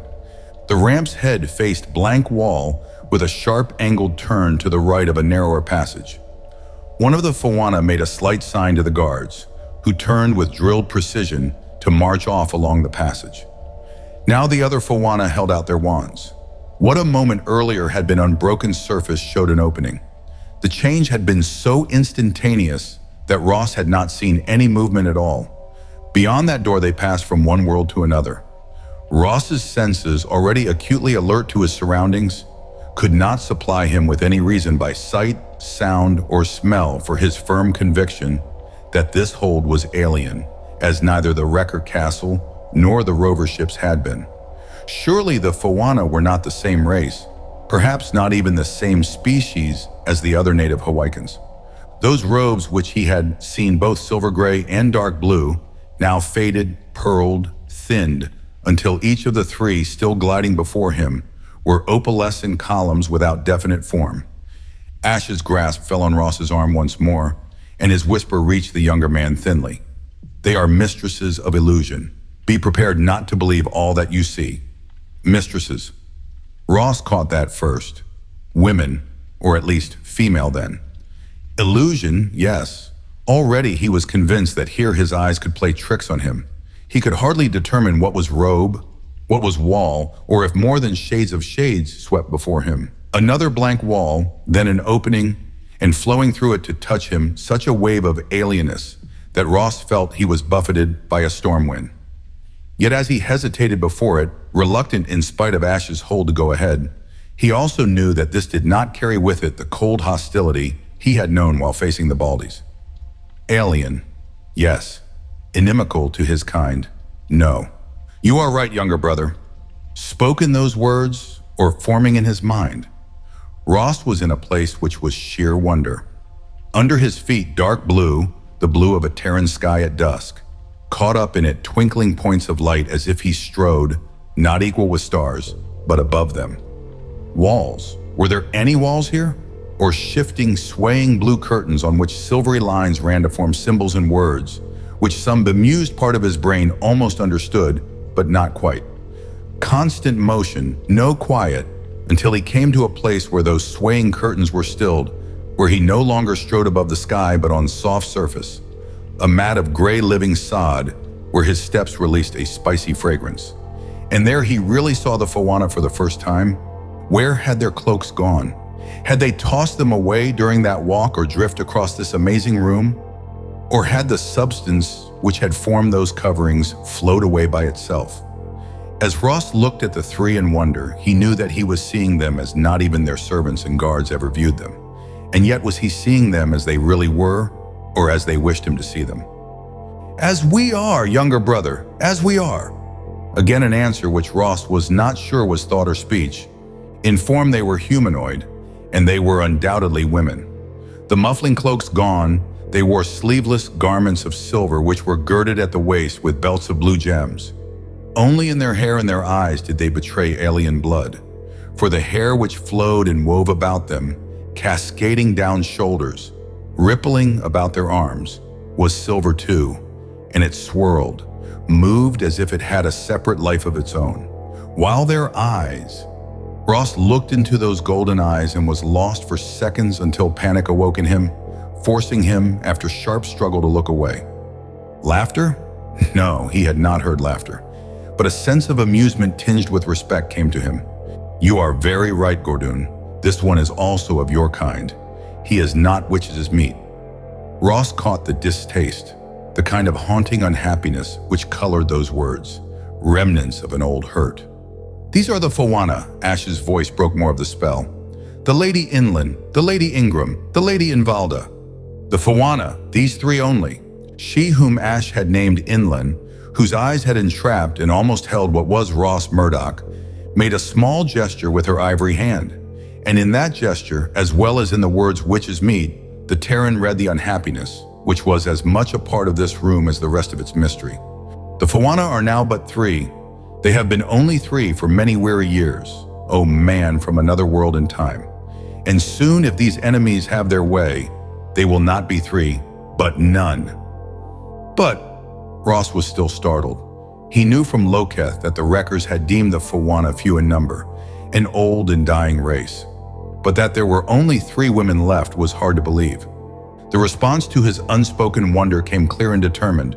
The ramp's head faced blank wall with a sharp angled turn to the right of a narrower passage. One of the Fawana made a slight sign to the guards, who turned with drilled precision to march off along the passage. Now the other Fawana held out their wands. What a moment earlier had been unbroken surface showed an opening. The change had been so instantaneous that Ross had not seen any movement at all. Beyond that door they passed from one world to another. Ross's senses, already acutely alert to his surroundings, could not supply him with any reason by sight, sound, or smell for his firm conviction that this hold was alien, as neither the Wrecker Castle nor the rover ships had been. Surely the Fawana were not the same race, perhaps not even the same species as the other native Hawaiians. Those robes, which he had seen both silver gray and dark blue, now faded, pearled, thinned, until each of the 3 still gliding before him were opalescent columns without definite form. Ash's grasp fell on Ross's arm once more, and his whisper reached the younger man thinly. They are mistresses of illusion. Be prepared not to believe all that you see. Mistresses. Ross caught that first. Women, or at least female then. Illusion, yes. Already he was convinced that here his eyes could play tricks on him. He could hardly determine what was robe, what was wall, or if more than shades of shades swept before him. Another blank wall, then an opening, and flowing through it to touch him such a wave of alienness that Ross felt he was buffeted by a storm wind. Yet as he hesitated before it, reluctant in spite of Ash's hold to go ahead, he also knew that this did not carry with it the cold hostility he had known while facing the Baldies. Alien, yes. Inimical to his kind, no. You are right, younger brother. Spoken those words, or forming in his mind, Ross was in a place which was sheer wonder. Under his feet, dark blue, the blue of a Terran sky at dusk, caught up in it twinkling points of light as if he strode, not equal with stars, but above them. Walls. Were there any walls here? Or shifting, swaying blue curtains on which silvery lines ran to form symbols and words, which some bemused part of his brain almost understood, but not quite. Constant motion, no quiet, until he came to a place where those swaying curtains were stilled, where he no longer strode above the sky but on soft surface, a mat of gray living sod where his steps released a spicy fragrance. And there he really saw the Fawana for the first time. Where had their cloaks gone? Had they tossed them away during that walk or drift across this amazing room? Or had the substance which had formed those coverings flowed away by itself? As Ross looked at the 3 in wonder, he knew that he was seeing them as not even their servants and guards ever viewed them. And yet was he seeing them as they really were, or as they wished him to see them? As we are, younger brother, as we are. Again an answer which Ross was not sure was thought or speech. In form they were humanoid, and they were undoubtedly women. The muffling cloaks gone, they wore sleeveless garments of silver which were girded at the waist with belts of blue gems. Only in their hair and their eyes did they betray alien blood, for the hair which flowed and wove about them, cascading down shoulders, rippling about their arms, was silver too, and it swirled, moved as if it had a separate life of its own. While their eyes, Ross looked into those golden eyes and was lost for seconds until panic awoke in him, forcing him, after sharp struggle, to look away. Laughter? No, he had not heard laughter, but a sense of amusement tinged with respect came to him. You are very right, Gordon. This one is also of your kind. He is not witch's meat. Ross caught the distaste, the kind of haunting unhappiness which colored those words, remnants of an old hurt. These are the Fawana, Ash's voice broke more of the spell. The Lady Inland, the Lady Ingram, the Lady Invalda. The Fawana, these three only. She whom Ash had named Inland, whose eyes had entrapped and almost held what was Ross Murdoch, made a small gesture with her ivory hand. And in that gesture, as well as in the words witches meet, the Terran read the unhappiness, which was as much a part of this room as the rest of its mystery. The Fawana are now but three. They have been only three for many weary years. O man from another world and time. And soon, if these enemies have their way, they will not be three, but none. But Ross was still startled. He knew from Loketh that the Wreckers had deemed the Fawana few in number, an old and dying race. But that there were only three women left was hard to believe. The response to his unspoken wonder came clear and determined.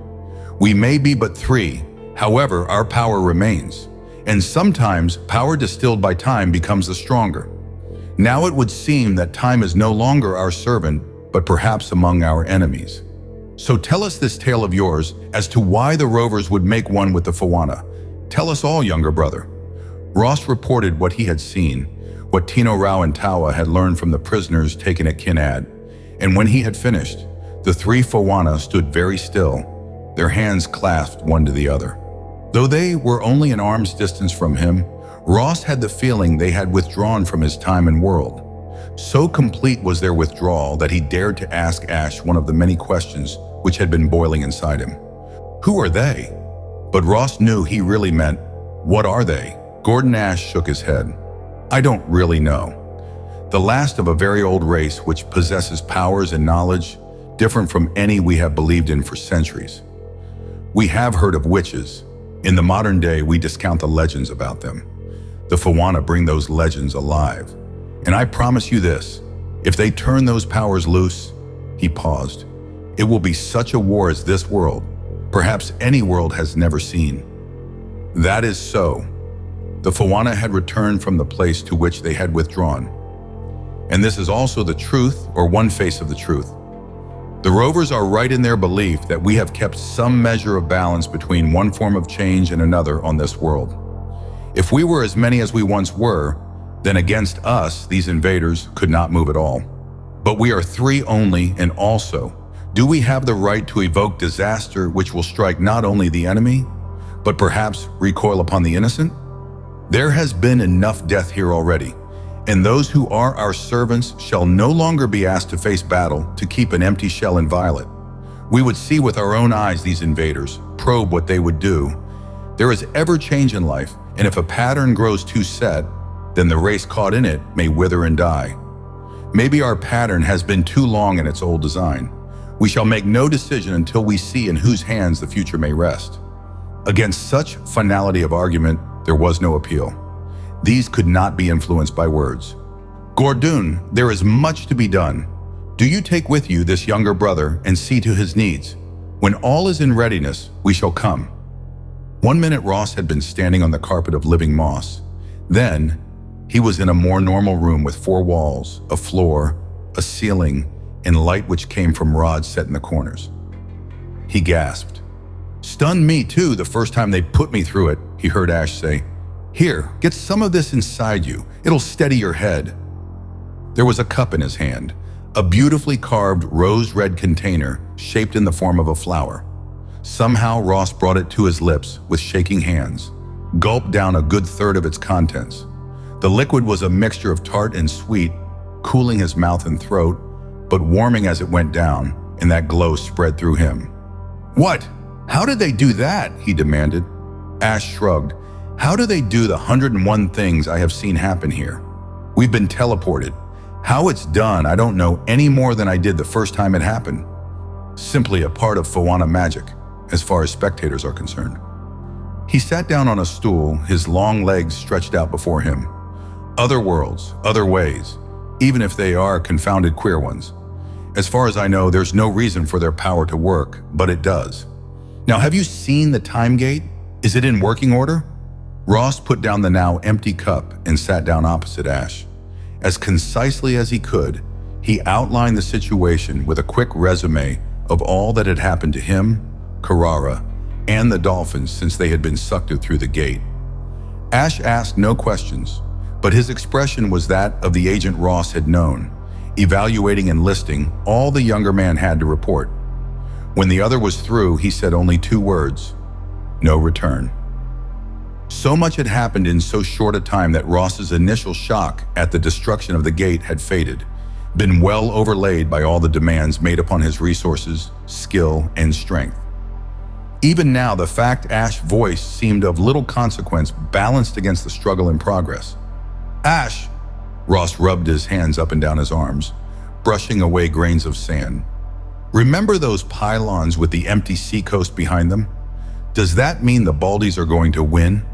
We may be but three, however, our power remains. And sometimes power distilled by time becomes the stronger. Now it would seem that time is no longer our servant, but perhaps among our enemies. So tell us this tale of yours as to why the Rovers would make one with the Fawana. Tell us all, younger brother. Ross reported what he had seen, what Tino Rao and Tawa had learned from the prisoners taken at Kinad. And when he had finished, the three Fawana stood very still, their hands clasped one to the other. Though they were only an arm's distance from him, Ross had the feeling they had withdrawn from his time and world. So complete was their withdrawal that he dared to ask Ash one of the many questions which had been boiling inside him. Who are they? But Ross knew he really meant, what are they? Gordon Ash shook his head. I don't really know. The last of a very old race which possesses powers and knowledge different from any we have believed in for centuries. We have heard of witches. In the modern day, we discount the legends about them. The Fawana bring those legends alive. And I promise you this, if they turn those powers loose, he paused, it will be such a war as this world, perhaps any world has never seen. That is so. The Fawana had returned from the place to which they had withdrawn. And this is also the truth, or one face of the truth. The Rovers are right in their belief that we have kept some measure of balance between one form of change and another on this world. If we were as many as we once were, then against us, these invaders could not move at all. But we are three only, and also, do we have the right to evoke disaster which will strike not only the enemy, but perhaps recoil upon the innocent? There has been enough death here already, and those who are our servants shall no longer be asked to face battle to keep an empty shell inviolate. We would see with our own eyes these invaders, probe what they would do. There is ever change in life, and if a pattern grows too set, then the race caught in it may wither and die. Maybe our pattern has been too long in its old design. We shall make no decision until we see in whose hands the future may rest. Against such finality of argument, there was no appeal. These could not be influenced by words. Gordon, there is much to be done. Do you take with you this younger brother and see to his needs. When all is in readiness, we shall come. 1 minute Ross had been standing on the carpet of living moss. Then, he was in a more normal room with 4 walls, a floor, a ceiling, and light which came from rods set in the corners. He gasped. Stunned me too the first time they put me through it, he heard Ash say. Here, get some of this inside you. It'll steady your head. There was a cup in his hand, a beautifully carved rose-red container shaped in the form of a flower. Somehow Ross brought it to his lips with shaking hands, gulped down a good third of its contents. The liquid was a mixture of tart and sweet, cooling his mouth and throat, but warming as it went down, and that glow spread through him. What? How did they do that? He demanded. Ash shrugged. How do they do the 101 things I have seen happen here? We've been teleported. How it's done, I don't know any more than I did the first time it happened. Simply a part of Fawana magic, as far as spectators are concerned. He sat down on a stool, his long legs stretched out before him. Other worlds, other ways, even if they are confounded queer ones. As far as I know, there's no reason for their power to work, but it does. Now, have you seen the time gate? Is it in working order? Ross put down the now empty cup and sat down opposite Ash. As concisely as he could, He outlined the situation with a quick resume of all that had happened to him, Karara, and the dolphins since they had been sucked through the gate. Ash asked no questions, but his expression was that of the agent Ross had known, evaluating and listing all the younger man had to report. When the other was through, he said only 2 words: no return. So much had happened in so short a time that Ross's initial shock at the destruction of the gate had faded, been well overlaid by all the demands made upon his resources, skill, and strength. Even now, the fact Ash's voice seemed of little consequence balanced against the struggle in progress. Ash! Ross rubbed his hands up and down his arms, brushing away grains of sand. Remember those pylons with the empty seacoast behind them? Does that mean the Baldies are going to win?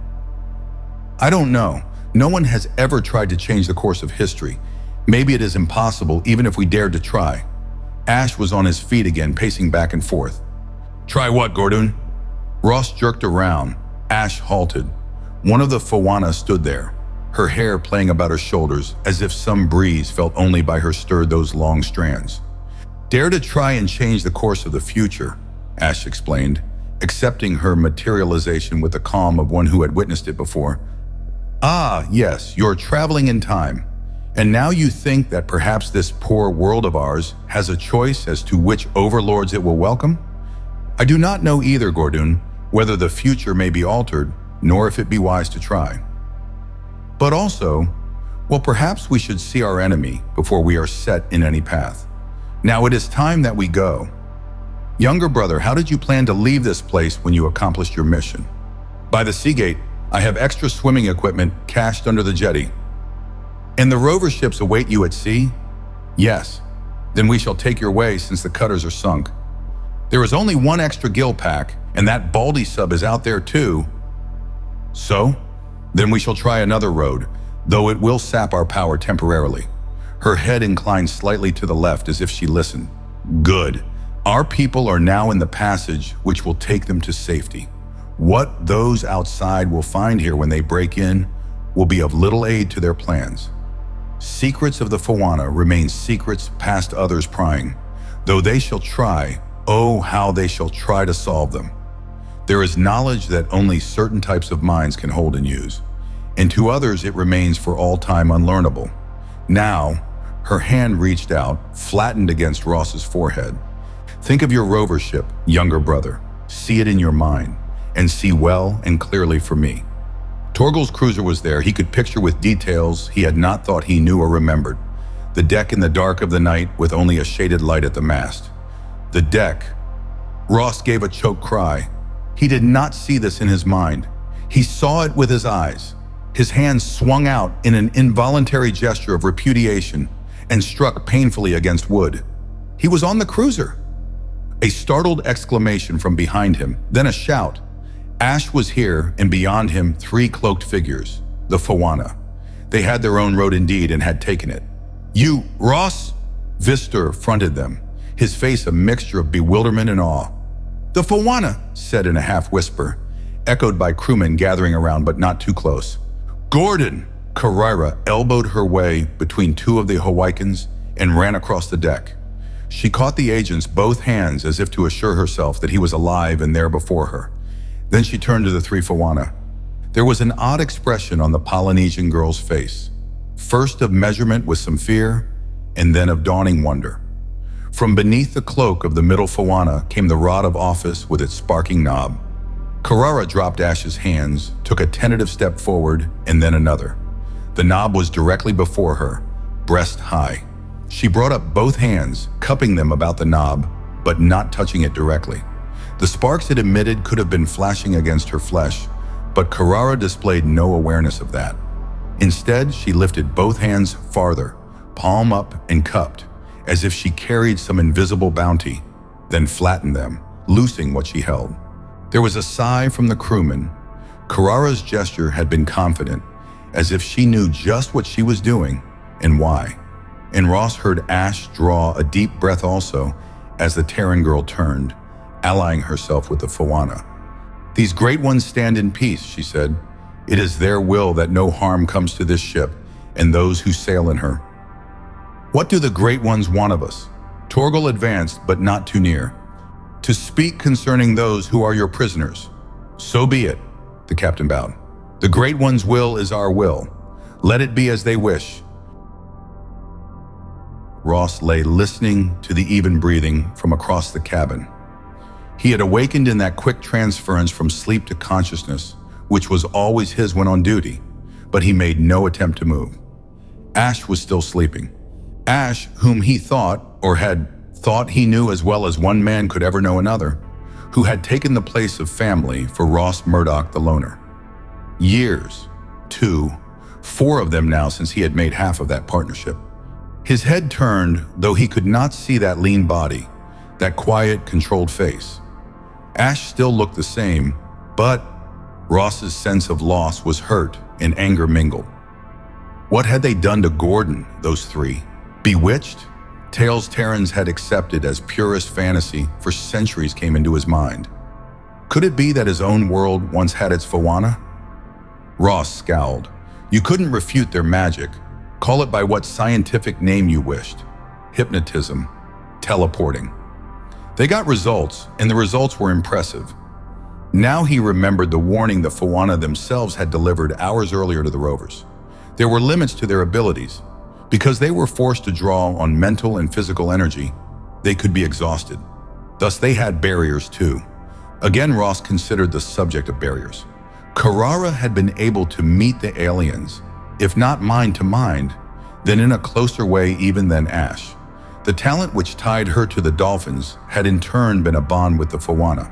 I don't know. No one has ever tried to change the course of history. Maybe it is impossible even if we dared to try. Ash was on his feet again, pacing back and forth. Try what, Gordon? Ross jerked around. Ash halted. One of the Fawana stood there, her hair playing about her shoulders as if some breeze felt only by her stirred those long strands. Dare to try and change the course of the future, Ash explained, accepting her materialization with the calm of one who had witnessed it before. Ah, yes, you're traveling in time. And now you think that perhaps this poor world of ours has a choice as to which overlords it will welcome? I do not know either, Gordon, whether the future may be altered, nor if it be wise to try. But also, well, perhaps we should see our enemy before we are set in any path. Now it is time that we go. Younger brother, how did you plan to leave this place when you accomplished your mission? By the Seagate, I have extra swimming equipment cached under the jetty. And the rover ships await you at sea? Yes. Then we shall take your way since the cutters are sunk. There is only one extra gill pack, and that Baldy sub is out there too. So? Then we shall try another road, though it will sap our power temporarily. Her head inclined slightly to the left as if she listened. Good. Our people are now in the passage which will take them to safety. What those outside will find here when they break in will be of little aid to their plans. Secrets of the Fawana remain secrets past others prying, though they shall try, oh how they shall try to solve them. There is knowledge that only certain types of minds can hold and use, and to others it remains for all time unlearnable. Now, her hand reached out, flattened against Ross's forehead. Think of your rover ship, younger brother. See it in your mind, and see well and clearly for me. Torgal's cruiser was there. He could picture with details he had not thought he knew or remembered. The deck in the dark of the night with only a shaded light at the mast. The deck. Ross gave a choked cry. He did not see this in his mind. He saw it with his eyes. His hands swung out in an involuntary gesture of repudiation and struck painfully against wood. He was on the cruiser. A startled exclamation from behind him, then a shout. Ash was here, and beyond him 3 cloaked figures, the Fawana. They had their own road indeed and had taken it. You, Ross? Vistor fronted them, his face a mixture of bewilderment and awe. The Fawana, said in a half-whisper, echoed by crewmen gathering around but not too close. Gordon! Karara elbowed her way between 2 of the Hawaiians and ran across the deck. She caught the agent's both hands as if to assure herself that he was alive and there before her. Then she turned to the 3 Fawana. There was an odd expression on the Polynesian girl's face, first of measurement with some fear, and then of dawning wonder. From beneath the cloak of the middle Fawana came the rod of office with its sparking knob. Karara dropped Ash's hands, took a tentative step forward, and then another. The knob was directly before her, breast high. She brought up both hands, cupping them about the knob, but not touching it directly. The sparks it emitted could have been flashing against her flesh, but Karara displayed no awareness of that. Instead, she lifted both hands farther, palm up and cupped, as if she carried some invisible bounty, then flattened them, loosing what she held. There was a sigh from the crewman. Karara's gesture had been confident, as if she knew just what she was doing and why. And Ross heard Ash draw a deep breath also as the Terran girl turned, allying herself with the Fawana. These great ones stand in peace, she said. It is their will that no harm comes to this ship and those who sail in her. What do the Great Ones want of us? Torgal advanced, but not too near. To speak concerning those who are your prisoners. So be it, the captain bowed. The Great One's will is our will. Let it be as they wish. Ross lay listening to the even breathing from across the cabin. He had awakened in that quick transference from sleep to consciousness, which was always his when on duty, but he made no attempt to move. Ash was still sleeping. Ash, whom he thought, or had thought he knew as well as one man could ever know another, who had taken the place of family for Ross Murdoch the Loner. Years, 2, 4 of them now since he had made half of that partnership. His head turned, though he could not see that lean body, that quiet, controlled face. Ash still looked the same, but Ross's sense of loss was hurt and anger mingled. What had they done to Gordon, those 3? Bewitched? Tales Terrans had accepted as purest fantasy for centuries came into his mind. Could it be that his own world once had its Fawana? Ross scowled. You couldn't refute their magic. Call it by what scientific name you wished. Hypnotism. Teleporting. They got results, and the results were impressive. Now he remembered the warning the Fawana themselves had delivered hours earlier to the rovers. There were limits to their abilities. Because they were forced to draw on mental and physical energy, they could be exhausted. Thus, they had barriers too. Again, Ross considered the subject of barriers. Karara had been able to meet the aliens, if not mind to mind, then in a closer way even than Ash. The talent which tied her to the Dolphins had in turn been a bond with the Fawana.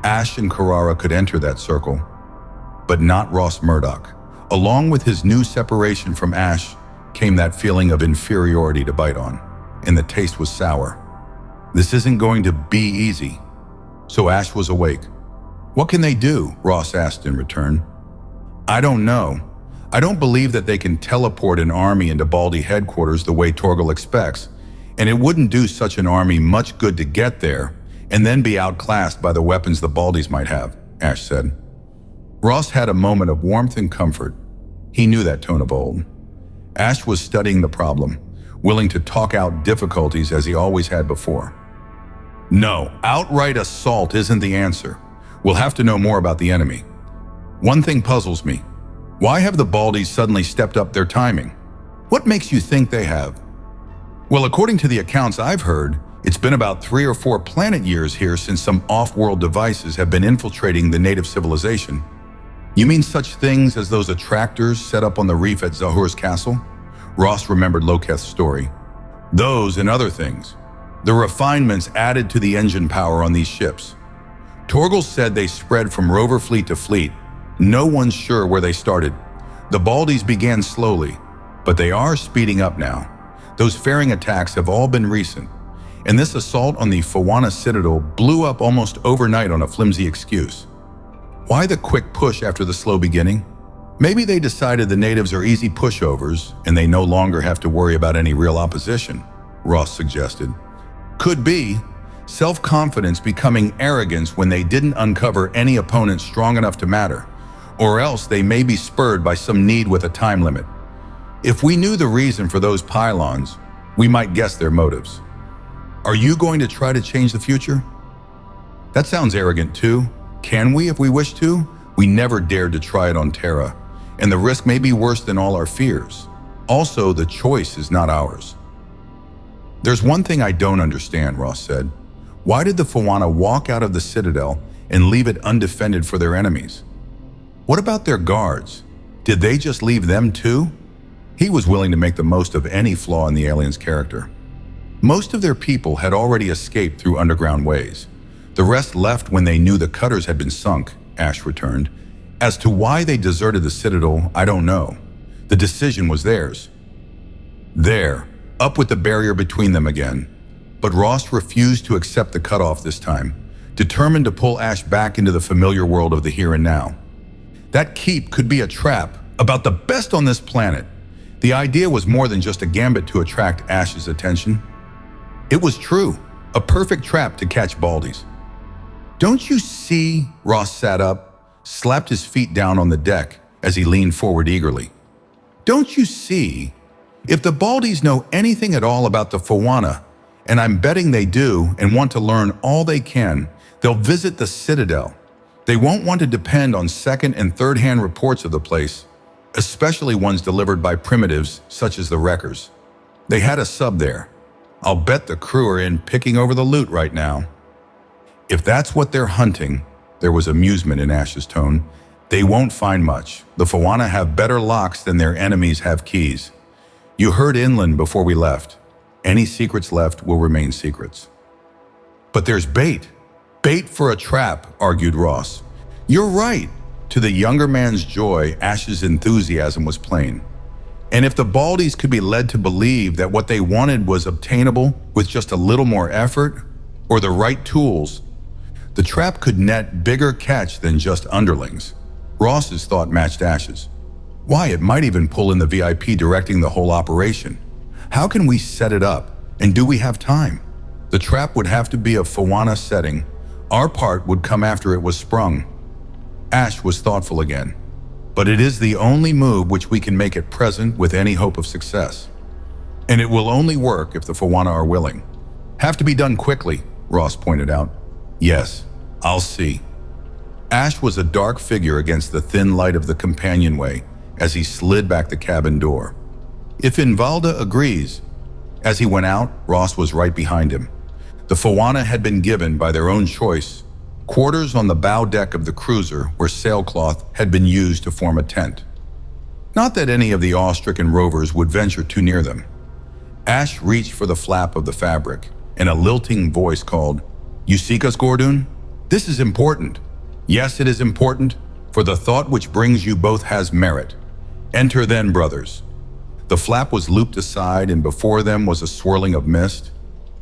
Ash and Karara could enter that circle, but not Ross Murdoch. Along with his new separation from Ash came that feeling of inferiority to bite on, and the taste was sour. This isn't going to be easy. So Ash was awake. What can they do? Ross asked in return. I don't know. I don't believe that they can teleport an army into Baldy headquarters the way Torgal expects, and it wouldn't do such an army much good to get there and then be outclassed by the weapons the Baldys might have, Ash said. Ross had a moment of warmth and comfort. He knew that tone of old. Ash was studying the problem, willing to talk out difficulties as he always had before. No, outright assault isn't the answer. We'll have to know more about the enemy. One thing puzzles me. Why have the Baldys suddenly stepped up their timing? What makes you think they have? Well, according to the accounts I've heard, it's been about 3 or 4 planet years here since some off-world devices have been infiltrating the native civilization. You mean such things as those attractors set up on the reef at Zahur's castle? Ross remembered Loketh's story. Those and other things. The refinements added to the engine power on these ships. Torgal said they spread from rover fleet to fleet. No one's sure where they started. The Baldys began slowly, but they are speeding up now. Those fairing attacks have all been recent, and this assault on the Fawana Citadel blew up almost overnight on a flimsy excuse. Why the quick push after the slow beginning? Maybe they decided the natives are easy pushovers and they no longer have to worry about any real opposition, Ross suggested. Could be. Self-confidence becoming arrogance when they didn't uncover any opponent strong enough to matter, or else they may be spurred by some need with a time limit. If we knew the reason for those pylons, we might guess their motives. Are you going to try to change the future? That sounds arrogant too. Can we if we wish to? We never dared to try it on Terra, and the risk may be worse than all our fears. Also, the choice is not ours. There's one thing I don't understand, Ross said. Why did the Fawana walk out of the Citadel and leave it undefended for their enemies? What about their guards? Did they just leave them too? He was willing to make the most of any flaw in the alien's character. Most of their people had already escaped through underground ways. The rest left when they knew the cutters had been sunk, Ash returned. As to why they deserted the Citadel, I don't know. The decision was theirs. There, up with the barrier between them again. But Ross refused to accept the cutoff this time, determined to pull Ash back into the familiar world of the here and now. That keep could be a trap, about the best on this planet. The idea was more than just a gambit to attract Ash's attention. It was true, a perfect trap to catch Baldys. Don't you see? Ross sat up, slapped his feet down on the deck as he leaned forward eagerly. Don't you see? If the Baldies know anything at all about the Fawana, and I'm betting they do and want to learn all they can, they'll visit the Citadel. They won't want to depend on second and third-hand reports of the place, especially ones delivered by primitives such as the Wreckers. They had a sub there. I'll bet the crew are in picking over the loot right now. If that's what they're hunting, there was amusement in Ash's tone, they won't find much. The Fawana have better locks than their enemies have keys. You heard inland before we left. Any secrets left will remain secrets. But there's bait. Bait for a trap, argued Ross. You're right. To the younger man's joy, Ash's enthusiasm was plain. And if the Baldies could be led to believe that what they wanted was obtainable with just a little more effort or the right tools, the trap could net bigger catch than just underlings. Ross's thought matched Ash's. Why, it might even pull in the VIP directing the whole operation. How can we set it up? And do we have time? The trap would have to be a Fawana setting. Our part would come after it was sprung. Ash was thoughtful again. But it is the only move which we can make at present with any hope of success. And it will only work if the Fawana are willing. Have to be done quickly, Ross pointed out. Yes, I'll see. Ash was a dark figure against the thin light of the companionway as he slid back the cabin door. If Invalda agrees. As he went out, Ross was right behind him. The Fawana had been given, by their own choice, quarters on the bow deck of the cruiser where sailcloth had been used to form a tent. Not that any of the awe-stricken rovers would venture too near them. Ash reached for the flap of the fabric, and a lilting voice called, "You seek us, Gordon? This is important. Yes, it is important, for the thought which brings you both has merit. Enter then, brothers." The flap was looped aside, and before them was a swirling of mist,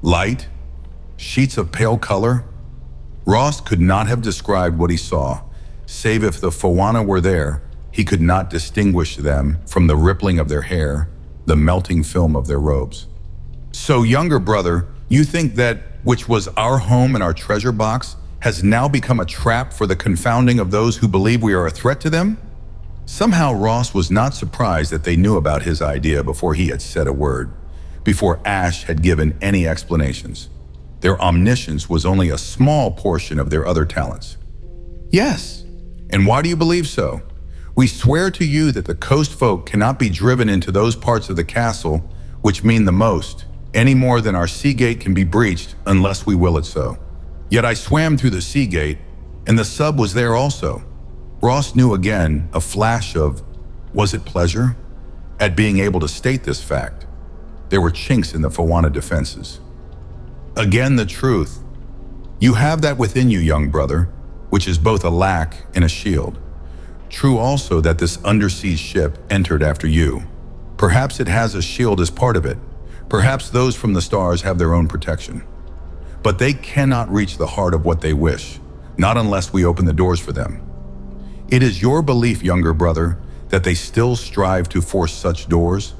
light, sheets of pale color. Ross could not have described what he saw, save if the Fawana were there, he could not distinguish them from the rippling of their hair, the melting film of their robes. So, younger brother, you think that which was our home and our treasure box has now become a trap for the confounding of those who believe we are a threat to them? Somehow Ross was not surprised that they knew about his idea before he had said a word, before Ash had given any explanations. Their omniscience was only a small portion of their other talents. Yes, and why do you believe so? We swear to you that the coast folk cannot be driven into those parts of the castle which mean the most, any more than our sea gate can be breached unless we will it so. Yet I swam through the sea gate, and the sub was there also. Ross knew again a flash of, was it pleasure, at being able to state this fact. There were chinks in the Fawana defenses. Again the truth. You have that within you, young brother, which is both a lack and a shield. True also that this undersea ship entered after you. Perhaps it has a shield as part of it. Perhaps those from the stars have their own protection. But they cannot reach the heart of what they wish, not unless we open the doors for them. It is your belief, younger brother, that they still strive to force such doors?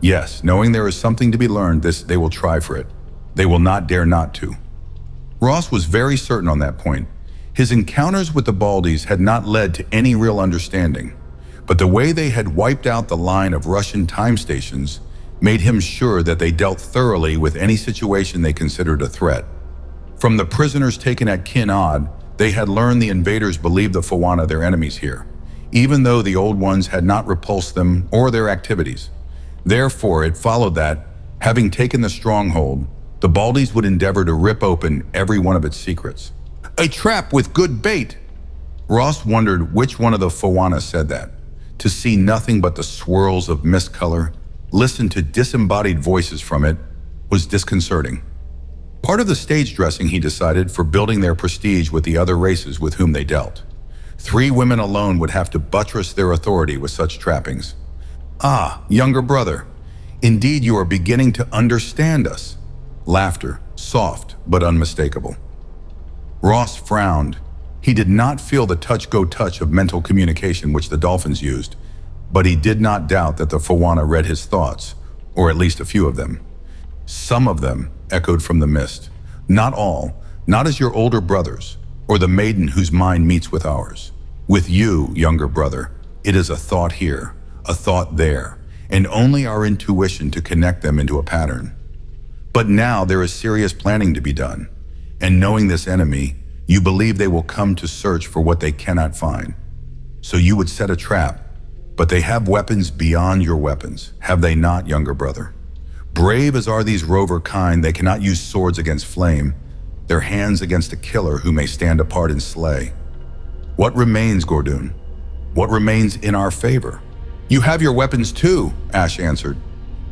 Yes, knowing there is something to be learned, they will try for it. They will not dare not to. Ross was very certain on that point. His encounters with the Baldies had not led to any real understanding, but the way they had wiped out the line of Russian time stations made him sure that they dealt thoroughly with any situation they considered a threat. From the prisoners taken at Kin Od, they had learned the invaders believed the Fawana their enemies here, even though the old ones had not repulsed them or their activities. Therefore, it followed that, having taken the stronghold, the Baldies would endeavor to rip open every one of its secrets. A trap with good bait! Ross wondered which one of the Fawana said that. To see nothing but the swirls of mist color, listen to disembodied voices from it, was disconcerting. Part of the stage dressing, he decided, for building their prestige with the other races with whom they dealt. 3 women alone would have to buttress their authority with such trappings. Ah, younger brother, indeed you are beginning to understand us. Laughter, soft but unmistakable. Ross frowned. He did not feel the touch-go-touch of mental communication which the dolphins used, but he did not doubt that the Fawana read his thoughts, or at least a few of them. Some of them echoed from the mist. Not all, not as your older brothers, or the maiden whose mind meets with ours. With you, younger brother, it is a thought here, a thought there, and only our intuition to connect them into a pattern. But now there is serious planning to be done, and knowing this enemy, you believe they will come to search for what they cannot find. So you would set a trap, but they have weapons beyond your weapons, have they not, younger brother? Brave as are these rover kind, they cannot use swords against flame, their hands against a killer who may stand apart and slay. What remains, Gordon? What remains in our favor? You have your weapons too, Ash answered.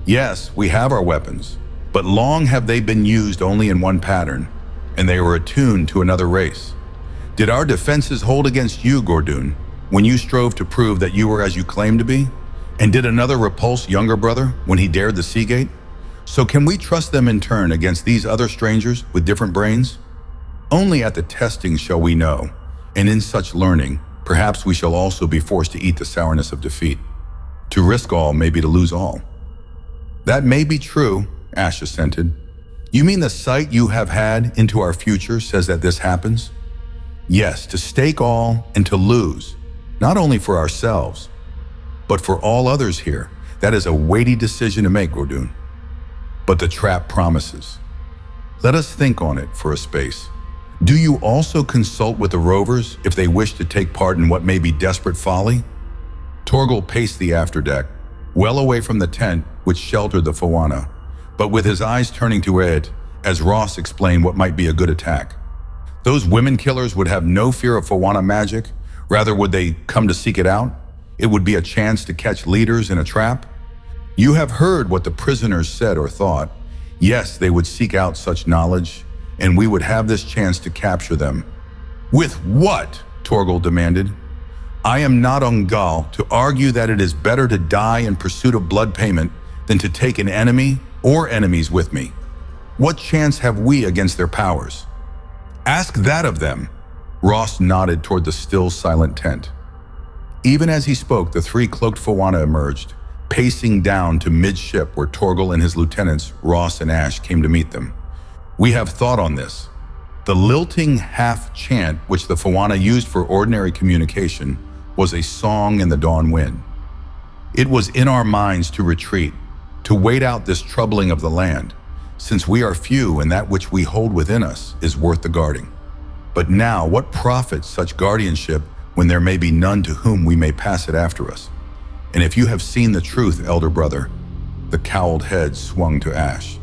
Yes, we have our weapons, but long have they been used only in one pattern, and they were attuned to another race. Did our defenses hold against you, Gordon, when you strove to prove that you were as you claimed to be? And did another repulse younger brother when he dared the Seagate? So can we trust them in turn against these other strangers with different brains? Only at the testing shall we know, and in such learning, perhaps we shall also be forced to eat the sourness of defeat. To risk all may be to lose all. That may be true, Ash assented. You mean the sight you have had into our future says that this happens? Yes, to stake all and to lose, not only for ourselves, but for all others here. That is a weighty decision to make, Gordon. But the trap promises. Let us think on it for a space. Do you also consult with the rovers if they wish to take part in what may be desperate folly? Torgal paced the afterdeck, well away from the tent which sheltered the Fawana, but with his eyes turning to it as Ross explained what might be a good attack. Those women killers would have no fear of Fawana magic, rather would they come to seek it out? It would be a chance to catch leaders in a trap? You have heard what the prisoners said or thought. Yes, they would seek out such knowledge, and we would have this chance to capture them. With what? Torgal demanded. I am not Ungal to argue that it is better to die in pursuit of blood payment than to take an enemy or enemies with me. What chance have we against their powers? Ask that of them. Ross nodded toward the still silent tent. Even as he spoke, the three cloaked Fawana emerged, pacing down to midship where Torgal and his lieutenants, Ross and Ash, came to meet them. We have thought on this. The lilting half-chant which the Fawana used for ordinary communication was a song in the dawn wind. It was in our minds to retreat, to wait out this troubling of the land, since we are few and that which we hold within us is worth the guarding. But now, what profits such guardianship when there may be none to whom we may pass it after us? And if you have seen the truth, elder brother, the cowled head swung to Ash,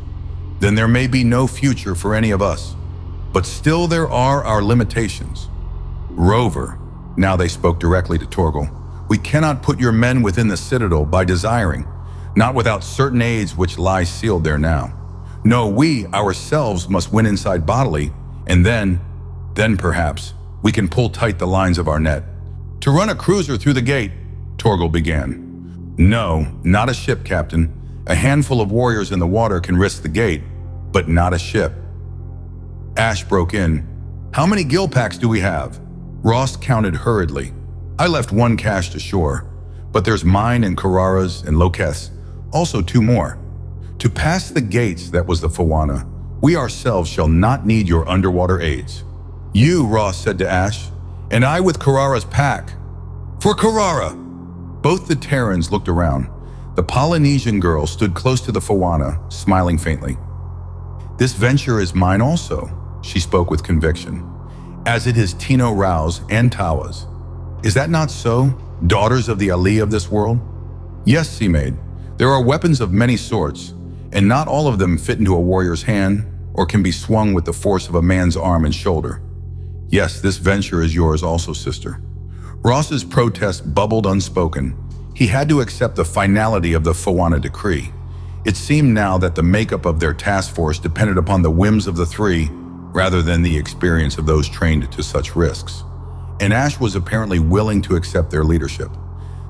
then there may be no future for any of us. But still there are our limitations. Rover, now they spoke directly to Torgal, we cannot put your men within the citadel by desiring, not without certain aids which lie sealed there now. No, we ourselves must win inside bodily, and then perhaps, we can pull tight the lines of our net. To run a cruiser through the gate, Torgal began. No, not a ship, Captain. A handful of warriors in the water can risk the gate, but not a ship. Ash broke in. How many gill packs do we have? Ross counted hurriedly. I left one cached ashore, but there's mine and Karara's and Loketh's, also 2 more. To pass the gates, that was the Fawana, we ourselves shall not need your underwater aids. You, Ross said to Ash, and I with Karara's pack. For Karara! Both the Terrans looked around. The Polynesian girl stood close to the Fawana, smiling faintly. This venture is mine also, she spoke with conviction, as it is Tino Rao's and Tawa's. Is that not so, daughters of the Ali of this world? Yes, Seamaid. There are weapons of many sorts, and not all of them fit into a warrior's hand or can be swung with the force of a man's arm and shoulder. Yes, this venture is yours also, sister. Ross's protest bubbled unspoken. He had to accept the finality of the Fawana decree. It seemed now that the makeup of their task force depended upon the whims of the three rather than the experience of those trained to such risks. And Ash was apparently willing to accept their leadership.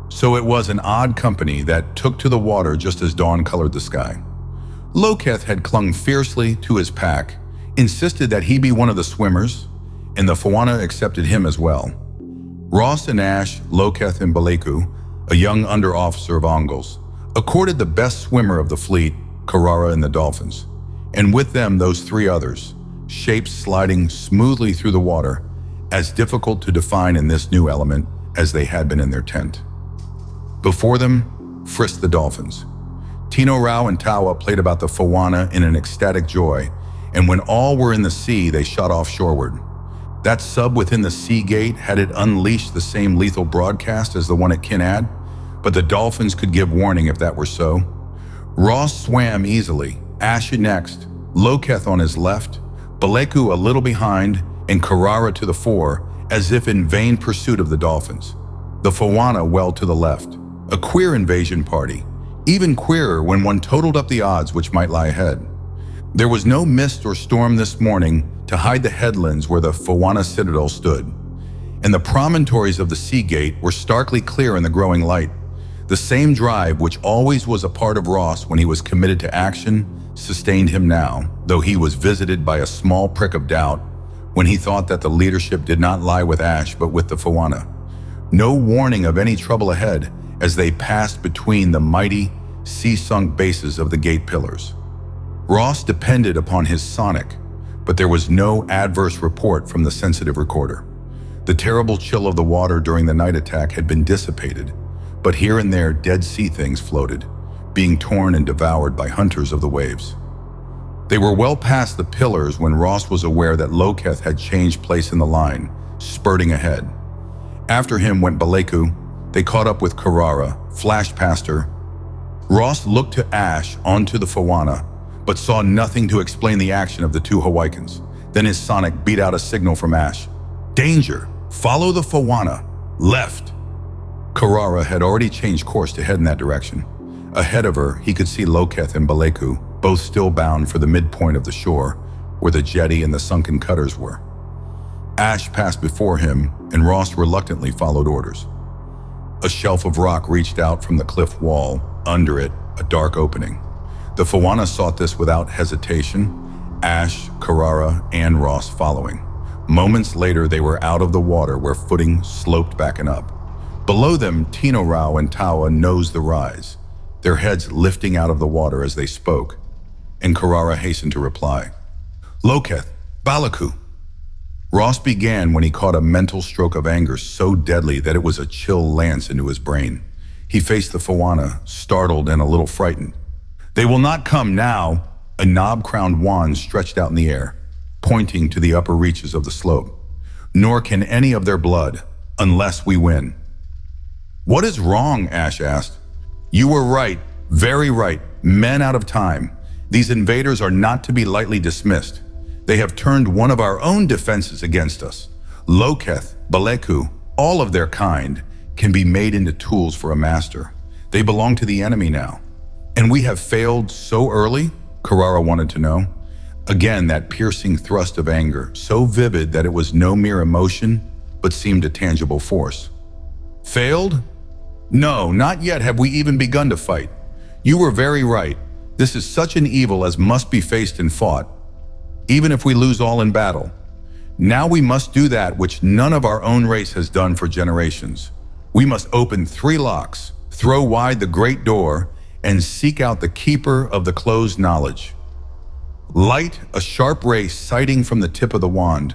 So it was an odd company that took to the water just as dawn colored the sky. Loketh had clung fiercely to his pack, insisted that he be one of the swimmers, and the Fawana accepted him as well. Ross and Ash, Loketh and Baleku, a young under-officer of Ongals, accorded the best swimmer of the fleet, Karara and the Dolphins, and with them those 3 others, shapes sliding smoothly through the water, as difficult to define in this new element as they had been in their tent. Before them, frisked the dolphins. Tino Rao and Tawa played about the Fawana in an ecstatic joy, and when all were in the sea, they shot off shoreward. That sub within the sea gate, had it unleashed the same lethal broadcast as the one at Kinad? But the dolphins could give warning if that were so. Ross swam easily, Asha next, Loketh on his left, Baleku a little behind, and Carrara to the fore, as if in vain pursuit of the dolphins. The Fawana well to the left. A queer invasion party, even queerer when one totaled up the odds which might lie ahead. There was no mist or storm this morning to hide the headlands where the Fawana citadel stood, and the promontories of the sea gate were starkly clear in the growing light. The same drive which always was a part of Ross when he was committed to action sustained him now, though he was visited by a small prick of doubt when he thought that the leadership did not lie with Ash but with the Fawana. No warning of any trouble ahead as they passed between the mighty, sea-sunk bases of the gate pillars. Ross depended upon his sonic, but there was no adverse report from the sensitive recorder. The terrible chill of the water during the night attack had been dissipated, but here and there dead sea things floated, being torn and devoured by hunters of the waves. They were well past the pillars when Ross was aware that Loketh had changed place in the line, spurting ahead. After him went Baleku. They caught up with Carrara, flashed past her. Ross looked to Ash onto the Fawana, but saw nothing to explain the action of the two Hawaikans. Then his sonic beat out a signal from Ash. Danger! Follow the Fawana! Left! Carrara had already changed course to head in that direction. Ahead of her, he could see Loketh and Baleku, both still bound for the midpoint of the shore, where the jetty and the sunken cutters were. Ash passed before him, and Ross reluctantly followed orders. A shelf of rock reached out from the cliff wall, under it, a dark opening. The Fawana sought this without hesitation, Ash, Carrara, and Ross following. Moments later, they were out of the water where footing sloped back and up. Below them, Tino Rao and Tawa nosed the rise, their heads lifting out of the water as they spoke, and Carrara hastened to reply. Loketh, Baleku. Ross began when he caught a mental stroke of anger so deadly that it was a chill lance into his brain. He faced the Fawana, startled and a little frightened. They will not come now, a knob-crowned wand stretched out in the air, pointing to the upper reaches of the slope. Nor can any of their blood, unless we win. What is wrong? Ash asked. You were right, very right, men out of time. These invaders are not to be lightly dismissed. They have turned one of our own defenses against us. Loketh, Baleku, all of their kind, can be made into tools for a master. They belong to the enemy now. And we have failed so early? Carrara wanted to know. Again, that piercing thrust of anger, so vivid that it was no mere emotion, but seemed a tangible force. Failed? No, not yet have we even begun to fight. You were very right. This is such an evil as must be faced and fought, even if we lose all in battle. Now we must do that which none of our own race has done for generations. We must open 3 locks, throw wide the great door, and seek out the keeper of the closed knowledge. Light a sharp ray sighting from the tip of the wand,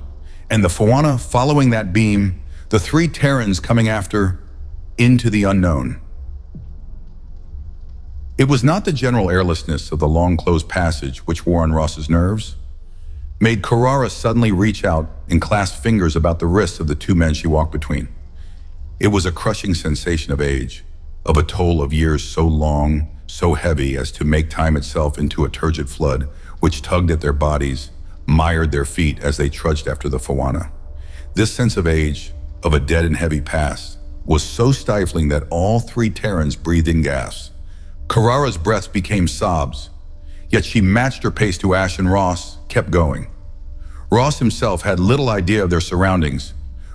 and the Fawana following that beam, the 3 Terrans coming after, into the unknown. It was not the general airlessness of the long closed passage which wore on Ross's nerves, made Carrara suddenly reach out and clasp fingers about the wrists of the 2 men she walked between. It was a crushing sensation of age, of a toll of years so long, so heavy as to make time itself into a turgid flood, which tugged at their bodies, mired their feet as they trudged after the Fawana. This sense of age, of a dead and heavy past, was so stifling that all 3 Terrans breathed in gasps. Carrara's breaths became sobs, yet she matched her pace to Ash, and Ross kept going. Ross himself had little idea of their surroundings,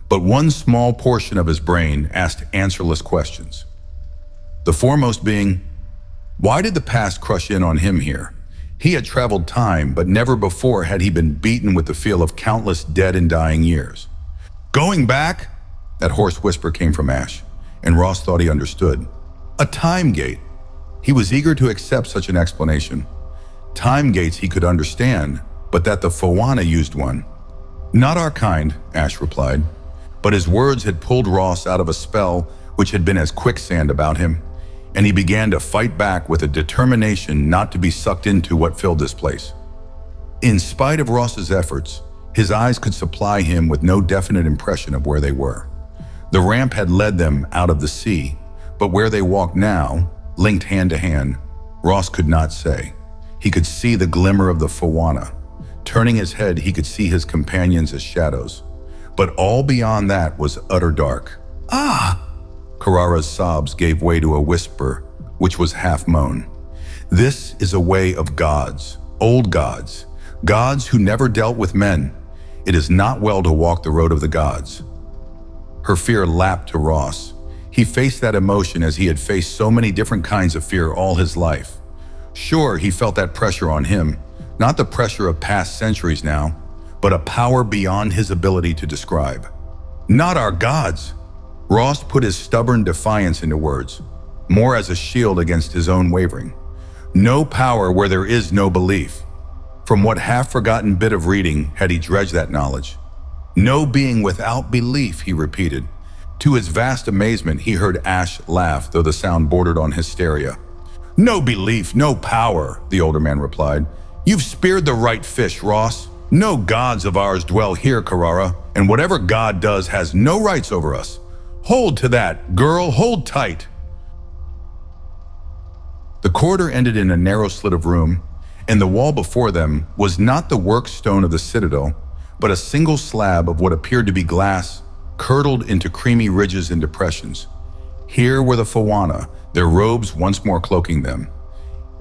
but one small portion of his brain asked answerless questions. The foremost being, why did the past crush in on him here? He had traveled time, but never before had he been beaten with the feel of countless dead and dying years. Going back? That hoarse whisper came from Ash, and Ross thought he understood. A time gate. He was eager to accept such an explanation. Time gates he could understand, but that the Fawana used one. Not our kind, Ash replied, but his words had pulled Ross out of a spell which had been as quicksand about him. and he began to fight back with a determination not to be sucked into what filled this place. In spite of Ross's efforts, his eyes could supply him with no definite impression of where they were. The ramp had led them out of the sea, but where they walked now, linked hand to hand, Ross could not say. He could see the glimmer of the Fawana. Turning his head, he could see his companions as shadows. But all beyond that was utter dark. "Ah!" Karara's sobs gave way to a whisper, which was half moan. "This is a way of gods, old gods, gods who never dealt with men. It is not well to walk the road of the gods." Her fear lapped to Ross. He faced that emotion as he had faced so many different kinds of fear all his life. Sure, he felt that pressure on him, not the pressure of past centuries now, but a power beyond his ability to describe. "Not our gods!" Ross put his stubborn defiance into words, more as a shield against his own wavering. No power where there is no belief. From what half-forgotten bit of reading had he dredged that knowledge? "No being without belief," he repeated. To his vast amazement, he heard Ash laugh, though the sound bordered on hysteria. "No belief, no power," the older man replied. "You've speared the right fish, Ross. No gods of ours dwell here, Karara, and whatever god does has no rights over us. Hold to that, girl, hold tight." The corridor ended in a narrow slit of room, and the wall before them was not the work stone of the citadel, but a single slab of what appeared to be glass, curdled into creamy ridges and depressions. Here were the Fawana, their robes once more cloaking them.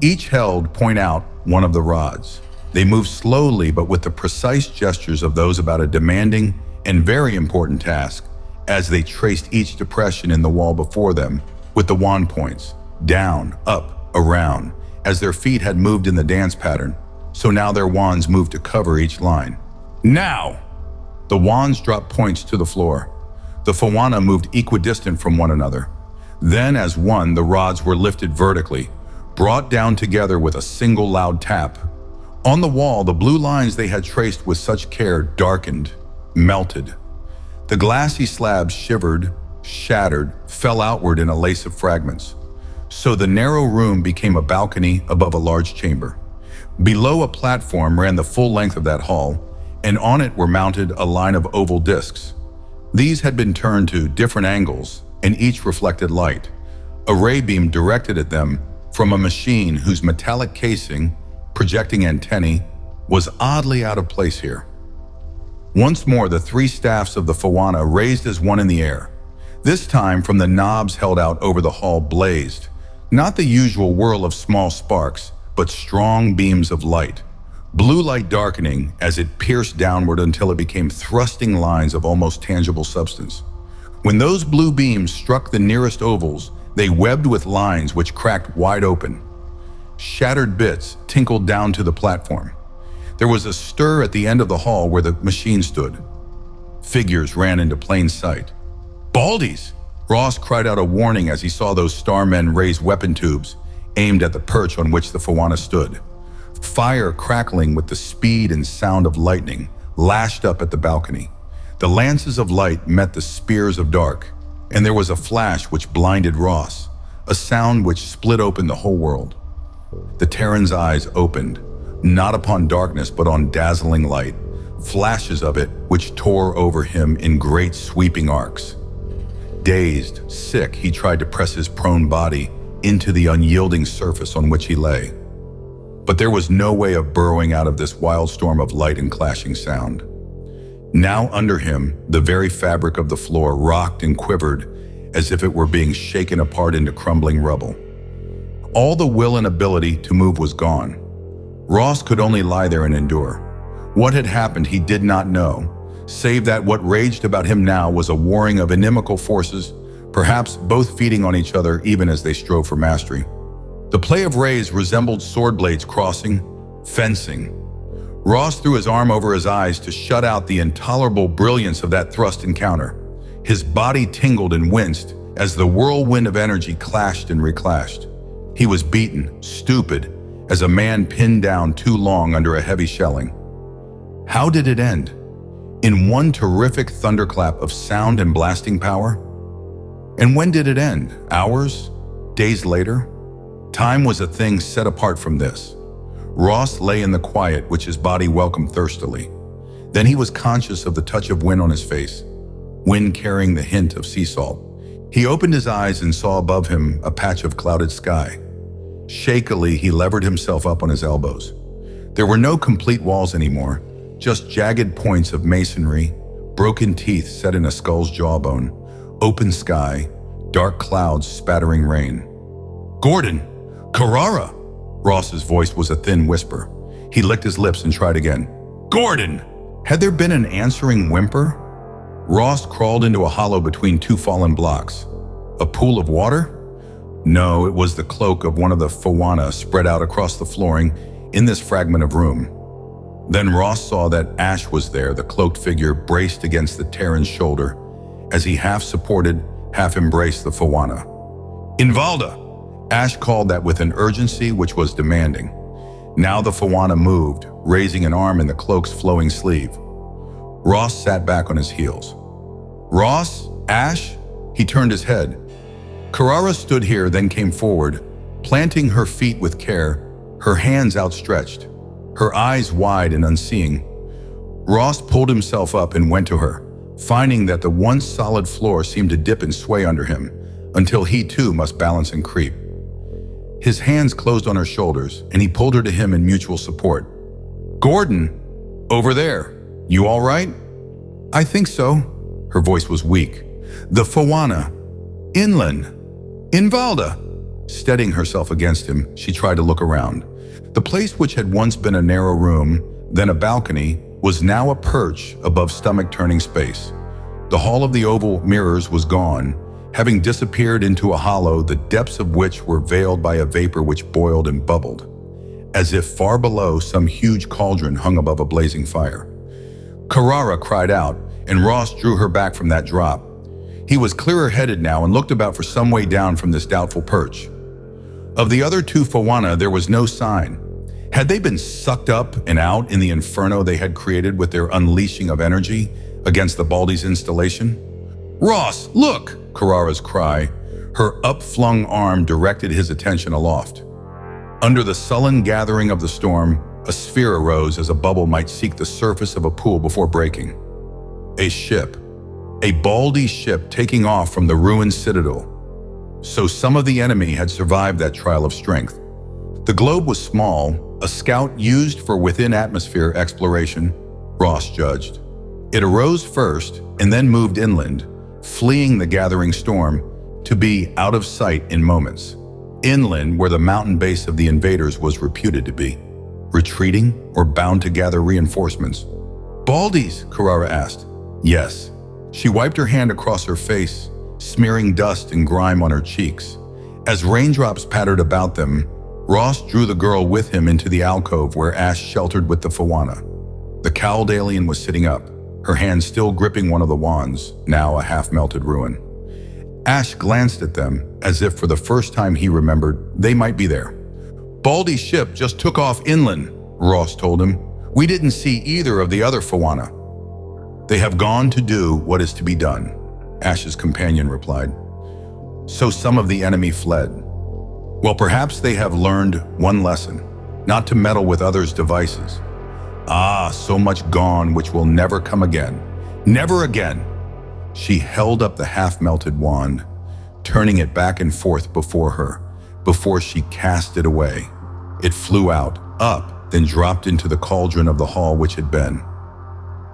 Each held, point out, one of the rods. They moved slowly but with the precise gestures of those about a demanding and very important task, as they traced each depression in the wall before them with the wand points, down, up, around, as their feet had moved in the dance pattern, so now their wands moved to cover each line. "Now!" The wands dropped points to the floor. The Fawana moved equidistant from one another. Then, as one, the rods were lifted vertically, brought down together with a single loud tap. On the wall, the blue lines they had traced with such care darkened, melted. The glassy slabs shivered, shattered, fell outward in a lace of fragments. So the narrow room became a balcony above a large chamber. Below, a platform ran the full length of that hall, and on it were mounted a line of oval discs. These had been turned to different angles, and each reflected light. A ray beam directed at them from a machine whose metallic casing, projecting antennae, was oddly out of place here. Once more, the three staffs of the Fawana raised as one in the air. This time, from the knobs held out over the hall blazed, not the usual whirl of small sparks, but strong beams of light. Blue light darkening as it pierced downward until it became thrusting lines of almost tangible substance. When those blue beams struck the nearest ovals, they webbed with lines which cracked wide open. Shattered bits tinkled down to the platform. There was a stir at the end of the hall where the machine stood. Figures ran into plain sight. "Baldies!" Ross cried out a warning as he saw those starmen raise weapon tubes, aimed at the perch on which the Fawana stood. Fire crackling with the speed and sound of lightning lashed up at the balcony. The lances of light met the spears of dark, and there was a flash which blinded Ross, a sound which split open the whole world. The Terran's eyes opened, not upon darkness but on dazzling light, flashes of it which tore over him in great sweeping arcs. Dazed, sick, he tried to press his prone body into the unyielding surface on which he lay. But there was no way of burrowing out of this wild storm of light and clashing sound. Now under him, the very fabric of the floor rocked and quivered as if it were being shaken apart into crumbling rubble. All the will and ability to move was gone. Ross could only lie there and endure. What had happened he did not know, save that what raged about him now was a warring of inimical forces, perhaps both feeding on each other even as they strove for mastery. The play of rays resembled sword blades crossing, fencing. Ross threw his arm over his eyes to shut out the intolerable brilliance of that thrust encounter. His body tingled and winced as the whirlwind of energy clashed and reclashed. He was beaten, stupid, as a man pinned down too long under a heavy shelling. How did it end? In one terrific thunderclap of sound and blasting power? And when did it end? Hours? Days later, time was a thing set apart from this. Ross lay in the quiet which his body welcomed thirstily. Then he was conscious of the touch of wind on his face, wind carrying the hint of sea salt. He opened his eyes and saw above him a patch of clouded sky. Shakily, he levered himself up on his elbows. There were no complete walls anymore, just jagged points of masonry, broken teeth set in a skull's jawbone, open sky, dark clouds spattering rain. "Gordon! Carrara!" Ross's voice was a thin whisper. He licked his lips and tried again. "Gordon!" Had there been an answering whimper? Ross crawled into a hollow between two fallen blocks. A pool of water? No, it was the cloak of one of the Fawana spread out across the flooring in this fragment of room. Then Ross saw that Ash was there, the cloaked figure braced against the Terran's shoulder, as he half supported, half embraced the Fawana. "Invalda!" Ash called that with an urgency which was demanding. Now the Fawana moved, raising an arm in the cloak's flowing sleeve. Ross sat back on his heels. "Ross? Ash?" He turned his head. Carrara stood here, then came forward, planting her feet with care, her hands outstretched, her eyes wide and unseeing. Ross pulled himself up and went to her, finding that the once solid floor seemed to dip and sway under him, until he too must balance and creep. His hands closed on her shoulders, and he pulled her to him in mutual support. "Gordon, over there, you all right?" "I think so." Her voice was weak. "The Fawana. Inland. Invalda." Steadying herself against him, she tried to look around. The place which had once been a narrow room, then a balcony, was now a perch above stomach-turning space. The hall of the oval mirrors was gone, having disappeared into a hollow, the depths of which were veiled by a vapor which boiled and bubbled, as if far below some huge cauldron hung above a blazing fire. Carrara cried out, and Ross drew her back from that drop. He was clearer-headed now and looked about for some way down from this doubtful perch. Of the other two Fawana, there was no sign. Had they been sucked up and out in the inferno they had created with their unleashing of energy against the Baldy's installation? "Ross, look!" Carrara's cry. Her upflung arm directed his attention aloft. Under the sullen gathering of the storm, a sphere arose as a bubble might seek the surface of a pool before breaking. A ship. A Baldy ship taking off from the ruined citadel. So some of the enemy had survived that trial of strength. The globe was small, a scout used for within-atmosphere exploration, Ross judged. It arose first and then moved inland, fleeing the gathering storm, to be out of sight in moments. Inland, where the mountain base of the invaders was reputed to be. Retreating or bound to gather reinforcements? "Baldy's?" Carrara asked. "Yes." She wiped her hand across her face, smearing dust and grime on her cheeks. As raindrops pattered about them, Ross drew the girl with him into the alcove where Ash sheltered with the Fawana. The cowled alien was sitting up, her hand still gripping one of the wands, now a half-melted ruin. Ash glanced at them, as if for the first time he remembered they might be there. "Baldy's ship just took off inland," Ross told him. "We didn't see either of the other Fawana." "They have gone to do what is to be done," Ash's companion replied. "So some of the enemy fled. Well, perhaps they have learned one lesson, not to meddle with others' devices. Ah, so much gone which will never come again. Never again." She held up the half-melted wand, turning it back and forth before her, before she cast it away. It flew out, up, then dropped into the cauldron of the hall which had been.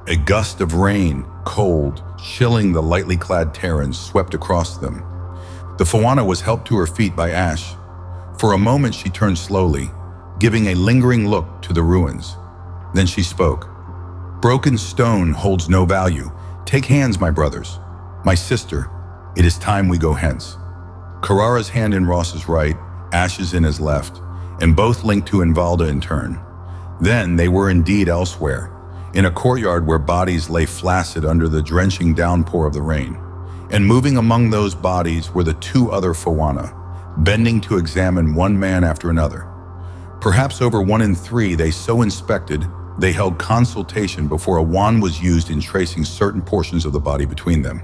A gust of rain, cold, chilling the lightly clad Terrans, swept across them. The Fawana was helped to her feet by Ash. For a moment she turned slowly, giving a lingering look to the ruins. Then she spoke. "Broken stone holds no value. Take hands, my brothers. My sister, it is time we go hence." Carrara's hand in Ross's right, Ash's in his left, and both linked to Invalda in turn. Then they were indeed elsewhere, in a courtyard where bodies lay flaccid under the drenching downpour of the rain. And moving among those bodies were the two other Fawana, bending to examine one man after another. Perhaps over 1 in 3 they so inspected, they held consultation before a wand was used in tracing certain portions of the body between them.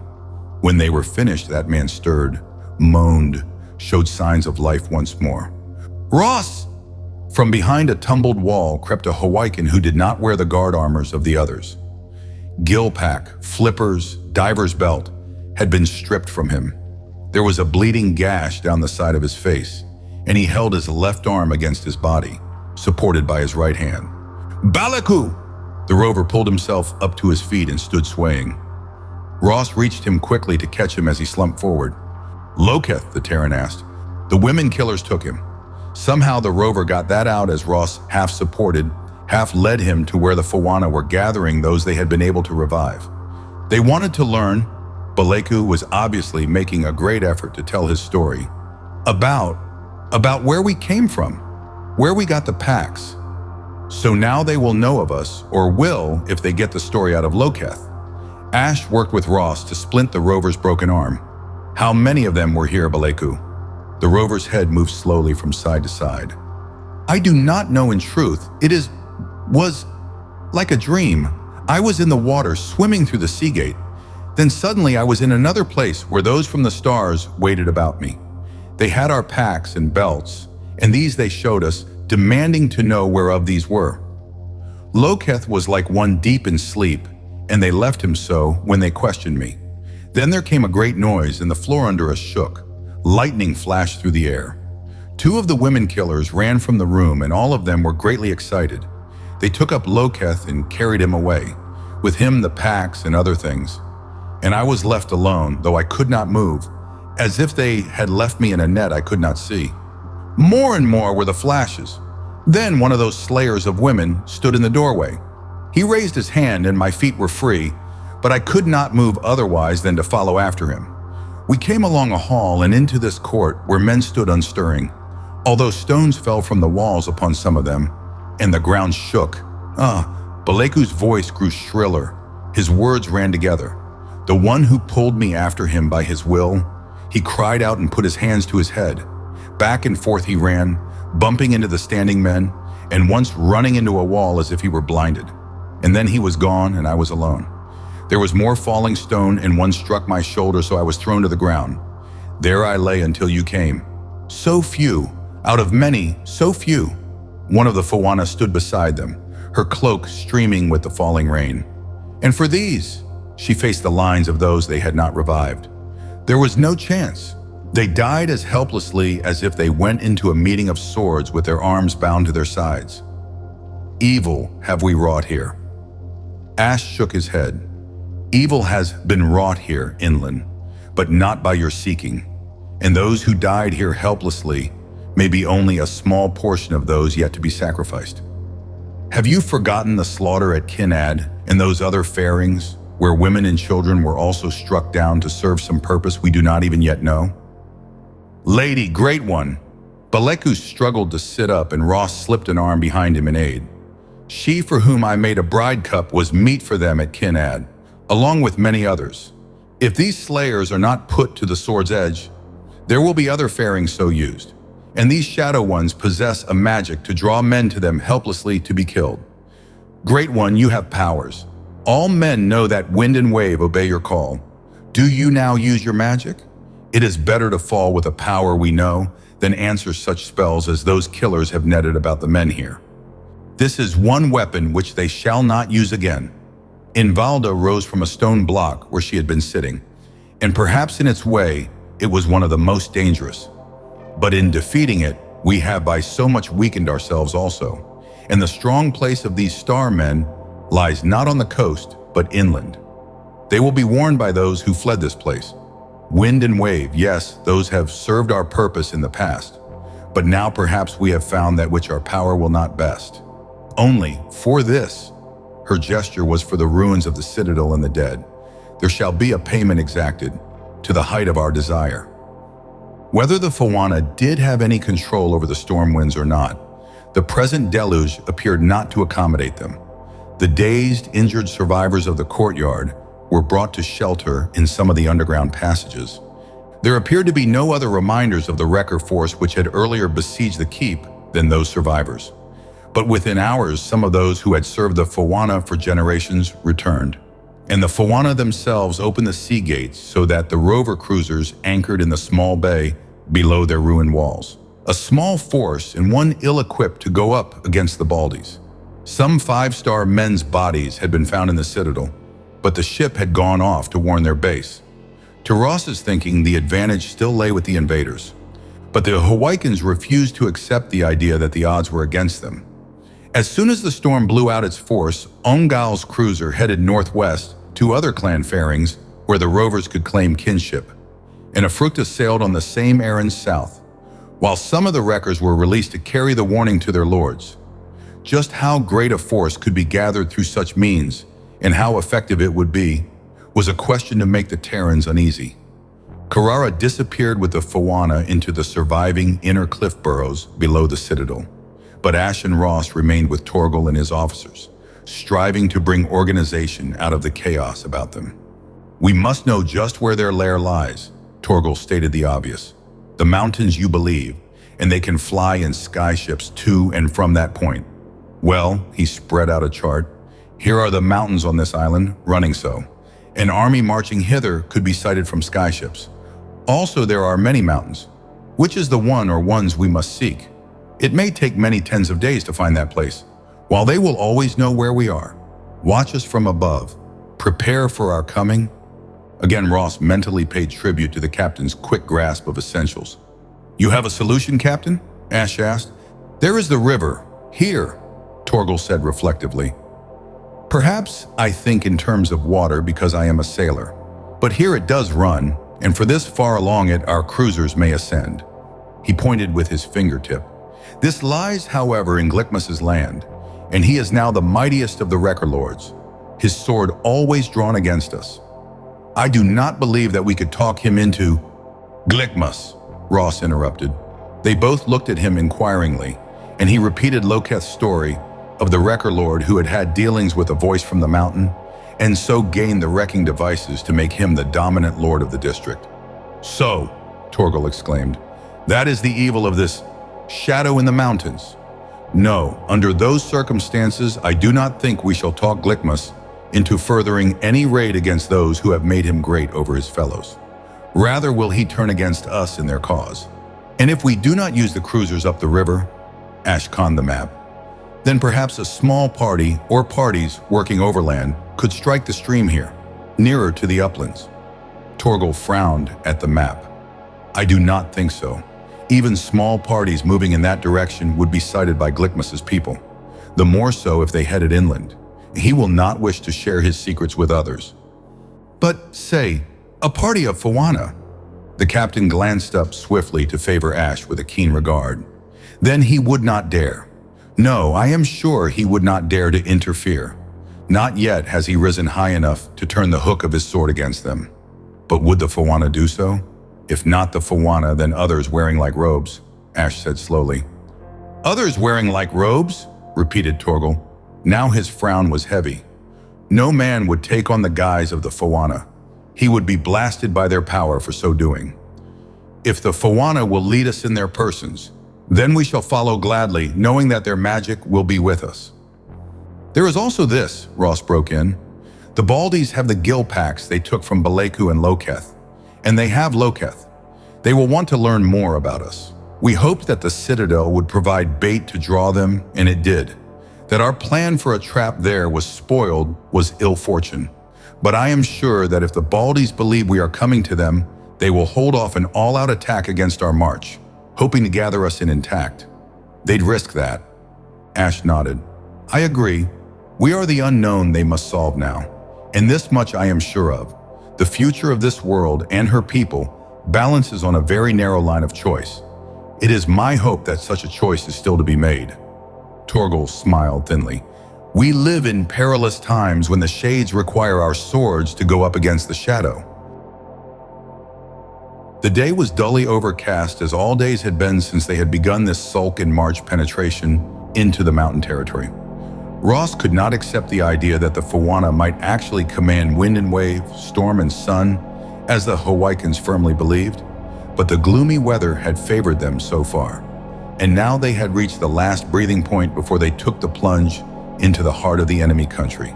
When they were finished, that man stirred, moaned, showed signs of life once more. "Ross!" From behind a tumbled wall crept a Hawaiian who did not wear the guard armors of the others. Gill pack, flippers, diver's belt had been stripped from him. There was a bleeding gash down the side of his face, and he held his left arm against his body, supported by his right hand. "Balaku!" The rover pulled himself up to his feet and stood swaying. Ross reached him quickly to catch him as he slumped forward. "Loketh," the Terran asked. "The women killers took him." Somehow the rover got that out as Ross half supported, half led him to where the Fawana were gathering those they had been able to revive. They wanted to learn. Baleku was obviously making a great effort to tell his story. About where we came from, where we got the packs. So now they will know of us, or will if they get the story out of Loketh. Ash worked with Ross to splint the rover's broken arm. "How many of them were here, Baleku?" The rover's head moved slowly from side to side. "I do not know in truth. Was like a dream. I was in the water swimming through the Seagate. Then suddenly I was in another place where those from the stars waited about me. They had our packs and belts, and these they showed us, demanding to know whereof these were. Loketh was like one deep in sleep, and they left him so when they questioned me. Then there came a great noise, and the floor under us shook. Lightning flashed through the air. 2 of the women killers ran from the room, and all of them were greatly excited. They took up Loketh and carried him away, with him the packs and other things. And I was left alone, though I could not move, as if they had left me in a net I could not see. More and more were the flashes. Then one of those slayers of women stood in the doorway. He raised his hand and my feet were free, but I could not move otherwise than to follow after him. We came along a hall and into this court where men stood unstirring, although stones fell from the walls upon some of them, and the ground shook. Baleku's voice grew shriller. His words ran together. The one who pulled me after him by his will, he cried out and put his hands to his head. Back and forth he ran, bumping into the standing men, and once running into a wall as if he were blinded. And then he was gone and I was alone. There was more falling stone and one struck my shoulder, so I was thrown to the ground. There I lay until you came. So few, out of many, so few. One of the Fawana stood beside them, her cloak streaming with the falling rain. And for these, she faced the lines of those they had not revived. There was no chance. They died as helplessly as if they went into a meeting of swords with their arms bound to their sides. Evil have we wrought here. Ash shook his head. Evil has been wrought here, inland, but not by your seeking. And those who died here helplessly may be only a small portion of those yet to be sacrificed. Have you forgotten the slaughter at Kinad and those other fairings, where women and children were also struck down to serve some purpose we do not even yet know? Lady, great one. Baleku struggled to sit up and Ross slipped an arm behind him in aid. She for whom I made a bride cup was meat for them at Kinad, along with many others. If these slayers are not put to the sword's edge, there will be other fairings so used, and these shadow ones possess a magic to draw men to them helplessly to be killed. Great one, you have powers. All men know that wind and wave obey your call. Do you now use your magic? It is better to fall with a power we know than answer such spells as those killers have netted about the men here. This is one weapon which they shall not use again. Invalda rose from a stone block where she had been sitting, and perhaps in its way, it was one of the most dangerous. But in defeating it, we have by so much weakened ourselves also, and the strong place of these star men lies not on the coast, but inland. They will be warned by those who fled this place. Wind and wave, yes, those have served our purpose in the past, but now perhaps we have found that which our power will not best. Only for this, her gesture was for the ruins of the citadel and the dead, there shall be a payment exacted to the height of our desire. Whether the Fawana did have any control over the storm winds or not, the present deluge appeared not to accommodate them. The dazed, injured survivors of the courtyard were brought to shelter in some of the underground passages. There appeared to be no other reminders of the wrecker force which had earlier besieged the keep than those survivors. But within hours, some of those who had served the Fawana for generations returned, and the Fawana themselves opened the sea gates so that the rover cruisers anchored in the small bay below their ruined walls. A small force and one ill-equipped to go up against the Baldies. Some 5-star men's bodies had been found in the citadel, but the ship had gone off to warn their base. To Ross's thinking, the advantage still lay with the invaders. But the Hawaikans refused to accept the idea that the odds were against them. As soon as the storm blew out its force, Ongal's cruiser headed northwest to other clan fairings where the rovers could claim kinship, and Afrukta sailed on the same errand south, while some of the wreckers were released to carry the warning to their lords. Just how great a force could be gathered through such means, and how effective it would be, was a question to make the Terrans uneasy. Carrara disappeared with the Fawana into the surviving inner cliff burrows below the citadel, but Ash and Ross remained with Torgal and his officers, striving to bring organization out of the chaos about them. "We must know just where their lair lies," Torgal stated the obvious. "The mountains you believe, and they can fly in skyships to and from that point. Well," he spread out a chart, "here are the mountains on this island, running so. An army marching hither could be sighted from skyships. Also, there are many mountains. Which is the one or ones we must seek? It may take many tens of days to find that place, while they will always know where we are. Watch us from above. Prepare for our coming." Again, Ross mentally paid tribute to the captain's quick grasp of essentials. "You have a solution, Captain?" Ash asked. "There is the river, here," Torgal said reflectively. "Perhaps I think in terms of water because I am a sailor, but here it does run, and for this far along it our cruisers may ascend." He pointed with his fingertip. "This lies, however, in Glickmus's land, and he is now the mightiest of the Wrecker Lords, his sword always drawn against us. I do not believe that we could talk him into—" "Glickmus," Ross interrupted. They both looked at him inquiringly, and he repeated Loketh's story of the Wrecker Lord who had had dealings with a voice from the mountain, and so gained the wrecking devices to make him the dominant lord of the district. "So," Torgal exclaimed, "that is the evil of this shadow in the mountains. No, under those circumstances, I do not think we shall talk Glickmus into furthering any raid against those who have made him great over his fellows. Rather will he turn against us in their cause. And if we do not use the cruisers up the river," Ash conned the map, "then perhaps a small party or parties working overland could strike the stream here, nearer to the uplands." Torgal frowned at the map. "I do not think so. Even small parties moving in that direction would be sighted by Glickmus's people, the more so if they headed inland. He will not wish to share his secrets with others." "But, say, a party of Fawana." The captain glanced up swiftly to favor Ash with a keen regard. "Then he would not dare. No, I am sure he would not dare to interfere. Not yet has he risen high enough to turn the hook of his sword against them. But would the Fawana do so? If not the Fawana, then others wearing like robes," Ash said slowly. "Others wearing like robes?" repeated Torgal. Now his frown was heavy. "No man would take on the guise of the Fawana. He would be blasted by their power for so doing. If the Fawana will lead us in their persons, then we shall follow gladly, knowing that their magic will be with us." "There is also this," Ross broke in. "The Baldies have the gill packs they took from Beleku and Loketh, and they have Loketh. They will want to learn more about us. We hoped that the Citadel would provide bait to draw them, and it did. That our plan for a trap there was spoiled was ill fortune. But I am sure that if the Baldies believe we are coming to them, they will hold off an all-out attack against our march, hoping to gather us in intact. They'd risk that." Ash nodded. "I agree. We are the unknown they must solve now, and this much I am sure of. The future of this world and her people balances on a very narrow line of choice. It is my hope that such a choice is still to be made." Torgal smiled thinly. "We live in perilous times when the shades require our swords to go up against the shadow." The day was dully overcast, as all days had been since they had begun this sulk and march penetration into the mountain territory. Ross could not accept the idea that the Fawana might actually command wind and wave, storm and sun, as the Hawaikans firmly believed, but the gloomy weather had favored them so far, and now they had reached the last breathing point before they took the plunge into the heart of the enemy country.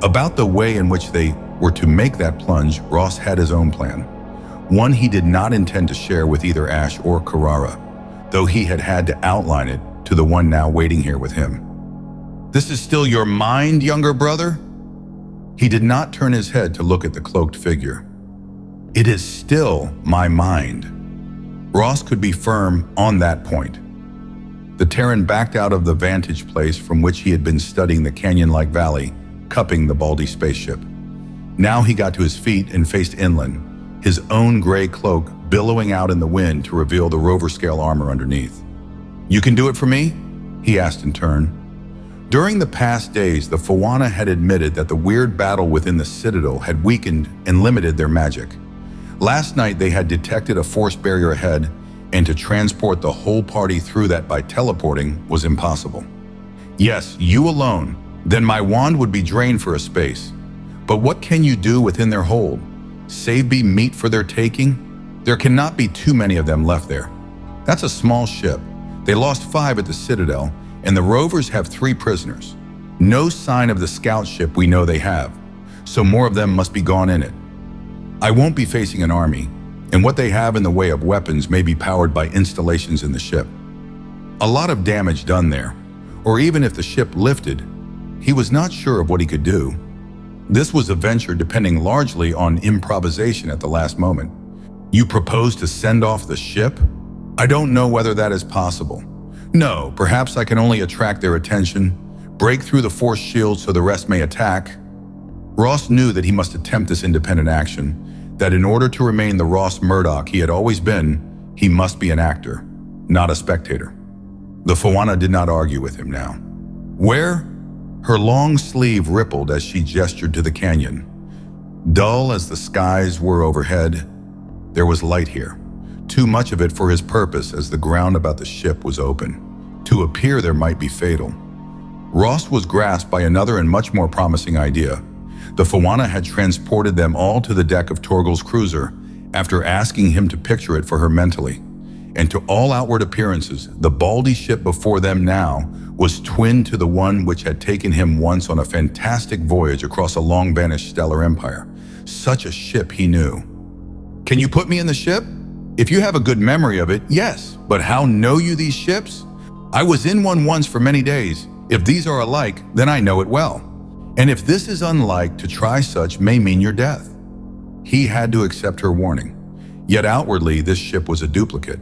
About the way in which they were to make that plunge, Ross had his own plan. one he did not intend to share with either Ash or Carrara, though he had had to outline it to the one now waiting here with him. "This is still your mind, younger brother?" He did not turn his head to look at the cloaked figure. "It is still my mind." Ross could be firm on that point. The Terran backed out of the vantage place from which he had been studying the canyon-like valley, cupping the Baldy spaceship. Now he got to his feet and faced inland, his own gray cloak billowing out in the wind to reveal the rover-scale armor underneath. "You can do it for me?" he asked in turn. During the past days, the Fawana had admitted that the weird battle within the Citadel had weakened and limited their magic. Last night they had detected a force barrier ahead, and to transport the whole party through that by teleporting was impossible. "Yes, you alone. Then my wand would be drained for a space. But what can you do within their hold? Save be meat for their taking? There cannot be too many of them left there. That's a small ship. They lost 5 at the Citadel, and the rovers have 3 prisoners. No sign of the scout ship we know they have, so more of them must be gone in it. I won't be facing an army, and what they have in the way of weapons may be powered by installations in the ship. A lot of damage done there, or even if the ship lifted, he was not sure of what he could do. This was a venture depending largely on improvisation at the last moment. You propose to send off the ship? I don't know whether that is possible. No, perhaps I can only attract their attention, break through the force shield so the rest may attack. Ross knew that he must attempt this independent action, that in order to remain the Ross Murdoch he had always been, he must be an actor, not a spectator. The Fawana did not argue with him now. Where? Her long sleeve rippled as she gestured to the canyon. Dull as the skies were overhead, there was light here. Too much of it for his purpose, as the ground about the ship was open. To appear there might be fatal. Ross was grasped by another and much more promising idea. The Fawana had transported them all to the deck of Torgal's cruiser after asking him to picture it for her mentally. And to all outward appearances, the Baldy ship before them now was twin to the one which had taken him once on a fantastic voyage across a long-vanished stellar empire. Such a ship, he knew. "Can you put me in the ship? If you have a good memory of it, yes. But how know you these ships? I was in one once for many days. If these are alike, then I know it well. And if this is unlike, to try such may mean your death." He had to accept her warning. Yet outwardly, this ship was a duplicate.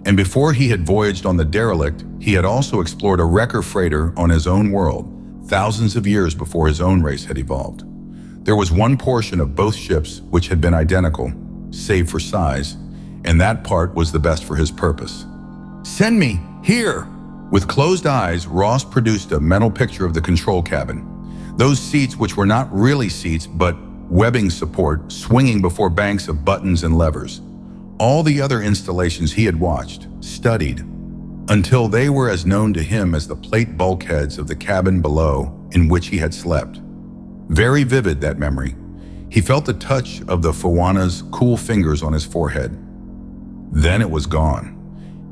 And before he had voyaged on the derelict, he had also explored a wrecker freighter on his own world, thousands of years before his own race had evolved. There was one portion of both ships which had been identical, save for size, and that part was the best for his purpose. "Send me, here!" With closed eyes, Ross produced a mental picture of the control cabin. Those seats which were not really seats but webbing support swinging before banks of buttons and levers. All the other installations he had watched, studied, until they were as known to him as the plate bulkheads of the cabin below in which he had slept. Very vivid, that memory. He felt the touch of the Fawana's cool fingers on his forehead. Then it was gone.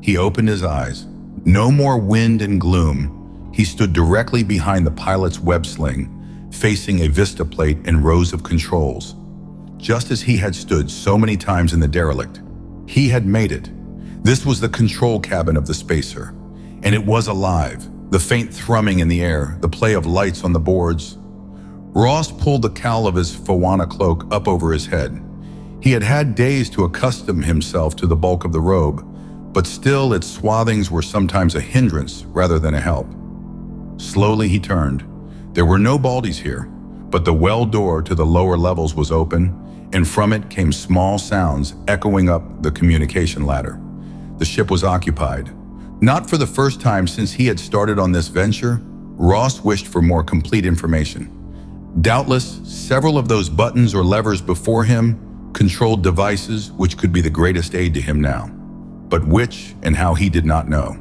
He opened his eyes. No more wind and gloom. He stood directly behind the pilot's web sling, facing a vista plate and rows of controls. Just as he had stood so many times in the derelict, he had made it. This was the control cabin of the spacer, and it was alive, the faint thrumming in the air, the play of lights on the boards. Ross pulled the cowl of his Fawana cloak up over his head. He had had days to accustom himself to the bulk of the robe, but still its swathings were sometimes a hindrance rather than a help. Slowly he turned. There were no Baldies here, but the well door to the lower levels was open, and from it came small sounds echoing up the communication ladder. The ship was occupied. Not for the first time since he had started on this venture, Ross wished for more complete information. Doubtless, several of those buttons or levers before him controlled devices which could be the greatest aid to him now, but which and how he did not know.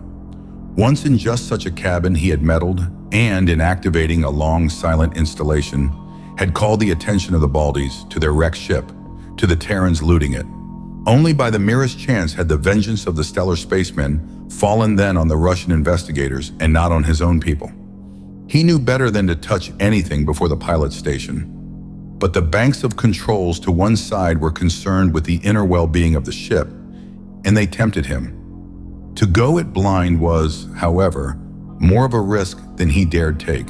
Once in just such a cabin he had meddled, and in activating a long, silent installation, had called the attention of the Baldies to their wrecked ship, to the Terrans looting it. Only by the merest chance had the vengeance of the stellar spacemen fallen then on the Russian investigators and not on his own people. He knew better than to touch anything before the pilot station. But the banks of controls to one side were concerned with the inner well-being of the ship, and they tempted him. To go it blind was, however, more of a risk than he dared take.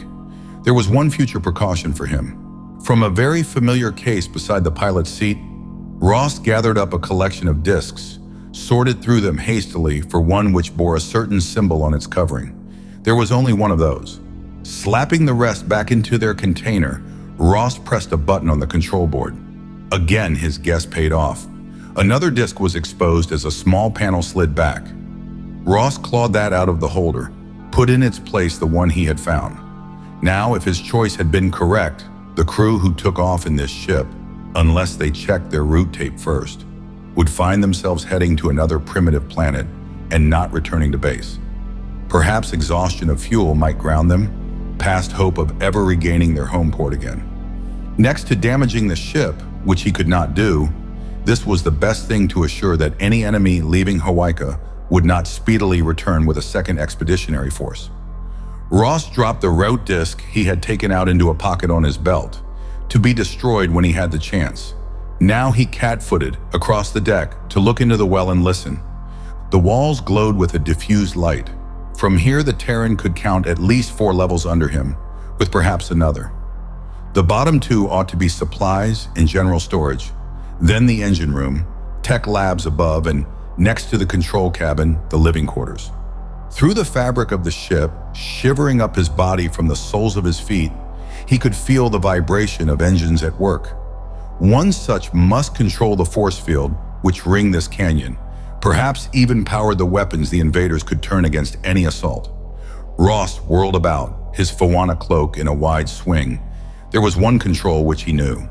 There was one future precaution for him. From a very familiar case beside the pilot's seat, Ross gathered up a collection of discs, sorted through them hastily for one which bore a certain symbol on its covering. There was only one of those. Slapping the rest back into their container, Ross pressed a button on the control board. Again, his guess paid off. Another disc was exposed as a small panel slid back. Ross clawed that out of the holder, put in its place the one he had found. Now, if his choice had been correct, the crew who took off in this ship, unless they checked their route tape first, would find themselves heading to another primitive planet and not returning to base. Perhaps exhaustion of fuel might ground them, past hope of ever regaining their home port again. Next to damaging the ship, which he could not do, this was the best thing to assure that any enemy leaving Hawaika would not speedily return with a second expeditionary force. Ross dropped the route disc he had taken out into a pocket on his belt, to be destroyed when he had the chance. Now he cat-footed across the deck to look into the well and listen. The walls glowed with a diffused light. From here, the Terran could count at least 4 levels under him, with perhaps another. The bottom 2 ought to be supplies and general storage, then the engine room, tech labs above, and next to the control cabin, the living quarters. Through the fabric of the ship, shivering up his body from the soles of his feet, he could feel the vibration of engines at work. One such must control the force field which ringed this canyon, perhaps even powered the weapons the invaders could turn against any assault. Ross whirled about, his Fawana cloak in a wide swing. There was one control which he knew.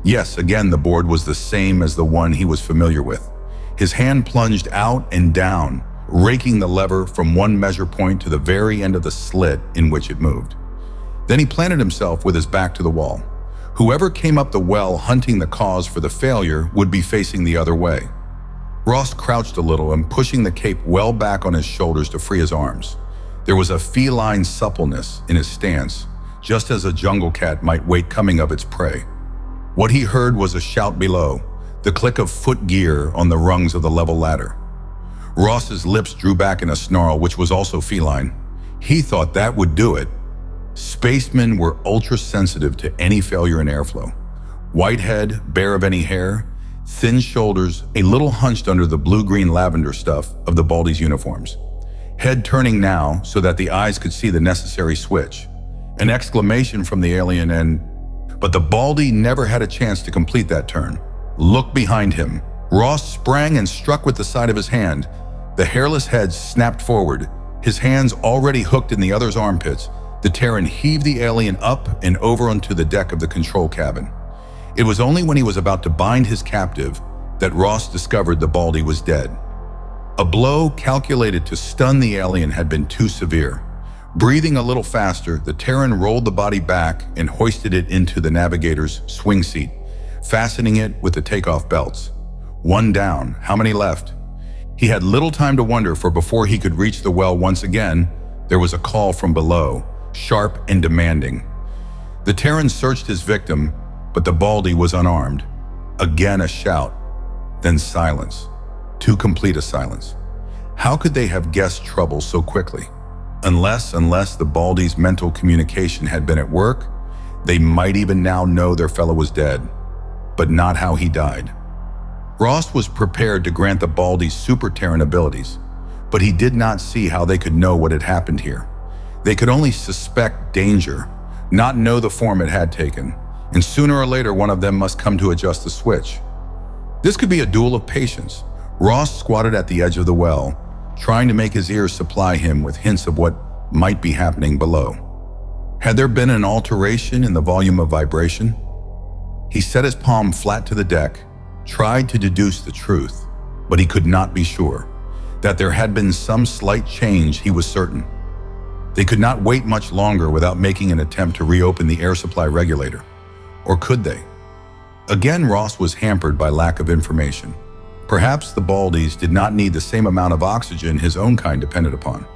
Yes, again the board was the same as the one he was familiar with. His hand plunged out and down, raking the lever from one measure point to the very end of the slit in which it moved. Then he planted himself with his back to the wall. Whoever came up the well hunting the cause for the failure would be facing the other way. Ross crouched a little and pushing the cape well back on his shoulders to free his arms. There was a feline suppleness in his stance, just as a jungle cat might wait coming of its prey. What he heard was a shout below, the click of foot gear on the rungs of the level ladder. Ross's lips drew back in a snarl which was also feline. He thought that would do it. Spacemen were ultra-sensitive to any failure in airflow. White head, bare of any hair, thin shoulders, a little hunched under the blue-green lavender stuff of the Baldy's uniforms. Head turning now so that the eyes could see the necessary switch. An exclamation from the alien but the Baldy never had a chance to complete that turn. Look behind him. Ross sprang and struck with the side of his hand. The hairless head snapped forward, his hands already hooked in the other's armpits. The Terran heaved the alien up and over onto the deck of the control cabin. It was only when he was about to bind his captive that Ross discovered the Baldy was dead. A blow calculated to stun the alien had been too severe. Breathing a little faster, the Terran rolled the body back and hoisted it into the navigator's swing seat, fastening it with the takeoff belts. One down. How many left? He had little time to wonder, for before he could reach the well once again, there was a call from below, sharp and demanding. The Terran searched his victim, but the Baldy was unarmed. Again a shout, then silence. Too complete a silence. How could they have guessed trouble so quickly? Unless the Baldy's mental communication had been at work, they might even now know their fellow was dead, but not how he died. Ross was prepared to grant the Baldy's super Terran abilities, but he did not see how they could know what had happened here. They could only suspect danger, not know the form it had taken, and sooner or later one of them must come to adjust the switch. This could be a duel of patience. Ross squatted at the edge of the well, trying to make his ears supply him with hints of what might be happening below. Had there been an alteration in the volume of vibration? He set his palm flat to the deck, tried to deduce the truth, but he could not be sure. That there had been some slight change, he was certain. They could not wait much longer without making an attempt to reopen the air supply regulator. Or could they? Again, Ross was hampered by lack of information. Perhaps the Baldies did not need the same amount of oxygen his own kind depended upon.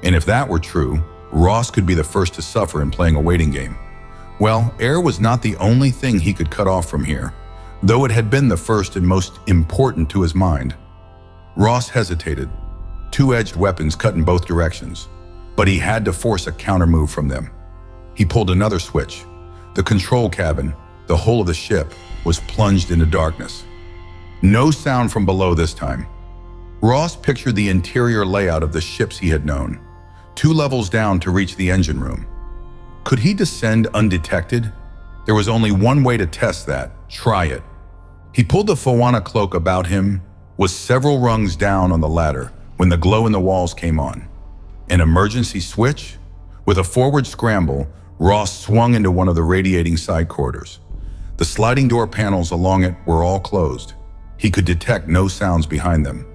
And if that were true, Ross could be the first to suffer in playing a waiting game. Well, air was not the only thing he could cut off from here, though it had been the first and most important to his mind. Ross hesitated. Two-edged weapons cut in both directions, but he had to force a counter-move from them. He pulled another switch. The control cabin, the whole of the ship, was plunged into darkness. No sound from below this time. Ross pictured the interior layout of the ships he had known, 2 levels down to reach the engine room. Could he descend undetected? There was only one way to test that. Try it. He pulled the Foana cloak about him, was several rungs down on the ladder when the glow in the walls came on. An emergency switch? With a forward scramble, Ross swung into one of the radiating side corridors. The sliding door panels along it were all closed. He could detect no sounds behind them,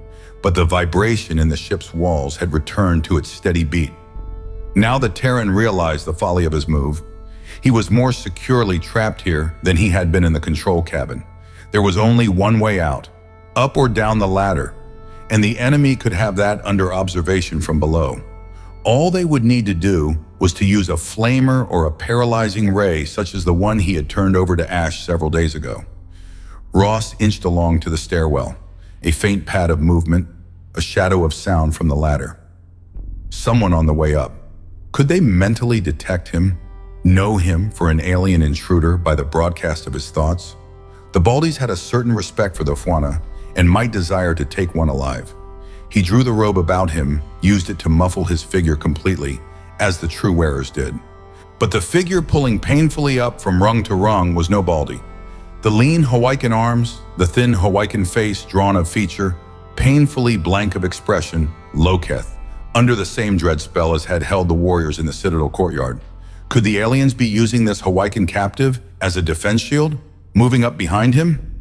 but the vibration in the ship's walls had returned to its steady beat. Now the Terran realized the folly of his move. He was more securely trapped here than he had been in the control cabin. There was only one way out, up or down the ladder, and the enemy could have that under observation from below. All they would need to do was to use a flamer or a paralyzing ray such as the one he had turned over to Ash several days ago. Ross inched along to the stairwell, a faint pad of movement, a shadow of sound from the ladder. Someone on the way up. Could they mentally detect him, know him for an alien intruder by the broadcast of his thoughts? The Baldies had a certain respect for the Foana and might desire to take one alive. He drew the robe about him, used it to muffle his figure completely, as the true wearers did. But the figure pulling painfully up from rung to rung was no Baldi. The lean Hawaiian arms, the thin Hawaiian face drawn of feature, painfully blank of expression, Loketh, under the same dread spell as had held the warriors in the Citadel courtyard. Could the aliens be using this Hawaiian captive as a defense shield, moving up behind him?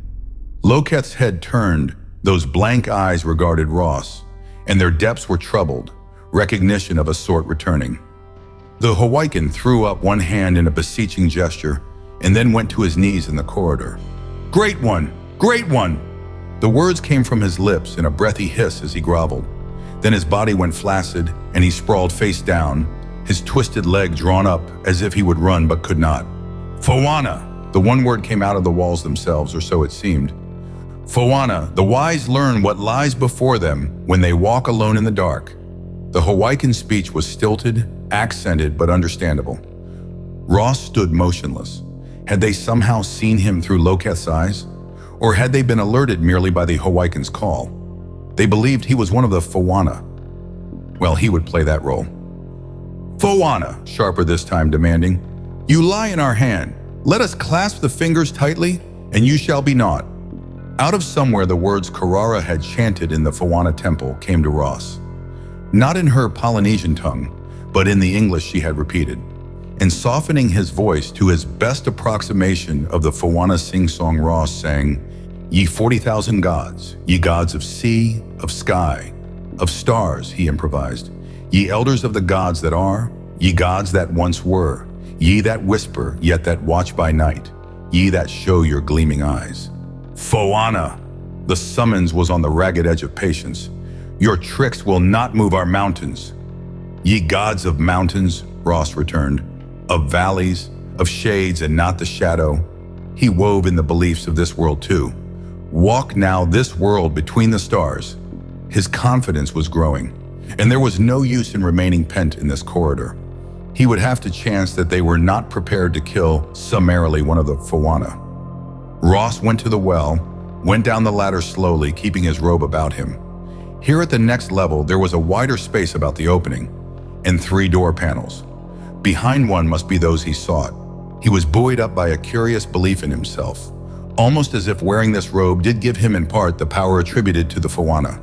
Loketh's head turned, those blank eyes regarded Ross, and their depths were troubled, recognition of a sort returning. The Hawaiian threw up one hand in a beseeching gesture, and then went to his knees in the corridor. "Great One! Great One!" The words came from his lips in a breathy hiss as he groveled. Then his body went flaccid, and he sprawled face down, his twisted leg drawn up as if he would run but could not. "Foana!" The one word came out of the walls themselves, or so it seemed. "Foana, the wise learn what lies before them when they walk alone in the dark." The Hawaiian speech was stilted, accented, but understandable. Ross stood motionless. Had they somehow seen him through Loketh's eyes? Or had they been alerted merely by the Hawaiian's call? They believed he was one of the Foana. Well, he would play that role. "Foana," sharper this time demanding, "you lie in our hand. Let us clasp the fingers tightly, and you shall be naught." Out of somewhere the words Karara had chanted in the Foana temple came to Ross. Not in her Polynesian tongue, but in the English she had repeated, and softening his voice to his best approximation of the Foana sing-song, Ross sang, "Ye 40,000 gods, ye gods of sea, of sky, of stars," he improvised. "Ye elders of the gods that are, ye gods that once were, ye that whisper, yet that watch by night, ye that show your gleaming eyes." "Foana!" The summons was on the ragged edge of patience. "Your tricks will not move our mountains." "Ye gods of mountains," Ross returned, "of valleys, of shades and not the shadow." He wove in the beliefs of this world too. "Walk now this world between the stars." His confidence was growing, and there was no use in remaining pent in this corridor. He would have to chance that they were not prepared to kill summarily one of the Foana. Ross went to the well, went down the ladder slowly, keeping his robe about him. Here at the next level, there was a wider space about the opening, and 3 door panels. Behind one must be those he sought. He was buoyed up by a curious belief in himself, almost as if wearing this robe did give him in part the power attributed to the Foana.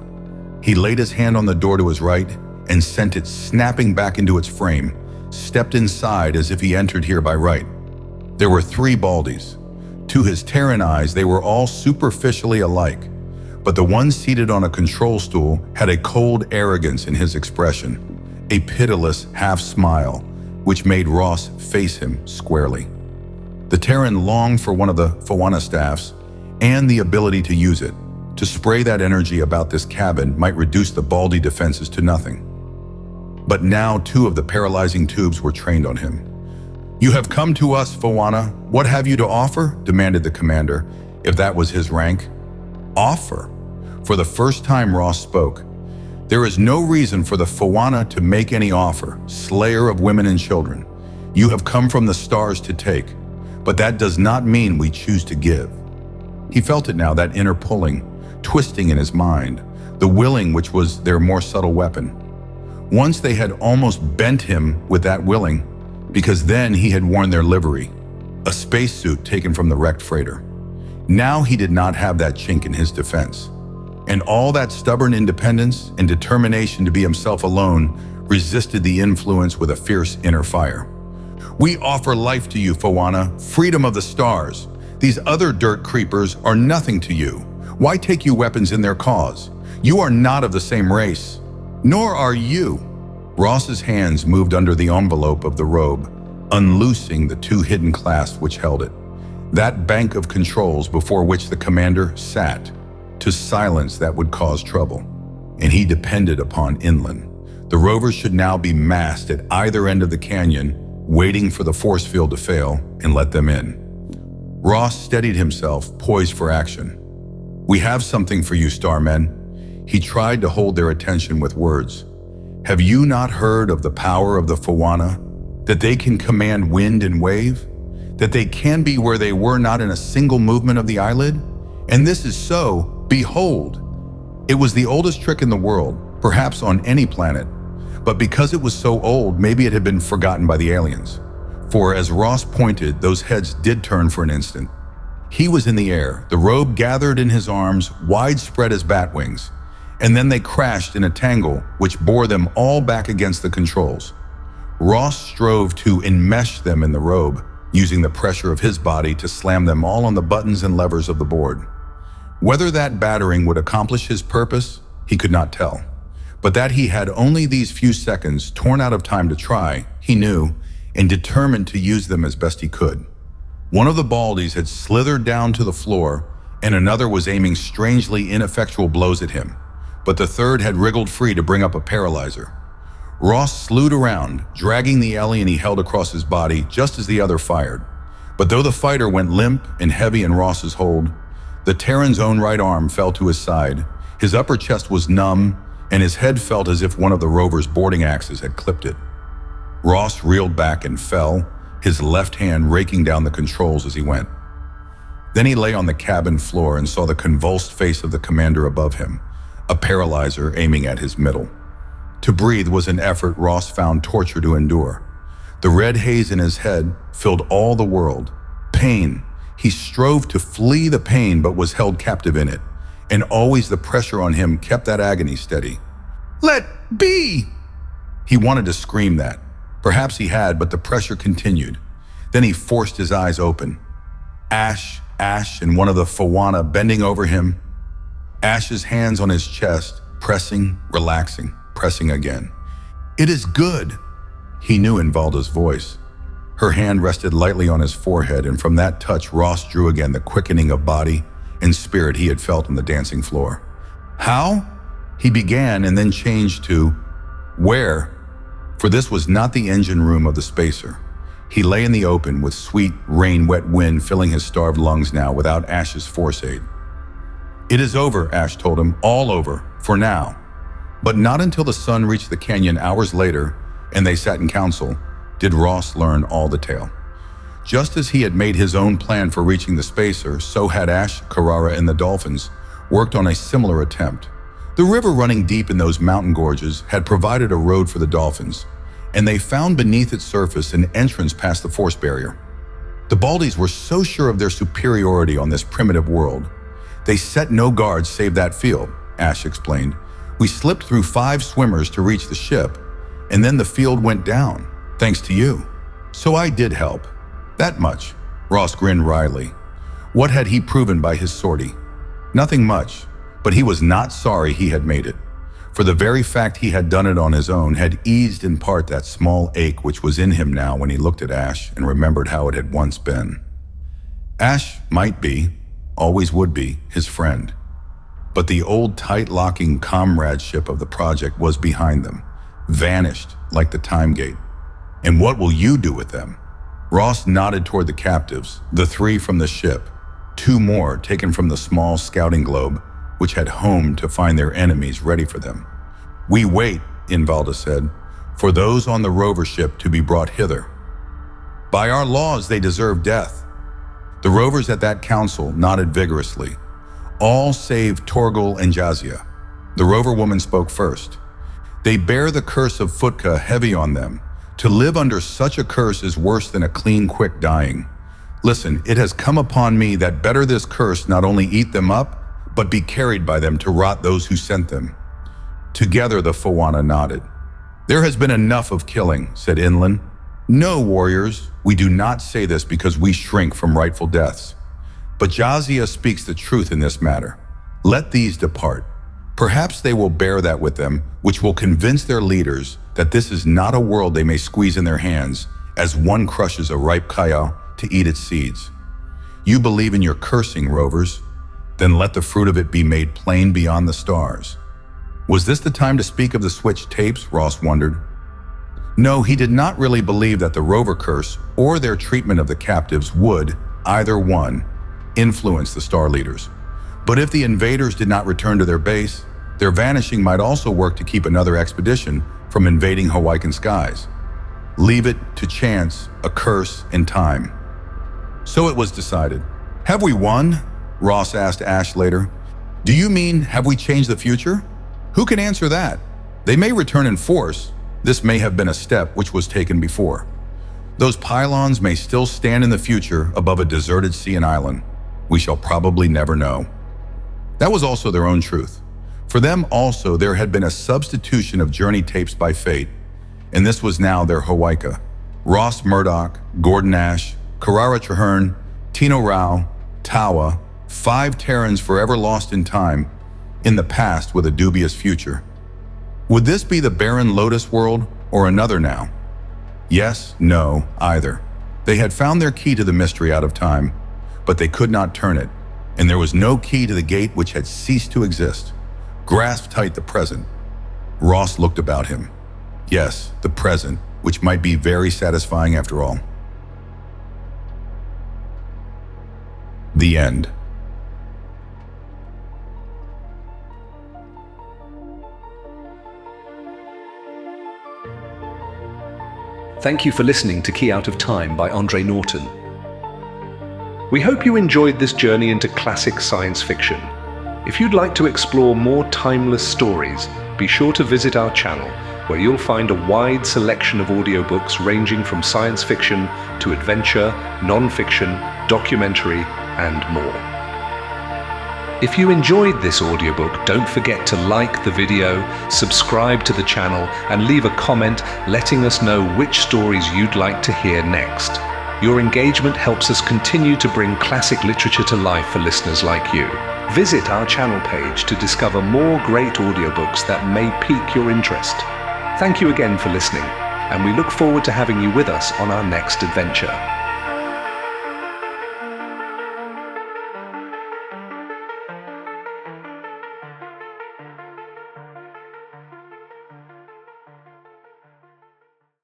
He laid his hand on the door to his right and sent it snapping back into its frame, stepped inside as if he entered here by right. There were 3 Baldies. To his Terran eyes, they were all superficially alike, but the one seated on a control stool had a cold arrogance in his expression, a pitiless half-smile, which made Ross face him squarely. The Terran longed for one of the Foana staffs and the ability to use it. To spray that energy about this cabin might reduce the Baldi defenses to nothing. But now 2 of the paralyzing tubes were trained on him. "You have come to us, Fawana. What have you to offer?" demanded the commander, if that was his rank. Offer? For the first time, Ross spoke. "There is no reason for the Fawana to make any offer, slayer of women and children. You have come from the stars to take, but that does not mean we choose to give." He felt it now, that inner pulling, twisting in his mind, the willing which was their more subtle weapon. Once they had almost bent him with that willing, because then he had worn their livery, a spacesuit taken from the wrecked freighter. Now he did not have that chink in his defense. And all that stubborn independence and determination to be himself alone resisted the influence with a fierce inner fire. "We offer life to you, Fawana, freedom of the stars. These other dirt creepers are nothing to you. Why take you weapons in their cause? You are not of the same race. Nor are you." Ross's hands moved under the envelope of the robe, unloosing the two hidden clasps which held it. That bank of controls before which the commander sat, to silence that would cause trouble. And he depended upon Inland. The rovers should now be massed at either end of the canyon, waiting for the force field to fail and let them in. Ross steadied himself, poised for action. "We have something for you, Starmen." He tried to hold their attention with words. "Have you not heard of the power of the Fawana? That they can command wind and wave? That they can be where they were not in a single movement of the eyelid? And this is so. Behold!" It was the oldest trick in the world, perhaps on any planet. But because it was so old, maybe it had been forgotten by the aliens. For as Ross pointed, those heads did turn for an instant. He was in the air, the robe gathered in his arms, widespread as bat wings. And then they crashed in a tangle which bore them all back against the controls. Ross strove to enmesh them in the robe, using the pressure of his body to slam them all on the buttons and levers of the board. Whether that battering would accomplish his purpose, he could not tell. But that he had only these few seconds torn out of time to try, he knew, and determined to use them as best he could. One of the Baldies had slithered down to the floor, and another was aiming strangely ineffectual blows at him. But the third had wriggled free to bring up a paralyzer. Ross slewed around, dragging the alien he held across his body just as the other fired. But though the fighter went limp and heavy in Ross's hold, the Terran's own right arm fell to his side, his upper chest was numb, and his head felt as if one of the rover's boarding axes had clipped it. Ross reeled back and fell, his left hand raking down the controls as he went. Then he lay on the cabin floor and saw the convulsed face of the commander above him, a paralyzer aiming at his middle. To breathe was an effort Ross found torture to endure. The red haze in his head filled all the world. Pain. He strove to flee the pain but was held captive in it, and always the pressure on him kept that agony steady. "Let be!" He wanted to scream that. Perhaps he had, but the pressure continued. Then he forced his eyes open. Ash, and one of the Fawana bending over him. Ash's hands on his chest, pressing, relaxing, pressing again. "It is good," he knew in Valda's voice. Her hand rested lightly on his forehead, and from that touch Ross drew again the quickening of body and spirit he had felt on the dancing floor. "How?" he began, and then changed to "Where?" For this was not the engine room of the spacer. He lay in the open with sweet, rain-wet wind filling his starved lungs now without Ash's force aid. "It is over," Ash told him, "all over, for now." But not until the sun reached the canyon hours later, and they sat in council, did Ross learn all the tale. Just as he had made his own plan for reaching the spacer, so had Ash, Karara, and the Dolphins worked on a similar attempt. The river running deep in those mountain gorges had provided a road for the Dolphins, and they found beneath its surface an entrance past the force barrier. The Baldies were so sure of their superiority on this primitive world. "They set no guards save that field," Ash explained. "We slipped through 5 swimmers to reach the ship, and then the field went down, thanks to you. So I did help. That much." Ross grinned wryly. What had he proven by his sortie? Nothing much, but he was not sorry he had made it. For the very fact he had done it on his own had eased in part that small ache which was in him now when he looked at Ash and remembered how it had once been. Ash might be, always would be, his friend. But the old tight-locking comradeship of the project was behind them, vanished like the time gate. And what will you do with them? Ross nodded toward the captives, the 3 from the ship, 2 more taken from the small scouting globe, which had homed to find their enemies ready for them. "We wait," Invalda said, "for those on the rover ship to be brought hither. By our laws, they deserve death." The rovers at that council nodded vigorously, all save Torgal and Jazia. The rover woman spoke first. "They bear the curse of Futka heavy on them. To live under such a curse is worse than a clean, quick dying. Listen, it has come upon me that better this curse not only eat them up, but be carried by them to rot those who sent them." Together the Fawana nodded. "There has been enough of killing," said Inland. "No, warriors, we do not say this because we shrink from rightful deaths. But Jazia speaks the truth in this matter. Let these depart. Perhaps they will bear that with them, which will convince their leaders that this is not a world they may squeeze in their hands, as one crushes a ripe kaya to eat its seeds. You believe in your cursing, rovers? Then let the fruit of it be made plain beyond the stars." Was this the time to speak of the switched tapes, Ross wondered. No, he did not really believe that the rover curse or their treatment of the captives would, either one, influence the star leaders. But if the invaders did not return to their base, their vanishing might also work to keep another expedition from invading Hawaiian skies. Leave it to chance, a curse, and time. So it was decided. "Have we won?" Ross asked Ash later. "Do you mean, have we changed the future? Who can answer that? They may return in force. This may have been a step which was taken before. Those pylons may still stand in the future above a deserted sea and island. We shall probably never know." That was also their own truth. For them also, there had been a substitution of journey tapes by fate, and this was now their Hawaika. Ross Murdoch, Gordon Ash, Karara Traherne, Tino Rao, Tawa, 5 Terrans forever lost in time, in the past with a dubious future. Would this be the barren Lotus world or another now? Yes, no, either. They had found their key to the mystery out of time, but they could not turn it, and there was no key to the gate which had ceased to exist. Grasp tight the present. Ross looked about him. Yes, the present, which might be very satisfying after all. The end. Thank you for listening to Key Out of Time by Andre Norton. We hope you enjoyed this journey into classic science fiction. If you'd like to explore more timeless stories, be sure to visit our channel, where you'll find a wide selection of audiobooks ranging from science fiction to adventure, non-fiction, documentary, and more. If you enjoyed this audiobook, don't forget to like the video, subscribe to the channel, and leave a comment letting us know which stories you'd like to hear next. Your engagement helps us continue to bring classic literature to life for listeners like you. Visit our channel page to discover more great audiobooks that may pique your interest. Thank you again for listening, and we look forward to having you with us on our next adventure.